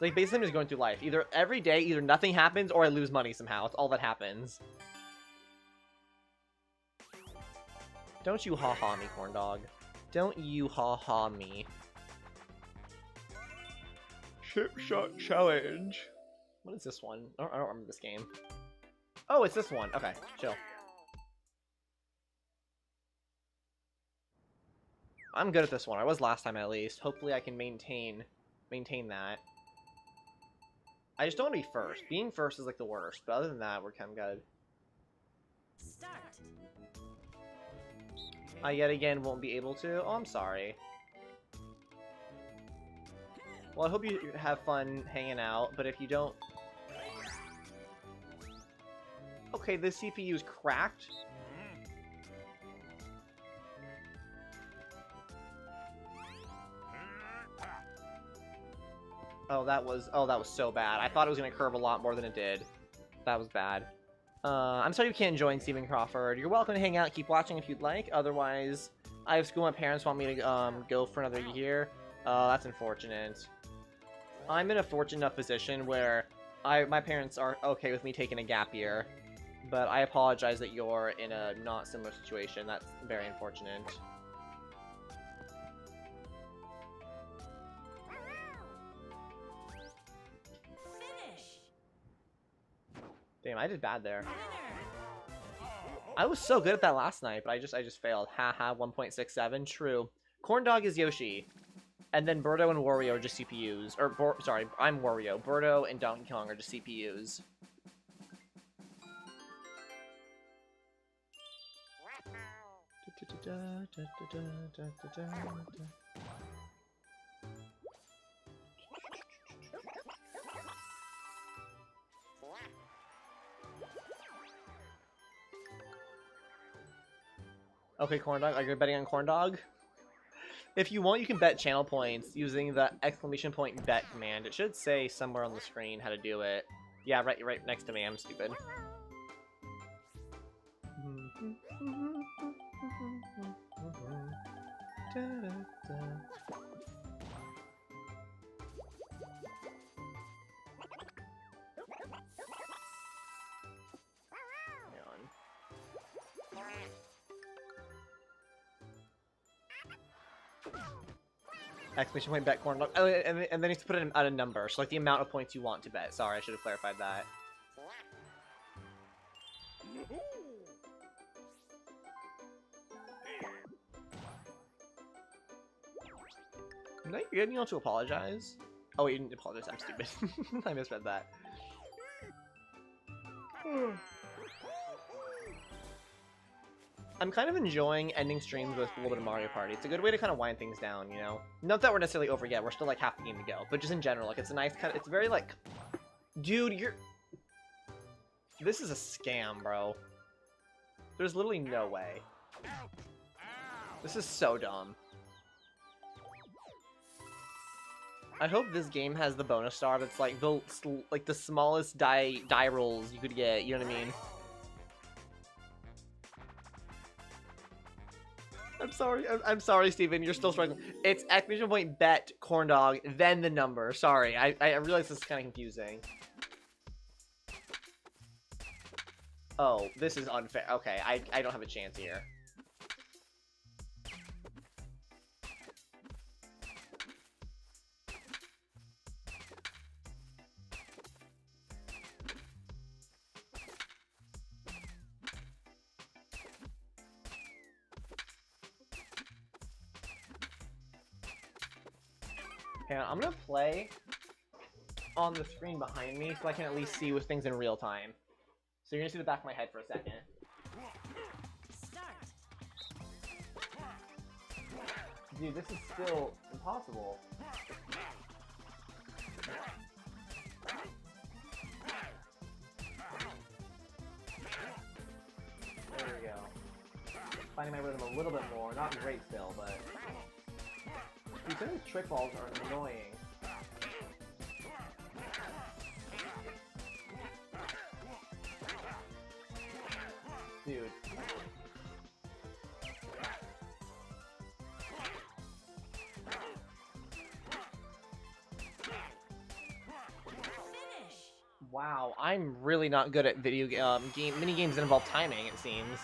Like, basically, I'm just going through life. Either every day, either nothing happens, or I lose money somehow. It's all that happens. Don't you ha-ha me, corn dog. Don't you ha-ha me. Chip shot challenge. What is this one? I don't remember this game. Oh, it's this one. Okay, chill. I'm good at this one. I was last time, at least. Hopefully, I can maintain that. I just don't want to be first. Being first is like the worst, but other than that, we're kind of good. Start. I yet again won't be able to. Oh, I'm sorry. Well, I hope you have fun hanging out, but if you don't... Okay, the CPU is cracked. Oh, that was so bad. I thought it was gonna curve a lot more than it did. That was bad. I'm sorry you can't join, Stephen Crawford. You're welcome to hang out, keep watching if you'd like. Otherwise, I have school. My parents want me to go for another year. That's unfortunate. I'm in a fortunate enough position where my parents are okay with me taking a gap year, but I apologize that you're in a not similar situation. That's very unfortunate. Finish. Damn, I did bad there. Winner. I was so good at that last night, but I just failed. Haha, 1.67. True. Corndog is Yoshi. And then Birdo and Wario are just CPUs. Or, sorry, I'm Wario. Birdo and Donkey Kong are just CPUs. Okay, Corndog, are you betting on Corndog? If you want, you can bet channel points using the !bet command. It should say somewhere on the screen how to do it. Yeah, right next to me. I'm stupid. Exclamation point bet corn. Oh, and then you have to put it at a number, so like the amount of points you want to bet. Sorry, I should have clarified that. No, you're good. You don't have to apologize. Oh, wait, you didn't apologize. I'm stupid. I misread that. I'm kind of enjoying ending streams with a little bit of Mario Party. It's a good way to kind of wind things down, you know? Not that we're necessarily over yet. We're still like half the game to go. But just in general, like it's a nice kind of... It's very like... Dude, you're... This is a scam, bro. There's literally no way. This is so dumb. I hope this game has the bonus star that's like the smallest die rolls you could get, you know what I mean? I'm sorry, Steven, you're still struggling. It's exclamation point bet corndog, then the number. Sorry, I realize this is kind of confusing. Oh, this is unfair. Okay, I don't have a chance here. Okay, I'm gonna play on the screen behind me so I can at least see with things in real time. So you're gonna see the back of my head for a second. Start. Dude, this is still impossible. There we go. Finding my rhythm a little bit more. Not great still, but... These trick balls are annoying. Dude. Finish. Wow, I'm really not good at mini games that involve timing, it seems.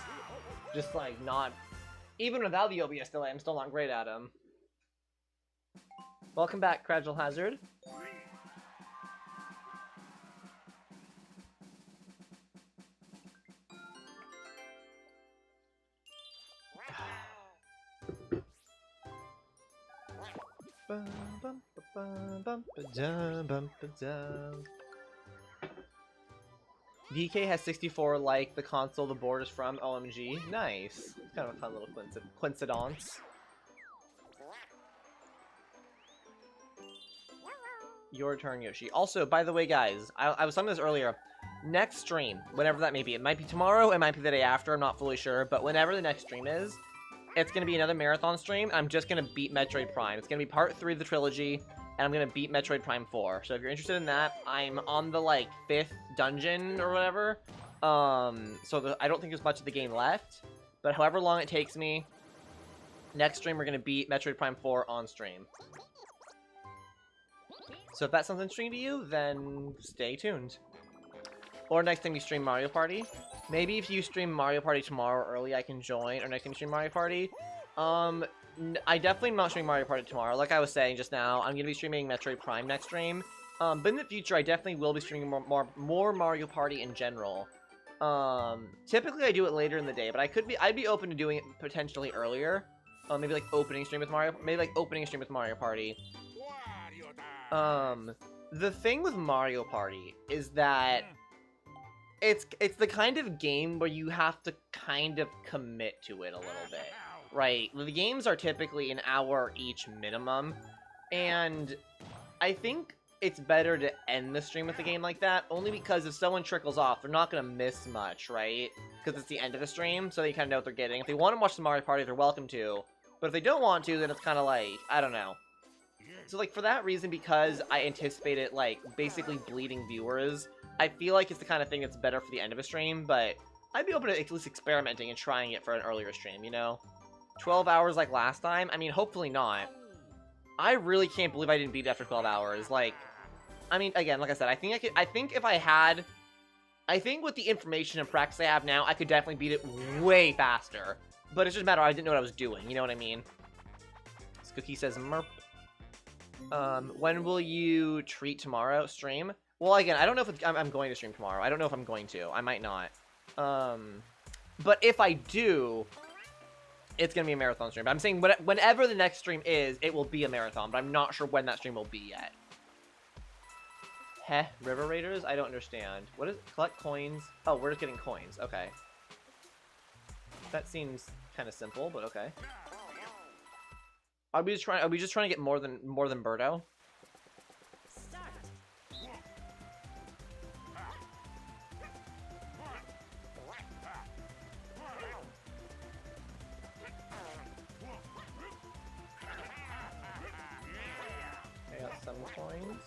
Just like not... Even without the OBS delay, I'm still not great at them. Welcome back, Cragile Hazard. VK has 64 like the console the board is from. OMG. Nice. It's kind of a fun little coincidence. Your turn, Yoshi. Also, by the way, guys, I was telling this earlier. Next stream, whenever that may be. It might be tomorrow, it might be the day after, I'm not fully sure. But whenever the next stream is, it's going to be another marathon stream. I'm just going to beat Metroid Prime. It's going to be part 3 of the trilogy, and I'm going to beat Metroid Prime 4. So if you're interested in that, I'm on the, like, 5th dungeon or whatever. So I don't think there's much of the game left. But however long it takes me, next stream we're going to beat Metroid Prime 4 on stream. So if that sounds interesting to you, then stay tuned. Or next time you stream Mario Party. Maybe if you stream Mario Party tomorrow early, I can join. Or next time you stream Mario Party. I definitely am not streaming Mario Party tomorrow. Like I was saying just now, I'm going to be streaming Metroid Prime next stream. But in the future, I definitely will be streaming more Mario Party in general. Typically I do it later in the day, but I'd be open to doing it potentially earlier. Maybe like opening stream with Mario Party. The thing with Mario Party is that it's the kind of game where you have to kind of commit to it a little bit, right? The games are typically an hour each minimum, and I think it's better to end the stream with a game like that, only because if someone trickles off, they're not going to miss much, right? Because it's the end of the stream, so they kind of know what they're getting. If they want to watch the Mario Party, they're welcome to, but if they don't want to, then it's kind of like, I don't know. So, like, for that reason, because I anticipate it, like, basically bleeding viewers, I feel like it's the kind of thing that's better for the end of a stream, but I'd be open to at least experimenting and trying it for an earlier stream, you know? 12 hours like last time? I mean, hopefully not. I really can't believe I didn't beat it after 12 hours. Like, I mean, again, like I said, I think with the information and practice I have now, I could definitely beat it way faster. But it's just a matter of I didn't know what I was doing, you know what I mean? This cookie says merp. When will you treat tomorrow stream? Well, again, I don't know if I'm going to stream tomorrow. I don't know if I'm going to. I might not. But if I do, it's going to be a marathon stream. But I'm saying whenever the next stream is, it will be a marathon. But I'm not sure when that stream will be yet. Heh, River Raiders? I don't understand. What is collect coins? Oh, we're just getting coins. Okay. That seems kind of simple, but okay. Are we just trying to get more than Birdo? Start. I got some coins.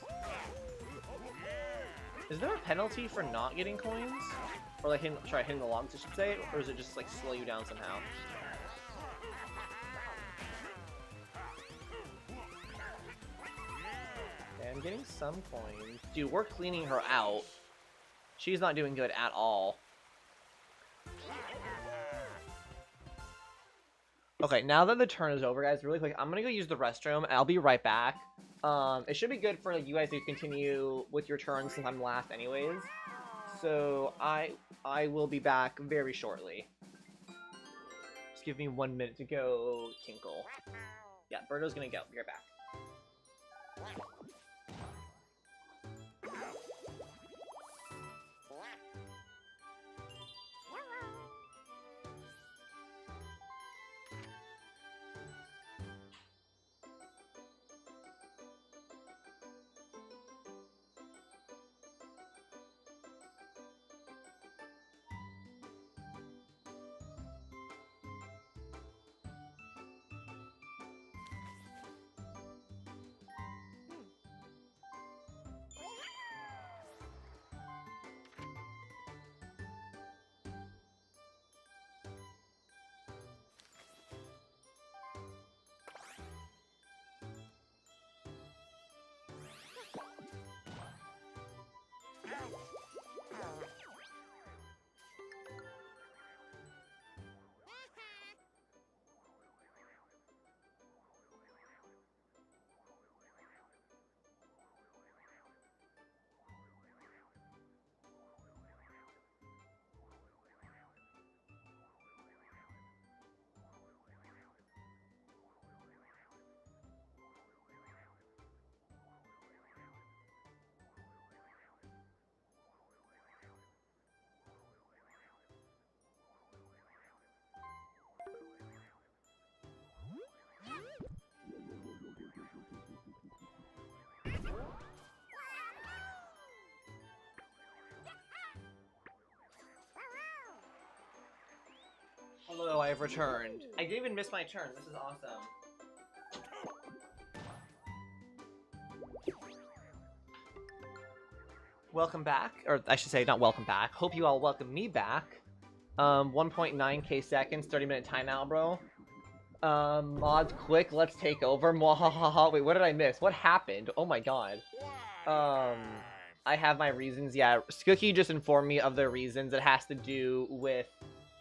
Is there a penalty for not getting coins? Or like hitting the logs, I should say? Or is it just like slow you down somehow? Okay, I'm getting some coins. Dude, we're cleaning her out. She's not doing good at all. Okay, now that the turn is over, guys, really quick, I'm gonna go use the restroom, and I'll be right back. It should be good for like, you guys to continue with your turn since I'm last anyways. So, I will be back very shortly. Just give me 1 minute to go tinkle. Yeah, Birdo's gonna go. Be right back. Hello, I have returned. I didn't even miss my turn. This is awesome. Welcome back. Or I should say, not welcome back. Hope you all welcome me back. 1.9k seconds, 30-minute timeout, bro. Mods, quick, let's take over. Mwahaha. Wait, what did I miss? What happened? Oh my god. I have my reasons. Yeah, Skookie just informed me of their reasons. It has to do with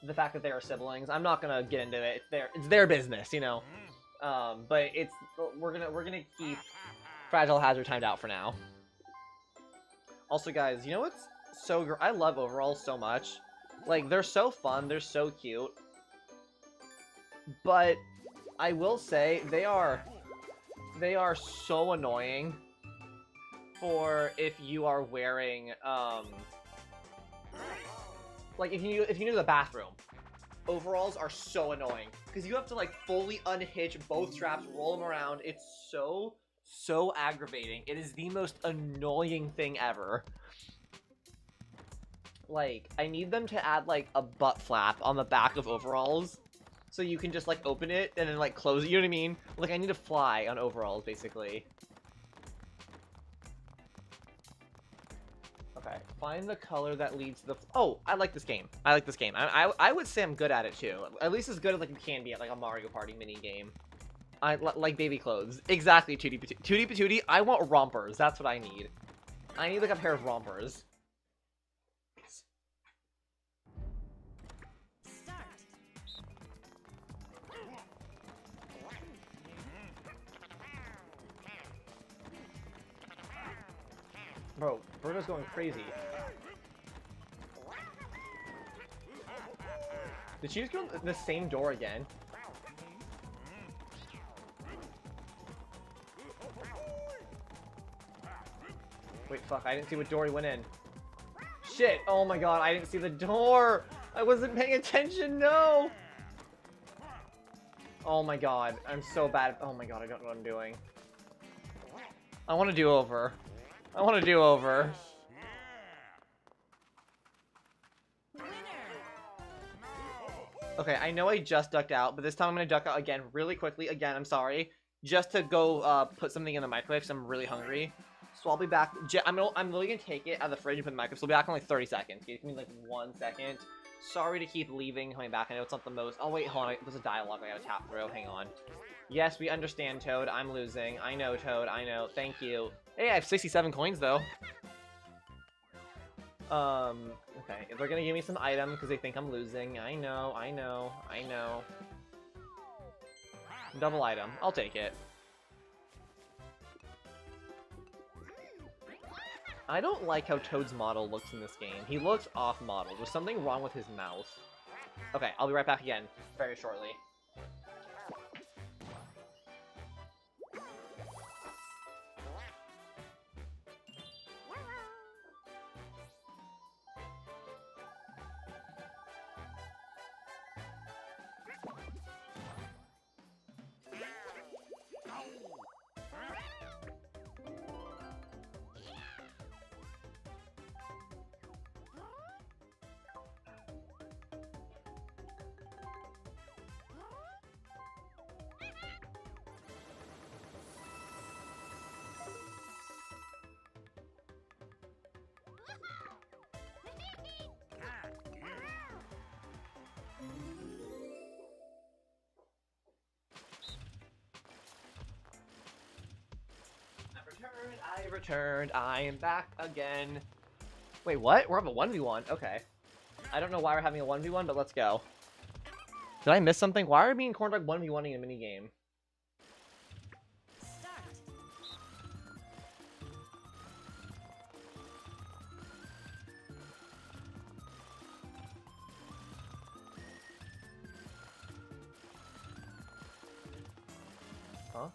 the fact that they are siblings. I'm not gonna get into it. It's their business, you know. But we're gonna keep Fragile Hazard timed out for now. Also, guys, you know what's so I love overalls so much. Like, they're so fun. They're so cute. But I will say they are so annoying for if you are wearing like if you go to the bathroom. Overalls are so annoying because you have to like fully unhitch both straps, roll them around. It's so aggravating. It is the most annoying thing ever. Like, I need them to add like a butt flap on the back of overalls so you can just like open it and then like close it, you know what I mean? Like, I need to fly on overalls basically. Okay, find the color that leads to the... Oh, I like this game. I like this game. I would say I'm good at it, too. At least as good as like you can be at like a Mario Party mini game. I like baby clothes. Exactly, Tootie Patootie. I want rompers. That's what I need. I need like a pair of rompers. Start. Bro, Bruno's going crazy. Did she just go the same door again? Wait, fuck, I didn't see what door he went in. Shit, oh my god, I didn't see the door! I wasn't paying attention, no! Oh my god, I'm so bad. Oh my god, I don't know what I'm doing. I want to do over. I want to do over. Okay, I know I just ducked out, but this time I'm going to duck out again really quickly. Again, I'm sorry. Just to go put something in the microwave because I'm really hungry. So I'll be back. I'm literally going to take it out of the fridge and put it in the microwave. So I'll be back in like 30 seconds. Give me like 1 second. Sorry to keep leaving, coming back. I know it's not the most... Oh, wait, hold on. There's a dialogue I got to tap through. Hang on. Yes, we understand, Toad. I'm losing. I know, Toad. I know. Thank you. Hey, I have 67 coins, though. Okay. If they're gonna give me some item because they think I'm losing, I know. Double item. I'll take it. I don't like how Toad's model looks in this game. He looks off-model. There's something wrong with his mouth. Okay, I'll be right back again very shortly. I returned. I am back again. Wait, what? We're having a 1v1. Okay. I don't know why we're having a 1v1, but let's go. Did I miss something? Why are me and Corndog 1v1ing a minigame? Start. Huh?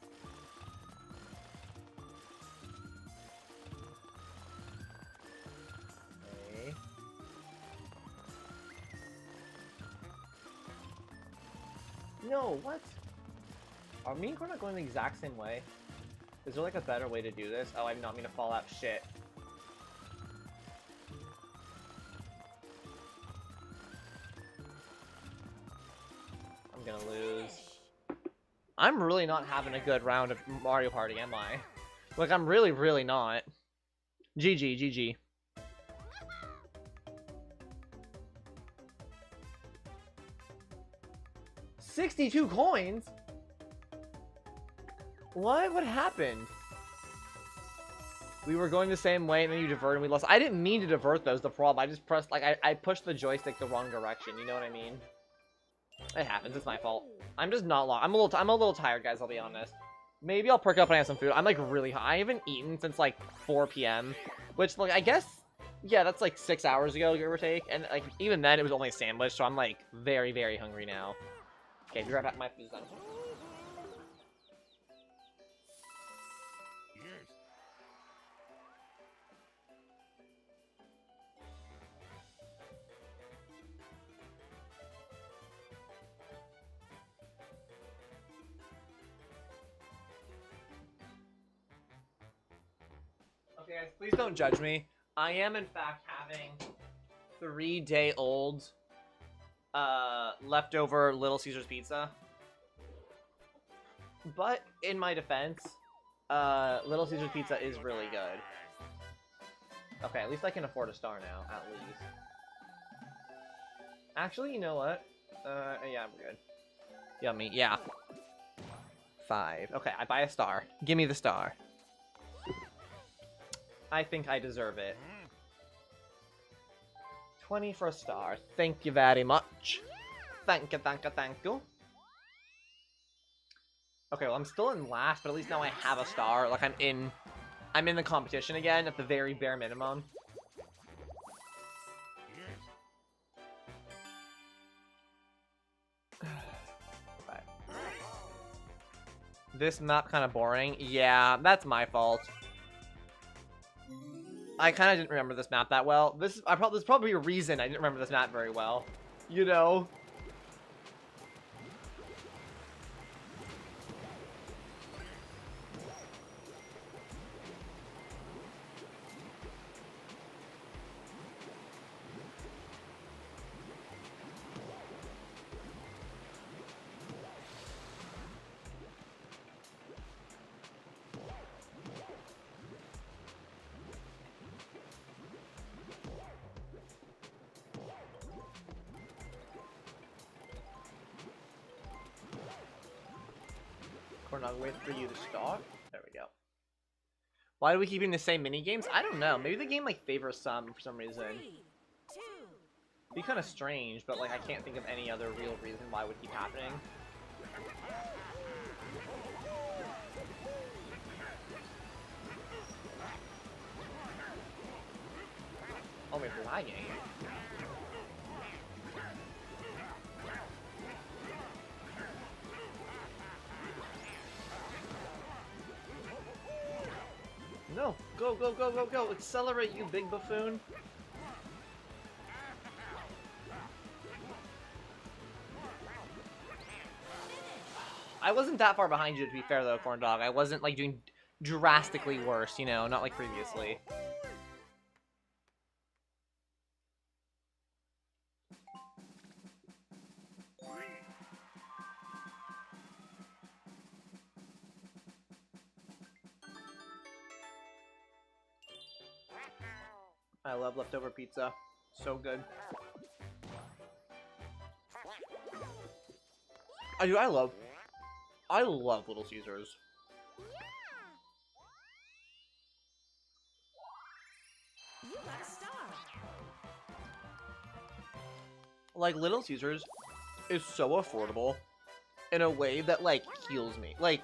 Okay. No, what? Are me and Corndog going the exact same way? Is there like a better way to do this? Oh, I did not mean to fall out. Shit. gonna lose. I'm really not having a good round of Mario Party, am I? Like, I'm really, really not. GG, GG. $62 coins? What happened? We were going the same way and then you diverted and we lost. I didn't mean to divert those, the problem. I just pressed, like, I pushed the joystick the wrong direction, you know what I mean? It happens, it's my fault. I'm just not long. I'm a little tired, guys, I'll be honest. Maybe I'll perk up when I have some food. I'm, like, really high. I haven't eaten since, like, 4 p.m. Which, like, I guess, yeah, that's, like, 6 hours ago, give or take. And, like, even then, it was only a sandwich, so I'm, like, very, very hungry now. Okay, be right back. My food's done. Okay, guys, please don't judge me. I am, in fact, having 3-day-old leftover Little Caesars pizza. But, in my defense, Little Caesars pizza is really good. Okay, at least I can afford a star now, at least. Actually, you know what? Yeah, I'm good. Yummy, yeah. 5. Okay, I buy a star. Give me the star. I think I deserve it. 20 for a star. Thank you very much. Thank you, thank you, thank you. Okay, well, I'm still in last, but at least now I have a star. Like, I'm in the competition again at the very bare minimum. Okay. This map kind of boring. Yeah, that's my fault. I kind of didn't remember this map that well. There's probably a reason I didn't remember this map very well. You know? I'll wait for you to start. There we go. Why do we keep doing the same mini games? I don't know. Maybe the game like favors some for some reason. 3, 2. It'd be kind of strange, but like I can't think of any other real reason why it would keep happening. Oh, we're lagging. No! Go, go, go, go, go! Accelerate, you big buffoon! I wasn't that far behind you, to be fair, though, Corn Dog. I wasn't, like, doing drastically worse, you know? Not like previously. I love leftover pizza. So good. I love Little Caesars. You got a star. Like, Little Caesars is so affordable in a way that, like, heals me. Like,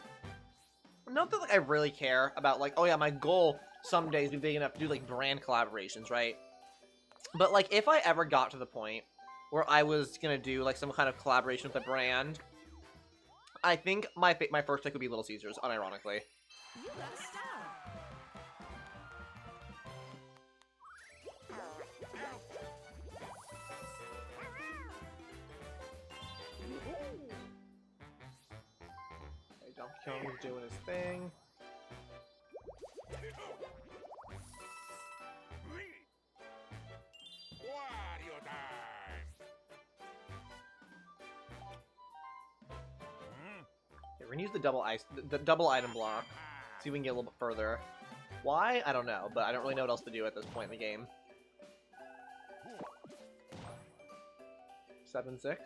not that, like, I really care about, like, oh yeah, my goal someday is to be big enough to do, like, brand collaborations, right? But, like, if I ever got to the point where I was gonna do, like, some kind of collaboration with a brand, I think my first pick would be Little Caesars, unironically. You got a star. Okay, Donkey Kong's doing his thing. Wario time! We're gonna use the double item block. See if we can get a little bit further. Why? I don't know, but I don't really know what else to do at this point in the game. 7-6.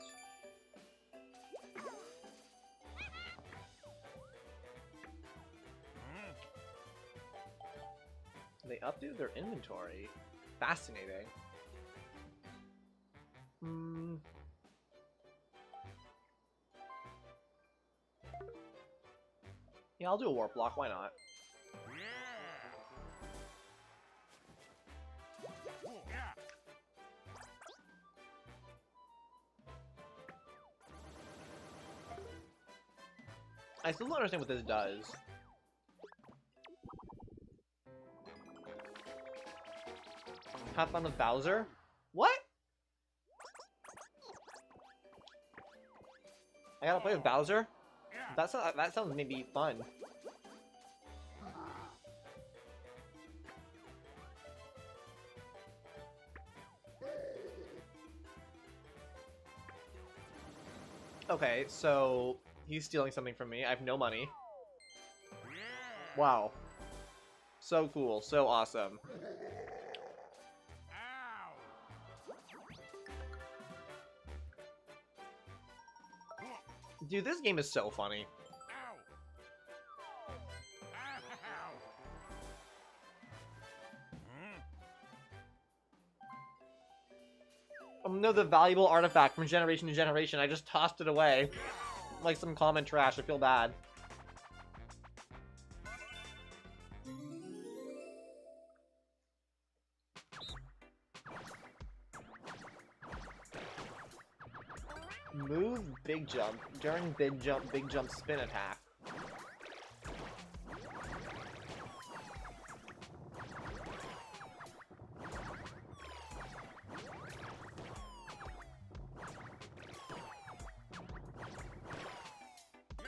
They updated their inventory. Fascinating. Yeah, I'll do a warp block. Why not? I still don't understand what this does. Have fun with Bowser? What? I gotta play with Bowser? That sounds maybe fun. Okay, so he's stealing something from me. I have no money. Wow. So cool, so awesome. Dude, this game is so funny. No, the valuable artifact from generation to generation. I just tossed it away. Like some common trash. I feel bad. Move big jump during big jump spin attack.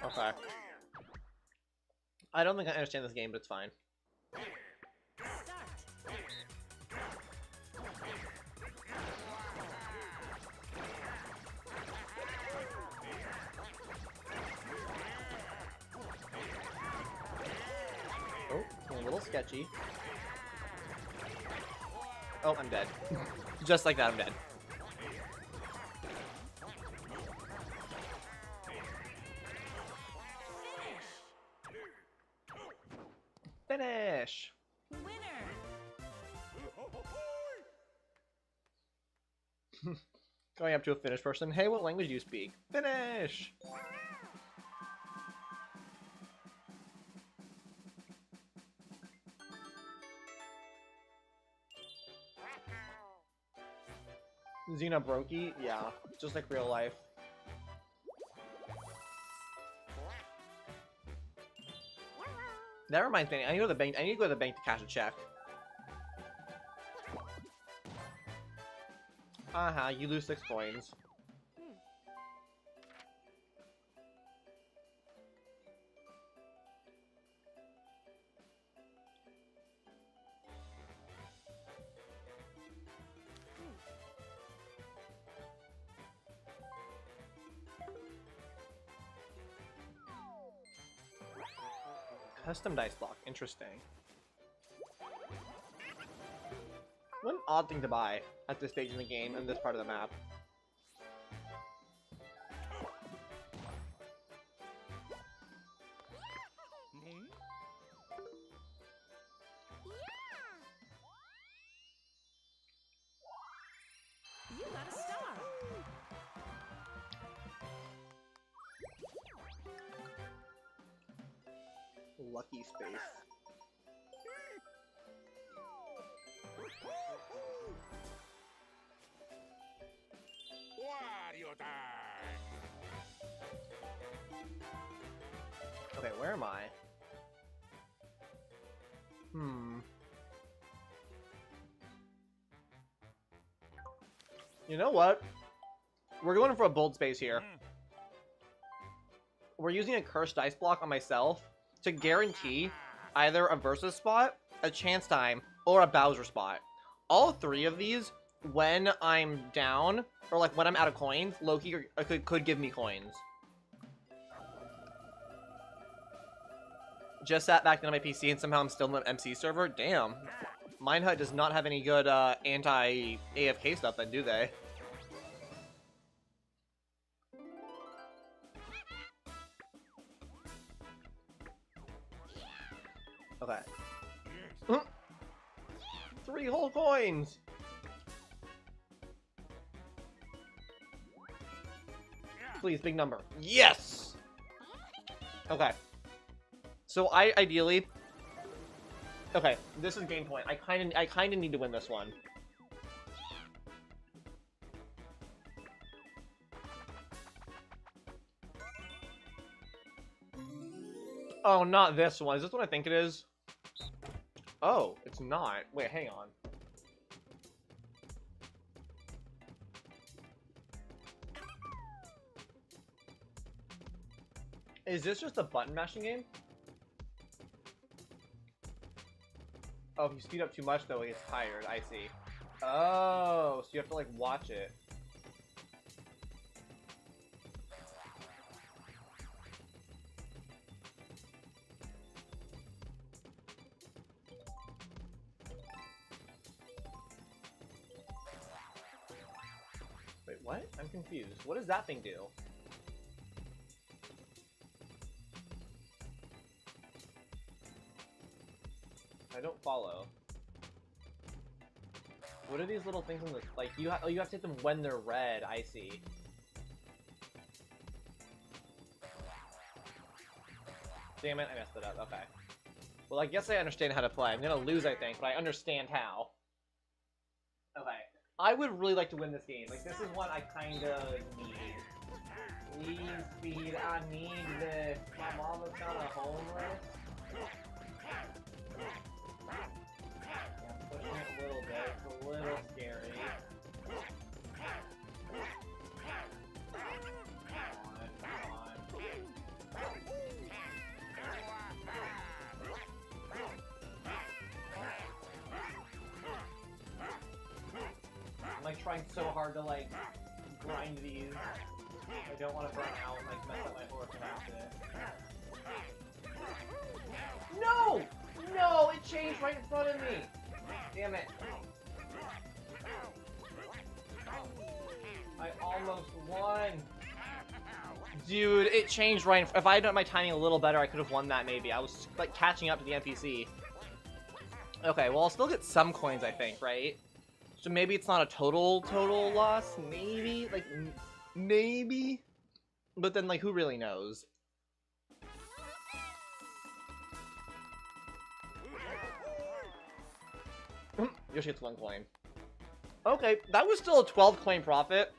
Okay. I don't think I understand this game, but it's fine. Oh, a little sketchy. Oh, I'm dead. Just like that, I'm dead. Finish! Winner! Going up to a Finnish person. Hey, what language do you speak? Finnish! Zina Brokey? Yeah, just like real life. That reminds me, I need to go to the bank. I need to go to the bank to cash a check. You lose 6 coins. Custom dice block, interesting. What an odd thing to buy at this stage in the game and this part of the map. You got a star! Lucky space. Okay, where am I? You know what? We're going for a bold space here. We're using a cursed dice block on myself to guarantee either a versus spot, a chance time, or a Bowser spot. All 3 of these, when I'm down, or like when I'm out of coins, Loki could give me coins. Just sat back down on my PC and somehow I'm still in the MC server? Damn. Minehut does not have any good anti-AFK stuff then, do they? Okay. 3 whole coins! Please, big number. Yes! Okay. So I ideally... Okay, this is game point. I kinda need to win this one. Oh, not this one. Is this what I think it is? Oh, it's not. Wait, hang on. Is this just a button mashing game? Oh, if you speed up too much, though, it gets tired. I see. Oh, so you have to, like, watch it. Wait, what? I'm confused. What does that thing do? I don't follow. What are these little things in this? Like, you have to hit them when they're red. I see. Damn it, I messed it up. Okay. Well, I guess I understand how to play. I'm gonna lose, I think, but I understand how. Okay. I would really like to win this game. Like, this is one I kinda need. Please, speed. I need this. My mom is kinda homeless. I'm pushing it a little bit. It's a little scary. Come on. I'm like trying so hard to like grind these. I don't want to burn out and like mess up my horse accident. No! No! It changed right in front of me! Damn it. I almost won. Dude, it changed right in If I had done my timing a little better, I could have won that maybe. I was like catching up to the NPC. Okay, well I'll still get some coins, I think, right? So maybe it's not a total loss? Maybe? Like, maybe? But then, like, who really knows? Yoshi gets 1 coin. Okay, that was still a 12 coin profit.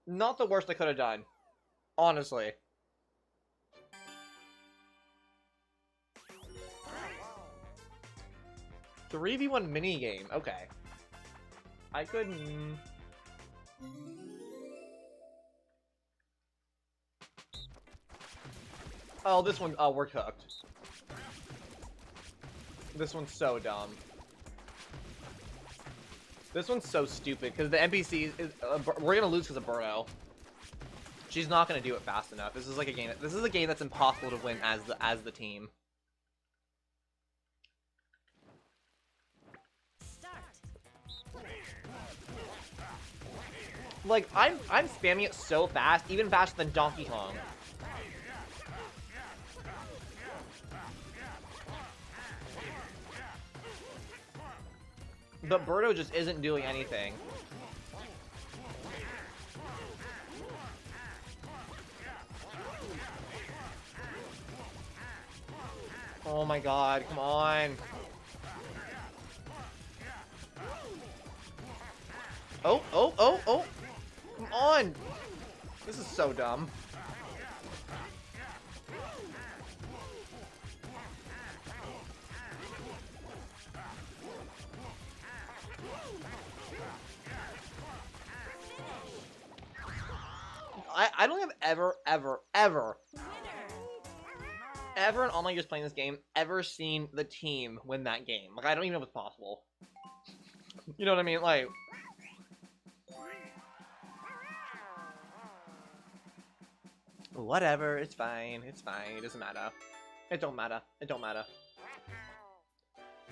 Not the worst I could have done. Honestly. The 3v1 minigame. Okay. I could... Oh, this one... Oh, we're cooked. This one's so dumb. This one's so stupid, because the NPC is... we're gonna lose because of Birdo. She's not gonna do it fast enough. This is like a game... This is a game that's impossible to win as the team. Like, I'm spamming it so fast, even faster than Donkey Kong. But Birdo just isn't doing anything. Oh my god, come on. Oh, oh, oh, oh! Come on! This is so dumb. I don't think I've ever in all my years playing this game, ever seen the team win that game. Like, I don't even know if it's possible. You know what I mean? Like... Whatever, it's fine, it doesn't matter. It don't matter. It don't matter.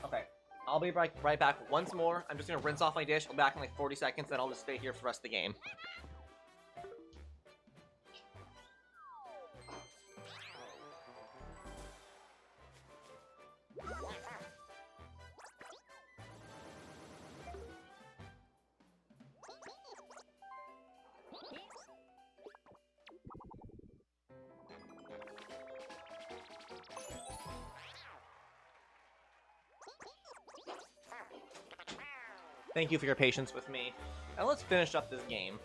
Okay. I'll be right back once more. I'm just gonna rinse off my dish. I'll be back in like 40 seconds, then I'll just stay here for the rest of the game. Thank you for your patience with me. Now let's finish up this game.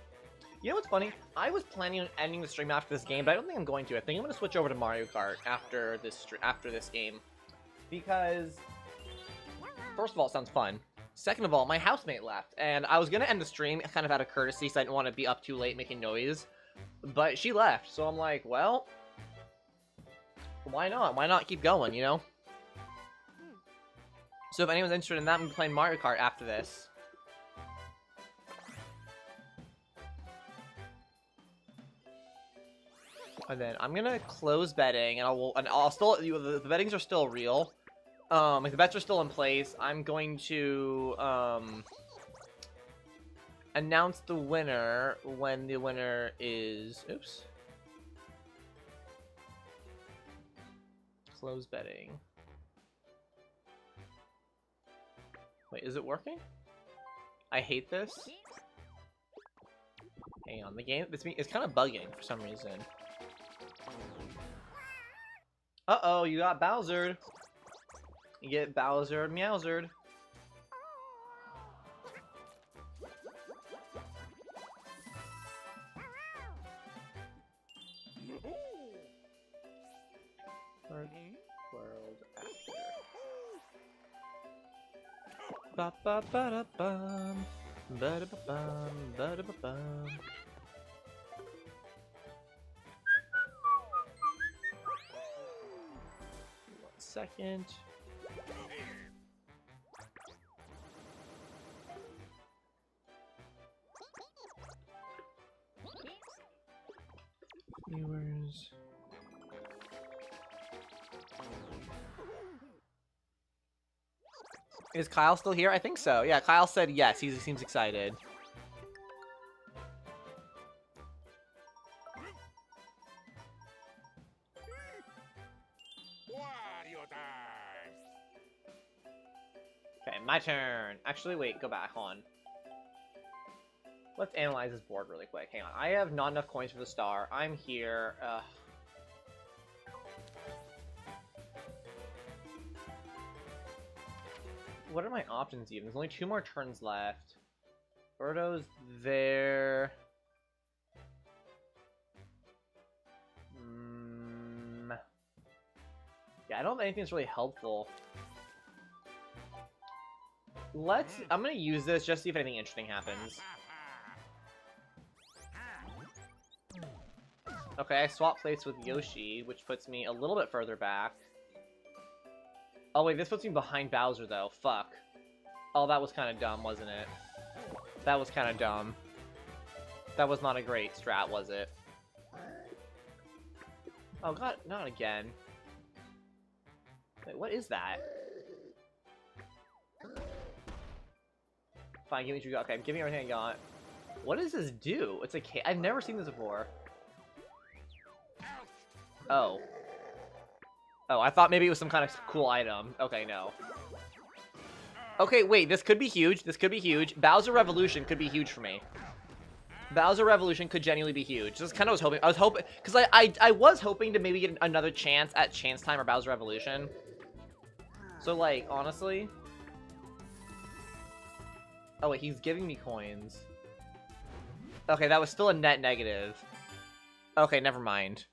You know what's funny? I was planning on ending the stream after this game, but I don't think I'm going to. I think I'm going to switch over to Mario Kart after this game. Because, first of all, it sounds fun. Second of all, my housemate left, and I was going to end the stream kind of out of courtesy, so I didn't want to be up too late making noise. But she left, so I'm like, well, why not? Why not keep going, you know? So if anyone's interested in that, I'm going to be playing Mario Kart after this. And then I'm gonna close betting, and I'll still, the bettings are still real. Like the bets are still in place. I'm going to announce the winner when the winner is. Oops. Close betting. Wait, is it working? I hate this. Hang on, the game. It's kind of bugging for some reason. Uh-oh, you got Bowsered. You get Bowsered Meowsered. World after. Ba ba ba da bum. Ba da ba bum. Ba da ba bum. Second. Viewers. Is Kyle still here? I think so. Yeah, Kyle said yes. He seems excited. Okay, my turn. Actually, wait, go back on. Let's analyze this board really quick. Hang on. I have not enough coins for the star. I'm here. What are my options even? There's only 2 more turns left. Birdo's there. Yeah, I don't have anything that's really helpful. I'm gonna use this just to see if anything interesting happens. Okay, I swap plates with Yoshi, which puts me a little bit further back. Oh wait, this puts me behind Bowser though. Fuck. Oh, that was kind of dumb, wasn't it? That was kind of dumb. That was not a great strat, was it? Oh god, not again. Wait, what is that? Fine, give me what you got. Okay, give me everything I got. What does this do? It's a K. I've never seen this before. Oh. Oh, I thought maybe it was some kind of cool item. Okay, no. Okay, wait, this could be huge. This could be huge. Bowser Revolution could be huge for me. Bowser Revolution could genuinely be huge. This is kind of what I was hoping, because I was hoping to maybe get another chance at Chance Time or Bowser Revolution. So, like, honestly. Oh, wait, he's giving me coins. Okay, that was still a net negative. Okay, never mind.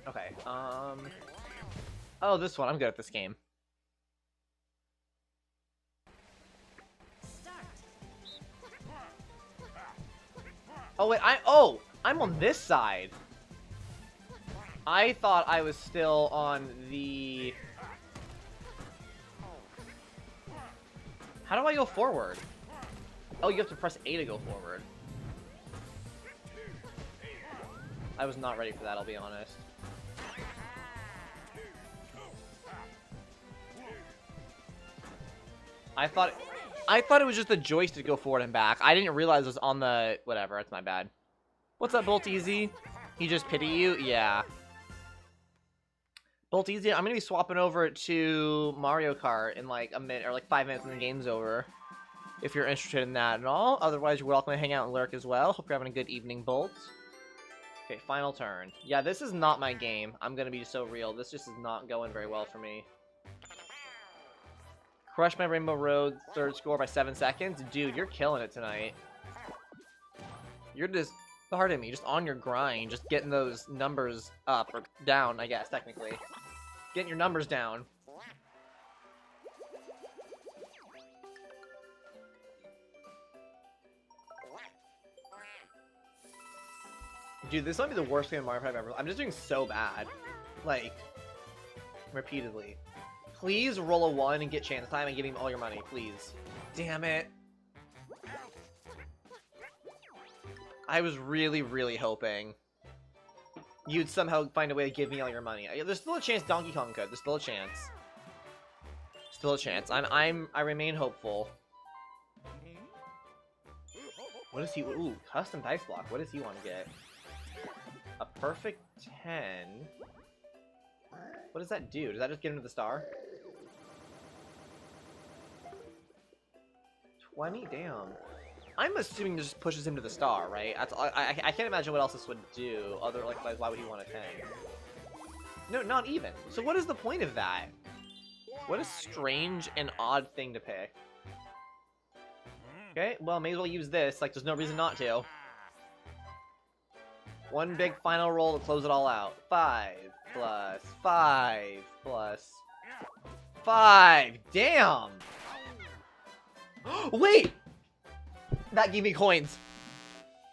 Okay, oh, this one. I'm good at this game. Oh, wait, I'm on this side. I thought I was still on the... How do I go forward? Oh, you have to press A to go forward. I was not ready for that, I'll be honest. I thought it was just the joystick to go forward and back. I didn't realize it was on the... Whatever, it's my bad. What's up, Bolt Easy? He just pity you? Yeah. Bolt Easy, I'm gonna be swapping over to Mario Kart in like a minute, or like 5 minutes when the game's over. If you're interested in that at all. Otherwise, you're welcome to hang out and lurk as well. Hope you're having a good evening, Bolt. Okay, final turn. Yeah, this is not my game. I'm gonna be so real. This just is not going very well for me. Crush my Rainbow Road third score by 7 seconds? Dude, you're killing it tonight. You're just, pardon me, just on your grind. Just getting those numbers up, or down, I guess, technically. Getting your numbers down. Dude, this might be the worst game of Mario Kart I've ever... I'm just doing so bad. Like, repeatedly. Please roll a 1 and get chance time and give him all your money, please. Damn it. I was really, really hoping you'd somehow find a way to give me all your money. There's still a chance Donkey Kong could. There's still a chance. Still a chance. I remain hopeful. What does he... Ooh, custom dice block. What does he want to get? A perfect 10. What does that do? Does that just get him to the star? 20? Damn. I'm assuming this just pushes him to the star, right? I can't imagine what else this would do. Other, like, why would he want a 10? No, not even. So what is the point of that? What a strange and odd thing to pick. Okay, well, may as well use this. Like, there's no reason not to. One big final roll to close it all out. 5 plus 5 plus 5. Damn! Wait! That gave me coins.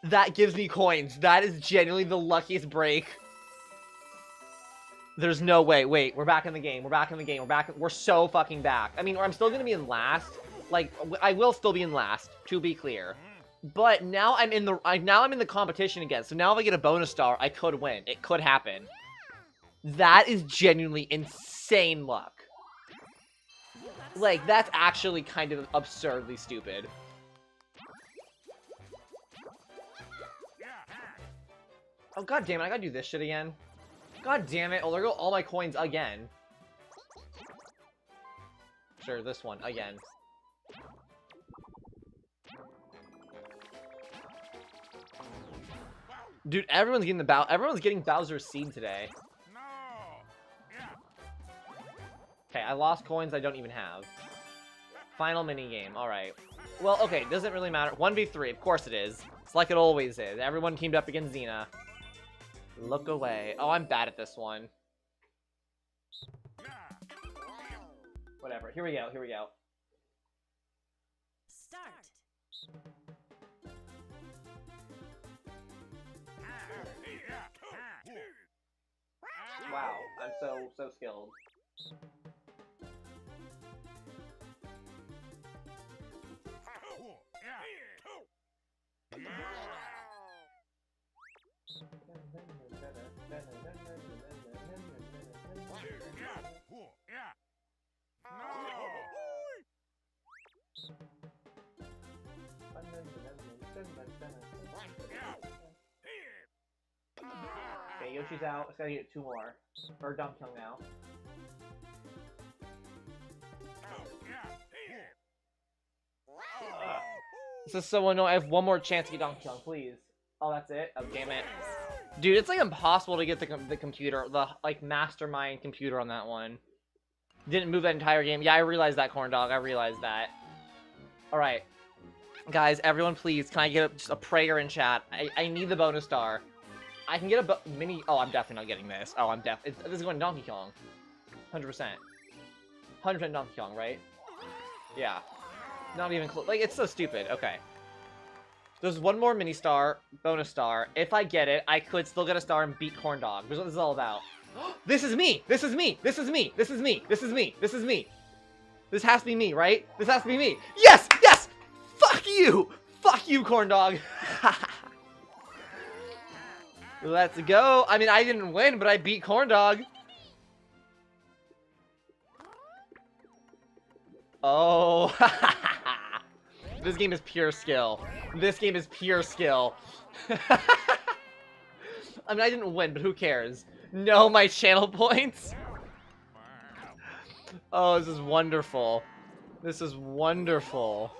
That gives me coins. That is genuinely the luckiest break. There's no way. Wait, we're back in the game. We're back in the game. We're so fucking back. I mean, I'm still gonna be in last. Like, I will still be in last, to be clear. But now I'm in the competition again. So now if I get a bonus star, I could win. It could happen. That is genuinely insane luck. Like, that's actually kind of absurdly stupid. Oh, god damn it, I gotta do this shit again. God damn it. Oh, there go all my coins again. Sure, this one, again. Dude, everyone's getting Bowser's Seed today. Okay, I lost coins I don't even have. Final minigame, alright. Well, okay, doesn't really matter. 1v3, of course it is. It's like it always is. Everyone teamed up against Zina. Look away. Oh, I'm bad at this one. Whatever, here we go, here we go. Start. Wow, I'm so skilled. Okay, Yoshi's out. Let's gotta get 2 more. Or Donkey Kong now. This is so annoying. I have one more chance to get Donkey Kong, please. Oh, that's it? Oh, damn it. Dude, it's like impossible to get the computer, the like mastermind computer on that one. Didn't move that entire game. Yeah, I realized that, Corn Dog. I realized that. Alright. Guys, everyone please, can I get just a prayer in chat? I need the bonus star. I can get a mini... Oh, I'm definitely not getting this. Oh, this is going to Donkey Kong. 100%. 100% Donkey Kong, right? Yeah. Not even close. Like, it's so stupid. Okay. There's one more mini star, bonus star. If I get it, I could still get a star and beat Corn Dog. This is what this is all about. This is me! This is me! This is me! This is me! This is me! This is me! This has to be me, right? This has to be me! Yes! Yes! Fuck you! Fuck you, Corn Dog! Let's go! I mean, I didn't win, but I beat Corn Dog. Oh, this game is pure skill. This game is pure skill. I mean, I didn't win, but who cares? No, my channel points. Oh, this is wonderful. This is wonderful.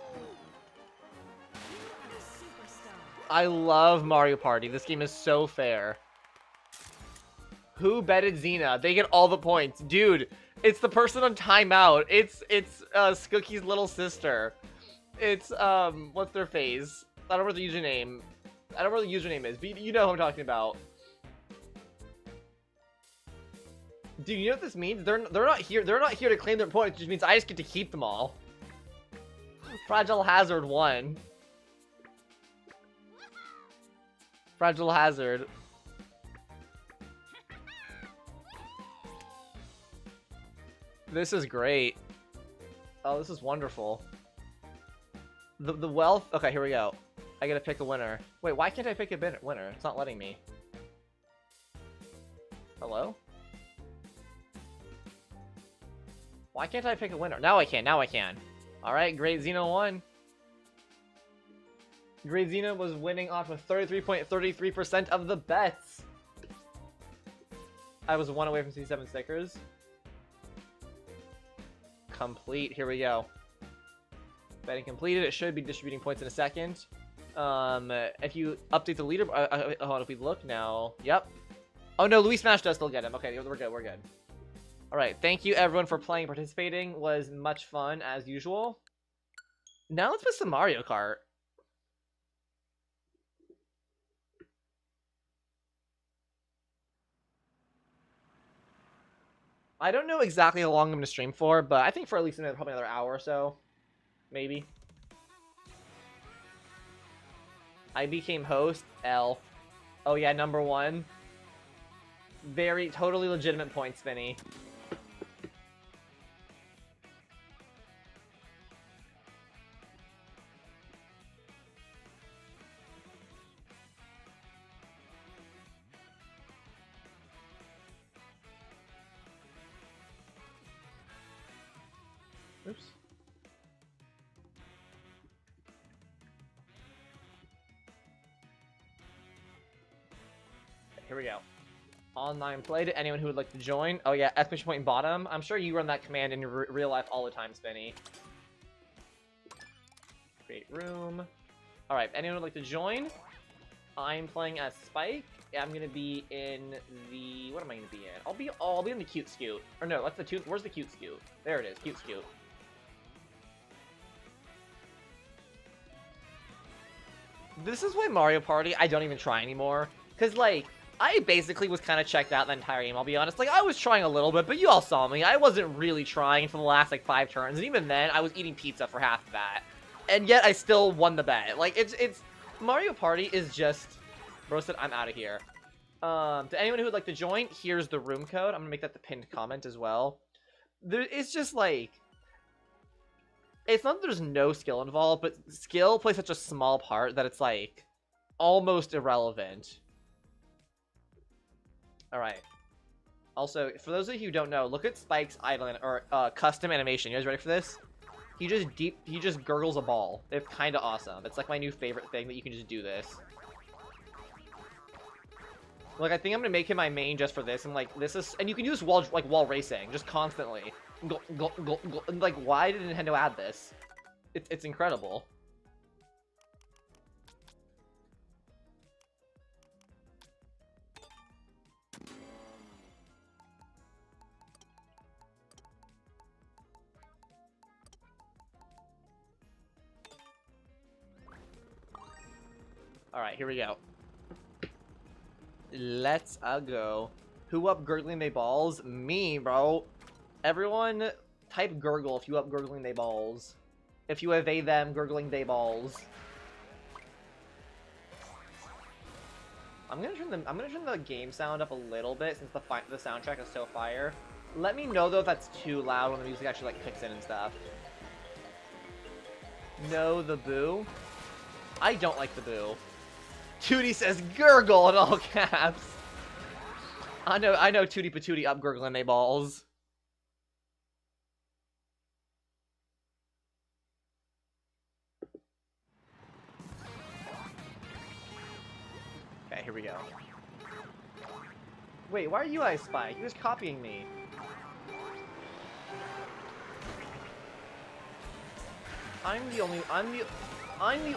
I love Mario Party. This game is so fair. Who betted Zina? They get all the points. Dude, it's the person on timeout. It's Skookie's little sister. It's, what's their face? I don't know what the username. I don't know what the username is, but you know who I'm talking about. Dude, you know what this means? They're not here. They're not here to claim their points. It just means I just get to keep them all. Fragile Hazard won. Fragile Hazard. This is great. Oh, this is wonderful. The wealth. Okay, here we go. I gotta pick a winner. Wait, why can't I pick a winner? It's not letting me. Hello? Why can't I pick a winner? Now I can. Now I can. All right, GreatZina won. GreatZina was winning off of 33.33% of the bets. I was 1 away from 67 stickers. Complete. Here we go. Betting completed. It should be distributing points in a second. If you update the leader, hold on. If we look now, yep. Oh no, Luis Smash does still get him. Okay, we're good. We're good. All right. Thank you everyone for playing, participating. It was much fun as usual. Now let's play some Mario Kart. I don't know exactly how long I'm going to stream for, but I think for at least probably another hour or so. Maybe. I became host. L. Oh yeah, #1. Very, totally legitimate points, Vinny. Oops. Here we go. Online play to anyone who would like to join. Oh yeah, exclamation point bottom. I'm sure you run that command in real life all the time, Spinny. Create room. Alright, anyone would like to join? I'm playing as Spike. I'm gonna be in the... What am I gonna be in? I'll be in the cute scoot. Or no, that's the cute... Where's the cute scoot? There it is, cute scoot. This is why Mario Party, I don't even try anymore. Because, like, I basically was kind of checked out the entire game, I'll be honest. Like, I was trying a little bit, but you all saw me. I wasn't really trying for the last, like, 5 turns. And even then, I was eating pizza for half of that. And yet, I still won the bet. Like, it's... Mario Party is just... Bro said, I'm out of here. To anyone who would like to join, here's the room code. I'm gonna make that the pinned comment as well. It's just, like... It's not that there's no skill involved, but skill plays such a small part that it's, like, almost irrelevant. Alright. Also, for those of you who don't know, look at Spike's idle or custom animation. You guys ready for this? He just gurgles a ball. It's kind of awesome. It's like my new favorite thing that you can just do this. Like, I think I'm gonna make him my main just for this, and like this is, and you can use wall racing just constantly. Go. And, like, why did Nintendo add this? It's incredible. All right, here we go. Let's go. Who up gurgling they balls? Me, bro. Everyone, type gurgle if you up gurgling they balls. If you have they them gurgling they balls. I'm gonna turn the game sound up a little bit since the soundtrack is so fire. Let me know though if that's too loud when the music actually like kicks in and stuff. No, the boo. I don't like the boo. Tootie says gurgle in all caps. I know Tootie Patootie up gurgling they balls. Okay, here we go. Wait, why are you guys Spike? He was copying me. I'm the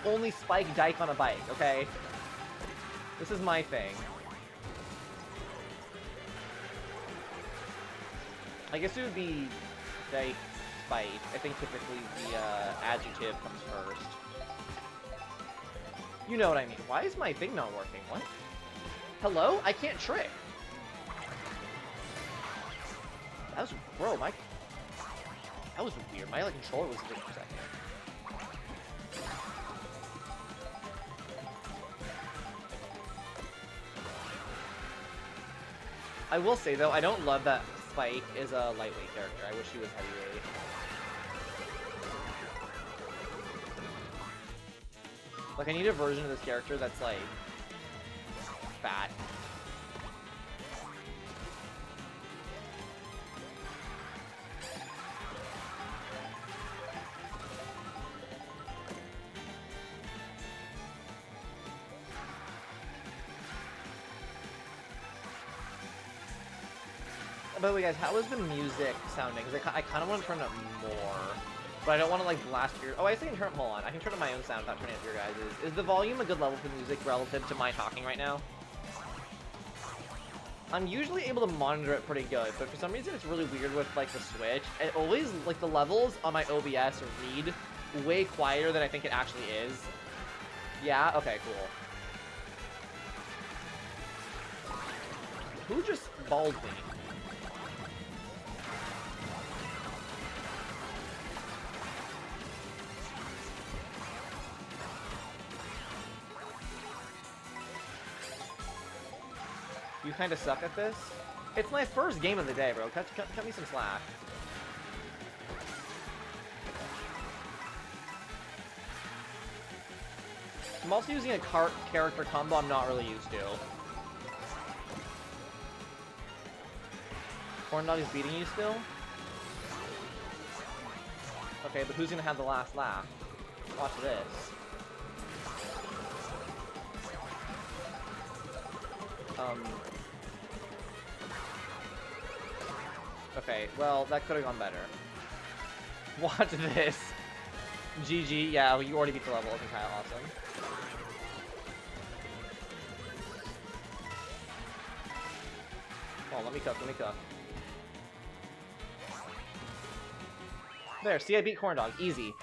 only Spike dyke on a bike, okay? This is my thing. I guess it would be dyke Spike. I think typically the adjective comes first. You know what I mean. Why is my thing not working? What? Hello? I can't trick. That was, bro, that was weird. My, like, controller was different for a second. I will say, though, I don't love that Spike is a lightweight character. I wish he was heavyweight. Like, I need a version of this character that's, like, fat. By the way, guys, how is the music sounding? Because I kind of want to turn it up more, but I don't want to, like, blast your... Oh, I think I can turn it... Hold on. I can turn up my own sound without turning up your guys'. Is the volume a good level for the music relative to my talking right now? I'm usually able to monitor it pretty good, but for some reason it's really weird with, like, the Switch. It always, like, the levels on my OBS read way quieter than I think it actually is. Yeah? Okay, cool. Who just balled me? You kind of suck at this? It's my first game of the day, bro. Cut me some slack. I'm also using a Kart character combo I'm not really used to. Corn Dog is beating you still? Okay, but who's gonna have the last laugh? Watch this. Okay, well, that could have gone better. Watch this. GG, yeah, you already beat the level. Okay, kind of awesome. Oh, let me cook. There, see, I beat Corn Dog. Easy.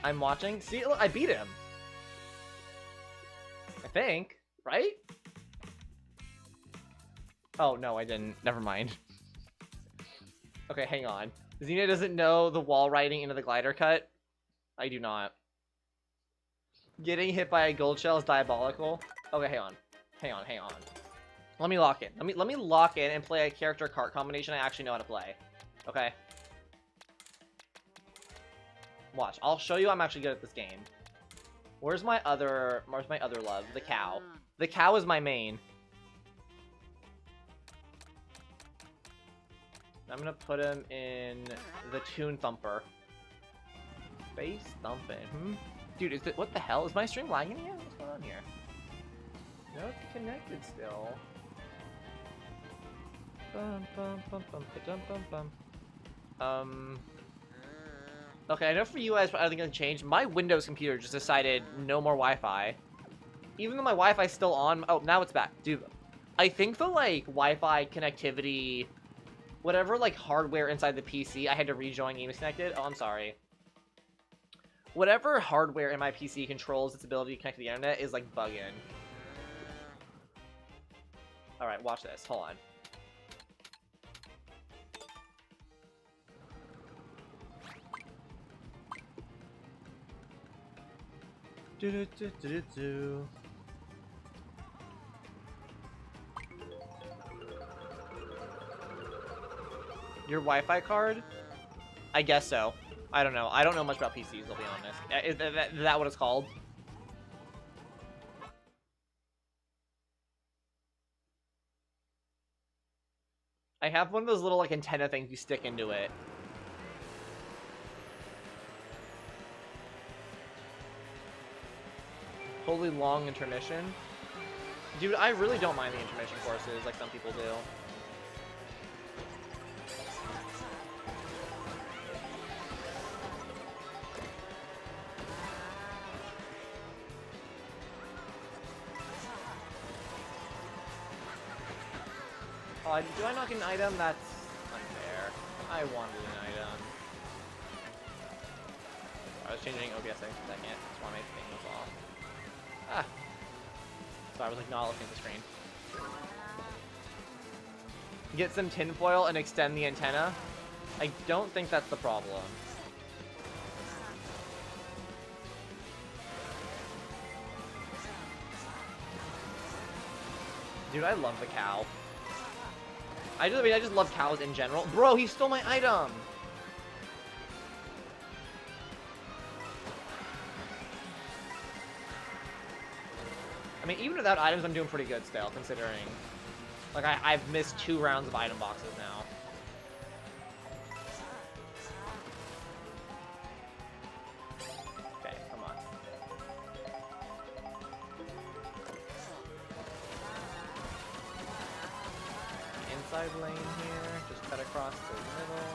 I'm watching. See, look, I beat him. I think. Right? Oh, no, I didn't. Never mind. Okay, hang on. Zina doesn't know the wall riding into the glider cut. I do not. Getting hit by a gold shell is diabolical. Okay, hang on. Let me lock in. Let me lock in and play a character Kart combination I actually know how to play. Okay? Watch. I'll show you I'm actually good at this game. Where's my other love? The cow. The cow is my main. I'm gonna put him in the Toon Thumper. Face thumping. Dude, is it, what the hell? Is my stream lagging again? What's going on here? No, it's connected still. Okay, I know for you guys, I think it's changed. My Windows computer just decided no more Wi-Fi. Even though my Wi-Fi's still on. Oh, now it's back. Dude, I think the, like, Wi-Fi connectivity... Whatever, like, hardware inside the PC, I had to rejoin Games Connected. Oh, I'm sorry. Whatever hardware in my PC controls its ability to connect to the internet is, like, bugging. Alright, watch this. Hold on. Your Wi-Fi card? I guess so. I don't know. I don't know much about PCs, I'll be honest. Is that what it's called? I have one of those little, like, antenna things you stick into it. Totally long intermission. Dude, I really don't mind the intermission courses like some people do. Do I not get an item? That's unfair. I wanted an item. I was changing OBS settings for a second. That's why my thing was off. Ah. So I was like not looking at the screen. Get some tinfoil and extend the antenna. I don't think that's the problem. Dude, I love the cow. I just love cows in general. Bro, he stole my item! I mean, even without items, I'm doing pretty good still, considering... Like, I've missed 2 rounds of item boxes now. Okay, come on. Inside lane here, just cut across the middle.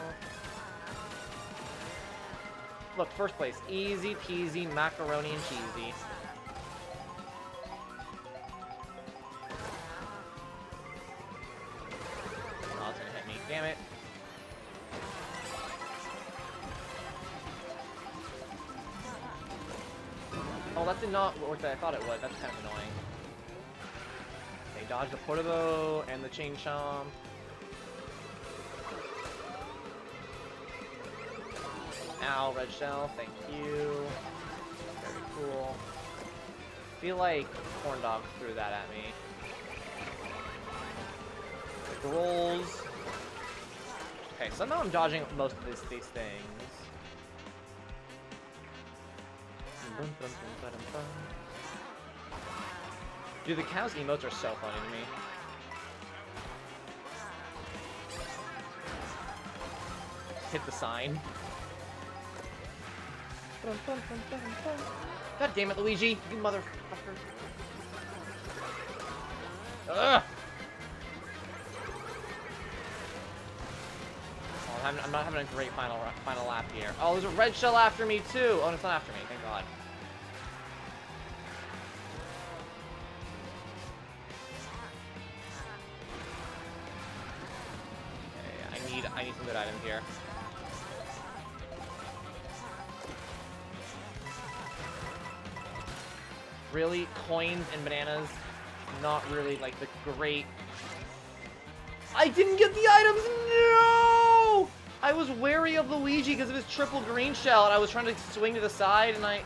Look, first place, easy peasy, macaroni and cheesy. Oh, it's gonna hit me, damn it. Oh, that did not work that I thought it would, that's kind of annoying. Okay, dodge the portabo and the chain chomp. Ow, red shell, thank you. Very cool. I feel like corn dog threw that at me. The rolls. Okay, somehow I'm dodging most of these things. Dude, the cow's emotes are so funny to me. Hit the sign. God damn it, Luigi, you motherfucker. Ugh! Oh, I'm not having a great final lap here. Oh, there's a red shell after me too! Oh, it's not after me, thank God. Okay, I need some good items here. Really, coins and bananas, not really like the great. I didn't get the items. No! I was wary of Luigi because of his triple green shell, and I was trying to swing to the side, and I.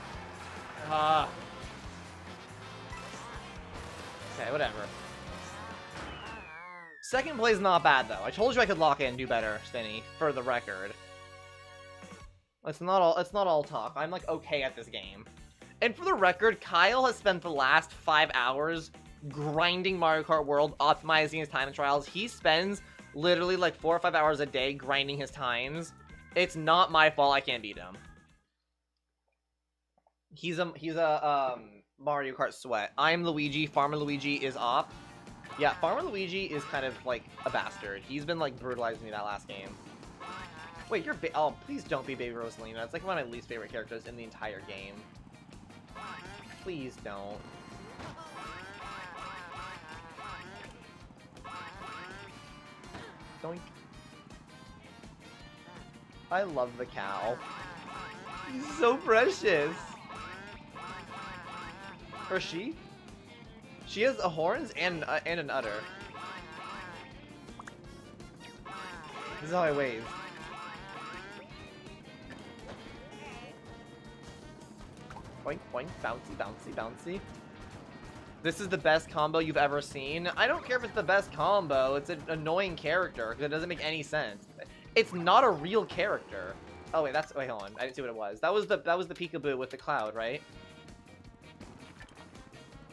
Okay, whatever. Second place is not bad though. I told you I could lock in and do better, Spinny, for the record. It's not all talk. I'm like okay at this game. And for the record, Kyle has spent the last 5 hours grinding Mario Kart World, optimizing his time and trials. He spends literally like 4 or 5 hours a day grinding his times. It's not my fault I can't beat him. He's a Mario Kart sweat. I'm Luigi. Farmer Luigi is op. Yeah, Farmer Luigi is kind of like a bastard. He's been like brutalizing me that last game. Wait, you're oh, please don't be Baby Rosalina. It's like one of my least favorite characters in the entire game. Please don't. Doink. I love the cow. He's so precious. Or she? She has horns and an udder. This is how I wave. Boink, boink, bouncy, bouncy, bouncy. This is the best combo you've ever seen. I don't care if it's the best combo. It's an annoying character because it doesn't make any sense. It's not a real character. Oh wait, wait, hold on. I didn't see what it was. That was the peekaboo with the cloud, right?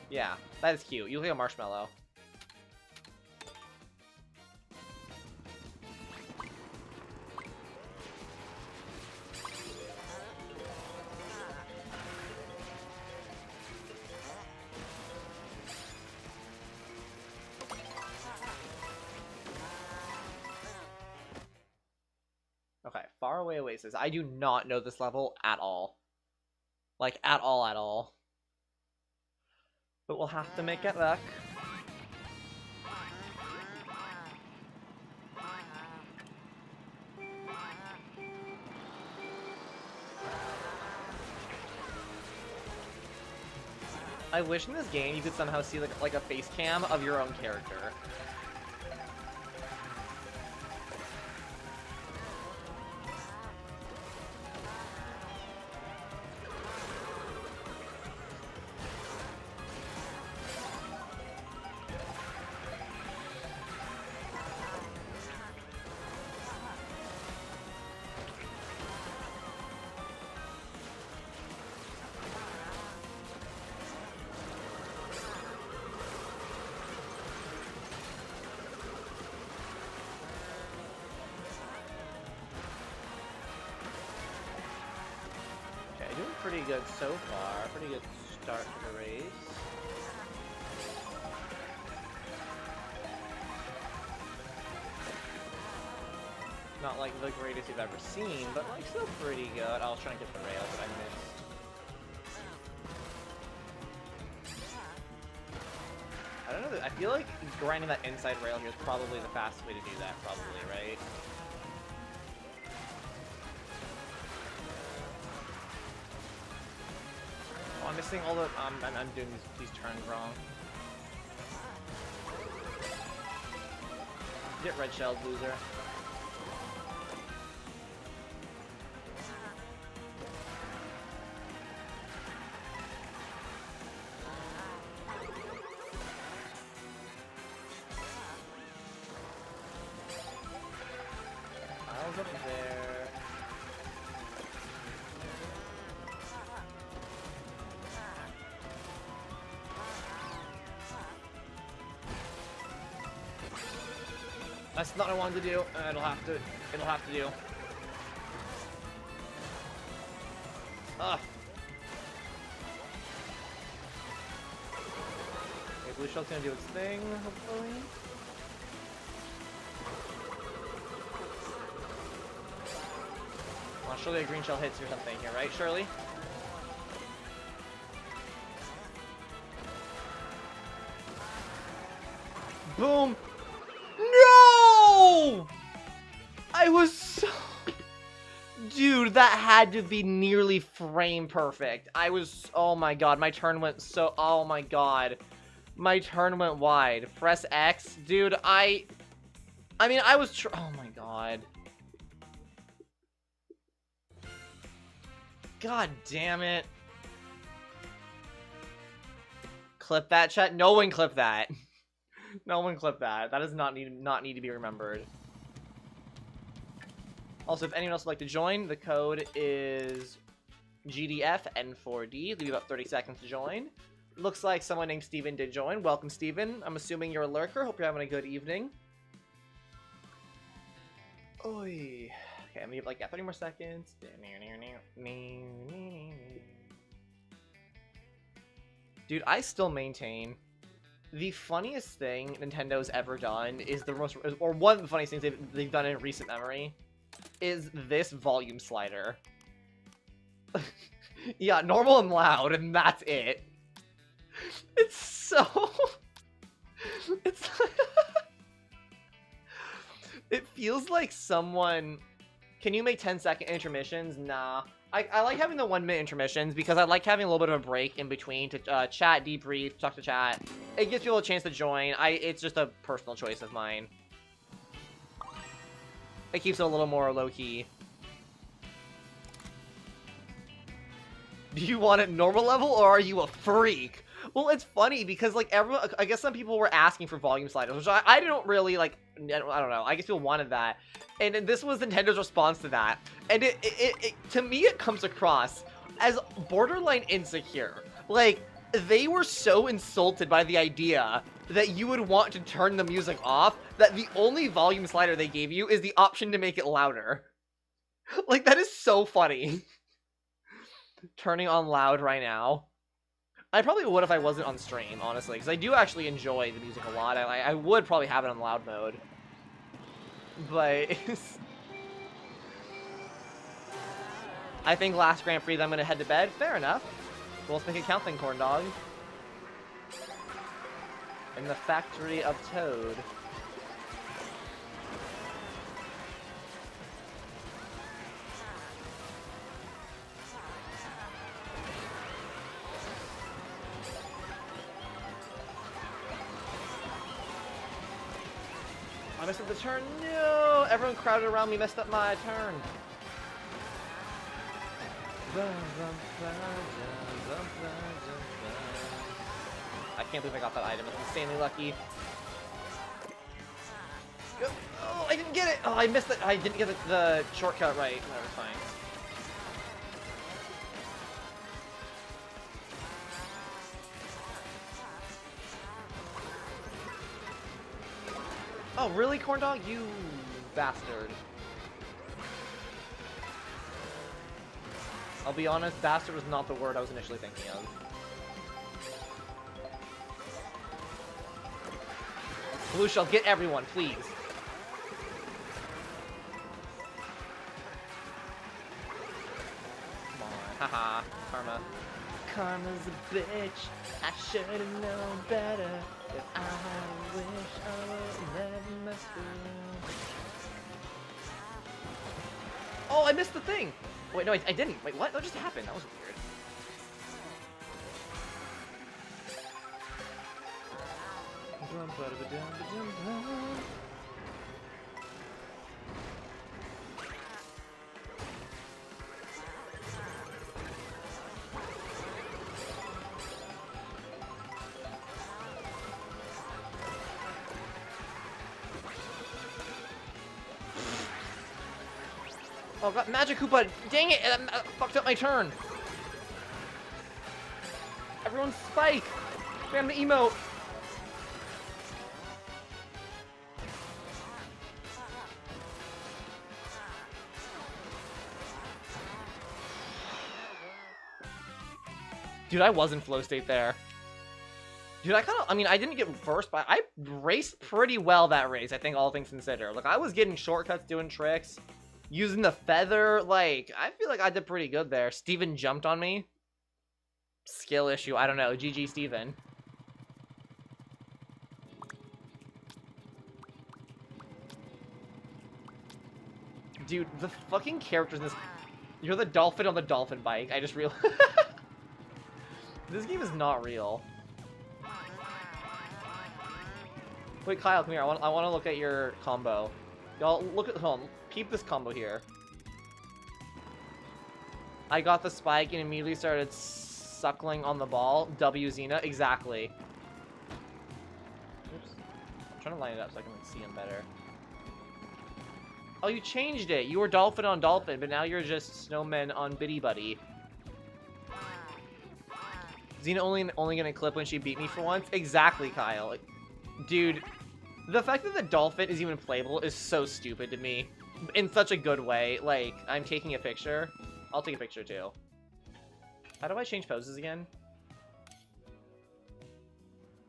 Yeah, that is cute. You look like a marshmallow. Okay, Faraway Oasis. I do not know this level at all. Like, at all. But we'll have to make it work. I wish in this game you could somehow see like a face cam of your own character. Pretty good so far. Pretty good start to the race. Not like the greatest you've ever seen, but like still pretty good. I was trying to get the rail, but I missed. I don't know. I feel like grinding that inside rail here is probably the fastest way to do that. Probably, right? I'm missing all the. I'm doing these turns wrong. Get red shelled, loser. I was up there. That's not what I wanted to do. It'll have to do. Ugh. Okay, blue shell's gonna do its thing, hopefully. Well, surely a green shell hits or something here, right, Shirley? Boom! No! I was so... Dude, that had to be nearly frame perfect. I was... Oh my god, my turn went so... Oh my god. My turn went wide. Press X. Dude, I mean, I was... Oh my god. God damn it. Clip that, chat? No one clip that. No one clip that. That does not need to be remembered. Also, if anyone else would like to join, the code is GDFN4D. Leave you about 30 seconds to join. Looks like someone named Steven did join. Welcome, Steven. I'm assuming you're a lurker. Hope you're having a good evening. Oy. Okay, I'm gonna give like 30 more seconds. Dude, I still maintain the funniest thing Nintendo's ever done is or one of the funniest things they've done in recent memory is this volume slider. Yeah, normal and loud, and that's it. It's so... It's... It feels like someone... Can you make 10-second intermissions? Nah. I like having the 1-minute intermissions because I like having a little bit of a break in between to chat, debrief, talk to chat. It gives people a chance to join. It's just a personal choice of mine. It keeps it a little more low-key. Do you want it normal level or are you a freak? Well, it's funny because like everyone, I guess some people were asking for volume sliders, which I don't really like. I don't know. I guess people wanted that. And this was Nintendo's response to that. And it to me, it comes across as borderline insecure. Like, they were so insulted by the idea that you would want to turn the music off that the only volume slider they gave you is the option to make it louder. Like, that is so funny. Turning on loud right now. I probably would if I wasn't on stream, honestly, because I do actually enjoy the music a lot. I would probably have it on loud mode. But I think last Grand Prix, I'm going to head to bed. Fair enough. Well, let's make it count then, corn dog. In the factory of Toad. I messed up the turn. No! Everyone crowded around me, messed up my turn. I can't believe I got that item. It's insanely lucky. Oh, I didn't get it! Oh, I missed it. I didn't get the shortcut right. That was fine. Oh, really, corn dog? You bastard. I'll be honest, bastard was not the word I was initially thinking of. Blue shell, get everyone, please. Come on, haha, karma. Karma's a bitch. I should've known better. If I had a wish, I would never mess around. Oh, I missed the thing! Wait, no, I didn't. Wait, what? What just happened? That was weird. Oh god, Magic Koopa! Dang it! I fucked up my turn! Everyone spike! Spam the emote! Dude, I was in flow state there. Dude, I mean, I didn't get first, but I raced pretty well that race, I think, all things considered. Like, I was getting shortcuts, doing tricks. Using the feather, like, I feel like I did pretty good there. Steven jumped on me. Skill issue, I don't know. GG, Steven. Dude, the fucking characters in this... You're the dolphin on the dolphin bike. I just realized... This game is not real. Wait, Kyle, come here. I want to look at your combo. Y'all, look at home. Keep this combo here. I got the spike and immediately started suckling on the ball. W Zina, exactly. Oops. I'm trying to line it up so I can see him better. Oh, you changed it. You were dolphin on dolphin, but now you're just snowman on Biddy Buddy. Zina only gonna clip when she beat me for once? Exactly, Kyle. Dude, the fact that the dolphin is even playable is so stupid to me. In such a good way. Like, I'm taking a picture. I'll take a picture too. How do I change poses again?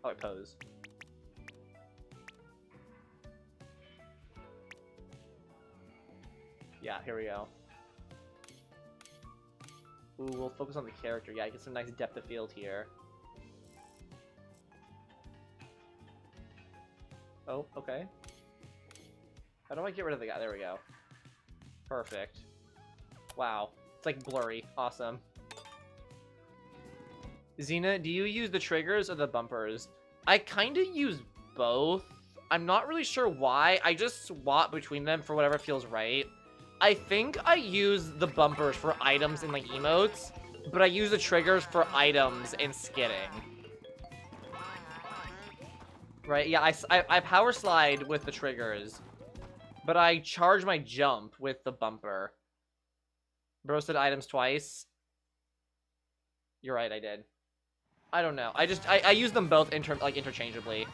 Oh, I pose. Yeah, here we go. Ooh, we'll focus on the character. Yeah, get some nice depth of field here. Oh, okay. How do I get rid of the guy? There we go. Perfect. Wow. It's like blurry. Awesome. Zina, do you use the triggers or the bumpers? I kind of use both. I'm not really sure why. I just swap between them for whatever feels right. I think I use the bumpers for items and like emotes, but I use the triggers for items and skidding. Right, yeah, I power slide with the triggers. But I charge my jump with the bumper. Bro said items twice. You're right, I did. I don't know. I use them both interchangeably.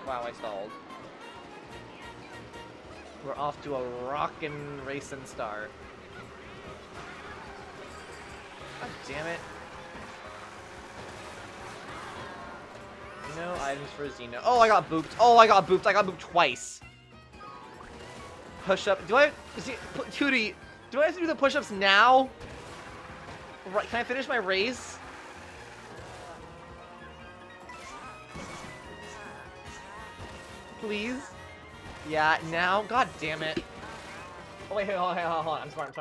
Wow, I stalled. We're off to a rockin' racing start. God damn it. No items for Zina. Oh, I got booped. Oh, I got booped. I got booped twice. Push up. Do I... See, Tootie, do I have to do the push-ups now? Right, can I finish my race? Please? Yeah, now? God damn it. Oh, wait, hold on. I'm smart.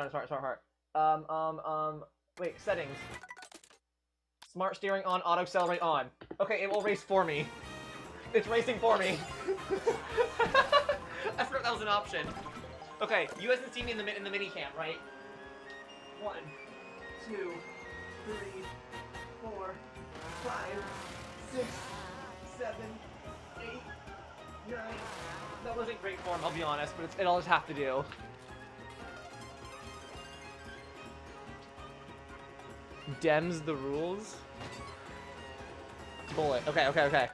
Wait, settings. Smart steering on, auto accelerate on. Okay, it will race for me. It's racing for me. I forgot that was an option. Okay, you guys can see me in the minicam, right? 1, 2, 3, 4, 5, 6, 7, 8, 9. That wasn't great form, I'll be honest, but it'll just have to do. Dems the rules. Bullet. Okay. Okay.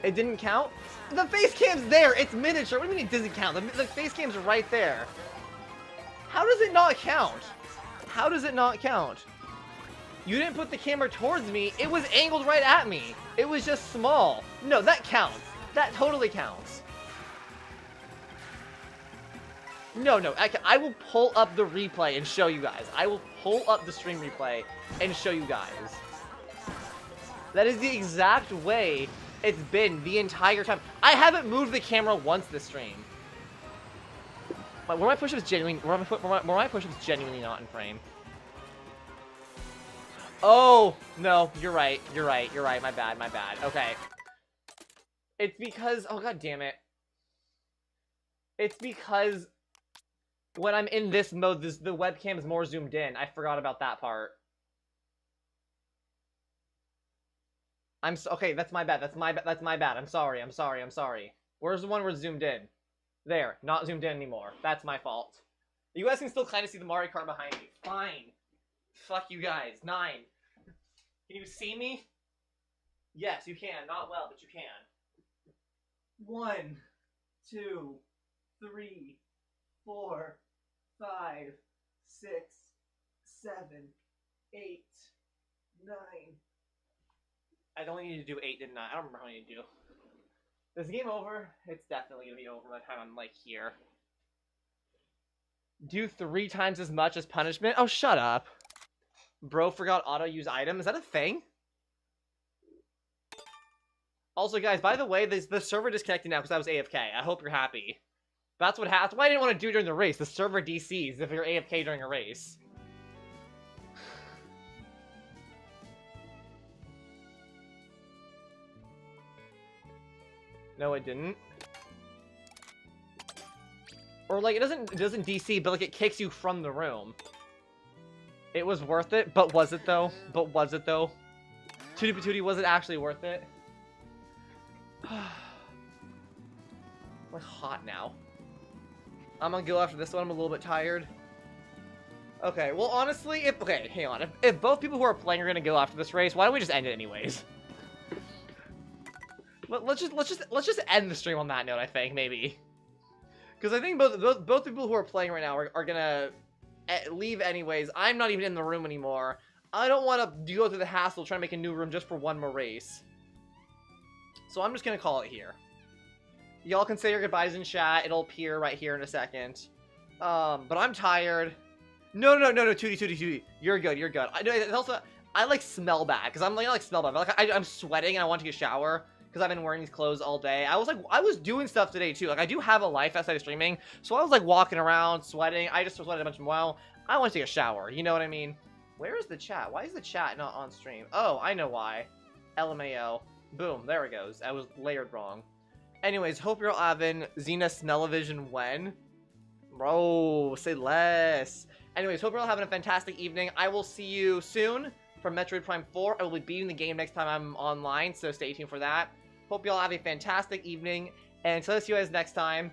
It didn't count? The face cam's there! It's miniature! What do you mean it doesn't count? The face cam's right there. How does it not count? How does it not count? You didn't put the camera towards me. It was angled right at me. It was just small. No, that counts. That totally counts. No, I will pull up the replay and show you guys. I will pull up the stream replay and show you guys. That is the exact way it's been the entire time. I haven't moved the camera once this stream. Were my push-ups genuinely not in frame? Oh, no, you're right. My bad. Okay. It's because, oh god damn it. It's because when I'm in this mode, the webcam is more zoomed in. I forgot about that part. Okay, that's my bad. That's my bad. I'm sorry. Where's the one where it's zoomed in? There, not zoomed in anymore. That's my fault. You guys can still kind of see the Mario Kart behind me. Fine. Fuck you guys. 9. Can you see me? Yes, you can. Not well, but you can. 1, 2, 3, 4, 5, 6, 7, 8, 9. I only need to do 8, didn't I? I don't remember how many to do. Is the game over? It's definitely gonna be over by the time I'm like here. Do 3 times as much as punishment? Oh, shut up. Bro forgot auto use item. Is that a thing? Also, guys, by the way, the server disconnected now because I was AFK. I hope you're happy. That's what happened. That's why I didn't want to do during the race. The server DCs if you're AFK during a race. No, it didn't. Or like it doesn't DC, but like it kicks you from the room. It was worth it, but was it though? Tootie Patootie, was it actually worth it? I'm like hot now. I'm gonna go after this one. I'm a little bit tired. Okay, well honestly, okay, hang on. If both people who are playing are gonna go after this race, why don't we just end it anyways? Let's just end the stream on that note. I think maybe, because I think both people who are playing right now are gonna leave anyways. I'm not even in the room anymore. I don't want to go through the hassle trying to make a new room just for one more race. So I'm just gonna call it here. Y'all can say your goodbyes in chat. It'll appear right here in a second. But I'm tired. No, Tootie. You're good. I like smell bad because I'm like smell bad. Like I'm sweating and I want to take a shower because I've been wearing these clothes all day. I was doing stuff today too. Like I do have a life outside of streaming, so I was like walking around, sweating. I just sweated a bunch of while. I want to take a shower. You know what I mean? Where is the chat? Why is the chat not on stream? Oh, I know why. LMAO. Boom. There it goes. I was layered wrong. Anyways, hope you're all having Zina Smellovision when? Bro, say less. Anyways, hope you're all having a fantastic evening. I will see you soon for Metroid Prime 4. I will be beating the game next time I'm online, so stay tuned for that. Hope you all have a fantastic evening, and until I see you guys next time.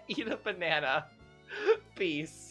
Eat a banana. Peace.